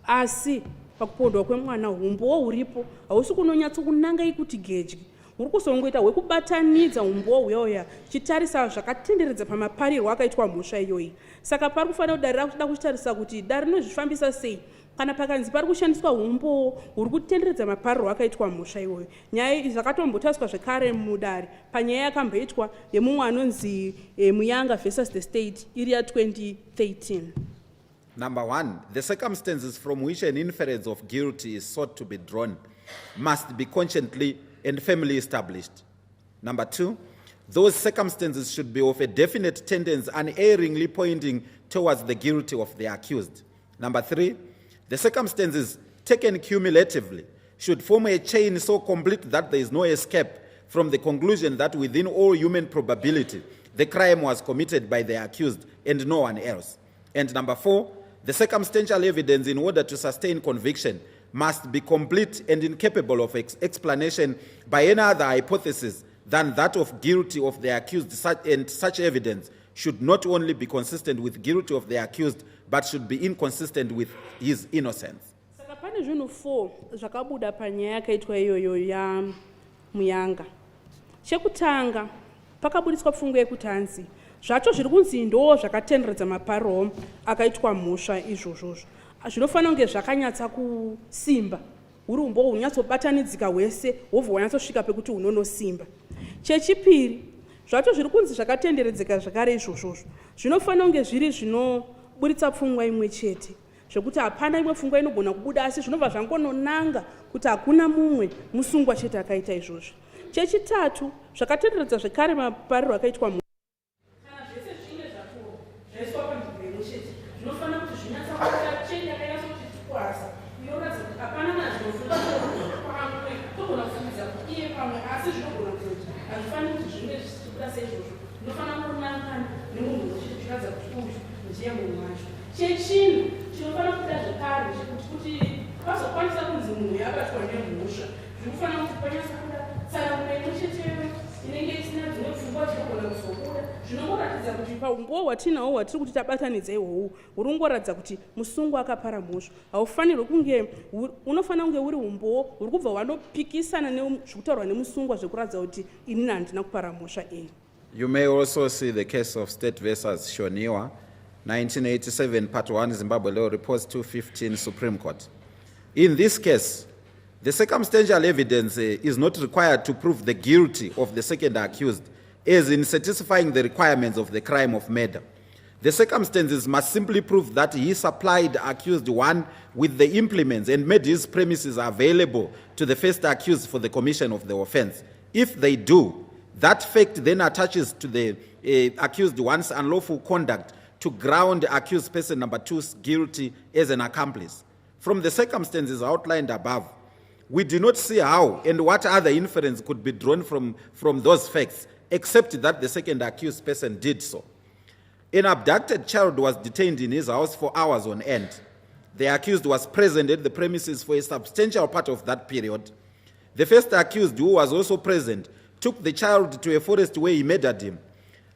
Asi pakupondwa kwemwana umbowo huripo hausi kunonyatso kunanga ikuti gedyi huri kuzongoita hwekubatanidza umbowo uyauya chitarisa zvakatenderedza pamaparirwo akaitwa mhosva iyoyi. Saka pari kufanira kuti dare rakuda kuchitarisa kuti dare rinozvifambisa sei kana pakanzi pari kushandiswa umbowo huri kutenderedza maparirwo akaitwa mhosva iyoyi. Nyaya iyi zvakatombotariswa zvekare mudare panyaya yakamboitwa yemumwe anonzi Muyanga versus the State iri ya2013. Number one, the circumstances from which an inference of guilt is sought to be drawn must be consciently and firmly established. Number two, those circumstances should be of a definite tendency unerringly pointing towards the guilty of the accused. Number three, the circumstances taken cumulatively should form a chain so complete that there is no escape from the conclusion that within all human probability, the crime was committed by the accused and no one else. And number four, the circumstantial evidence in order to sustain conviction must be complete and incapable of explanation by any other hypothesis than that of guilty of the accused, and such evidence should not only be consistent with guilty of the accused, but should be inconsistent with his innocence. Saka pane zvinhu 4 zvakabuda panyaya yakaitwa iyoyo ya Muyanga. Chekutanga pakabudiswa pfungwa yekutanzi zvacho zviri kunzi ndo zvakatenderedza maparirwo akaitwa mhosva izvozvozvo zvinofanira kunge zvakanyatsa kusimba huri umbowo hunyatsobatanidzika hwese hobva hwanyatsosvika pekuti hunonosimba. Chechipiri, zvacho zviri kunzi zvakatenderedzeka zvakare izvozvozvo zvinofanira kunge zviri zvinobuditsa pfungwa imwe chete zvekuti hapana imwe pfungwa inogona kubuda asi zvinobva zvangononanga kuti hakuna mumwe musungwa chete akaita izvozvo. Chechitatu, zvakatenderedza zvekare maparirwo akaitwa mhosva chechino chinofanira kuita zvekare kuti pazokwanisa kunzi munhu yabatwa nemhosva zvinofanira kuti panyasa kuda tsaramura imwe cheteyo inenge isina dzimwe pfungwa dzinogona kuzobuda zvinongoratidza kuti paumbowo hwatinahwo hwatiri kuti tabatanidza ihwohwu huri kungoratidza kuti musungwa akapara mhosva haufanirwi kunge unofanira kunge uri umbowo huri kubva hwanopikisana nezvekutaurwa nemusungwa zvekuratidza kuti inini handina kupara mhosva iyi. You may also see the case of State versus Shoniwa, 1987, Part 1, Zimbabwe Law Reports 215, Supreme Court. In this case, the circumstantial evidence is not required to prove the guilty of the second accused, as in satisfying the requirements of the crime of murder. The circumstances must simply prove that he supplied accused one with the implements and made his premises available to the first accused for the commission of the offense. If they do, that fact then attaches to the accused one's unlawful conduct to ground accused person number 2's guilty as an accomplice. From the circumstances outlined above, we do not see how and what other inference could be drawn from those facts, except that the second accused person did so. An abducted child was detained in his house for hours on end. The accused was present at the premises for a substantial part of that period. The first accused, who was also present, took the child to a forest where he murdered him.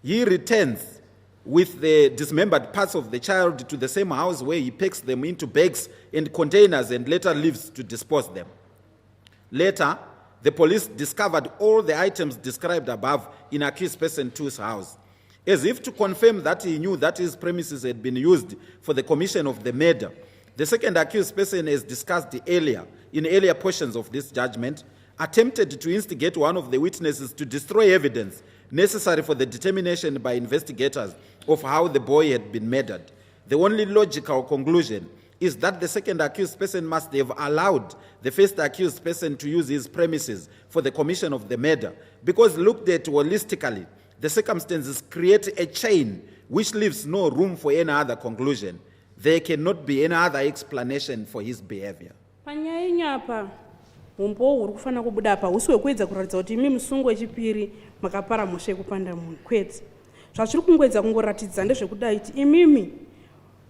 He returns with the dismembered parts of the child to the same house where he packs them into bags and containers and later leaves to dispose them. Later, the police discovered all the items described above in accused person 2's house. As if to confirm that he knew that his premises had been used for the commission of the murder, the second accused person, as discussed earlier in earlier portions of this judgment, attempted to instigate one of the witnesses to destroy evidence necessary for the determination by investigators of how the boy had been murdered. The only logical conclusion is that the second accused person must have allowed the first accused person to use his premises for the commission of the murder, because looked at holistically, the circumstances create a chain which leaves no room for any other conclusion. There cannot be any other explanation for his behavior. Panyaya inyapa umbowo huri kufanira kubuda apa husi hwekuedza kuratidza kuti imi musungo wechipiri makapara mhosva yekupanda munhu kwete. Zvachiri kungoedza kungoratidza ndezvekudai kuti imimi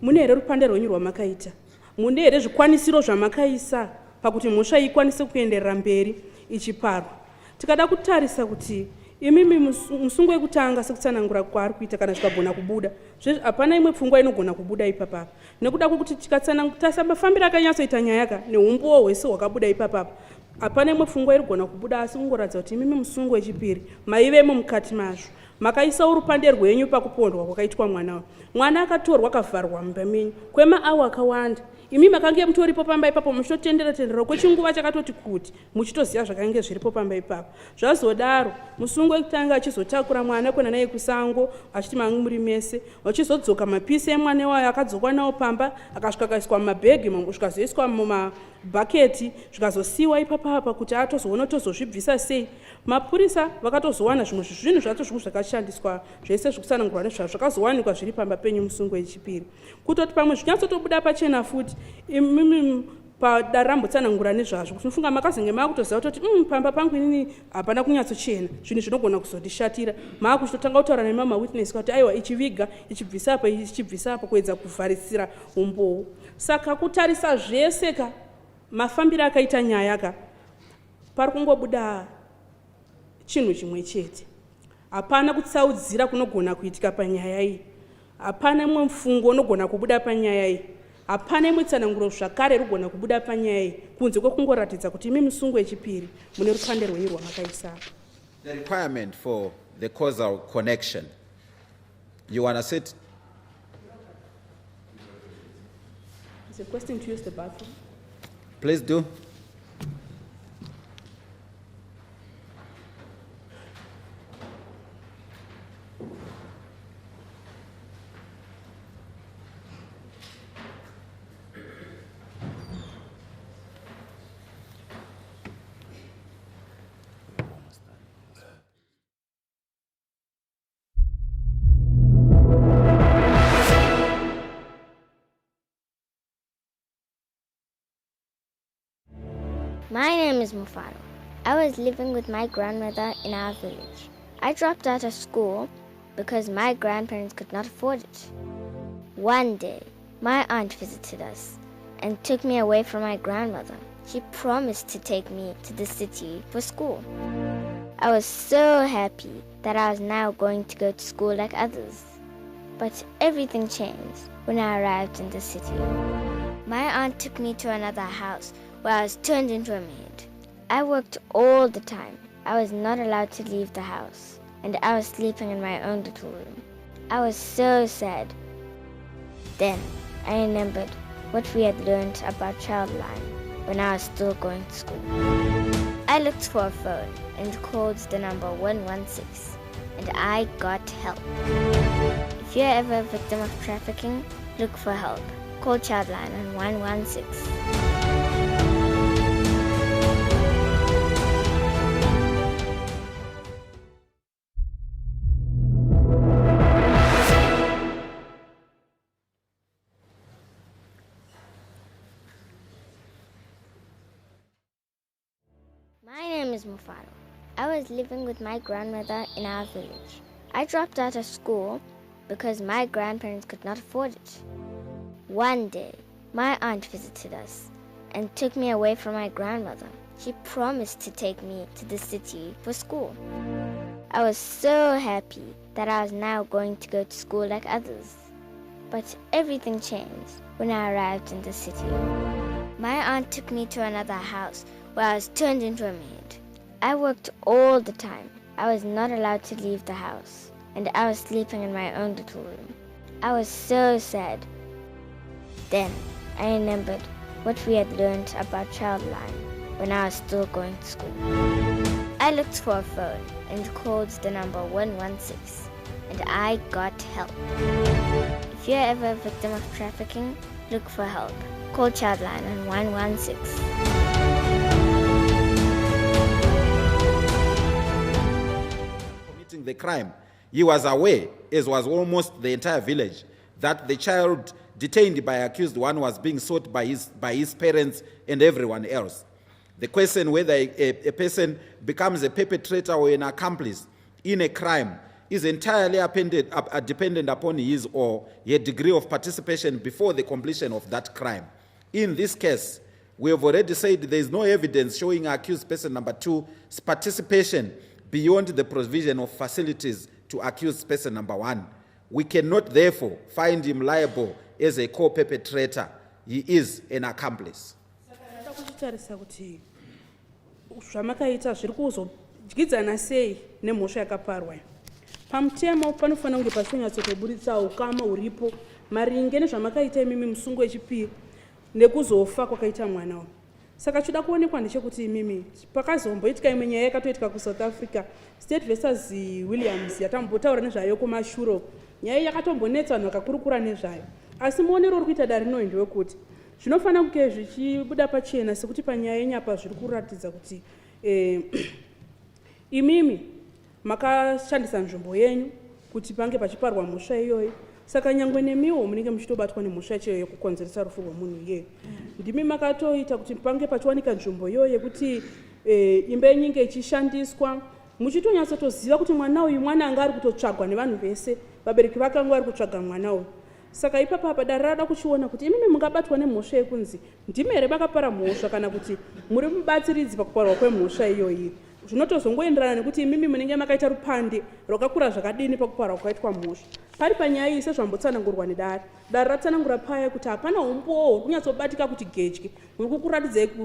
mune here rupande rwenyu rwamakaita, mune here zvikwanisiro zvamakaisa pakuti mhosva ikwanise kuenderera mberi ichiparwa. Tikada kutarisa kuti imimi musungo wekutanga sekutsanangura kwaari kuita kana zvikagona kubuda hapana imwe pfungwa inogona kubuda ipapapa nekuda kwokuti tasabafambira akanyatsoita nyaya neumbuwo hwese hwakabuda ipapapa hapana imwe pfungwa irigona kubuda asi kungoratidza kuti imimi musungo wechipiri maivemo mukati mazvo makaisa urupande rwenyu pakupondwa kwakaitwa mwana akatorwa akavharwa mumba menyu kwemaawa akawanda imi makange mutoripo pamba ipapo muchitotendera kwechinguva chakatoti kuti muchitoziva zvakange zviripo pamba ipapo zvazodaro musungo wekutanga achizotakura mwana kwenda naye kusango achiti mangu muri mese vachizodzoka mapisi emwana wayo akadzokwa nawo pamba akasvika akaiswa mumabhegi zvikazoiswa mumabhaketi zvikazosiyiwa ipapapa kuti atozoona tozozvibvisa sei mapurisa vakatozowana zvimwe zvinhu zvacho zvimwe zvakashandiswa zvese zvekutsanangurwa nezvazvo zvakazowanikwa zviri pamba penyu musungo wechipiri kutoti pamwe zvinyatsotobuda pachena futi imimi padare rambotsanangura nezvazvo kuti nofunga makazenge maakutoziva kutoti pamba pangu inini hapana kunyatsochena zvinhu zvinogona kuzondishatira maakuchitotanga kutaura nemamawitness kuti aiwa ichiviga ichibvisa apa ichibvisa apa kuedza kuvharisira umbowo saka kutarisa zvese ka mafambiro akaita nyaya ka pari kungobuda chinhu chimwe chete hapana kutsaudzira kunogona kuitika panyaya iyi hapana imwe mfungo unogona kubuda panyaya iyi hapana imwe tsananguro zvakare rugona kubuda panyaya iyi kunze kwekungoratidza kuti imi musungo wechipiri mune rupande rwenyu rwamakaisa. The requirement for the causal connection, you want to sit? Is it a question to use the bathroom? Please do. My name is Mufaro. I was living with my grandmother in our village. I dropped out of school because my grandparents could not afford it. One day, my aunt visited us and took me away from my grandmother. She promised to take me to the city for school. I was so happy that I was now going to go to school like others. But everything changed when I arrived in the city. My aunt took me to another house where I was turned into a maid. I worked all the time. I was not allowed to leave the house, and I was sleeping in my own little room. I was so sad. Then I remembered what we had learned about child line when I was still going to school. I looked for a phone and called the number 116, and I got help. If you're ever a victim of trafficking, look for help. Call Childline on 116. My name is Mufaro. I was living with my grandmother in our village. I dropped out of school because my grandparents could not afford it. One day, my aunt visited us and took me away from my grandmother. She promised to take me to the city for school. I was so happy that I was now going to go to school like others. But everything changed when I arrived in the city. My aunt took me to another house where I was turned into a maid. I worked all the time. I was not allowed to leave the house, and I was sleeping in my own little room. I was so sad. Then I remembered what we had learned about child line when I was still going to school. I looked for a phone and called the number 116, and I got help. If you're ever a victim of trafficking, look for help. Call Childline on 116. Committing the crime, he was aware, as was almost the entire village, that the child detained by accused one was being sought by his parents and everyone else. The question whether a person becomes a perpetrator or an accomplice in a crime is entirely dependent upon his or her degree of participation before the completion of that crime. In this case, we have already said there is no evidence showing accused person number 2's participation beyond the provision of facilities to accused person number 1. We cannot therefore find him liable as a co-perpetrator. He is an accomplice. Kuchitarisa kuti zvamakaita zviri kuzodyidzana sei nemhosva yakaparwa. Pamutemo panofanira kunge pachonyatsokuburitsa ukama uripo maringe nezvamakaita imimi musungo wechipiri nekuzofa kwakaita mwana uyu. Saka choda kuonekwa ndechekuti imimi pakazomboitika imwe nyaya yakatoitika kuSouth Africa, State versus Williams, yatambotaura nezvayo kumashure. Nyaya yakatombonetsa vanhu vakakurukura nezvayo. Asi muonero uri kuita dare rino ndewekuti zvinofanira kunge zvichibuda pachena sekuti panyaya yenyapa zviri kuratidza kuti imimi makashandisa nzvimbo yenyu kuti pange pachiparwa mhosva iyoyi. Saka nyangwe nemiwo munenge muchitobatwa nemhosva iyoyo yekukonzeresa rufu rwemunhu iye. Ndimi makatoita kuti pange pachiwanika nzvimbo iyoyo yekuti imba yenyinge ichishandiswa muchitonyatsotoziva kuti mwana uyu mwana anga ari kutotsvagwa nevanhu vese, vabereki vake anga vari kutsvaga mwana uyu. Saka ipapa dare rada kuchiona kuti imimi mungabatwa nemhosva yekunzi ndimi here makapara mhosva kana kuti muri mubatsiridzi pakuparwa kwemhosva iyoyi. Zvinotozongoenderana nekuti imimi munenge makaita rupande rwakakura zvakadini pakuparwa kwaitwa mhosva. Pari panyaya iyi sezvambotsanangurwa nedare, dare ratsanangura paya kuti hapana umbowo huri kunyatsobatika kuti gedye uri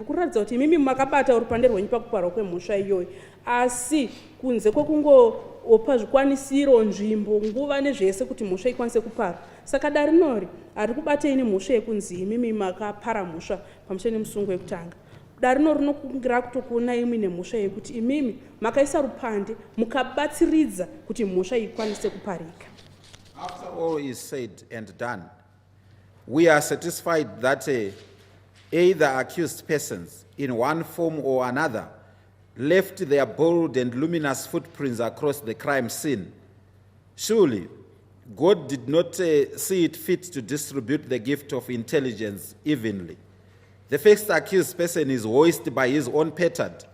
kuratidza kuti imimi makabata rupande rwenyu pakuparwa kwemhosva iyoyi, asi kunze kwekungopa zvikwanisiro, nzvimbo, nguva nezvese kuti mhosva ikwanise kuparwa. Saka dare rinori hari kubatei nemhosva yekunzi imimi makapara mhosva pamusoro nemusungo wekutanga. Dare rino rinokungira kutokuona imi nemhosva yekuti imimi makaisa rupande mukabatsiridza kuti mhosva ikwanise kuparika. After all is said and done, we are satisfied that either accused persons in one form or another left their bold and luminous footprints across the crime scene. Surely, God did not see it fit to distribute the gift of intelligence evenly. The first accused person is hoisted by his own petard,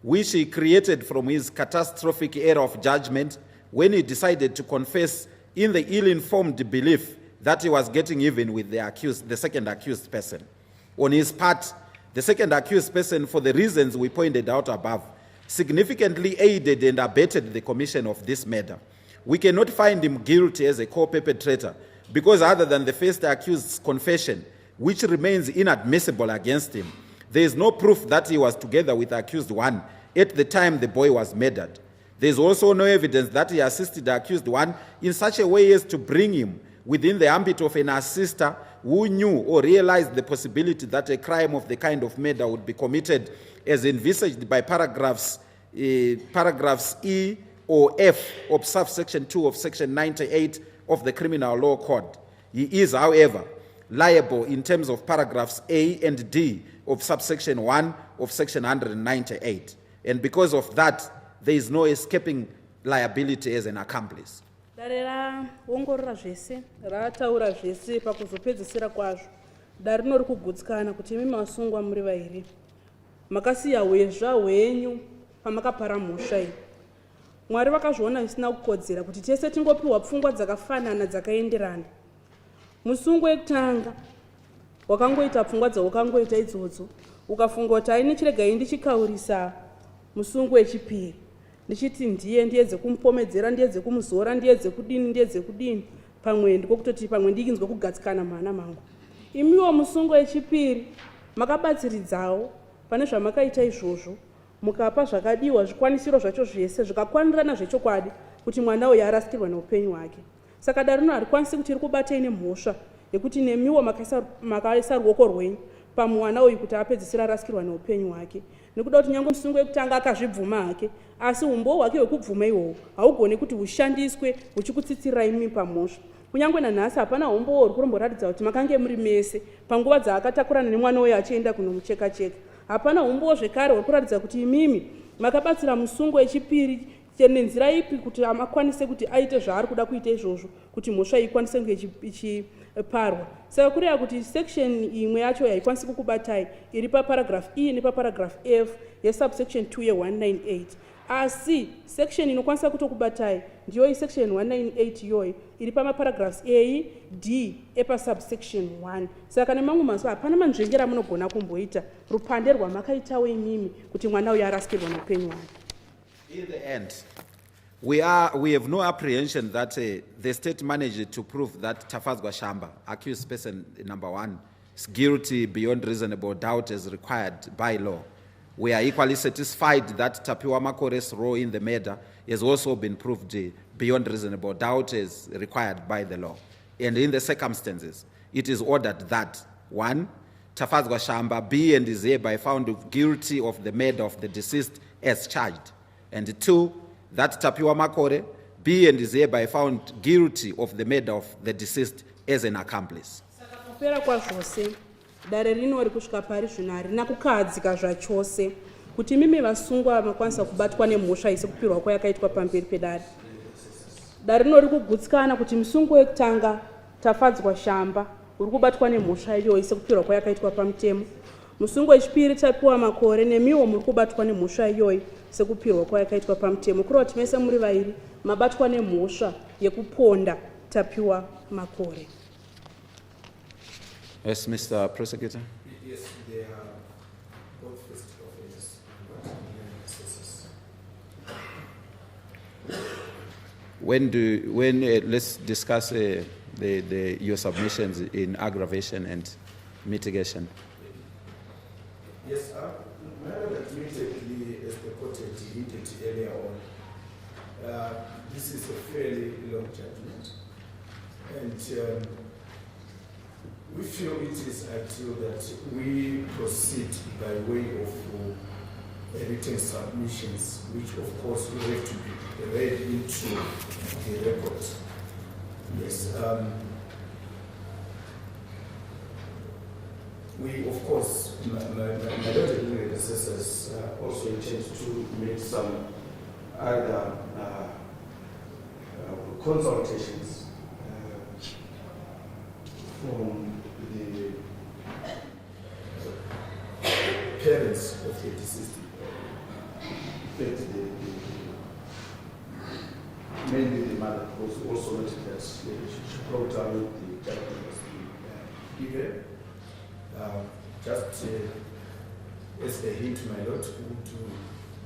which he created from his catastrophic error of judgment when he decided to confess in the ill-informed belief that he was getting even with the second accused person. On his part, the second accused person, for the reasons we pointed out above, significantly aided and abetted the commission of this murder. We cannot find him guilty as a co-perpetrator because other than the first accused's confession, which remains inadmissible against him, there is no proof that he was together with accused 1 at the time the boy was murdered. There is also no evidence that he assisted the accused 1 in such a way as to bring him within the ambit of an assister who knew or realized the possibility that a crime of the kind of murder would be committed as envisaged by paragraphs E or F of subsection 2 of section 98 of the Criminal Law Code. He is, however, liable in terms of paragraphs A and D of subsection 1 of section 198. And because of that, there is no escaping liability as an accomplice. Dare raongorora zvese, rataura zvese pakuzopedzisira kwazvo. Dare rinori kugutsikana kuti imi masungwa muri vairi. Makasiya hwezva hwenyu pamakapara mhosva iyi. Mwari vakazviona zvisina kukodzera kuti tese tingopiwa pfungwa dzakafanana dzakaenderana. Musungo wekutanga wakangoita pfungwa dzawakangoita idzodzo, ukafunga kuti aini chiregai ndichikaurisa musungo wechipiri. Ndichiti ndiye ndiyedze kumupomedzera, ndiyedze kumuzora, ndiyedze kudini, pamwe ndikokutoti pamwe ndikinzwe kugatsikana mwana mangu. Imiwo musungo wechipiri makabatsiridzawo pane zvamakaita izvozvo, mukapa zvakadiwa zvikwanisiro zvacho zvese zvakakwanirana zvechokwadi kuti mwana uyu arasikirwa neupenyu hwake. Saka dare rino harikwanisi kuti rikubatei nemhosva yekuti nemiwo makaisa ruoko rwenyu pamwana uyu kuti apedzisira arasikirwa neupenyu hwake. Nekuda kuti nyange musungo wekutanga akazvibvuma hake, asi umbowo hwake hwekubvuma ihwohwo haugoni kuti hushandiswe huchikutsitsirai imi pamhosva. Kunyange nanhasi hapana umbowo huri kuromboratidza kuti makange muri mese panguva dzaakatakurana nemwana uyu achienda kunomucheka-cheka. Hapana umbowo zvekare huri kuratidza kuti imimi makabatsira musungo wechipiri nenzira ipi kuti amakwanise kuti aite zvaari kuda kuita izvozvo kuti mhosva ikwanise kunge ichiparwa. Saka kureva kuti section imwe yacho haikwanisi kukubatai iri paparagraph E nepaparagraph F yesubsection 2 ye198. Asi section inokwanisa kutokubatai ndiyo isection 198 iyoyi iri pamaparagraphs A, D epasubsection 1. Saka nemamwe mazuva hapana manzvengera munogona kumboita rupande rwamakaitawo imimi kuti mwana uyu arasikirwa neupenyu hwake. In the end, we have no apprehension that the state managed to prove that Tafazwa Shamba, accused person number 1, is guilty beyond reasonable doubt as required by law. We are equally satisfied that Tapiwa Makore's role in the murder has also been proved beyond reasonable doubt as required by the law. And in the circumstances, it is ordered that 1, Tafazwa Shamba be and is hereby found guilty of the murder of the deceased as charged. And 2, that Tapiwa Makore be and is hereby found guilty of the murder of the deceased as an accomplice. Kupera kwa zvose dare rino rikusvika pari zvino harina kukahadzika zvachose kuti mimi vasungwa vakwanisa kubatwa nemhosva isekupirwa kwayakaitwa pamberi pedare. Dare rino rikugutsikana kuti musungo wekutanga Tafadzwa Shamba uri kubatwa nemhosva iyoyi isekupirwa kwayakaitwa pamutemo. Musungo wechipiri Tapiwa Makore nemiwo muri kubatwa nemhosva iyoyi sekupirwa kwayakaitwa pamutemo. Kureva kuti mese muri vairi mabatwa nemhosva yekuponda Tapiwa Makore. Yes, Mr. Prosecutor. Yes, they are both first offenders, but When let's discuss your submissions in aggravation and mitigation. Yes, admittedly, as the court had hinted earlier on, this is a fairly long judgment, and we feel it is ideal that we proceed by way of written submissions, which of course will have to be read into the record. Yes. We, of course, my predecessors also intend to make some other consultations from the parents of the deceased. In fact, mainly the mother was also noted that she brought down the judgment was given. Just as a hint, my lord, would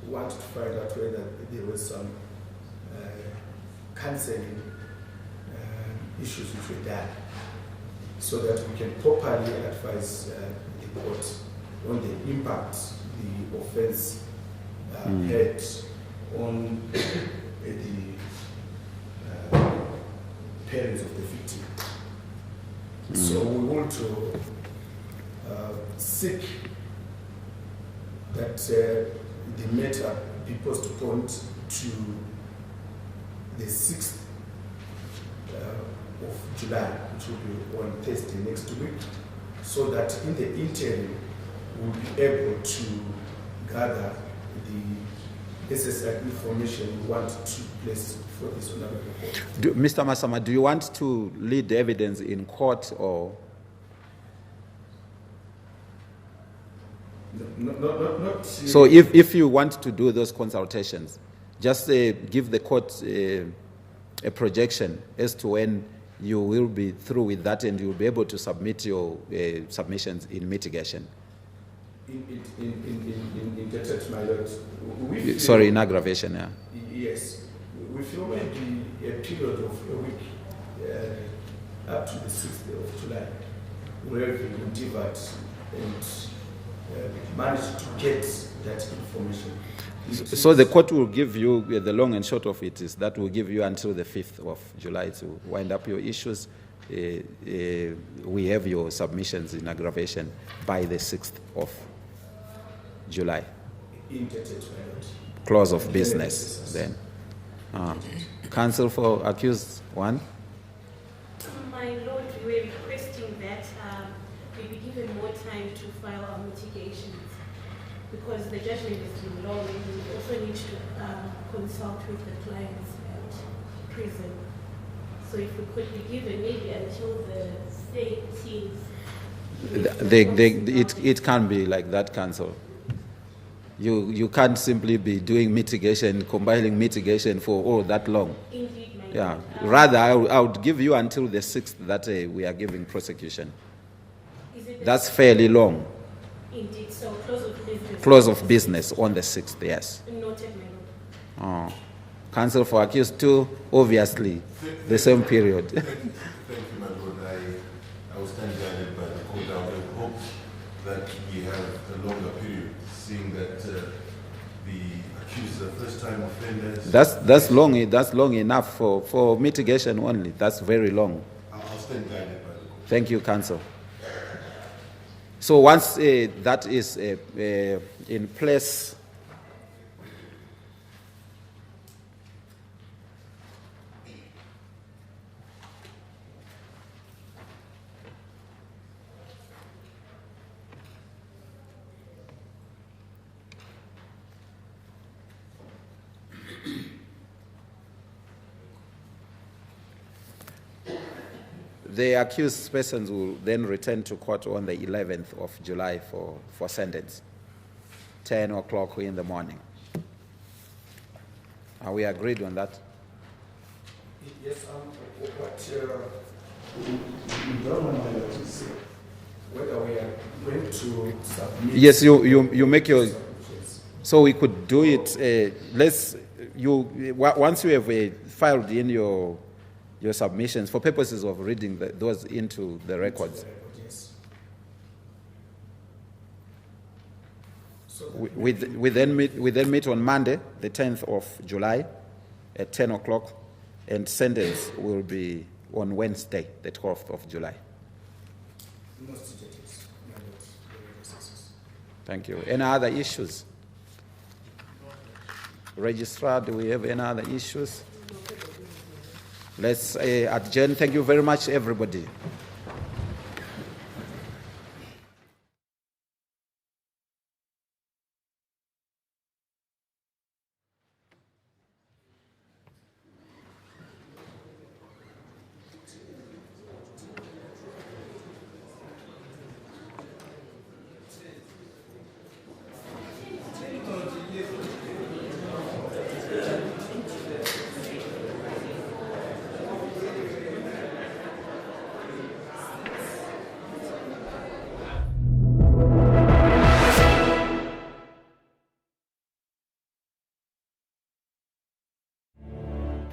want to find out whether there was some counseling issues which were done, so that we can properly advise the court on the impact the offense had on the parents of the victim. So we want to seek that the matter be postponed to the 6th of July, which will be on Thursday next week, so that in the interim we'll be able to gather the necessary information we want to place for this honorable court. Mr. Masama, do you want to lead the evidence in court or? Not So if you want to do those consultations, just give the court a projection as to when you will be through with that and you will be able to submit your submissions in mitigation. In my lord, Sorry, in aggravation, yeah. Yes, we feel maybe a period of a week up to the 6th of July, where we endeavored and managed to get that information. So the court will give you, the long and short of it is that will give you until the 5th of July to wind up your issues. We have your submissions in aggravation by the 6th of July. Close of business then. Counsel for accused 1. My lord, we were requesting that we be given more time to file our mitigations, because the judgment has been long and we also need to consult with the clients at prison. So if we could be given maybe until the 18th. It can't be like that, counsel. You can't simply be doing mitigation, compiling mitigation for all that long. Indeed, my Yeah. lord. Rather, I would give you until the 6th that we are giving prosecution. Is it the That's fairly long. Indeed, so close of business. Close of business on the 6th, yes. Noted, my lord. Oh. Counsel for accused 2, obviously, the same period. Thank you, my lord. I was stand guided by the court. I would hope that we have a longer period, seeing that the accused are first-time offenders. That's long enough for mitigation only. That's very long. I'll stand guided by the court. Thank you, counsel. So once that is in place, the accused persons will then return to court on the 11th of July for sentence, 10 o'clock in the morning. Are we agreed on that? Yes, what you don't want to say whether we are going to submit. Yes, you make your. So we could do it. Once you have filed in your submissions for purposes of reading those into the records. Yes. We then meet on Monday, the 10th of July, at 10 o'clock, and sentence will be on Wednesday, the 12th of July. Thank you. Any other issues? Registrar, do we have any other issues? Let's adjourn. Thank you very much, everybody.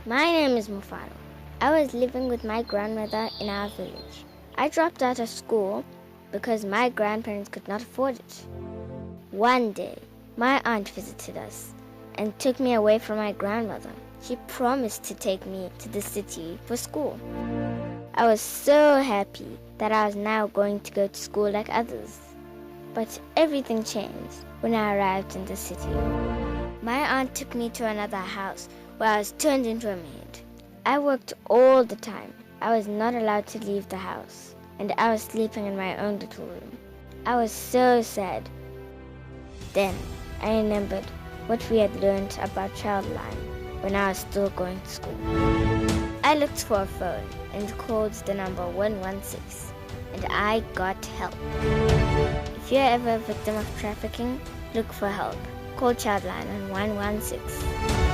My name is Mufaro. I was living with my grandmother in our village. I dropped out of school because my grandparents could not afford it. One day, my aunt visited us and took me away from my grandmother. She promised to take me to the city for school. I was so happy that I was now going to go to school like others. But everything changed when I arrived in the city. My aunt took me to another house where I was turned into a maid. I worked all the time. I was not allowed to leave the house, and I was sleeping in my own little room. I was so sad. Then I remembered what we had learned about child line when I was still going to school. I looked for a phone and called the number 116, and I got help. If you're ever a victim of trafficking, look for help. Call Childline on 116.